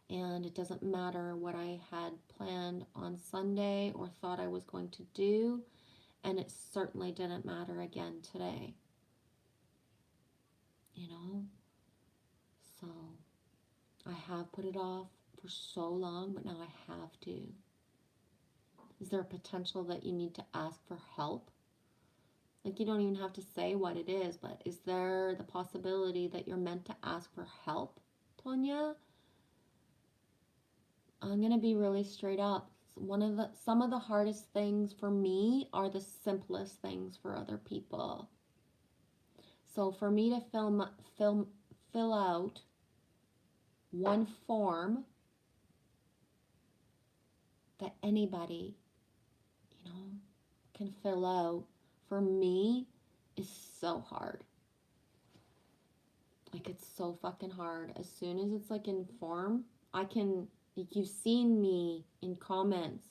Speaker 1: And it doesn't matter what I had planned on Sunday or thought I was going to do, and it certainly didn't matter again today. You know? So I have put it off for so long, but now I have to. Is there a potential that you need to ask for help? Like, you don't even have to say what it is, but is there the possibility that you're meant to ask for help, Tonya? I'm going to be really straight up. Some of the hardest things for me are the simplest things for other people. So for me to fill out one form that anybody, you know, can fill out, for me is so hard. Like, it's so fucking hard. As soon as it's like in form, you've seen me in comments,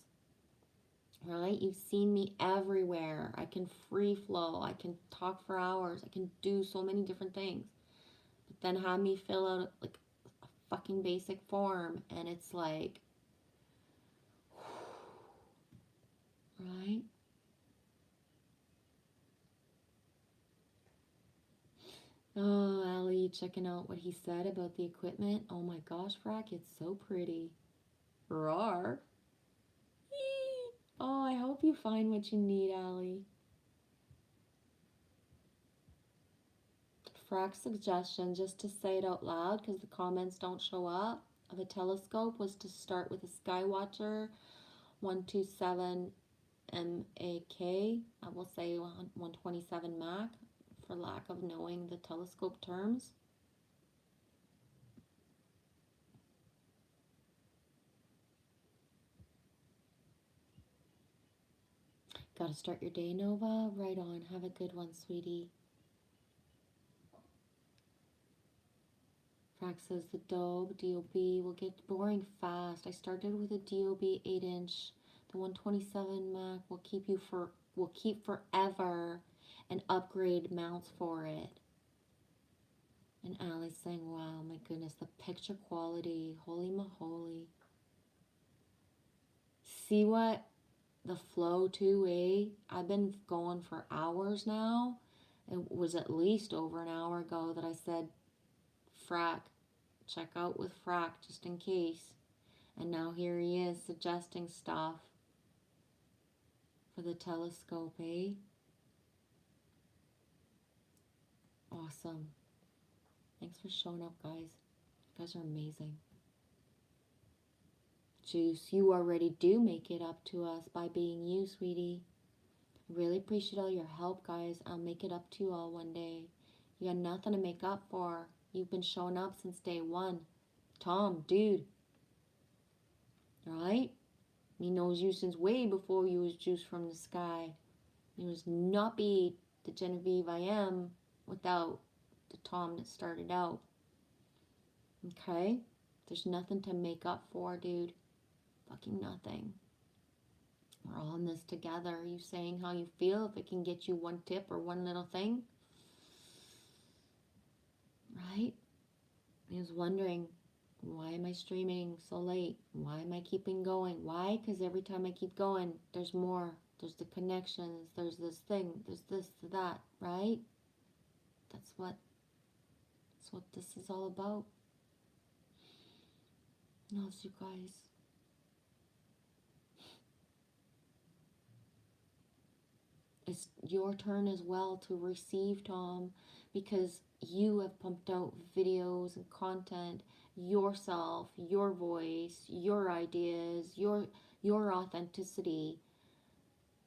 Speaker 1: right? You've seen me everywhere. I can free flow. I can talk for hours. I can do so many different things. But then have me fill out like a fucking basic form, and it's like, right? Oh, Ali, checking out what he said about the equipment. Oh my gosh, Frack, it's so pretty. Roar. Oh, I hope you find what you need, Ali. Frack's suggestion, just to say it out loud because the comments don't show up, of a telescope was to start with a Skywatcher 127 MAK. I will say 127 Mac for lack of knowing the telescope terms. Gotta start your day, Nova? Right on. Have a good one, sweetie. Frack says the DOB will get boring fast. I started with a DOB 8-inch. The 127 Mac will keep forever, and upgrade mounts for it. And Allie's saying, wow, my goodness, the picture quality. Holy moly. See what the flow too, eh? I've been going for hours now. It was at least over an hour ago that I said, Frack, check out with Frack just in case. And now here he is suggesting stuff for the telescope, eh? Awesome. Thanks for showing up, guys. You guys are amazing. Juice, you already do make it up to us by being you, sweetie. I really appreciate all your help, guys. I'll make it up to you all one day. You got nothing to make up for. You've been showing up since day one. Tom, dude. Right? He knows you since way before you was juice from the sky. You was not be the Genevieve I am without the Tom that started out. Okay? There's nothing to make up for, dude. Fucking nothing. We're all in this together. You saying how you feel, if it can get you one tip or one little thing. Right? I was wondering, why am I streaming so late? Why am I keeping going? Why? Because every time I keep going, there's more. There's the connections. There's this thing. There's this, that. Right? That's what this is all about. Loves you guys. It's your turn as well to receive, Tom, because you have pumped out videos and content, yourself, your voice, your ideas, your authenticity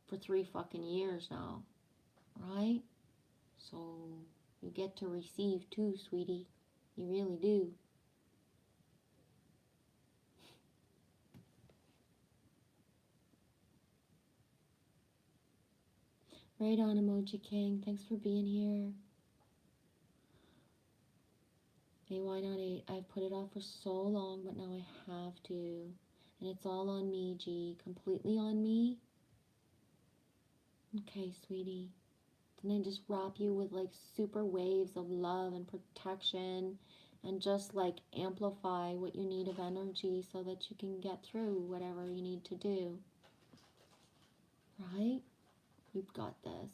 Speaker 1: for 3 fucking years now, right? So you get to receive too, sweetie. You really do. Right on, Emoji King. Thanks for being here. Hey, why not 8? I've put it off for so long, but now I have to. And it's all on me, G. Completely on me. Okay, sweetie. Then I just wrap you with like super waves of love and protection and just like amplify what you need of energy so that you can get through whatever you need to do. Right? You've got this.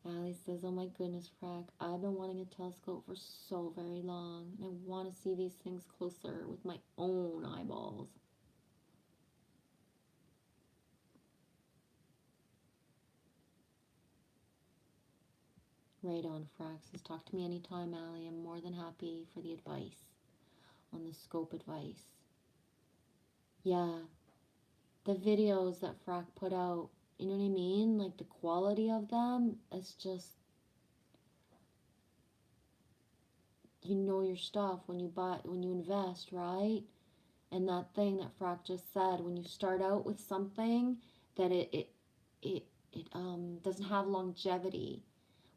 Speaker 1: Allie says, oh my goodness, Frack, I've been wanting a telescope for so very long. And I want to see these things closer with my own eyeballs. Right on, Frack says, talk to me anytime, Allie. I'm more than happy for the advice on the scope advice. Yeah, the videos that Frack put out, you know what I mean? Like the quality of them, it's just, you know your stuff when you invest, right? And that thing that Frack just said, when you start out with something that it doesn't have longevity,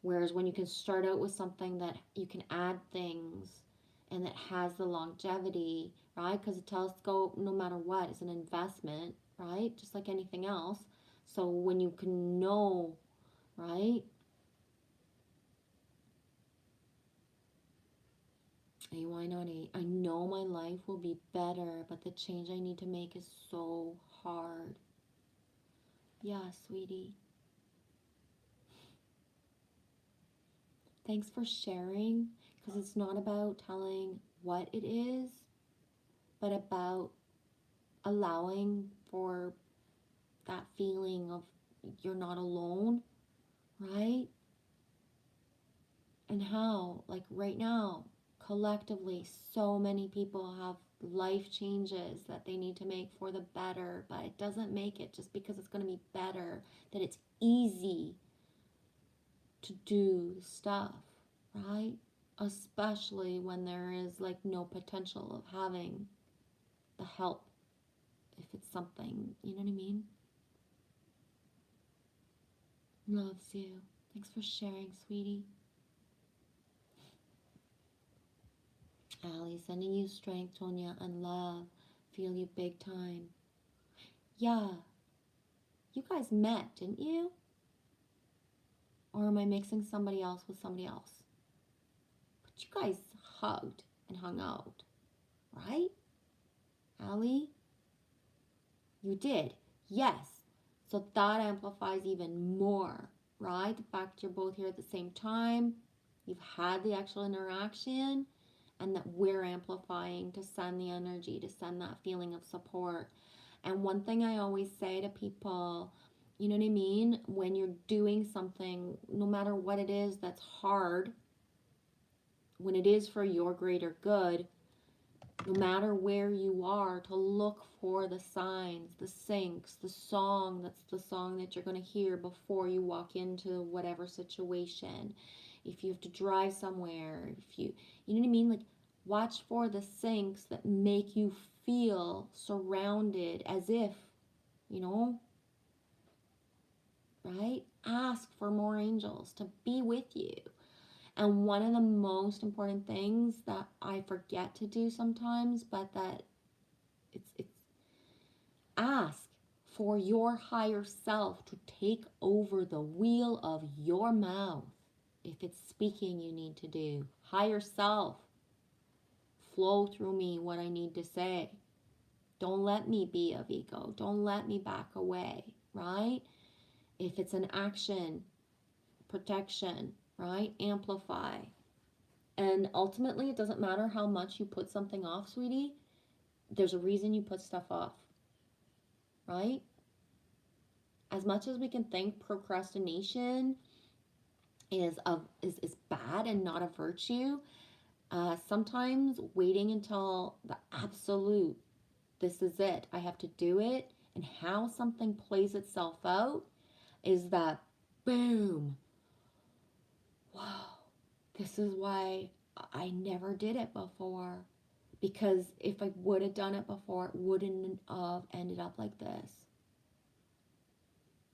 Speaker 1: whereas when you can start out with something that you can add things and that has the longevity, right? Because a telescope, no matter what, is an investment, right? Just like anything else. So when you can know, right? Hey, why not 8? I know my life will be better, but the change I need to make is so hard. Yeah, sweetie. Thanks for sharing, because it's not about telling what it is, but about allowing for that feeling of you're not alone, right? And how, like right now, collectively, so many people have life changes that they need to make for the better, but it doesn't make it just because it's going to be better, that it's easy to do stuff, right? Especially when there is like no potential of having the help if it's something, you know what I mean? Loves you. Thanks for sharing, sweetie. Allie, sending you strength, Tonya, and love. Feel you big time. Yeah. You guys met, didn't you? Or am I mixing somebody else with somebody else? But you guys hugged and hung out, right? Allie? You did. Yes. So that amplifies even more, right? The fact you're both here at the same time, you've had the actual interaction, and that we're amplifying to send the energy, to send that feeling of support. And one thing I always say to people You know what I mean? When you're doing something, no matter what it is that's hard, when it is for your greater good, no matter where you are, to look for the signs, the syncs, the song that's the song that you're going to hear before you walk into whatever situation. If you have to drive somewhere, if you know what I mean? Like, watch for the syncs that make you feel surrounded as if, you know, right? Ask for more angels to be with you. And one of the most important things that I forget to do sometimes, but that it's ask for your higher self to take over the wheel of your mouth. If it's speaking you need to do, higher self, flow through me what I need to say. Don't let me be of ego. Don't let me back away, right? If it's an action, protection, right? Amplify. And ultimately, it doesn't matter how much you put something off, sweetie. There's a reason you put stuff off, right? As much as we can think procrastination is bad and not a virtue, sometimes waiting until the absolute, this is it, I have to do it, and how something plays itself out is that, boom, wow, this is why I never did it before. Because if I would have done it before, it wouldn't have ended up like this.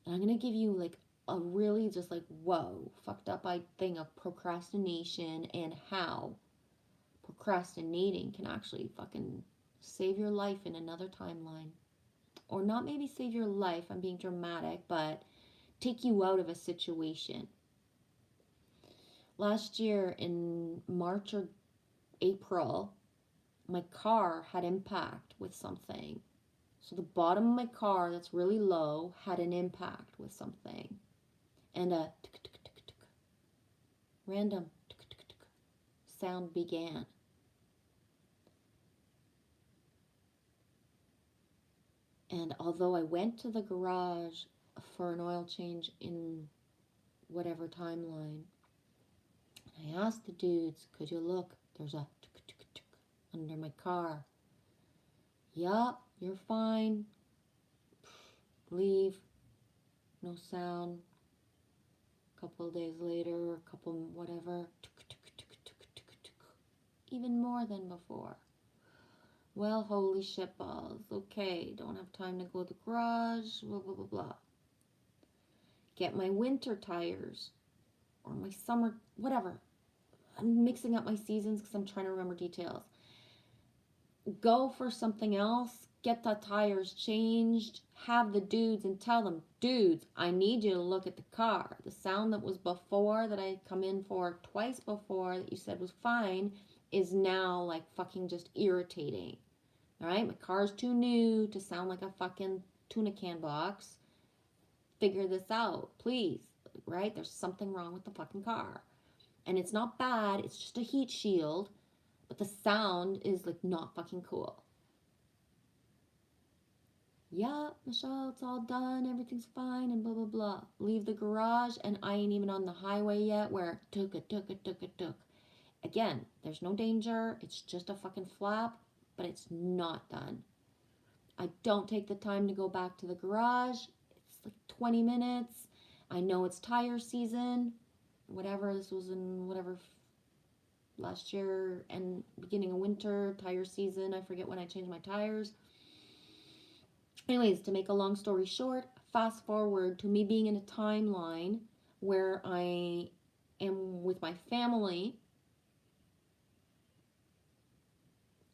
Speaker 1: And I'm going to give you like a really just like, whoa, fucked up thing of procrastination and how procrastinating can actually fucking save your life in another timeline. Or not maybe save your life, I'm being dramatic, but take you out of a situation. Last year in March or April, my car had impact with something. So the bottom of my car that's really low had an impact with something. And a random sound began. And although I went to the garage for an oil change in whatever timeline, I asked the dudes, could you look? There's a under my car. Yup, you're fine. Leave. No sound. A couple of days later, a couple whatever. Even more than before. Well, holy shitballs. Okay, don't have time to go to the garage. Blah, blah, blah, blah. Get my winter tires. Or my summer, whatever. I'm mixing up my seasons because I'm trying to remember details. Go for something else. Get the tires changed. Have the dudes and tell them, dudes, I need you to look at the car. The sound that was before, that I come in for twice before, that you said was fine, is now like fucking just irritating. All right, my car's too new to sound like a fucking tuna can box. Figure this out, please. Right? There's something wrong with the fucking car. And it's not bad, it's just a heat shield, but the sound is like not fucking cool. Yeah, Michelle, it's all done, everything's fine, and blah, blah, blah. Leave the garage, and I ain't even on the highway yet where it took. Again, there's no danger, it's just a fucking flap, but it's not done. I don't take the time to go back to the garage. It's like 20 minutes. I know it's tire season. Whatever, this was in whatever last year and beginning of winter, tire season. I forget when I changed my tires. Anyways, to make a long story short, fast forward to me being in a timeline where I am with my family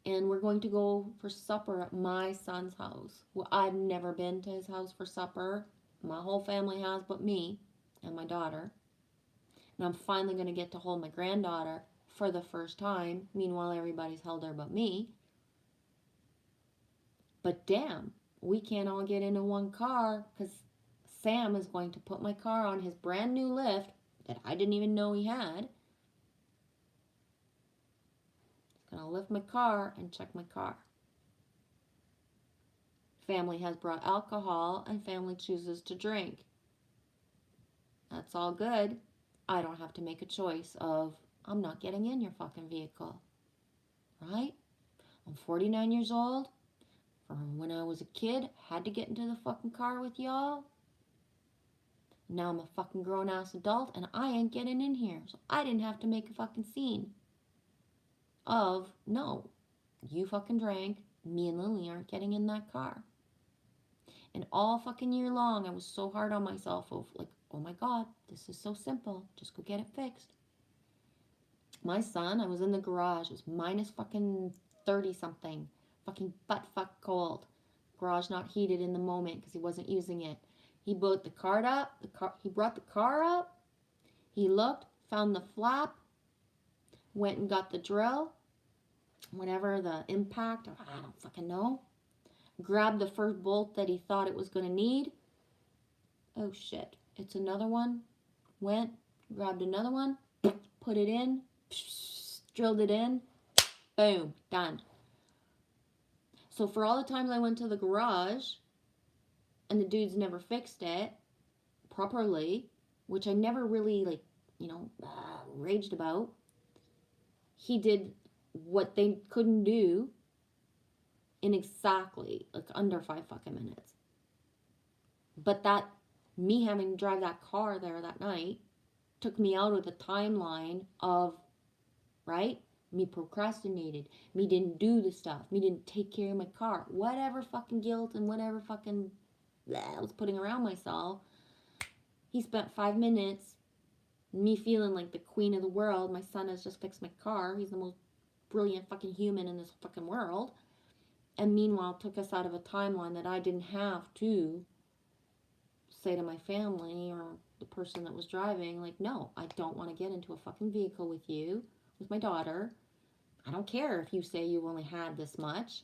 Speaker 1: and we're going to go for supper at my son's house. Well, I've never been to his house for supper. My whole family has but me and my daughter. And I'm finally going to get to hold my granddaughter for the first time. Meanwhile, everybody's held her but me. But damn, we can't all get into one car because Sam is going to put my car on his brand new lift that I didn't even know he had. He's going to lift my car and check my car. Family has brought alcohol and family chooses to drink. That's all good. I don't have to make a choice of, I'm not getting in your fucking vehicle. Right? I'm 49 years old. From when I was a kid, had to get into the fucking car with y'all. Now I'm a fucking grown ass adult and I ain't getting in here. So I didn't have to make a fucking scene of, no, you fucking drank. Me and Lily aren't getting in that car. And all fucking year long, I was so hard on myself of like, oh my God, this is so simple. Just go get it fixed. My son, I was in the garage. It was minus fucking 30 something. Fucking butt fuck cold. Garage not heated in the moment because he wasn't using it. He brought the car up. He brought the car up. He looked, found the flap, went and got the drill, whatever the impact, or I don't fucking know. Grabbed the first bolt that he thought it was going to need. Oh shit, it's another one. Went, grabbed another one, put it in, drilled it in, boom, done. So for all the times I went to the garage and the dudes never fixed it properly, which I never really raged about, he did what they couldn't do in exactly like under 5 fucking minutes. But that, me having to drive that car there that night took me out of the timeline of, right? Me procrastinated. Me didn't do the stuff. Me didn't take care of my car. Whatever fucking guilt and whatever fucking I was putting around myself. He spent 5 minutes, me feeling like the queen of the world. My son has just fixed my car. He's the most brilliant fucking human in this fucking world. And meanwhile took us out of a timeline that I didn't have to say to my family or the person that was driving, like, no, I don't want to get into a fucking vehicle with you, with my daughter. I don't care if you say you only had this much.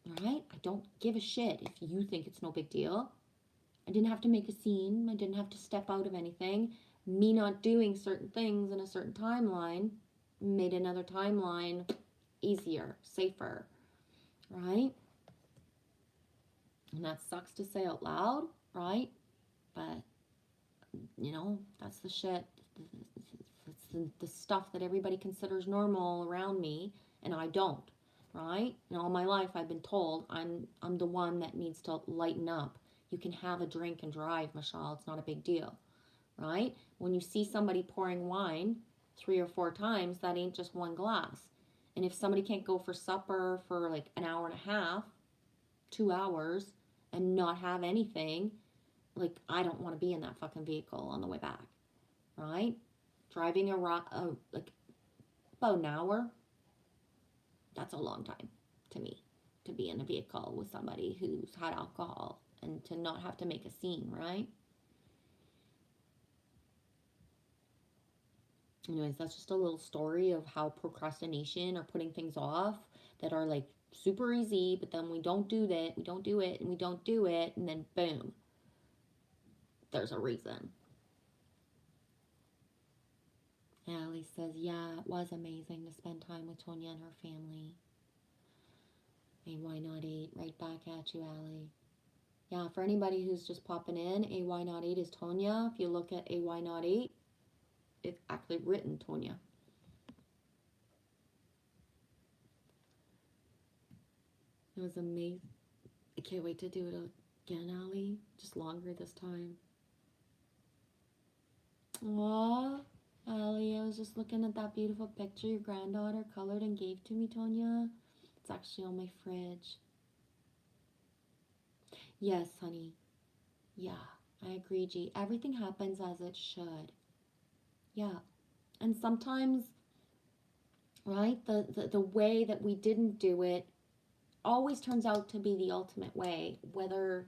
Speaker 1: Alright? I don't give a shit if you think it's no big deal. I didn't have to make a scene. I didn't have to step out of anything. Me not doing certain things in a certain timeline made another timeline easier, safer. Right? And that sucks to say out loud, right? But, that's the shit. It's the stuff that everybody considers normal around me, and I don't, right? And all my life I've been told I'm the one that needs to lighten up. You can have a drink and drive, Michelle. It's not a big deal, right? When you see somebody pouring wine 3 or 4 times, that ain't just one glass. And if somebody can't go for supper for like an hour and a half, 2 hours, and not have anything, like, I don't want to be in that fucking vehicle on the way back, right? Driving like about an hour, that's a long time to me to be in a vehicle with somebody who's had alcohol and to not have to make a scene, right? Anyways, that's just a little story of how procrastination or putting things off that are like super easy, but then we don't do that, we don't do it, and we don't do it, and then boom, there's a reason. Allie says, yeah, it was amazing to spend time with Tonya and her family. AY08, right back at you, Allie. Yeah, for anybody who's just popping in, AY08 is Tonya. If you look at AY08, it's actually written Tonya. It was amazing. I can't wait to do it again, Allie. Just longer this time. Aww, Allie, I was just looking at that beautiful picture your granddaughter colored and gave to me, Tonya. It's actually on my fridge. Yes, honey. Yeah, I agree, G. Everything happens as it should. Yeah. And sometimes, right, the way that we didn't do it always turns out to be the ultimate way, whether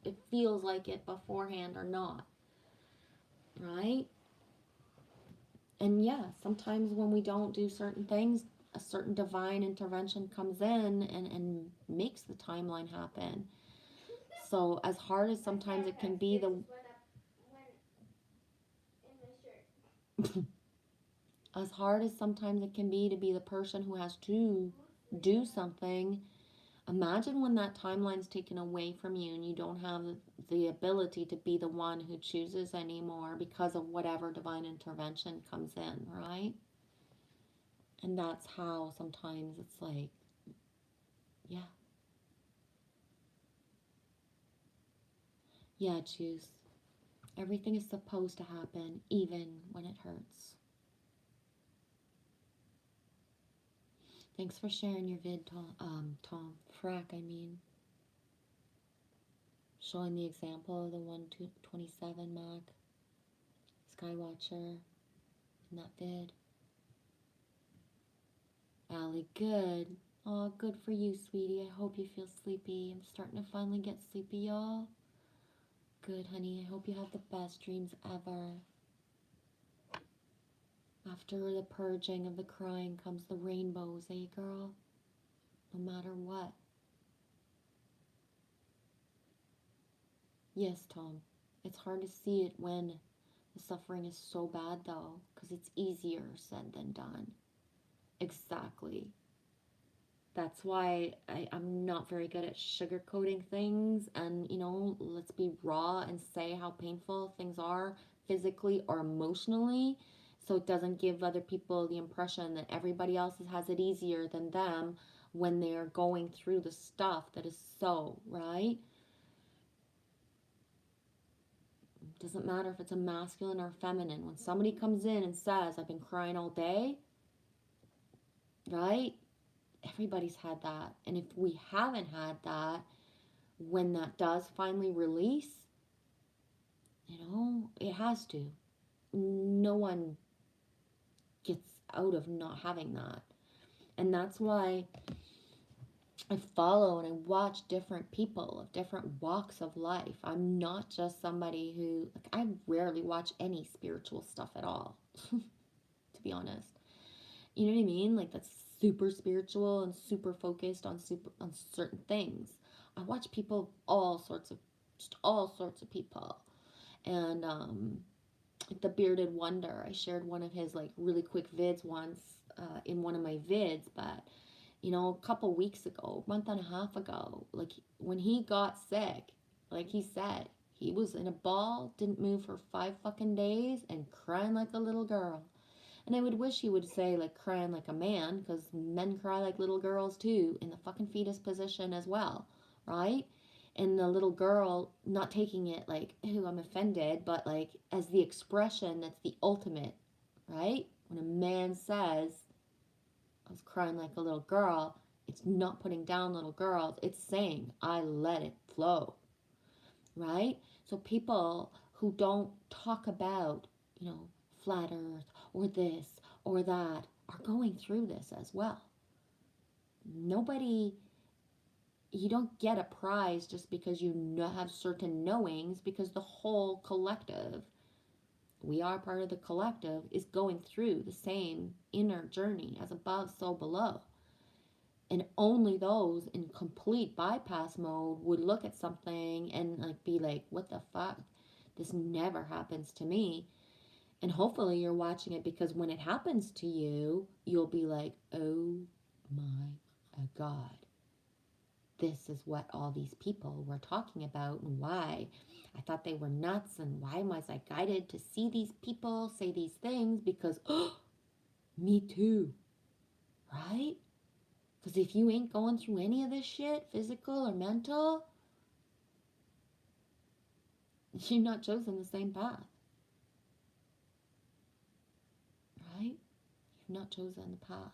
Speaker 1: it feels like it beforehand or not. Right? And yeah, sometimes when we don't do certain things, a certain divine intervention comes in and makes the timeline happen. So as hard as sometimes it can be as hard as sometimes it can be to be the person who has to do something, Imagine when that timeline's taken away from you and you don't have the ability to be the one who chooses anymore because of whatever divine intervention comes in, right? And that's how sometimes it's like, yeah, choose. Everything is supposed to happen, even when it hurts. Thanks for sharing your vid, Tom. Frack, I mean. Showing the example of the 127 Mac Skywatcher in that vid. Allie, good. Oh, good for you, sweetie. I hope you feel sleepy. I'm starting to finally get sleepy, y'all. Good, honey. I hope you have the best dreams ever. After the purging of the crying comes the rainbows, eh, girl? No matter what. Yes, Tom. It's hard to see it when the suffering is so bad, though, because it's easier said than done. Exactly. That's why I'm not very good at sugarcoating things and, let's be raw and say how painful things are physically or emotionally so it doesn't give other people the impression that everybody else has it easier than them when they're going through the stuff that is so, right? Doesn't matter if it's a masculine or feminine. When somebody comes in and says, I've been crying all day, right? Everybody's had that. And if we haven't had that, when that does finally release, it has to. No one gets out of not having that. And that's why I follow and I watch different people of different walks of life. I'm not just somebody who, I rarely watch any spiritual stuff at all, to be honest. You know what I mean? Like that's super spiritual and super focused on certain things. I watch people of all sorts of people. And the Bearded Wonder, I shared one of his like really quick vids once in one of my vids, but a couple weeks ago, a month and a half ago, like when he got sick, like he said, he was in a ball, didn't move for 5 fucking days, and crying like a little girl. And I would wish he would say like crying like a man, because men cry like little girls too, in the fucking fetus position as well, right? And the little girl not taking it like, ooh, I'm offended, but like as the expression that's the ultimate, right? When a man says, I was crying like a little girl, it's not putting down little girls, it's saying, I let it flow, right? So people who don't talk about, flat earth or this or that are going through this as well. Nobody, you don't get a prize just because you have certain knowings, because the whole collective, we are part of the collective, is going through the same inner journey as above, so below. And only those in complete bypass mode would look at something and like be like, what the fuck? This never happens to me. And hopefully you're watching it because when it happens to you, you'll be like, oh my God. This is what all these people were talking about and why I thought they were nuts, and why was I guided to see these people say these things, because, oh, me too, right? Because if you ain't going through any of this shit, physical or mental, you're not chosen the same path, right? You've not chosen the path.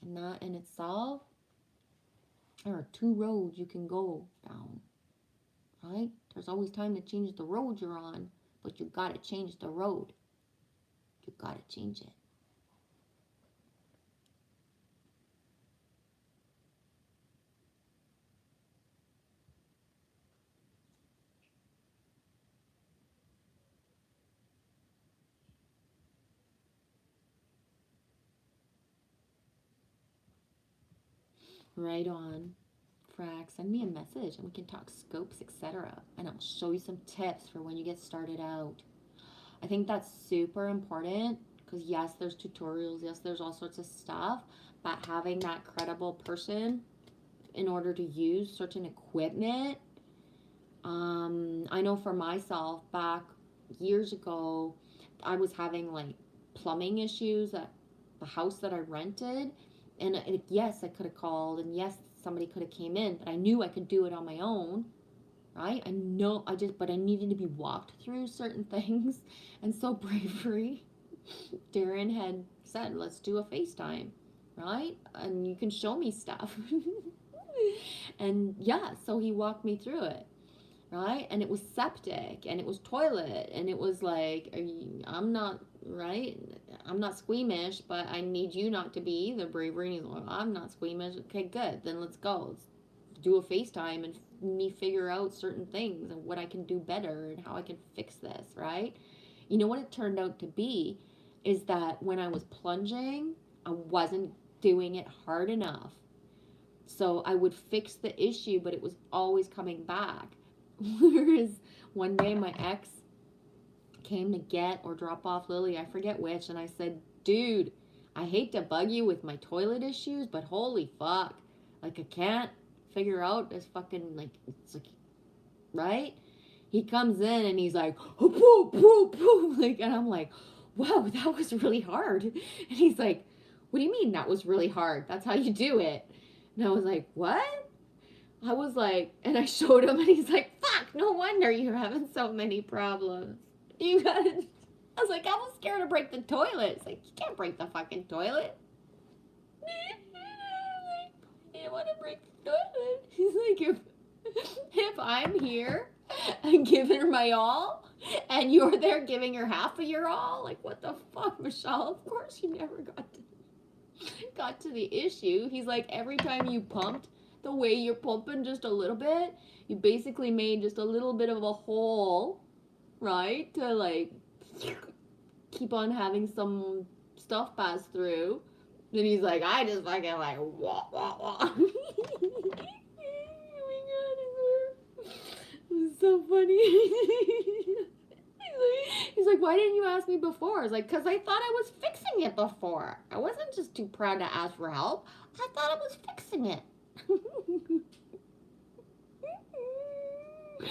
Speaker 1: And that in itself, there are 2 roads you can go down, right? There's always time to change the road you're on, but you gotta change the road. You gotta change it. Right on. Frag, send me a message and we can talk scopes, etc. And I'll show you some tips for when you get started out. I think that's super important because yes, there's tutorials, yes, there's all sorts of stuff, but having that credible person in order to use certain equipment. I know for myself, back years ago, I was having like plumbing issues at the house that I rented. And yes, I could have called, and yes, somebody could have came in, but I knew I could do it on my own, right? I know but I needed to be walked through certain things. And so bravery, Darren had said, let's do a FaceTime, right? And you can show me stuff. And yeah, so he walked me through it, right? And it was septic, and it was toilet, and it was like, I'm not, right? I'm not squeamish, but I need you not to be either, bravery. And he's like, I'm not squeamish. Okay, good. Then let's go. Let's do a FaceTime and me figure out certain things and what I can do better and how I can fix this, right? You know what it turned out to be is that when I was plunging, I wasn't doing it hard enough. So I would fix the issue, but it was always coming back. Whereas one day my ex came to get or drop off Lily, I forget which, and I said, dude, I hate to bug you with my toilet issues, but holy fuck. Like, I can't figure out this fucking, like, it's like, right? He comes in and he's like, oh, poo, poo, poo. Like, and I'm like, wow, that was really hard. And he's like, what do you mean that was really hard? That's how you do it. And I was like, what? I was like, and I showed him, and he's like, fuck, no wonder you're having so many problems. You gotta, I was like, I was scared to break the toilet. It's like, you can't break the fucking toilet. You don't want to break the toilet. He's like, if I'm here and giving her my all, and you're there giving her half of your all, like, what the fuck, Michelle? Of course you never got to the issue. He's like, every time you pumped, the way you're pumping just a little bit, you basically made just a little bit of a hole, right? To like keep on having some stuff pass through. Then he's like, I just fucking like wah wah wah. Oh my god, it was so funny. He's like, why didn't you ask me before? I was like, because I thought I was fixing it before. I wasn't just too proud to ask for help. I thought I was fixing it. I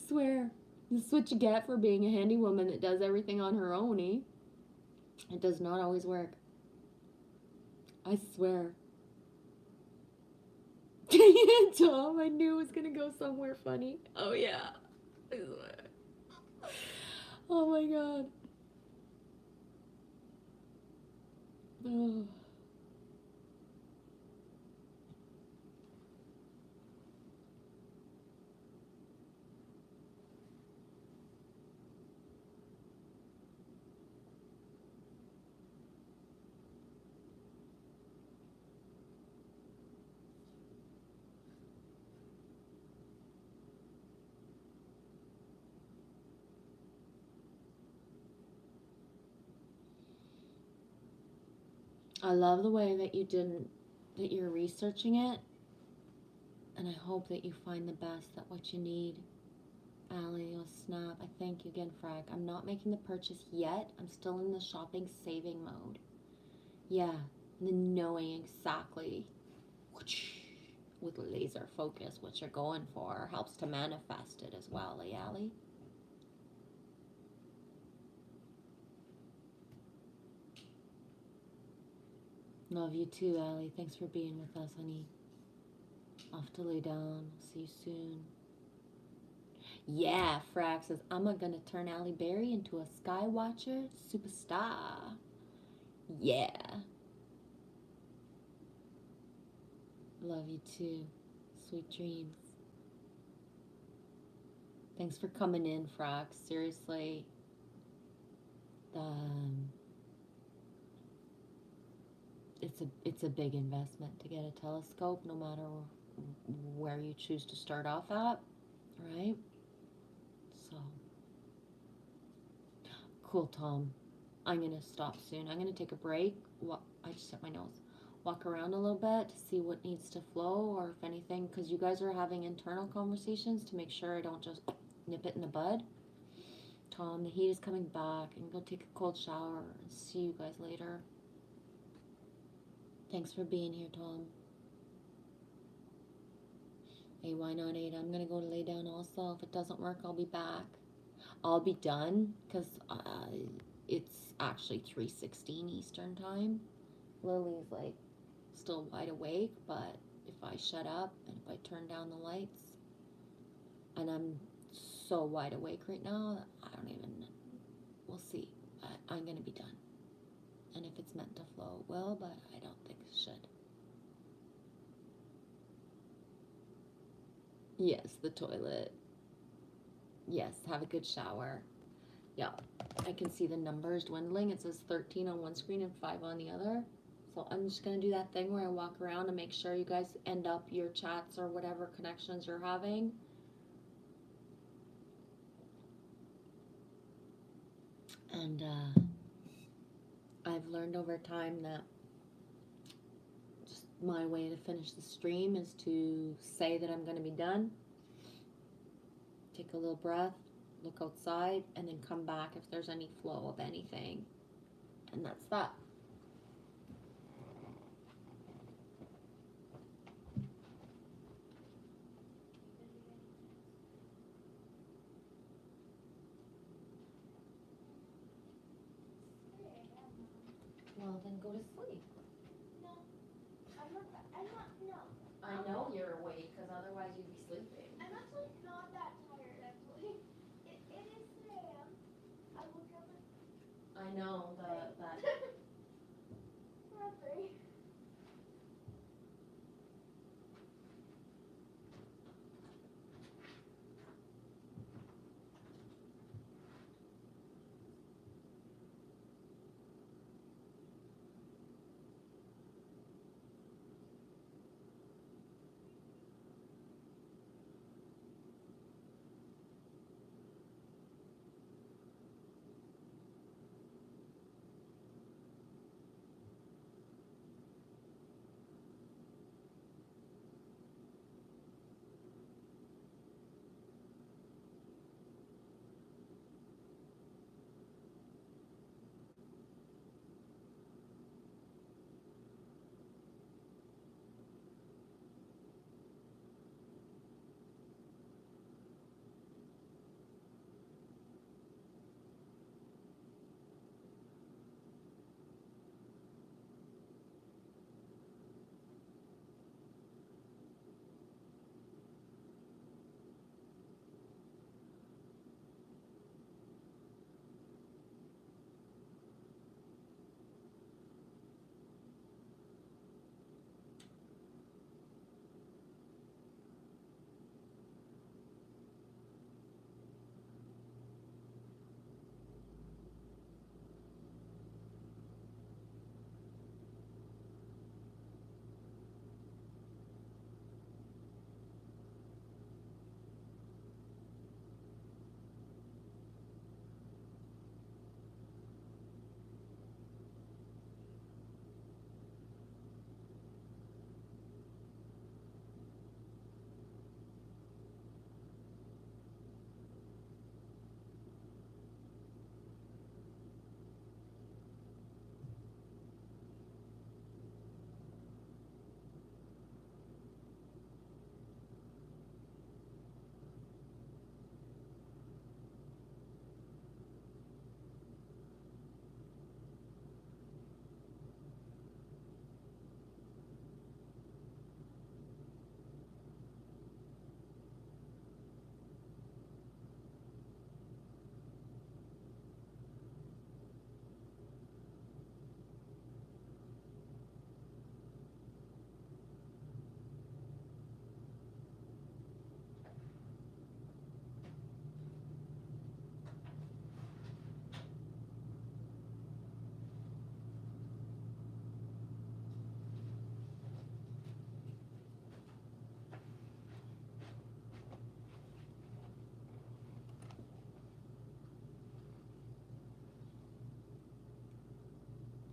Speaker 1: swear. This is what you get for being a handy woman that does everything on her own, eh? It does not always work. I swear. Tom, I knew it was going to go somewhere funny. Oh, yeah. I swear. Oh, my God. Oh. I love the way that you're researching it, and I hope that you find the best at what you need. Allie, oh snap, I thank you again, Frag. I'm not making the purchase yet. I'm still in the shopping saving mode. Yeah, and then knowing exactly with laser focus what you're going for helps to manifest it as well, eh, Allie? Love you too, Allie. Thanks for being with us, honey. Off to lay down. See you soon. Yeah, Frag says, I'm gonna turn Allie Berry into a Skywatcher superstar. Yeah. Love you too. Sweet dreams. Thanks for coming in, Frog. Seriously. It's a big investment to get a telescope, no matter where you choose to start off at, right? So cool, Tom. I'm gonna stop soon. I'm gonna take a break. I just hit my nose. Walk around a little bit to see what needs to flow, or if anything, because you guys are having internal conversations, to make sure I don't just nip it in the bud. Tom, the heat is coming back. I'm gonna go take a cold shower and see you guys later. Thanks for being here, Tom. Hey, why not 8? I'm gonna go lay down also. If it doesn't work, I'll be back. I'll be done because it's actually 3:16 Eastern time. Lily's like still wide awake, but if I shut up and if I turn down the lights, and I'm so wide awake right now, I don't even, we'll see. I'm gonna be done. And if it's meant to flow, it will, but I don't think it should. Yes, the toilet. Yes, have a good shower. Yeah, I can see the numbers dwindling. It says 13 on one screen and 5 on the other. So I'm just going to do that thing where I walk around and make sure you guys end up your chats or whatever connections you're having. And I've learned over time that just my way to finish the stream is to say that I'm going to be done, take a little breath, look outside, and then come back if there's any flow of anything. And that's that. Well, then go to sleep.
Speaker 4: No, I'm not. No.
Speaker 1: I know you're awake, because otherwise you'd be sleeping.
Speaker 4: I'm actually not that tired. Actually, it is 3 a.m. I woke up
Speaker 1: I know that.
Speaker 4: around 3.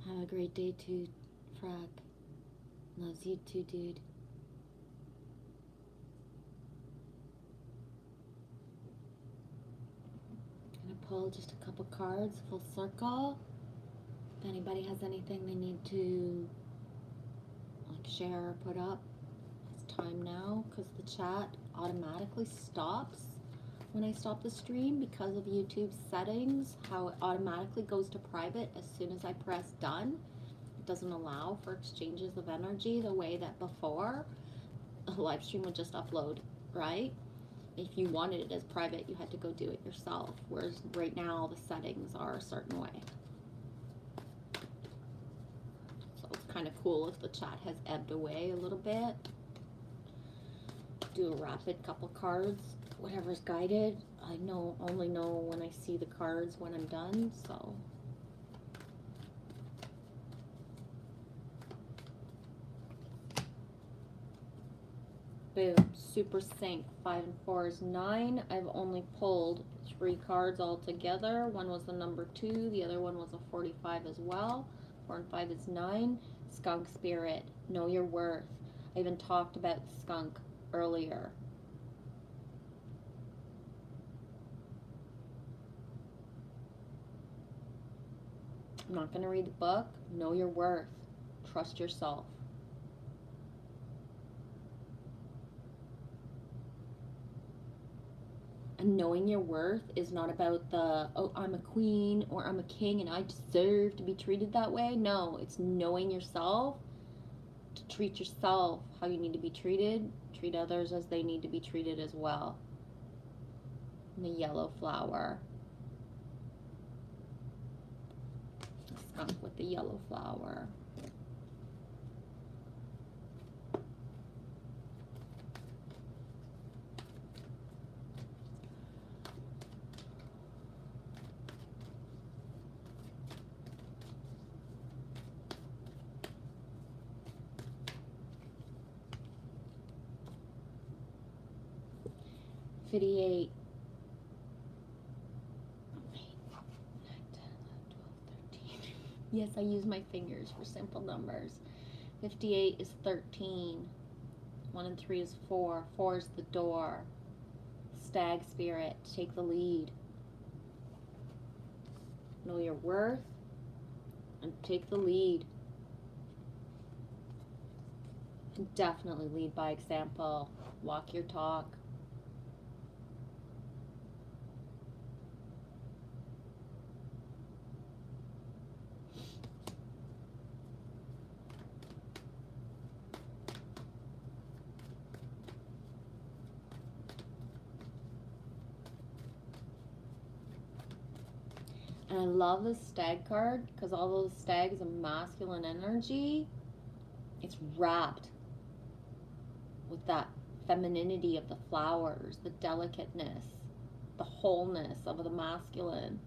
Speaker 1: Have a great day too, Frog. Loves you too, dude. Gonna pull just a couple cards, full circle. If anybody has anything they need to like share or put up, it's time now because the chat automatically stops when I stop the stream because of YouTube's settings, how it automatically goes to private as soon as I press done. It doesn't allow for exchanges of energy the way that before a live stream would just upload, right? If you wanted it as private, you had to go do it yourself, whereas right now the settings are a certain way. So it's kind of cool if the chat has ebbed away a little bit. Do a rapid couple cards, whatever's guided. I only know when I see the cards when I'm done, so. Boom, super sync. 5 and 4 is 9. I've only pulled 3 cards altogether. One was the number 2, the other one was a 45 as well. 4 and 5 is 9. Skunk spirit, know your worth. I even talked about the skunk earlier. I'm not going to read the book. Know your worth. Trust yourself. And knowing your worth is not about the, oh, I'm a queen or I'm a king and I deserve to be treated that way. No, it's knowing yourself, to treat yourself how you need to be treated, treat others as they need to be treated as well. And the yellow flower. The skunk with the yellow flower. $58. 13. Yes, I use my fingers for simple numbers. 58 is 13. 1 and 3 is 4. 4 is the door. Stag spirit, take the lead. Know your worth and take the lead. And definitely lead by example. Walk your talk. And I love the stag card because although the stag is a masculine energy, it's wrapped with that femininity of the flowers, the delicateness, the wholeness of the masculine,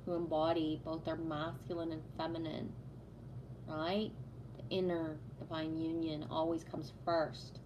Speaker 1: who embody both their masculine and feminine, right? The inner divine union always comes first.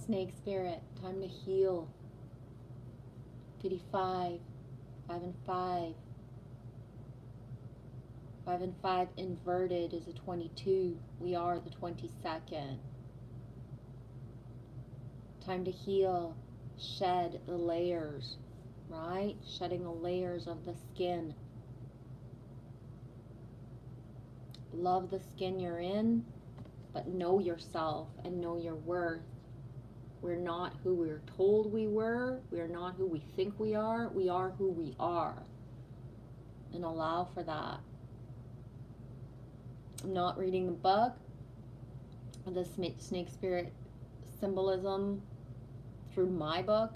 Speaker 1: Snake spirit, time to heal. 55, 5 and 5. 5 and 5 inverted is a 22. We are the 22nd. Time to heal. Shed the layers, right? Shedding the layers of the skin. Love the skin you're in, but know yourself and know your worth. We're not who we're told we were. We're not who we think we are. We are who we are. And allow for that. I'm not reading the book. The snake spirit symbolism through my book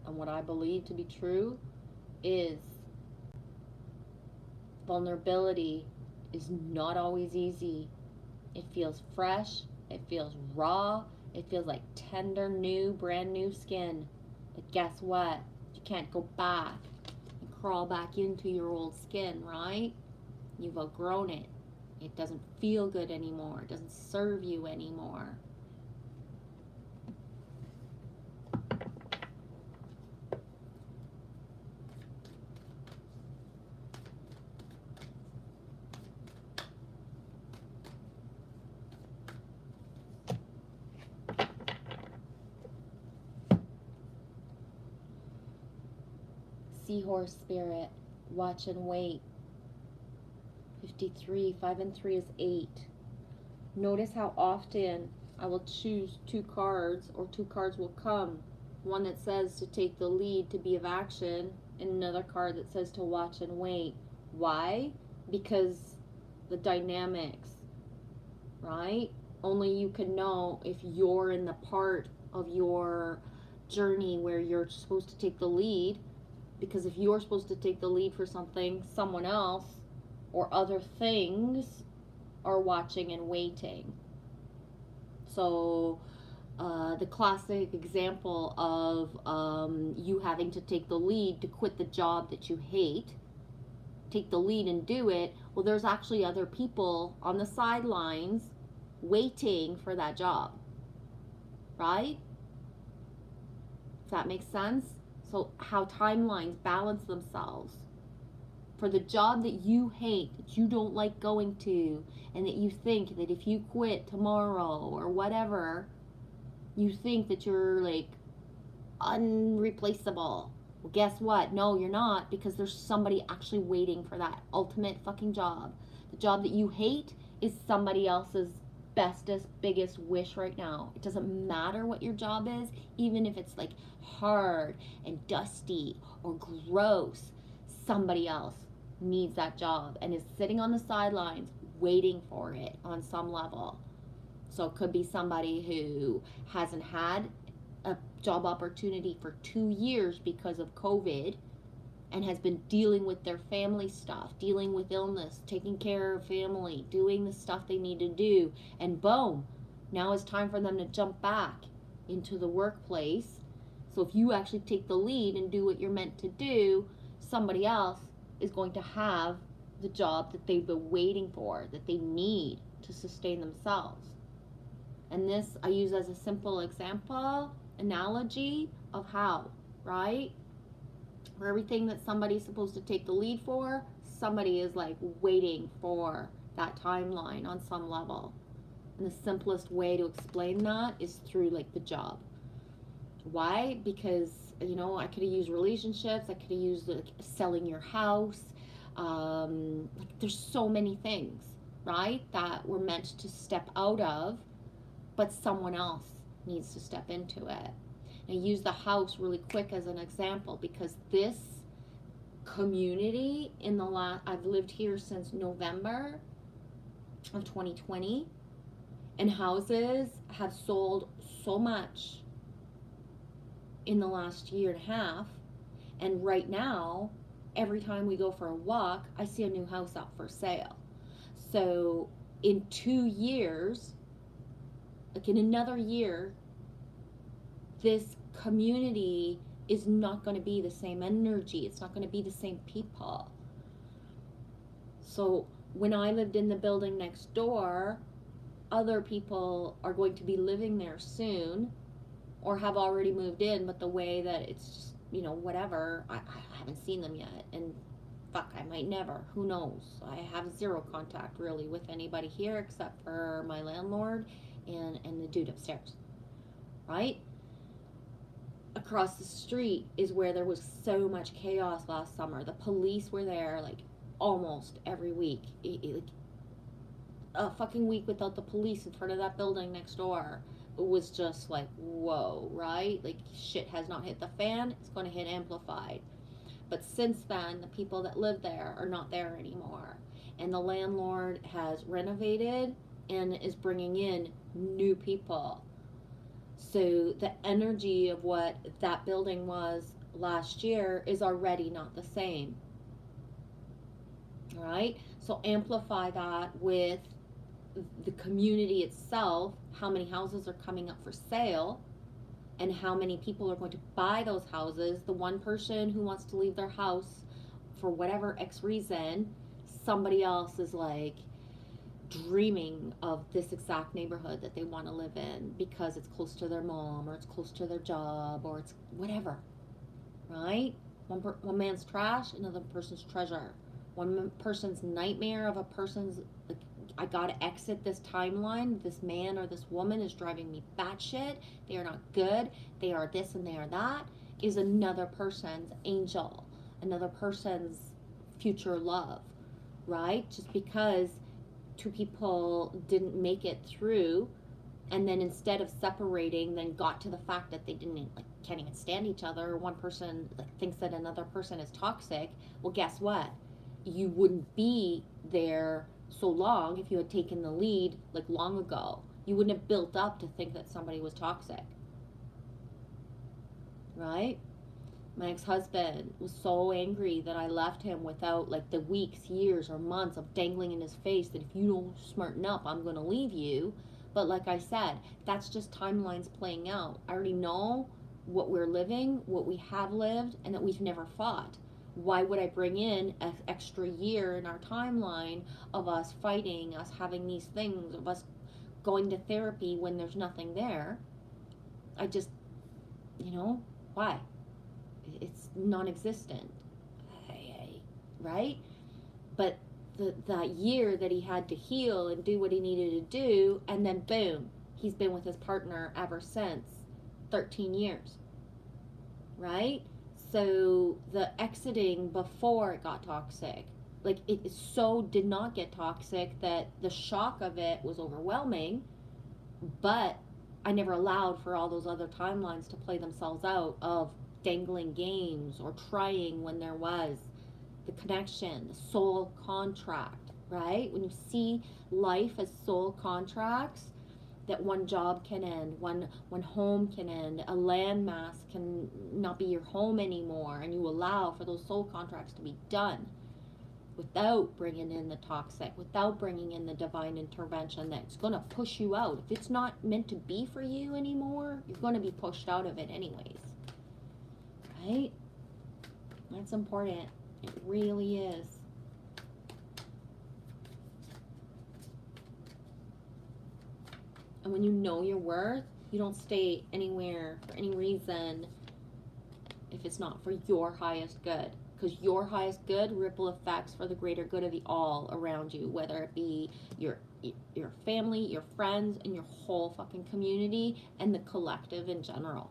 Speaker 1: and what I believe to be true is vulnerability is not always easy. It feels fresh. It feels raw. It feels like tender, new, brand new skin. But guess what? You can't go back and crawl back into your old skin, right? You've outgrown it. It doesn't feel good anymore. It doesn't serve you anymore. Seahorse spirit, watch and wait. 53, 5 and 3 is 8. Notice how often I will choose 2 cards, or 2 cards will come. One that says to take the lead, to be of action, and another card that says to watch and wait. Why? Because the dynamics, right? Only you can know if you're in the part of your journey where you're supposed to take the lead. Because if you're supposed to take the lead for something, someone else or other things are watching and waiting. So the classic example of you having to take the lead to quit the job that you hate, take the lead and do it, well, there's actually other people on the sidelines waiting for that job, right? Does that make sense? So how timelines balance themselves. For the job that you hate, that you don't like going to, and that you think that if you quit tomorrow or whatever, you think that you're like unreplaceable. Well, guess what? No, you're not, because there's somebody actually waiting for that ultimate fucking job. The job that you hate is somebody else's bestest, biggest wish right now. It doesn't matter what your job is, even if it's like hard and dusty or gross. Somebody else needs that job and is sitting on the sidelines waiting for it on some level. So it could be somebody who hasn't had a job opportunity for 2 years because of COVID and has been dealing with their family stuff, dealing with illness, taking care of family, doing the stuff they need to do, and boom, now it's time for them to jump back into the workplace. So if you actually take the lead and do what you're meant to do, somebody else is going to have the job that they've been waiting for, that they need to sustain themselves. And this I use as a simple example, analogy of how, right? For everything that somebody's supposed to take the lead for, somebody is like waiting for that timeline on some level. And the simplest way to explain that is through like the job. Why? Because, you know, I could have used relationships, I could have used like selling your house. Like there's so many things, right, that we're meant to step out of, but someone else needs to step into it. And I use the house really quick as an example because this community I've lived here since November of 2020, and houses have sold so much in the last year and a half. And right now, every time we go for a walk, I see a new house up for sale. So in 2 years, like in another year, this community is not going to be the same energy. It's not going to be the same people. So when I lived in the building next door, other people are going to be living there soon or have already moved in, but the way that it's just, you know, whatever, I haven't seen them yet. And fuck, I might never. Who knows? I have zero contact really with anybody here except for my landlord and the dude upstairs, right? Across the street is where there was so much chaos last summer. The police were there like almost every week. Like a fucking week without the police in front of that building next door, it was just like, whoa, right? Like shit has not hit the fan, it's going to hit amplified. But since then, the people that live there are not there anymore. And the landlord has renovated and is bringing in new people. So the energy of what that building was last year is already not the same. All right? So amplify that with the community itself, how many houses are coming up for sale, and how many people are going to buy those houses. The one person who wants to leave their house for whatever X reason, somebody else is like, dreaming of this exact neighborhood that they want to live in because it's close to their mom or it's close to their job or it's whatever, right? One man's trash, another person's treasure. One person's nightmare of a person's, like, I gotta exit this timeline. This man or this woman is driving me batshit. They are not good. They are this and they are that. Is another person's angel, another person's future love, right? Just because two people didn't make it through, and then instead of separating, then got to the fact that they didn't, like, can't even stand each other, or one person, like, thinks that another person is toxic. Well, guess what? You wouldn't be there so long if you had taken the lead, like, long ago. You wouldn't have built up to think that somebody was toxic, right? My ex-husband was so angry that I left him without, like, the weeks, years, or months of dangling in his face that if you don't smarten up, I'm going to leave you. But like I said, that's just timelines playing out. I already know what we're living, what we have lived, and that we've never fought. Why would I bring in an extra year in our timeline of us fighting, us having these things, of us going to therapy when there's nothing there? I just, why? It's non-existent, right? But that year that he had to heal and do what he needed to do, and then boom, he's been with his partner ever since. 13 years, right? So the exiting before it got toxic, like, it so did not get toxic that the shock of it was overwhelming, but I never allowed for all those other timelines to play themselves out of dangling games or trying when there was the connection, the soul contract, right? When you see life as soul contracts, that one job can end, one home can end, a landmass can not be your home anymore, and you allow for those soul contracts to be done without bringing in the toxic, without bringing in the divine intervention that's going to push you out. If it's not meant to be for you anymore, you're going to be pushed out of it anyways, right? That's important. It really is. And when you know your worth, you don't stay anywhere for any reason if it's not for your highest good. Because your highest good ripple effects for the greater good of the all around you, whether it be your family, your friends, and your whole fucking community, and the collective in general.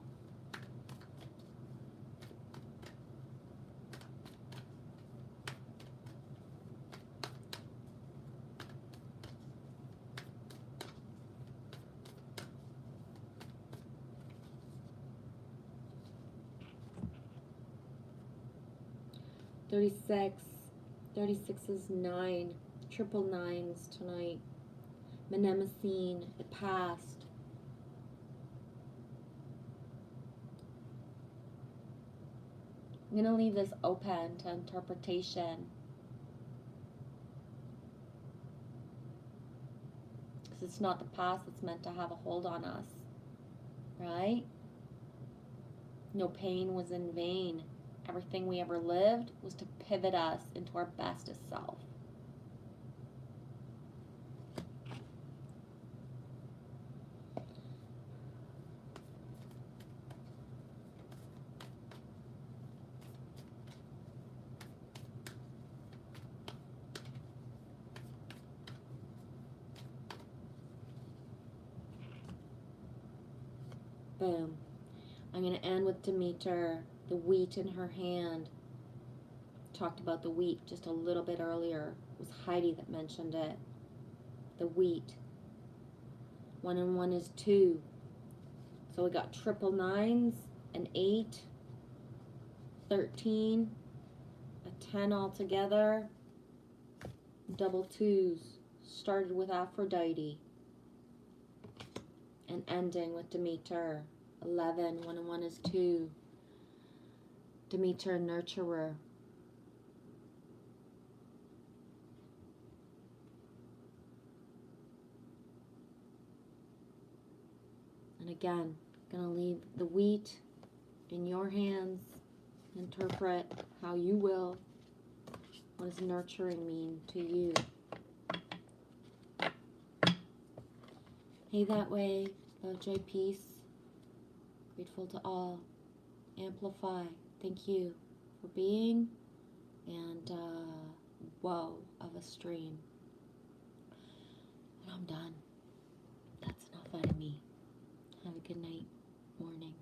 Speaker 1: Thirty-six is 9. Triple nines tonight. Mnemosyne, it passed. I'm going to leave this open to interpretation. Because it's not the past that's meant to have a hold on us. Right? No pain was in vain. Everything we ever lived was to pivot us into our bestest self. Boom. I'm going to end with Demeter, the wheat in her hand. Talked about the wheat just a little bit earlier. It was Heidi that mentioned it. The wheat. 1 and 1 is 2. So we got triple nines, an 8, 13, a 10 altogether, double 2s. Started with Aphrodite and ending with Demeter. 11, 1 and 1 is 2. Demeter, nurturer. And again, gonna leave the wheat in your hands. Interpret how you will. What does nurturing mean to you? Hey, that way. Love, joy, peace. Grateful to all. Amplify. Thank you for being. And, whoa, of a stream. And I'm done. That's enough out of me. Have a good night, morning.